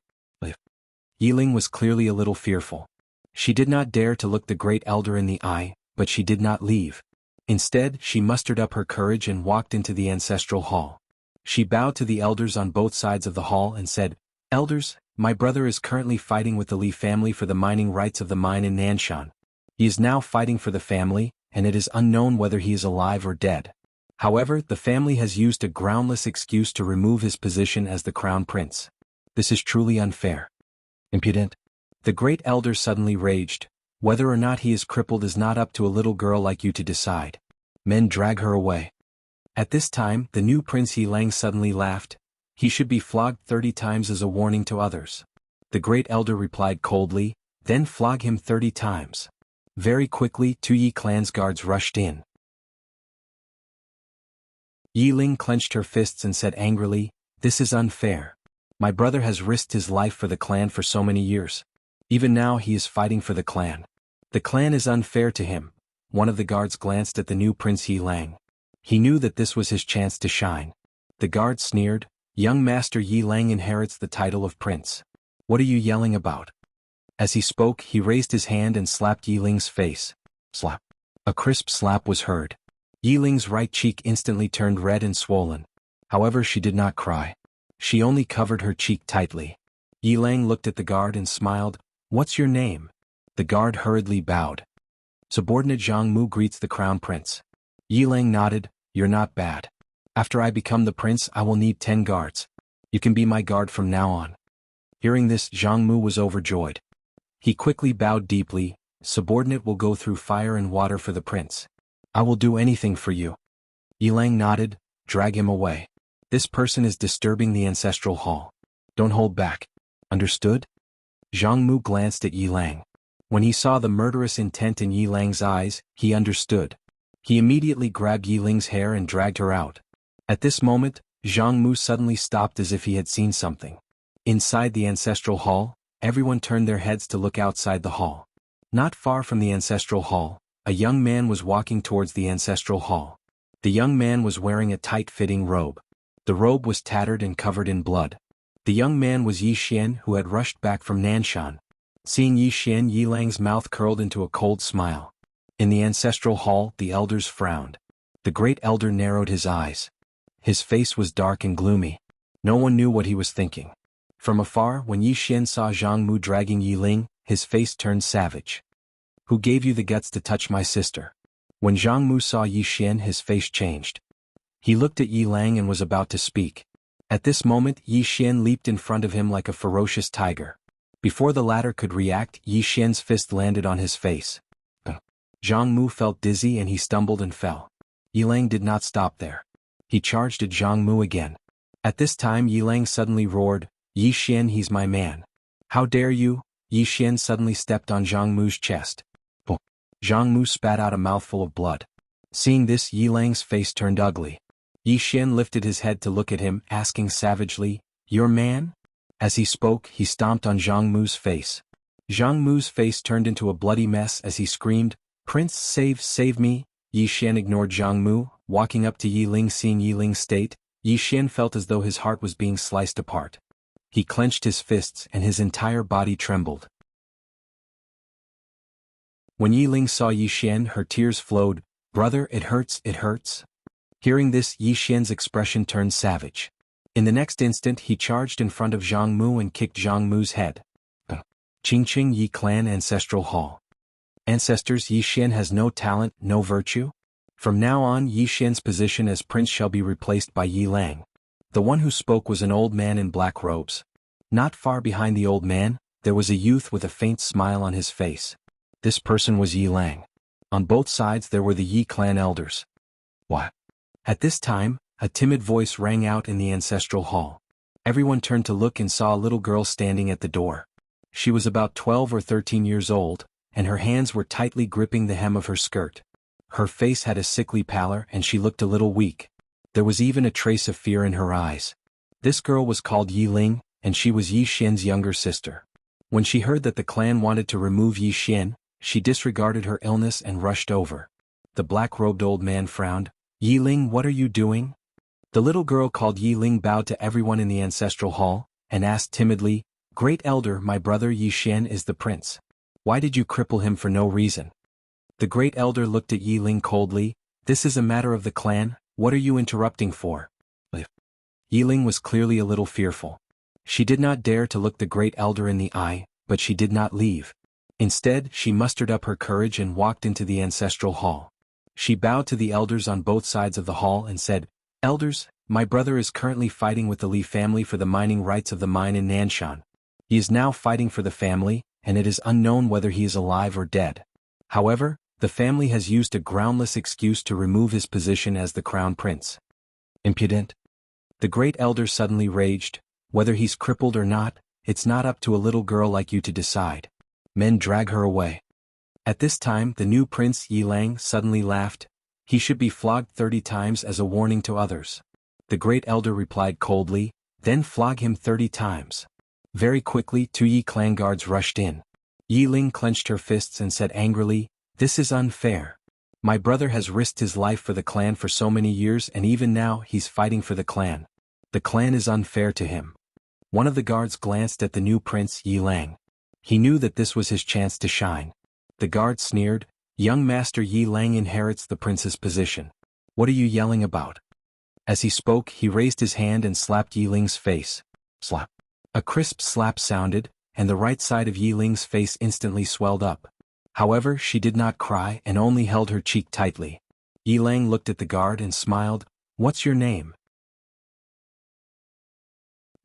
Yi Ling was clearly a little fearful. She did not dare to look the great elder in the eye, but she did not leave. Instead, she mustered up her courage and walked into the ancestral hall. She bowed to the elders on both sides of the hall and said, "Elders, my brother is currently fighting with the Li family for the mining rights of the mine in Nanshan. He is now fighting for the family, and it is unknown whether he is alive or dead. However, the family has used a groundless excuse to remove his position as the crown prince. This is truly unfair. Impudent." The great elder suddenly raged. "Whether or not he is crippled is not up to a little girl like you to decide. Men, drag her away." At this time, the new Prince Yi Lang suddenly laughed. He should be flogged 30 times as a warning to others. The great elder replied coldly, then flog him 30 times. Very quickly, 2 Yi clan's guards rushed in. Yi Ling clenched her fists and said angrily, "This is unfair. My brother has risked his life for the clan for so many years. Even now he is fighting for the clan. The clan is unfair to him." One of the guards glanced at the new Prince Yi Lang. He knew that this was his chance to shine. The guard sneered, "Young Master Yi Lang inherits the title of prince. What are you yelling about?" As he spoke, he raised his hand and slapped Yi Ling's face. Slap. A crisp slap was heard. Yi Ling's right cheek instantly turned red and swollen. However, she did not cry. She only covered her cheek tightly. Yi Lang looked at the guard and smiled. "What's your name?" The guard hurriedly bowed. "Subordinate Zhang Mu greets the crown prince." Yi Lang nodded. "You're not bad. After I become the prince, I will need 10 guards. You can be my guard from now on." Hearing this, Zhang Mu was overjoyed. He quickly bowed deeply. "Subordinate will go through fire and water for the prince. I will do anything for you." Yi Lang nodded. "Drag him away. This person is disturbing the ancestral hall. Don't hold back. Understood?" Zhang Mu glanced at Yi Lang. When he saw the murderous intent in Yi Lang's eyes, he understood. He immediately grabbed Yi Ling's hair and dragged her out. At this moment, Zhang Mu suddenly stopped as if he had seen something. Inside the ancestral hall, everyone turned their heads to look outside the hall. Not far from the ancestral hall, a young man was walking towards the ancestral hall. The young man was wearing a tight-fitting robe. The robe was tattered and covered in blood. The young man was Yi Xian, who had rushed back from Nanshan. Seeing Yi Xian, Yi Lang's mouth curled into a cold smile. In the ancestral hall, the elders frowned. The great elder narrowed his eyes. His face was dark and gloomy. No one knew what he was thinking. From afar, when Yi Xian saw Zhang Mu dragging Yi Ling, his face turned savage. "Who gave you the guts to touch my sister?" When Zhang Mu saw Yi Xian, his face changed. He looked at Yi Lang and was about to speak. At this moment, Yi Xian leaped in front of him like a ferocious tiger. Before the latter could react, Yi Xian's fist landed on his face. Zhang Mu felt dizzy and he stumbled and fell. Yi Lang did not stop there. He charged at Zhang Mu again. At this time, Yi Lang suddenly roared, "Yi Xian, he's my man. How dare you?" Yi Xian suddenly stepped on Zhang Mu's chest. Zhang Mu spat out a mouthful of blood. Seeing this, Yi Lang's face turned ugly. Yi Xian lifted his head to look at him, asking savagely, "Your man?" As he spoke, he stomped on Zhang Mu's face. Zhang Mu's face turned into a bloody mess as he screamed, "Prince, save me!" Yi Xian ignored Zhang Mu, walking up to Yi Ling. Seeing Yi Ling's state, Yi Xian felt as though his heart was being sliced apart. He clenched his fists and his entire body trembled. When Yi Ling saw Yi Xian, her tears flowed. "Brother, it hurts, it hurts." Hearing this, Yi Xian's expression turned savage. In the next instant, he charged in front of Zhang Mu and kicked Zhang Mu's head. Qingqing Yi Clan Ancestral Hall. Ancestors, Yi Xian has no talent, no virtue? From now on, Yi Xian's position as prince shall be replaced by Yi Lang. The one who spoke was an old man in black robes. Not far behind the old man, there was a youth with a faint smile on his face. This person was Yi Lang. On both sides there were the Yi clan elders. What? At this time, a timid voice rang out in the ancestral hall. Everyone turned to look and saw a little girl standing at the door. She was about 12 or 13 years old, and her hands were tightly gripping the hem of her skirt. Her face had a sickly pallor and she looked a little weak. There was even a trace of fear in her eyes. This girl was called Yi Ling, and she was Yi Xian's younger sister. When she heard that the clan wanted to remove Yi Xian, she disregarded her illness and rushed over. The black-robed old man frowned. "Yi Ling, what are you doing?" The little girl called Yi Ling bowed to everyone in the ancestral hall, and asked timidly, "Great elder, my brother Yi Xian is the prince. Why did you cripple him for no reason?" The great elder looked at Yi Ling coldly. "This is a matter of the clan, what are you interrupting for?" Yi Ling was clearly a little fearful. She did not dare to look the great elder in the eye, but she did not leave. Instead, she mustered up her courage and walked into the ancestral hall. She bowed to the elders on both sides of the hall and said, "Elders, my brother is currently fighting with the Li family for the mining rights of the mine in Nanshan. He is now fighting for the family, and it is unknown whether he is alive or dead. However, the family has used a groundless excuse to remove his position as the crown prince. Impudent. The great elder suddenly raged, whether he's crippled or not, it's not up to a little girl like you to decide. Men drag her away. At this time the new prince Yilang suddenly laughed. He should be flogged 30 times as a warning to others. The great elder replied coldly, then flog him 30 times. Very quickly 2 Yi clan guards rushed in. Yiling clenched her fists and said angrily, "This is unfair. My brother has risked his life for the clan for so many years and even now he's fighting for the clan. The clan is unfair to him." One of the guards glanced at the new prince Yilang. He knew that this was his chance to shine. The guard sneered, "Young master Yilang inherits the prince's position. What are you yelling about?" As he spoke he raised his hand and slapped Yiling's face. Slap. A crisp slap sounded, and the right side of Yiling's face instantly swelled up. However, she did not cry and only held her cheek tightly. Yilang looked at the guard and smiled, "What's your name?"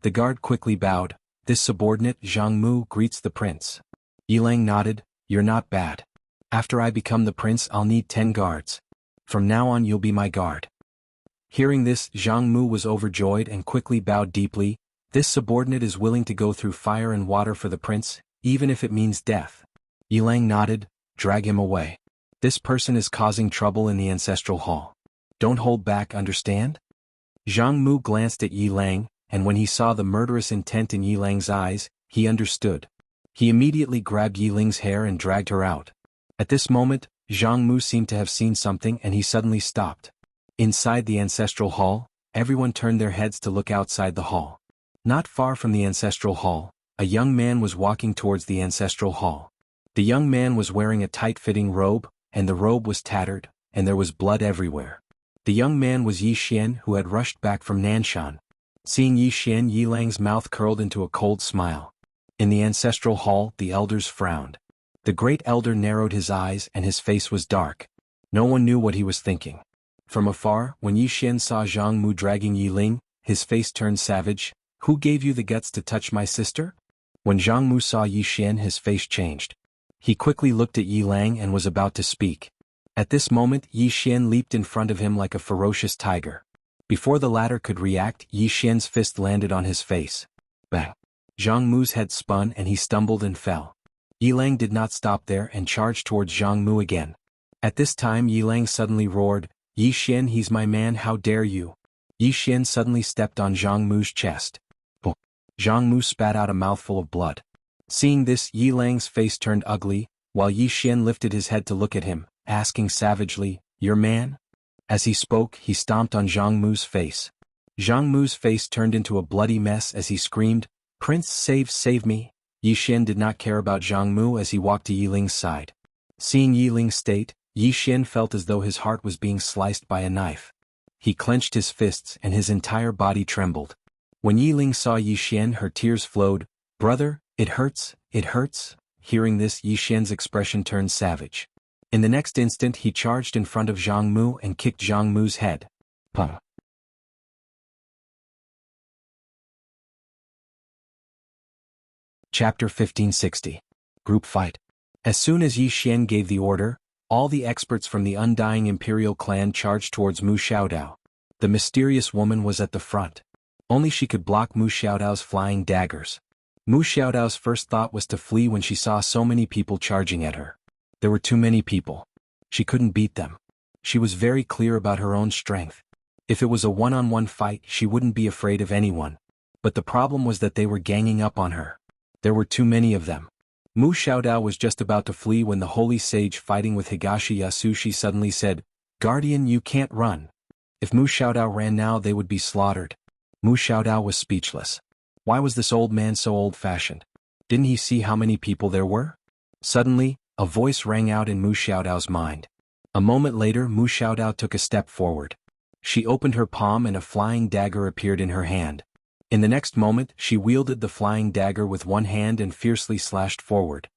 The guard quickly bowed. "This subordinate Zhang Mu greets the prince." Yilang nodded, "You're not bad. After I become the prince I'll need 10 guards. From now on you'll be my guard." Hearing this, Zhang Mu was overjoyed and quickly bowed deeply. This subordinate is willing to go through fire and water for the prince, even if it means death. Yilang nodded, "Drag him away. This person is causing trouble in the ancestral hall. Don't hold back, understand?" Zhang Mu glanced at Yilang, and when he saw the murderous intent in Yilang's eyes, he understood. He immediately grabbed Yiling's hair and dragged her out. At this moment, Zhang Mu seemed to have seen something and he suddenly stopped. Inside the ancestral hall, everyone turned their heads to look outside the hall. Not far from the ancestral hall, a young man was walking towards the ancestral hall. The young man was wearing a tight-fitting robe, and the robe was tattered, and there was blood everywhere. The young man was Yi Xian, who had rushed back from Nanshan. Seeing Yi Xian, Yilang's mouth curled into a cold smile. In the ancestral hall, the elders frowned. The great elder narrowed his eyes and his face was dark. No one knew what he was thinking. From afar, when Yi Xian saw Zhang Mu dragging Yiling, his face turned savage. "Who gave you the guts to touch my sister?" When Zhang Mu saw Yi Xian, his face changed. He quickly looked at Yilang and was about to speak. At this moment, Yi Xian leaped in front of him like a ferocious tiger. Before the latter could react, Yi Xian's fist landed on his face. Bang! Zhang Mu's head spun and he stumbled and fell. Yilang did not stop there and charged towards Zhang Mu again. At this time Yilang suddenly roared, "Yi Xian, he's my man, how dare you!" Yi Xian suddenly stepped on Zhang Mu's chest. Boom! Zhang Mu spat out a mouthful of blood. Seeing this, Yilang's face turned ugly, while Yi Xian lifted his head to look at him, asking savagely, "Your man?" As he spoke, he stomped on Zhang Mu's face. Zhang Mu's face turned into a bloody mess as he screamed, "Prince, save me!" Yi Xian did not care about Zhang Mu as he walked to Yiling's side. Seeing Yiling's state, Yi Xian felt as though his heart was being sliced by a knife. He clenched his fists and his entire body trembled. When Yiling saw Yi Xian, her tears flowed. "Brother, it hurts, it hurts." Hearing this, Yi Xian's expression turned savage. In the next instant he charged in front of Zhang Mu and kicked Zhang Mu's head. Pum. Chapter 1560. Group Fight. As soon as Yi Xian gave the order, all the experts from the undying imperial clan charged towards Mu Xiaodao. The mysterious woman was at the front. Only she could block Mu Xiaodao's flying daggers. Mu Xiaodao's first thought was to flee when she saw so many people charging at her. There were too many people. She couldn't beat them. She was very clear about her own strength. If it was a one-on-one fight, she wouldn't be afraid of anyone. But the problem was that they were ganging up on her. There were too many of them. Mu Xiaodao was just about to flee when the holy sage fighting with Higashi Yasushi suddenly said, "Guardian, you can't run." If Mu Xiaodao ran now they would be slaughtered. Mu Xiaodao was speechless. Why was this old man so old-fashioned? Didn't he see how many people there were? Suddenly, a voice rang out in Mu Xiaodao's mind. A moment later Mu Xiaodao took a step forward. She opened her palm and a flying dagger appeared in her hand. In the next moment she wielded the flying dagger with one hand and fiercely slashed forward.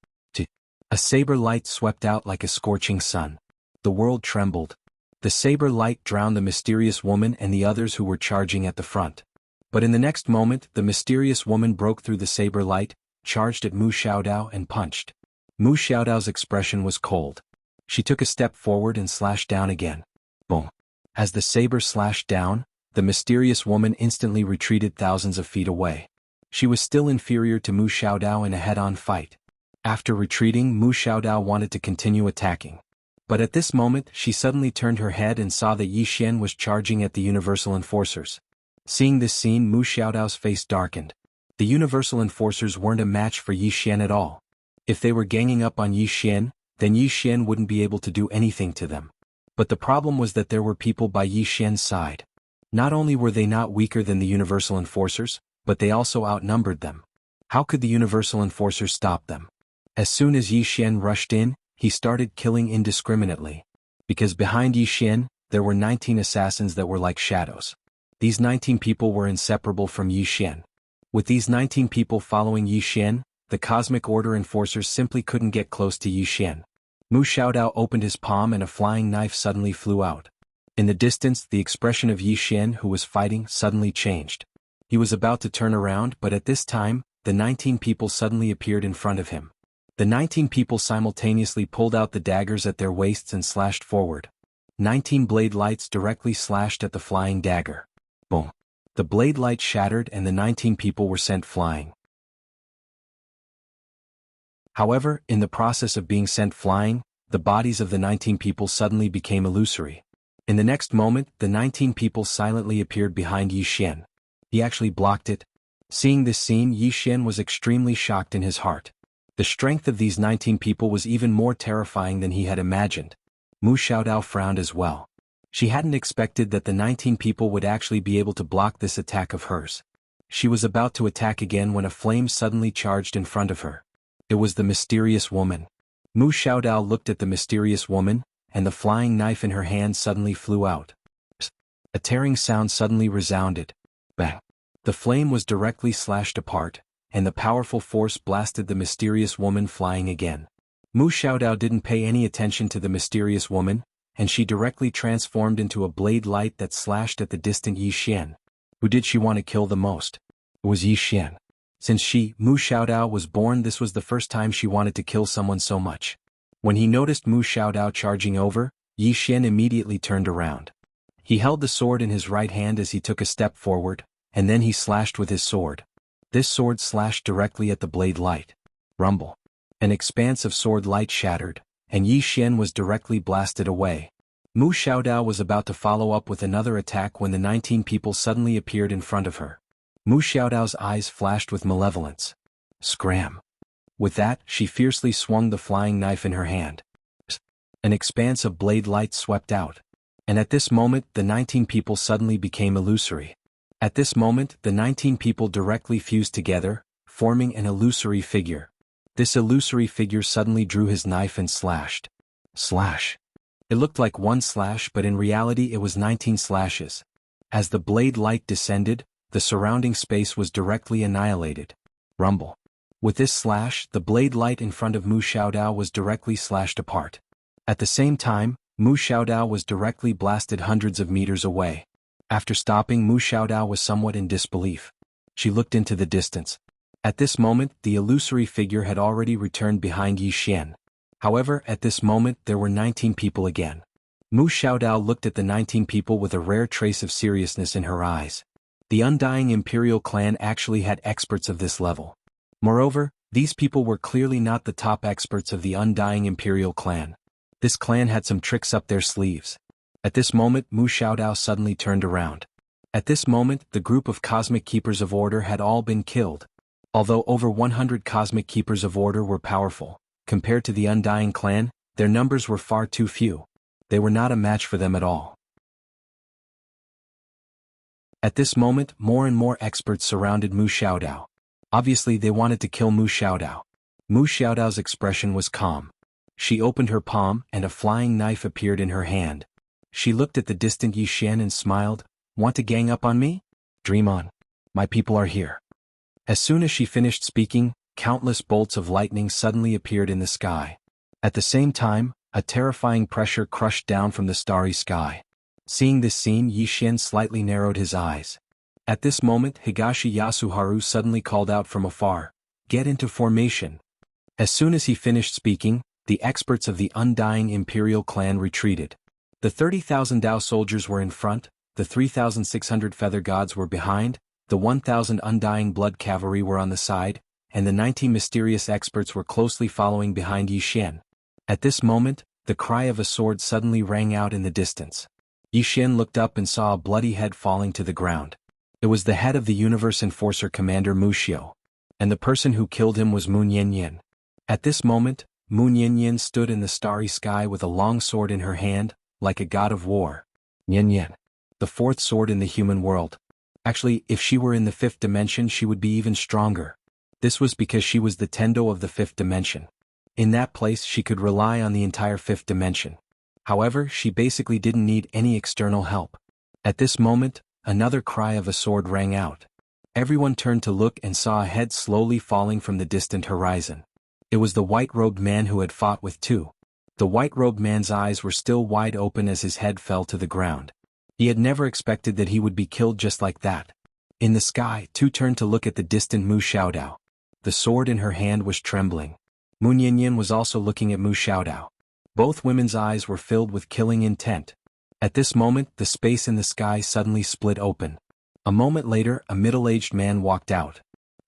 A saber light swept out like a scorching sun. The world trembled. The saber light drowned the mysterious woman and the others who were charging at the front. But in the next moment the mysterious woman broke through the saber light, charged at Mu Xiaodao and punched. Mu Xiaodao's expression was cold. She took a step forward and slashed down again. Boom. As the saber slashed down, the mysterious woman instantly retreated thousands of feet away. She was still inferior to Mu Xiaodao in a head-on fight. After retreating, Mu Xiaodao wanted to continue attacking. But at this moment she suddenly turned her head and saw that Yi Xian was charging at the Universal Enforcers. Seeing this scene, Mu Xiaodao's face darkened. The Universal Enforcers weren't a match for Yi Xian at all. If they were ganging up on Yi Xian, then Yi Xian wouldn't be able to do anything to them. But the problem was that there were people by Yi Xian's side. Not only were they not weaker than the Universal Enforcers, but they also outnumbered them. How could the Universal Enforcers stop them? As soon as Yi Xian rushed in, he started killing indiscriminately. Because behind Yi Xian, there were 19 assassins that were like shadows. These 19 people were inseparable from Yi Xian. With these 19 people following Yi Xian, the Cosmic Order Enforcers simply couldn't get close to Yi Xian. Mu Xiaodao opened his palm and a flying knife suddenly flew out. In the distance, the expression of Yi Xian, who was fighting, suddenly changed. He was about to turn around, but at this time, the 19 people suddenly appeared in front of him. The 19 people simultaneously pulled out the daggers at their waists and slashed forward. 19 blade lights directly slashed at the flying dagger. Boom. The blade light shattered and the 19 people were sent flying. However, in the process of being sent flying, the bodies of the 19 people suddenly became illusory. In the next moment, the 19 people silently appeared behind Yi Xian. He actually blocked it. Seeing this scene, Yi Xian was extremely shocked in his heart. The strength of these 19 people was even more terrifying than he had imagined. Mu Xiaodao frowned as well. She hadn't expected that the 19 people would actually be able to block this attack of hers. She was about to attack again when a flame suddenly charged in front of her. It was the mysterious woman. Mu Xiaodao looked at the mysterious woman, and the flying knife in her hand suddenly flew out. A tearing sound suddenly resounded. Bang! The flame was directly slashed apart, and the powerful force blasted the mysterious woman flying again. Mu Xiaodao didn't pay any attention to the mysterious woman, and she directly transformed into a blade light that slashed at the distant Yi Xian. Who did she want to kill the most? It was Yi Xian. Since she, Mu Xiaodao, was born, this was the first time she wanted to kill someone so much. When he noticed Mu Xiaodao charging over, Yi Xian immediately turned around. He held the sword in his right hand as he took a step forward, and then he slashed with his sword. This sword slashed directly at the blade light. Rumble. An expanse of sword light shattered, and Yi Xian was directly blasted away. Mu Xiaodao was about to follow up with another attack when the 19 people suddenly appeared in front of her. Mu Xiaodao's eyes flashed with malevolence. Scram. With that, she fiercely swung the flying knife in her hand. An expanse of blade light swept out. And at this moment, the 19 people suddenly became illusory. At this moment, the 19 people directly fused together, forming an illusory figure. This illusory figure suddenly drew his knife and slashed. Slash. It looked like one slash, but in reality it was 19 slashes. As the blade light descended, the surrounding space was directly annihilated. Rumble. With this slash, the blade light in front of Mu Xiaodao was directly slashed apart. At the same time, Mu Xiaodao was directly blasted hundreds of meters away. After stopping, Mu Xiaodao was somewhat in disbelief. She looked into the distance. At this moment, the illusory figure had already returned behind Yi Xian. However, at this moment, there were 19 people again. Mu Xiaodao looked at the 19 people with a rare trace of seriousness in her eyes. The Undying Imperial Clan actually had experts of this level. Moreover, these people were clearly not the top experts of the Undying Imperial Clan. This clan had some tricks up their sleeves. At this moment, Mu Xiaodao suddenly turned around. At this moment, the group of Cosmic Keepers of Order had all been killed. Although over 100 Cosmic Keepers of Order were powerful, compared to the Undying Clan, their numbers were far too few. They were not a match for them at all. At this moment, more and more experts surrounded Mu Xiaodao. Obviously, they wanted to kill Mu Xiaodao. Mu Xiaodao's expression was calm. She opened her palm, and a flying knife appeared in her hand. She looked at the distant Yi Xian and smiled. Want to gang up on me? Dream on. My people are here. As soon as she finished speaking, countless bolts of lightning suddenly appeared in the sky. At the same time, a terrifying pressure crushed down from the starry sky. Seeing this scene, Yi Xian slightly narrowed his eyes. At this moment, Higashi Yasuharu suddenly called out from afar, "Get into formation." As soon as he finished speaking, the experts of the Undying Imperial Clan retreated. The 30,000 Dao soldiers were in front, the 3,600 feather gods were behind, the 1,000 undying blood cavalry were on the side, and the 90 mysterious experts were closely following behind Yi Xian. At this moment, the cry of a sword suddenly rang out in the distance. Yi Xian looked up and saw a bloody head falling to the ground. It was the head of the Universe Enforcer Commander Wuxia, and the person who killed him was Mu Nianyan. At this moment, Mu Nianyan stood in the starry sky with a long sword in her hand, like a god of war. Nianyan, the fourth sword in the human world. Actually, if she were in the fifth dimension she would be even stronger. This was because she was the Tendo of the fifth dimension. In that place she could rely on the entire fifth dimension. However, she basically didn't need any external help. At this moment, another cry of a sword rang out. Everyone turned to look and saw a head slowly falling from the distant horizon. It was the white-robed man who had fought with Tu. The white-robed man's eyes were still wide open as his head fell to the ground. He had never expected that he would be killed just like that. In the sky, Tu turned to look at the distant Mu Xiaodao. The sword in her hand was trembling. Mu Nianyan was also looking at Mu Xiaodao. Both women's eyes were filled with killing intent. At this moment, the space in the sky suddenly split open. A moment later, a middle-aged man walked out.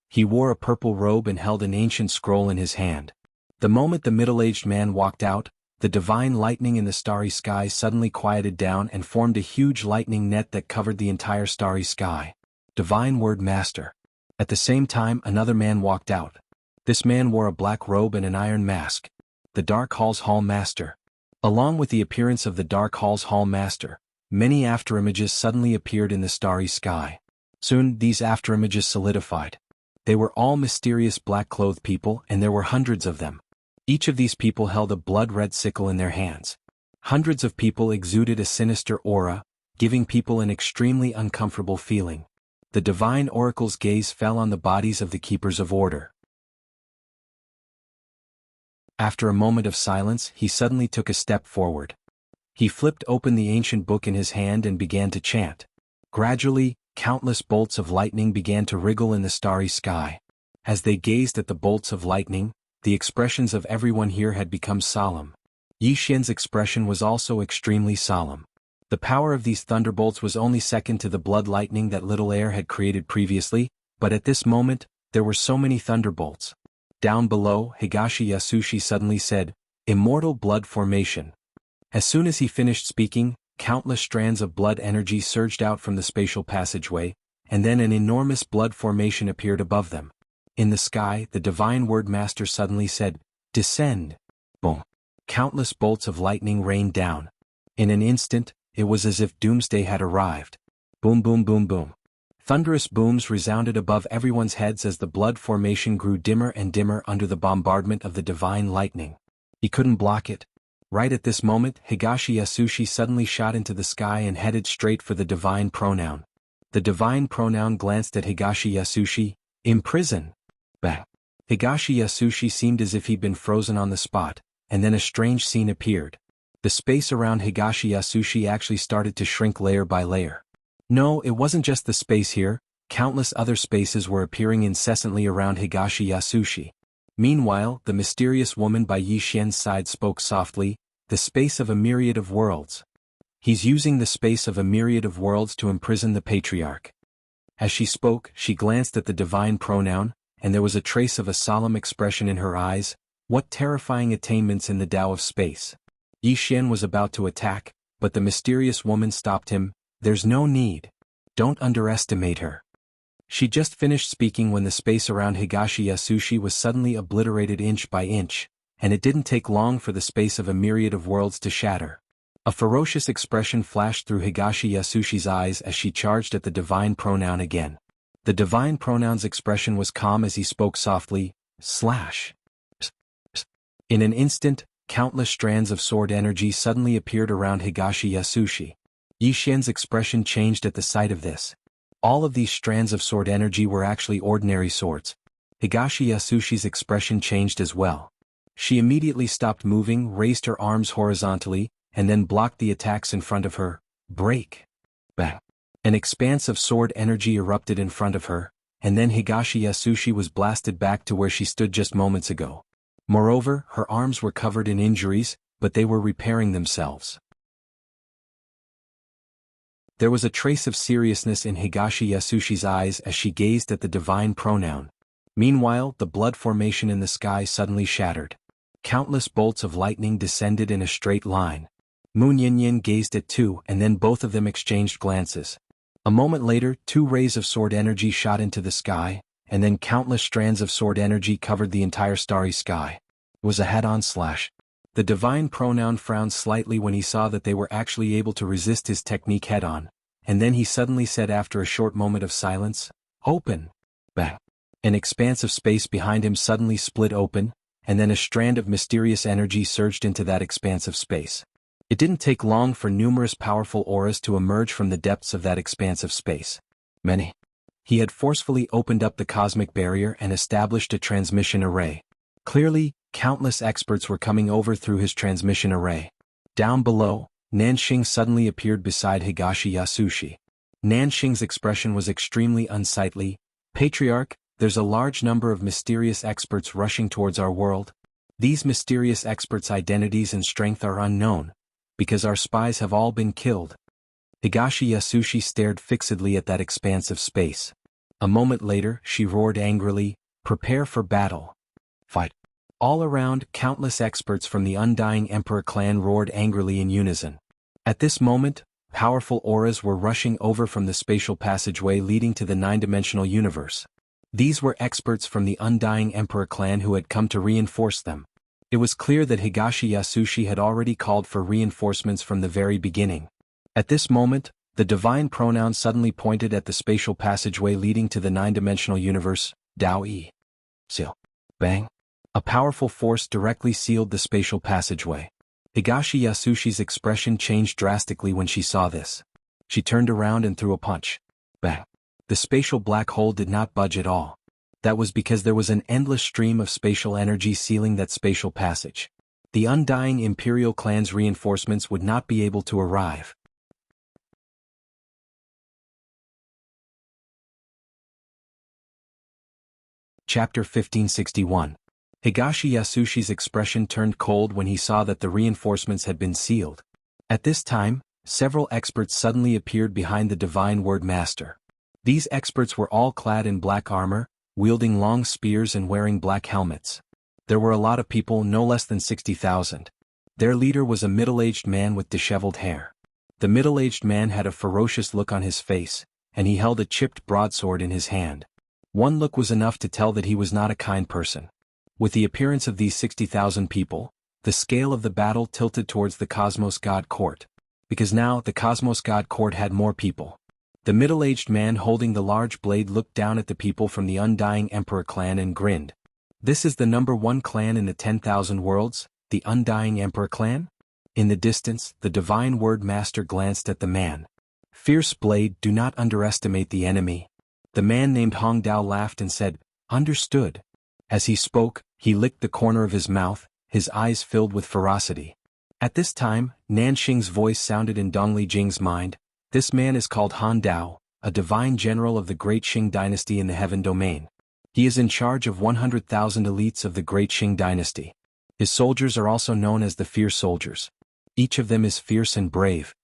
He wore a purple robe and held an ancient scroll in his hand. The moment the middle-aged man walked out, the divine lightning in the starry sky suddenly quieted down and formed a huge lightning net that covered the entire starry sky. Divine Word Master. At the same time, another man walked out. This man wore a black robe and an iron mask. The Dark Hall's Hall Master. Along with the appearance of the Dark Hall's Hall Master, many afterimages suddenly appeared in the starry sky. Soon, these afterimages solidified. They were all mysterious black-clothed people, and there were hundreds of them. Each of these people held a blood-red sickle in their hands. Hundreds of people exuded a sinister aura, giving people an extremely uncomfortable feeling. The divine oracle's gaze fell on the bodies of the keepers of order. After a moment of silence, he suddenly took a step forward. He flipped open the ancient book in his hand and began to chant. Gradually, countless bolts of lightning began to wriggle in the starry sky. As they gazed at the bolts of lightning, the expressions of everyone here had become solemn. Yi Xian's expression was also extremely solemn. The power of these thunderbolts was only second to the blood lightning that Little Air had created previously, but at this moment, there were so many thunderbolts. Down below, Higashi Yasushi suddenly said, "Immortal blood formation." As soon as he finished speaking, countless strands of blood energy surged out from the spatial passageway, and then an enormous blood formation appeared above them. In the sky, the Divine Word Master suddenly said, "Descend." Boom. Countless bolts of lightning rained down. In an instant, it was as if doomsday had arrived. Boom boom boom boom. Thunderous booms resounded above everyone's heads as the blood formation grew dimmer and dimmer under the bombardment of the divine lightning. He couldn't block it. Right at this moment, Higashi Yasushi suddenly shot into the sky and headed straight for the divine pronoun. The divine pronoun glanced at Higashi Yasushi. "Imprison." Bang. Higashi Yasushi seemed as if he'd been frozen on the spot, and then a strange scene appeared. The space around Higashi Yasushi actually started to shrink layer by layer. No, it wasn't just the space here, countless other spaces were appearing incessantly around Higashi Yasushi. Meanwhile, the mysterious woman by Yi Xian's side spoke softly, "The space of a myriad of worlds." He's using the space of a myriad of worlds to imprison the patriarch. As she spoke, she glanced at the divine pronoun, and there was a trace of a solemn expression in her eyes. What terrifying attainments in the Tao of space. Yi Xian was about to attack, but the mysterious woman stopped him. "There's no need. Don't underestimate her." She just finished speaking when the space around Higashi Yasushi was suddenly obliterated inch by inch, and it didn't take long for the space of a myriad of worlds to shatter. A ferocious expression flashed through Higashi Yasushi's eyes as she charged at the divine pronoun again. The divine pronoun's expression was calm as he spoke softly, "Slash." In an instant, countless strands of sword energy suddenly appeared around Higashi Yasushi. Yi Xian's expression changed at the sight of this. All of these strands of sword energy were actually ordinary swords. Higashi Yasushi's expression changed as well. She immediately stopped moving, raised her arms horizontally, and then blocked the attacks in front of her. Break. Bang. An expanse of sword energy erupted in front of her, and then Higashi Yasushi was blasted back to where she stood just moments ago. Moreover, her arms were covered in injuries, but they were repairing themselves. There was a trace of seriousness in Higashi Yasushi's eyes as she gazed at the divine pronoun. Meanwhile, the blood formation in the sky suddenly shattered. Countless bolts of lightning descended in a straight line. Moon Yin gazed at two, and then both of them exchanged glances. A moment later, two rays of sword energy shot into the sky, and then countless strands of sword energy covered the entire starry sky. It was a head-on slash. The divine pronoun frowned slightly when he saw that they were actually able to resist his technique head-on, and then he suddenly said after a short moment of silence, "Open!" Bang! An expanse of space behind him suddenly split open, and then a strand of mysterious energy surged into that expanse of space. It didn't take long for numerous powerful auras to emerge from the depths of that expanse of space. Many. He had forcefully opened up the cosmic barrier and established a transmission array. Clearly, countless experts were coming over through his transmission array. Down below, Nanxing suddenly appeared beside Higashi Yasushi. Nanxing's expression was extremely unsightly. "Patriarch, there's a large number of mysterious experts rushing towards our world. These mysterious experts' identities and strength are unknown, because our spies have all been killed." Higashi Yasushi stared fixedly at that expanse of space. A moment later, she roared angrily, "Prepare for battle. Fight." All around, countless experts from the Undying Emperor clan roared angrily in unison. At this moment, powerful auras were rushing over from the spatial passageway leading to the nine-dimensional universe. These were experts from the Undying Emperor clan who had come to reinforce them. It was clear that Higashi Yasushi had already called for reinforcements from the very beginning. At this moment, the divine pronoun suddenly pointed at the spatial passageway leading to the nine-dimensional universe, Dao-E. Seal. Bang. A powerful force directly sealed the spatial passageway. Higashi Yasushi's expression changed drastically when she saw this. She turned around and threw a punch. Bang. The spatial black hole did not budge at all. That was because there was an endless stream of spatial energy sealing that spatial passage. The Undying Imperial clan's reinforcements would not be able to arrive. Chapter 1561. Higashi Yasushi's expression turned cold when he saw that the reinforcements had been sealed. At this time, several experts suddenly appeared behind the Divine Word Master. These experts were all clad in black armor, wielding long spears and wearing black helmets. There were a lot of people, no less than 60,000. Their leader was a middle-aged man with disheveled hair. The middle-aged man had a ferocious look on his face, and he held a chipped broadsword in his hand. One look was enough to tell that he was not a kind person. With the appearance of these 60,000 people, the scale of the battle tilted towards the Cosmos God Court. Because now the Cosmos God Court had more people. The middle-aged man holding the large blade looked down at the people from the Undying Emperor clan and grinned. "This is the number one clan in the 10,000 worlds, the Undying Emperor clan?" In the distance, the Divine Word Master glanced at the man. "Fierce blade, do not underestimate the enemy." The man named Hong Dao laughed and said, "Understood." As he spoke, he licked the corner of his mouth, his eyes filled with ferocity. At this time, Nanxing's voice sounded in Dongli Jing's mind. "This man is called Han Dao, a divine general of the Great Qing dynasty in the Heaven Domain. He is in charge of 100,000 elites of the Great Qing dynasty. His soldiers are also known as the Fierce Soldiers. Each of them is fierce and brave."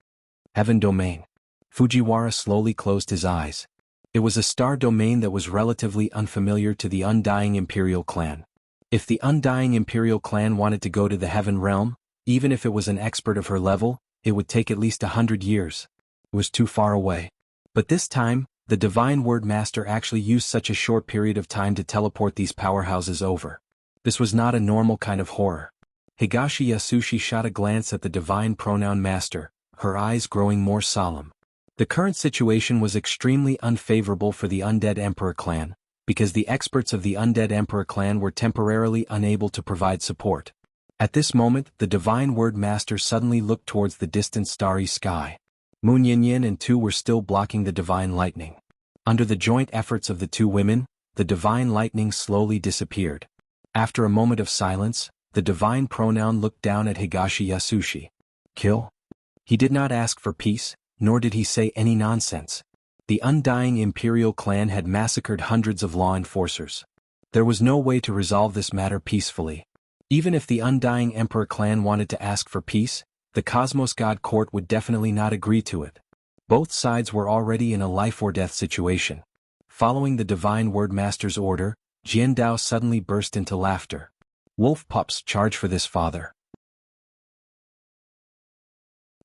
Heaven Domain. Fujiwara slowly closed his eyes. It was a star domain that was relatively unfamiliar to the Undying Imperial clan. If the Undying Imperial clan wanted to go to the Heaven Realm, even if it was an expert of her level, it would take at least 100 years. It was too far away. But this time, the Divine Word Master actually used such a short period of time to teleport these powerhouses over. This was not a normal kind of horror. Higashi Yasushi shot a glance at the Divine Pronoun Master, her eyes growing more solemn. The current situation was extremely unfavorable for the Undead Emperor clan, because the experts of the Undead Emperor clan were temporarily unable to provide support. At this moment, the Divine Word Master suddenly looked towards the distant starry sky. Moon Yin and Tu were still blocking the Divine Lightning. Under the joint efforts of the two women, the Divine Lightning slowly disappeared. After a moment of silence, the Divine Pronoun looked down at Higashi Yasushi. "Kill?" He did not ask for peace, nor did he say any nonsense. The Undying Imperial clan had massacred hundreds of law enforcers. There was no way to resolve this matter peacefully. Even if the Undying Emperor clan wanted to ask for peace, the Cosmos God Court would definitely not agree to it. Both sides were already in a life-or-death situation. Following the Divine Word Master's order, Jian Dao suddenly burst into laughter. Wolf pups, charge for this, father.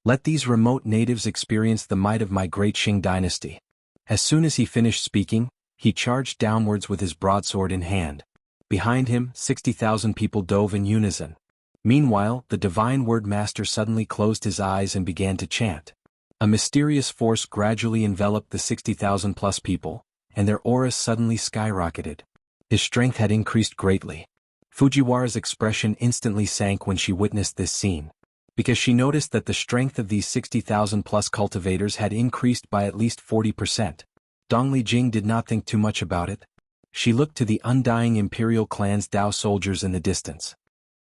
Let these remote natives experience the might of my great Qing dynasty. As soon as he finished speaking, he charged downwards with his broadsword in hand. Behind him, 60,000 people dove in unison. Meanwhile, the Divine Word Master suddenly closed his eyes and began to chant. A mysterious force gradually enveloped the 60,000 plus people, and their auras suddenly skyrocketed. His strength had increased greatly. Fujiwara's expression instantly sank when she witnessed this scene, because she noticed that the strength of these 60,000 plus cultivators had increased by at least 40%. Dongli Jing did not think too much about it. She looked to the undying Imperial clan's Dao soldiers in the distance.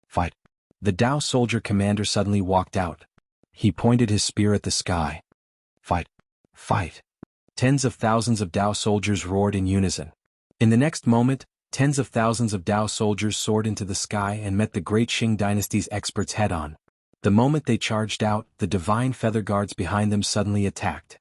Fight! The Dao soldier commander suddenly walked out. He pointed his spear at the sky. Fight! Fight! Tens of thousands of Dao soldiers roared in unison. In the next moment, tens of thousands of Dao soldiers soared into the sky and met the great Qing dynasty's experts head-on. The moment they charged out, the divine feather guards behind them suddenly attacked.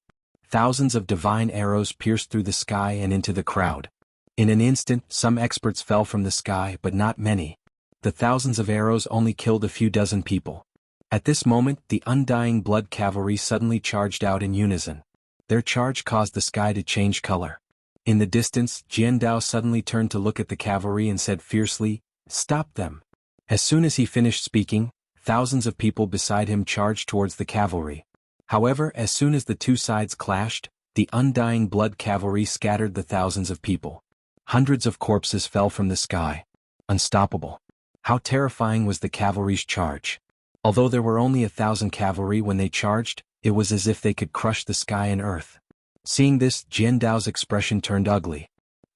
Thousands of divine arrows pierced through the sky and into the crowd. In an instant, some experts fell from the sky, but not many. The thousands of arrows only killed a few dozen people. At this moment, the undying blood cavalry suddenly charged out in unison. Their charge caused the sky to change color. In the distance, Jian Dao suddenly turned to look at the cavalry and said fiercely, "Stop them." As soon as he finished speaking, thousands of people beside him charged towards the cavalry. However, as soon as the two sides clashed, the undying blood cavalry scattered the thousands of people. Hundreds of corpses fell from the sky. Unstoppable. How terrifying was the cavalry's charge. Although there were only 1,000 cavalry when they charged, it was as if they could crush the sky and earth. Seeing this, Jian Dao's expression turned ugly.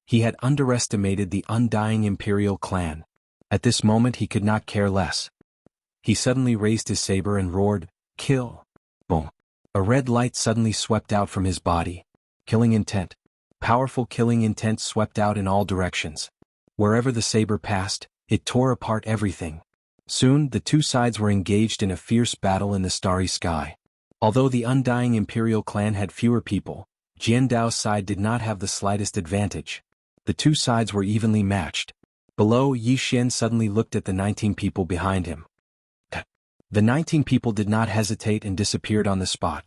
He had underestimated the undying Imperial clan. At this moment he could not care less. He suddenly raised his saber and roared, "Kill!" Boom! A red light suddenly swept out from his body. Killing intent. Powerful killing intent swept out in all directions. Wherever the saber passed, it tore apart everything. Soon, the two sides were engaged in a fierce battle in the starry sky. Although the undying Imperial clan had fewer people, Jian Dao's side did not have the slightest advantage. The two sides were evenly matched. Below, Yi Xian suddenly looked at the 19 people behind him. The 19 people did not hesitate and disappeared on the spot.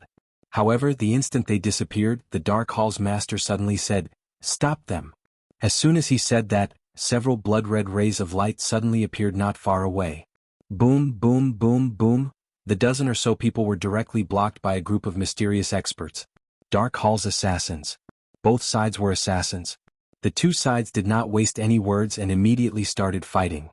However, the instant they disappeared, the Dark Hall's master suddenly said, "Stop them." As soon as he said that, several blood-red rays of light suddenly appeared not far away. Boom, boom, boom, boom. The dozen or so people were directly blocked by a group of mysterious experts. Dark Hall's assassins. Both sides were assassins. The two sides did not waste any words and immediately started fighting.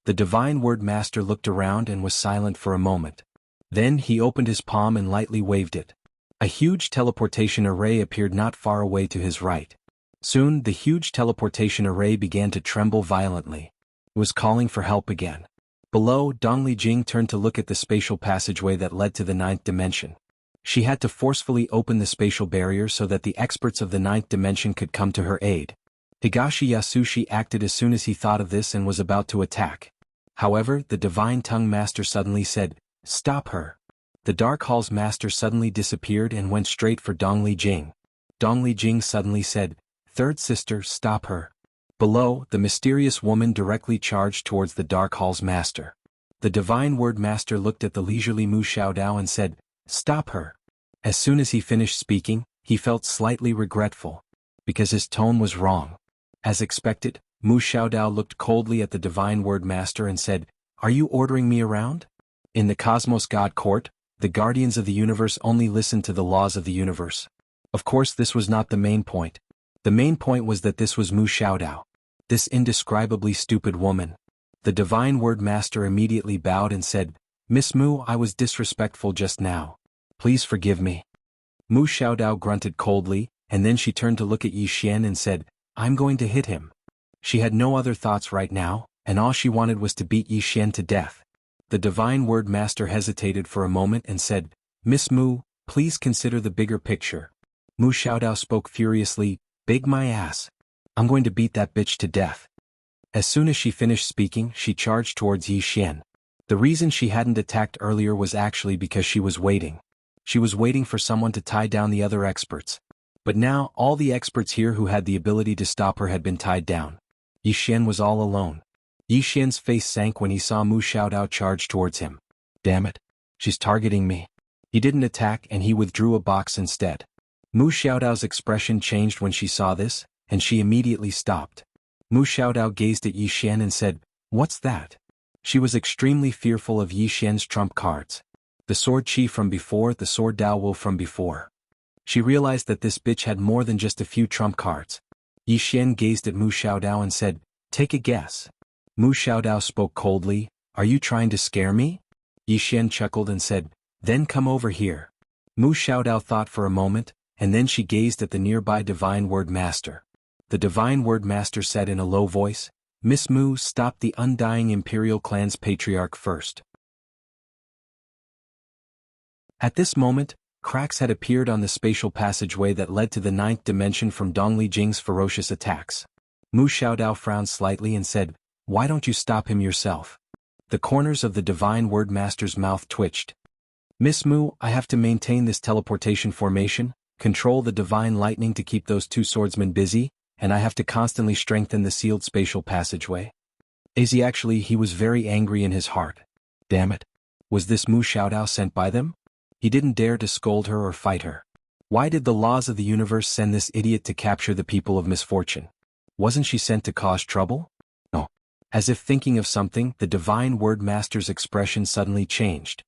The Divine Word Master looked around and was silent for a moment. Then he opened his palm and lightly waved it. A huge teleportation array appeared not far away to his right. Soon, the huge teleportation array began to tremble violently. It was calling for help again. Below, Dongli Jing turned to look at the spatial passageway that led to the 9th dimension. She had to forcefully open the spatial barrier so that the experts of the 9th dimension could come to her aid. Higashi Yasushi acted as soon as he thought of this and was about to attack. However, the Divine Tongue Master suddenly said, "Stop her." The Dark Hall's master suddenly disappeared and went straight for Dongli Jing. Dongli Jing suddenly said, "Third sister, stop her." Below, the mysterious woman directly charged towards the Dark Hall's master. The Divine Word Master looked at the leisurely Mu Xiaodao and said, "Stop her." As soon as he finished speaking, he felt slightly regretful, because his tone was wrong. As expected, Mu Xiaodao looked coldly at the Divine Word Master and said, "Are you ordering me around?" In the Cosmos God Court, the guardians of the universe only listened to the laws of the universe. Of course, this was not the main point. The main point was that this was Mu Xiaodao. This indescribably stupid woman. The Divine Word Master immediately bowed and said, "Miss Mu, I was disrespectful just now. Please forgive me." Mu Xiaodao grunted coldly, and then she turned to look at Yi Xian and said, "I'm going to hit him." She had no other thoughts right now, and all she wanted was to beat Yi Xian to death. The Divine Word Master hesitated for a moment and said, "Miss Mu, please consider the bigger picture." Mu Xiaodao spoke furiously, "Big my ass. I'm going to beat that bitch to death." As soon as she finished speaking, she charged towards Yi Xian. The reason she hadn't attacked earlier was actually because she was waiting. She was waiting for someone to tie down the other experts. But now, all the experts here who had the ability to stop her had been tied down. Yi Xian was all alone. Yi Xian's face sank when he saw Mu Xiaodao charge towards him. Damn it. She's targeting me. He didn't attack and he withdrew a box instead. Mu Xiaodao's expression changed when she saw this, and she immediately stopped. Mu Xiaodao gazed at Yi Xian and said, "What's that?" She was extremely fearful of Yi Xian's trump cards. The sword Qi from before, the sword Dao Wu from before. She realized that this bitch had more than just a few trump cards. Yi Xian gazed at Mu Xiaodao and said, "Take a guess." Mu Xiaodao spoke coldly, "Are you trying to scare me?" Yi Xian chuckled and said, "Then come over here." Mu Xiaodao thought for a moment, and then she gazed at the nearby Divine Word Master. The Divine Word Master said in a low voice, "Miss Mu, stop the undying Imperial Clan's patriarch first." At this moment, cracks had appeared on the spatial passageway that led to the 9th dimension from Dongli Jing's ferocious attacks. Mu Xiaodao frowned slightly and said, "Why don't you stop him yourself?" The corners of the Divine Word Master's mouth twitched. "Miss Mu, I have to maintain this teleportation formation, control the divine lightning to keep those two swordsmen busy, and I have to constantly strengthen the sealed spatial passageway." He was very angry in his heart. Damn it. Was this Mu Xiaodao sent by them? He didn't dare to scold her or fight her. Why did the laws of the universe send this idiot to capture the people of misfortune? Wasn't she sent to cause trouble? No. As if thinking of something, the Divine Word Master's expression suddenly changed.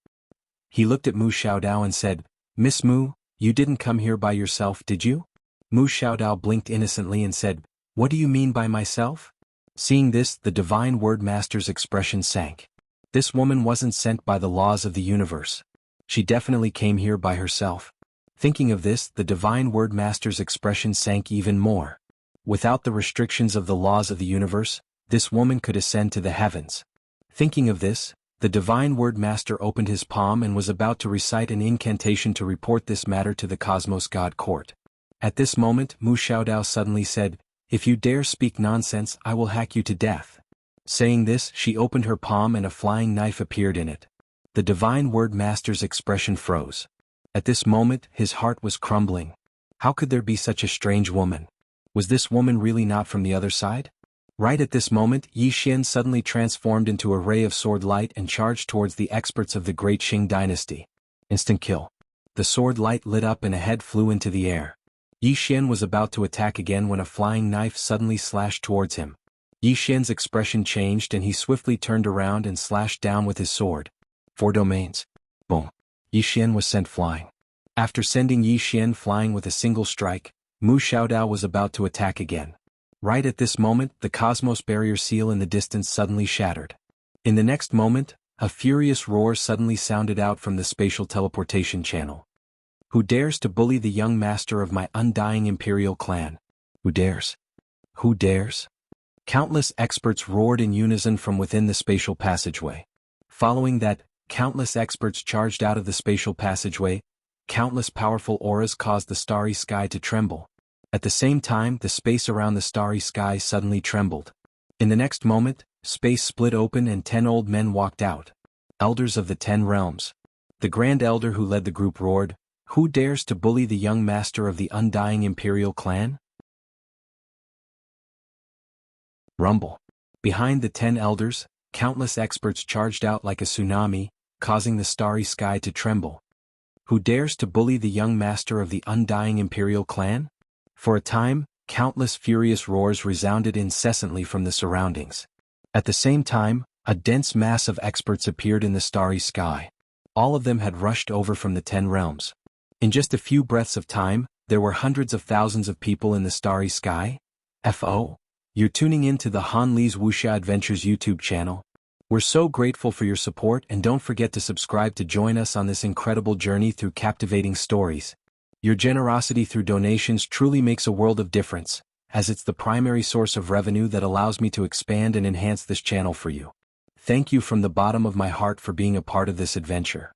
He looked at Mu Xiaodao and said, "Miss Mu, you didn't come here by yourself, did you?" Mu Xiaodao blinked innocently and said, "What do you mean by myself?" Seeing this, the Divine Word Master's expression sank. This woman wasn't sent by the laws of the universe. She definitely came here by herself. Thinking of this, the Divine Word Master's expression sank even more. Without the restrictions of the laws of the universe, this woman could ascend to the heavens. Thinking of this, the Divine Word Master opened his palm and was about to recite an incantation to report this matter to the Cosmos God Court. At this moment, Mu Xiaodao suddenly said, "If you dare speak nonsense, I will hack you to death." Saying this, she opened her palm and a flying knife appeared in it. The Divine Word Master's expression froze. At this moment, his heart was crumbling. How could there be such a strange woman? Was this woman really not from the other side? Right at this moment, Yi Xian suddenly transformed into a ray of sword light and charged towards the experts of the Great Qing dynasty. Instant kill. The sword light lit up and a head flew into the air. Yi Xian was about to attack again when a flying knife suddenly slashed towards him. Yi Xian's expression changed and he swiftly turned around and slashed down with his sword. 4 domains. Boom. Yi Xian was sent flying. After sending Yi Xian flying with a single strike, Mu Xiaodao was about to attack again. Right at this moment, the Cosmos Barrier seal in the distance suddenly shattered. In the next moment, a furious roar suddenly sounded out from the spatial teleportation channel. "Who dares to bully the young master of my undying Imperial clan? Who dares? Who dares?" Countless experts roared in unison from within the spatial passageway. Following that, countless experts charged out of the spatial passageway. Countless powerful auras caused the starry sky to tremble. At the same time, the space around the starry sky suddenly trembled. In the next moment, space split open and 10 old men walked out. Elders of the 10 realms. The Grand Elder who led the group roared, "Who dares to bully the young master of the undying Imperial clan?" Rumble. Behind the 10 elders, countless experts charged out like a tsunami, causing the starry sky to tremble. "Who dares to bully the young master of the undying Imperial clan?" For a time, countless furious roars resounded incessantly from the surroundings. At the same time, a dense mass of experts appeared in the starry sky. All of them had rushed over from the 10 realms. In just a few breaths of time, there were hundreds of thousands of people in the starry sky. You're tuning in to the Han Li's Wuxia Adventures YouTube channel. We're so grateful for your support and don't forget to subscribe to join us on this incredible journey through captivating stories. Your generosity through donations truly makes a world of difference, as it's the primary source of revenue that allows me to expand and enhance this channel for you. Thank you from the bottom of my heart for being a part of this adventure.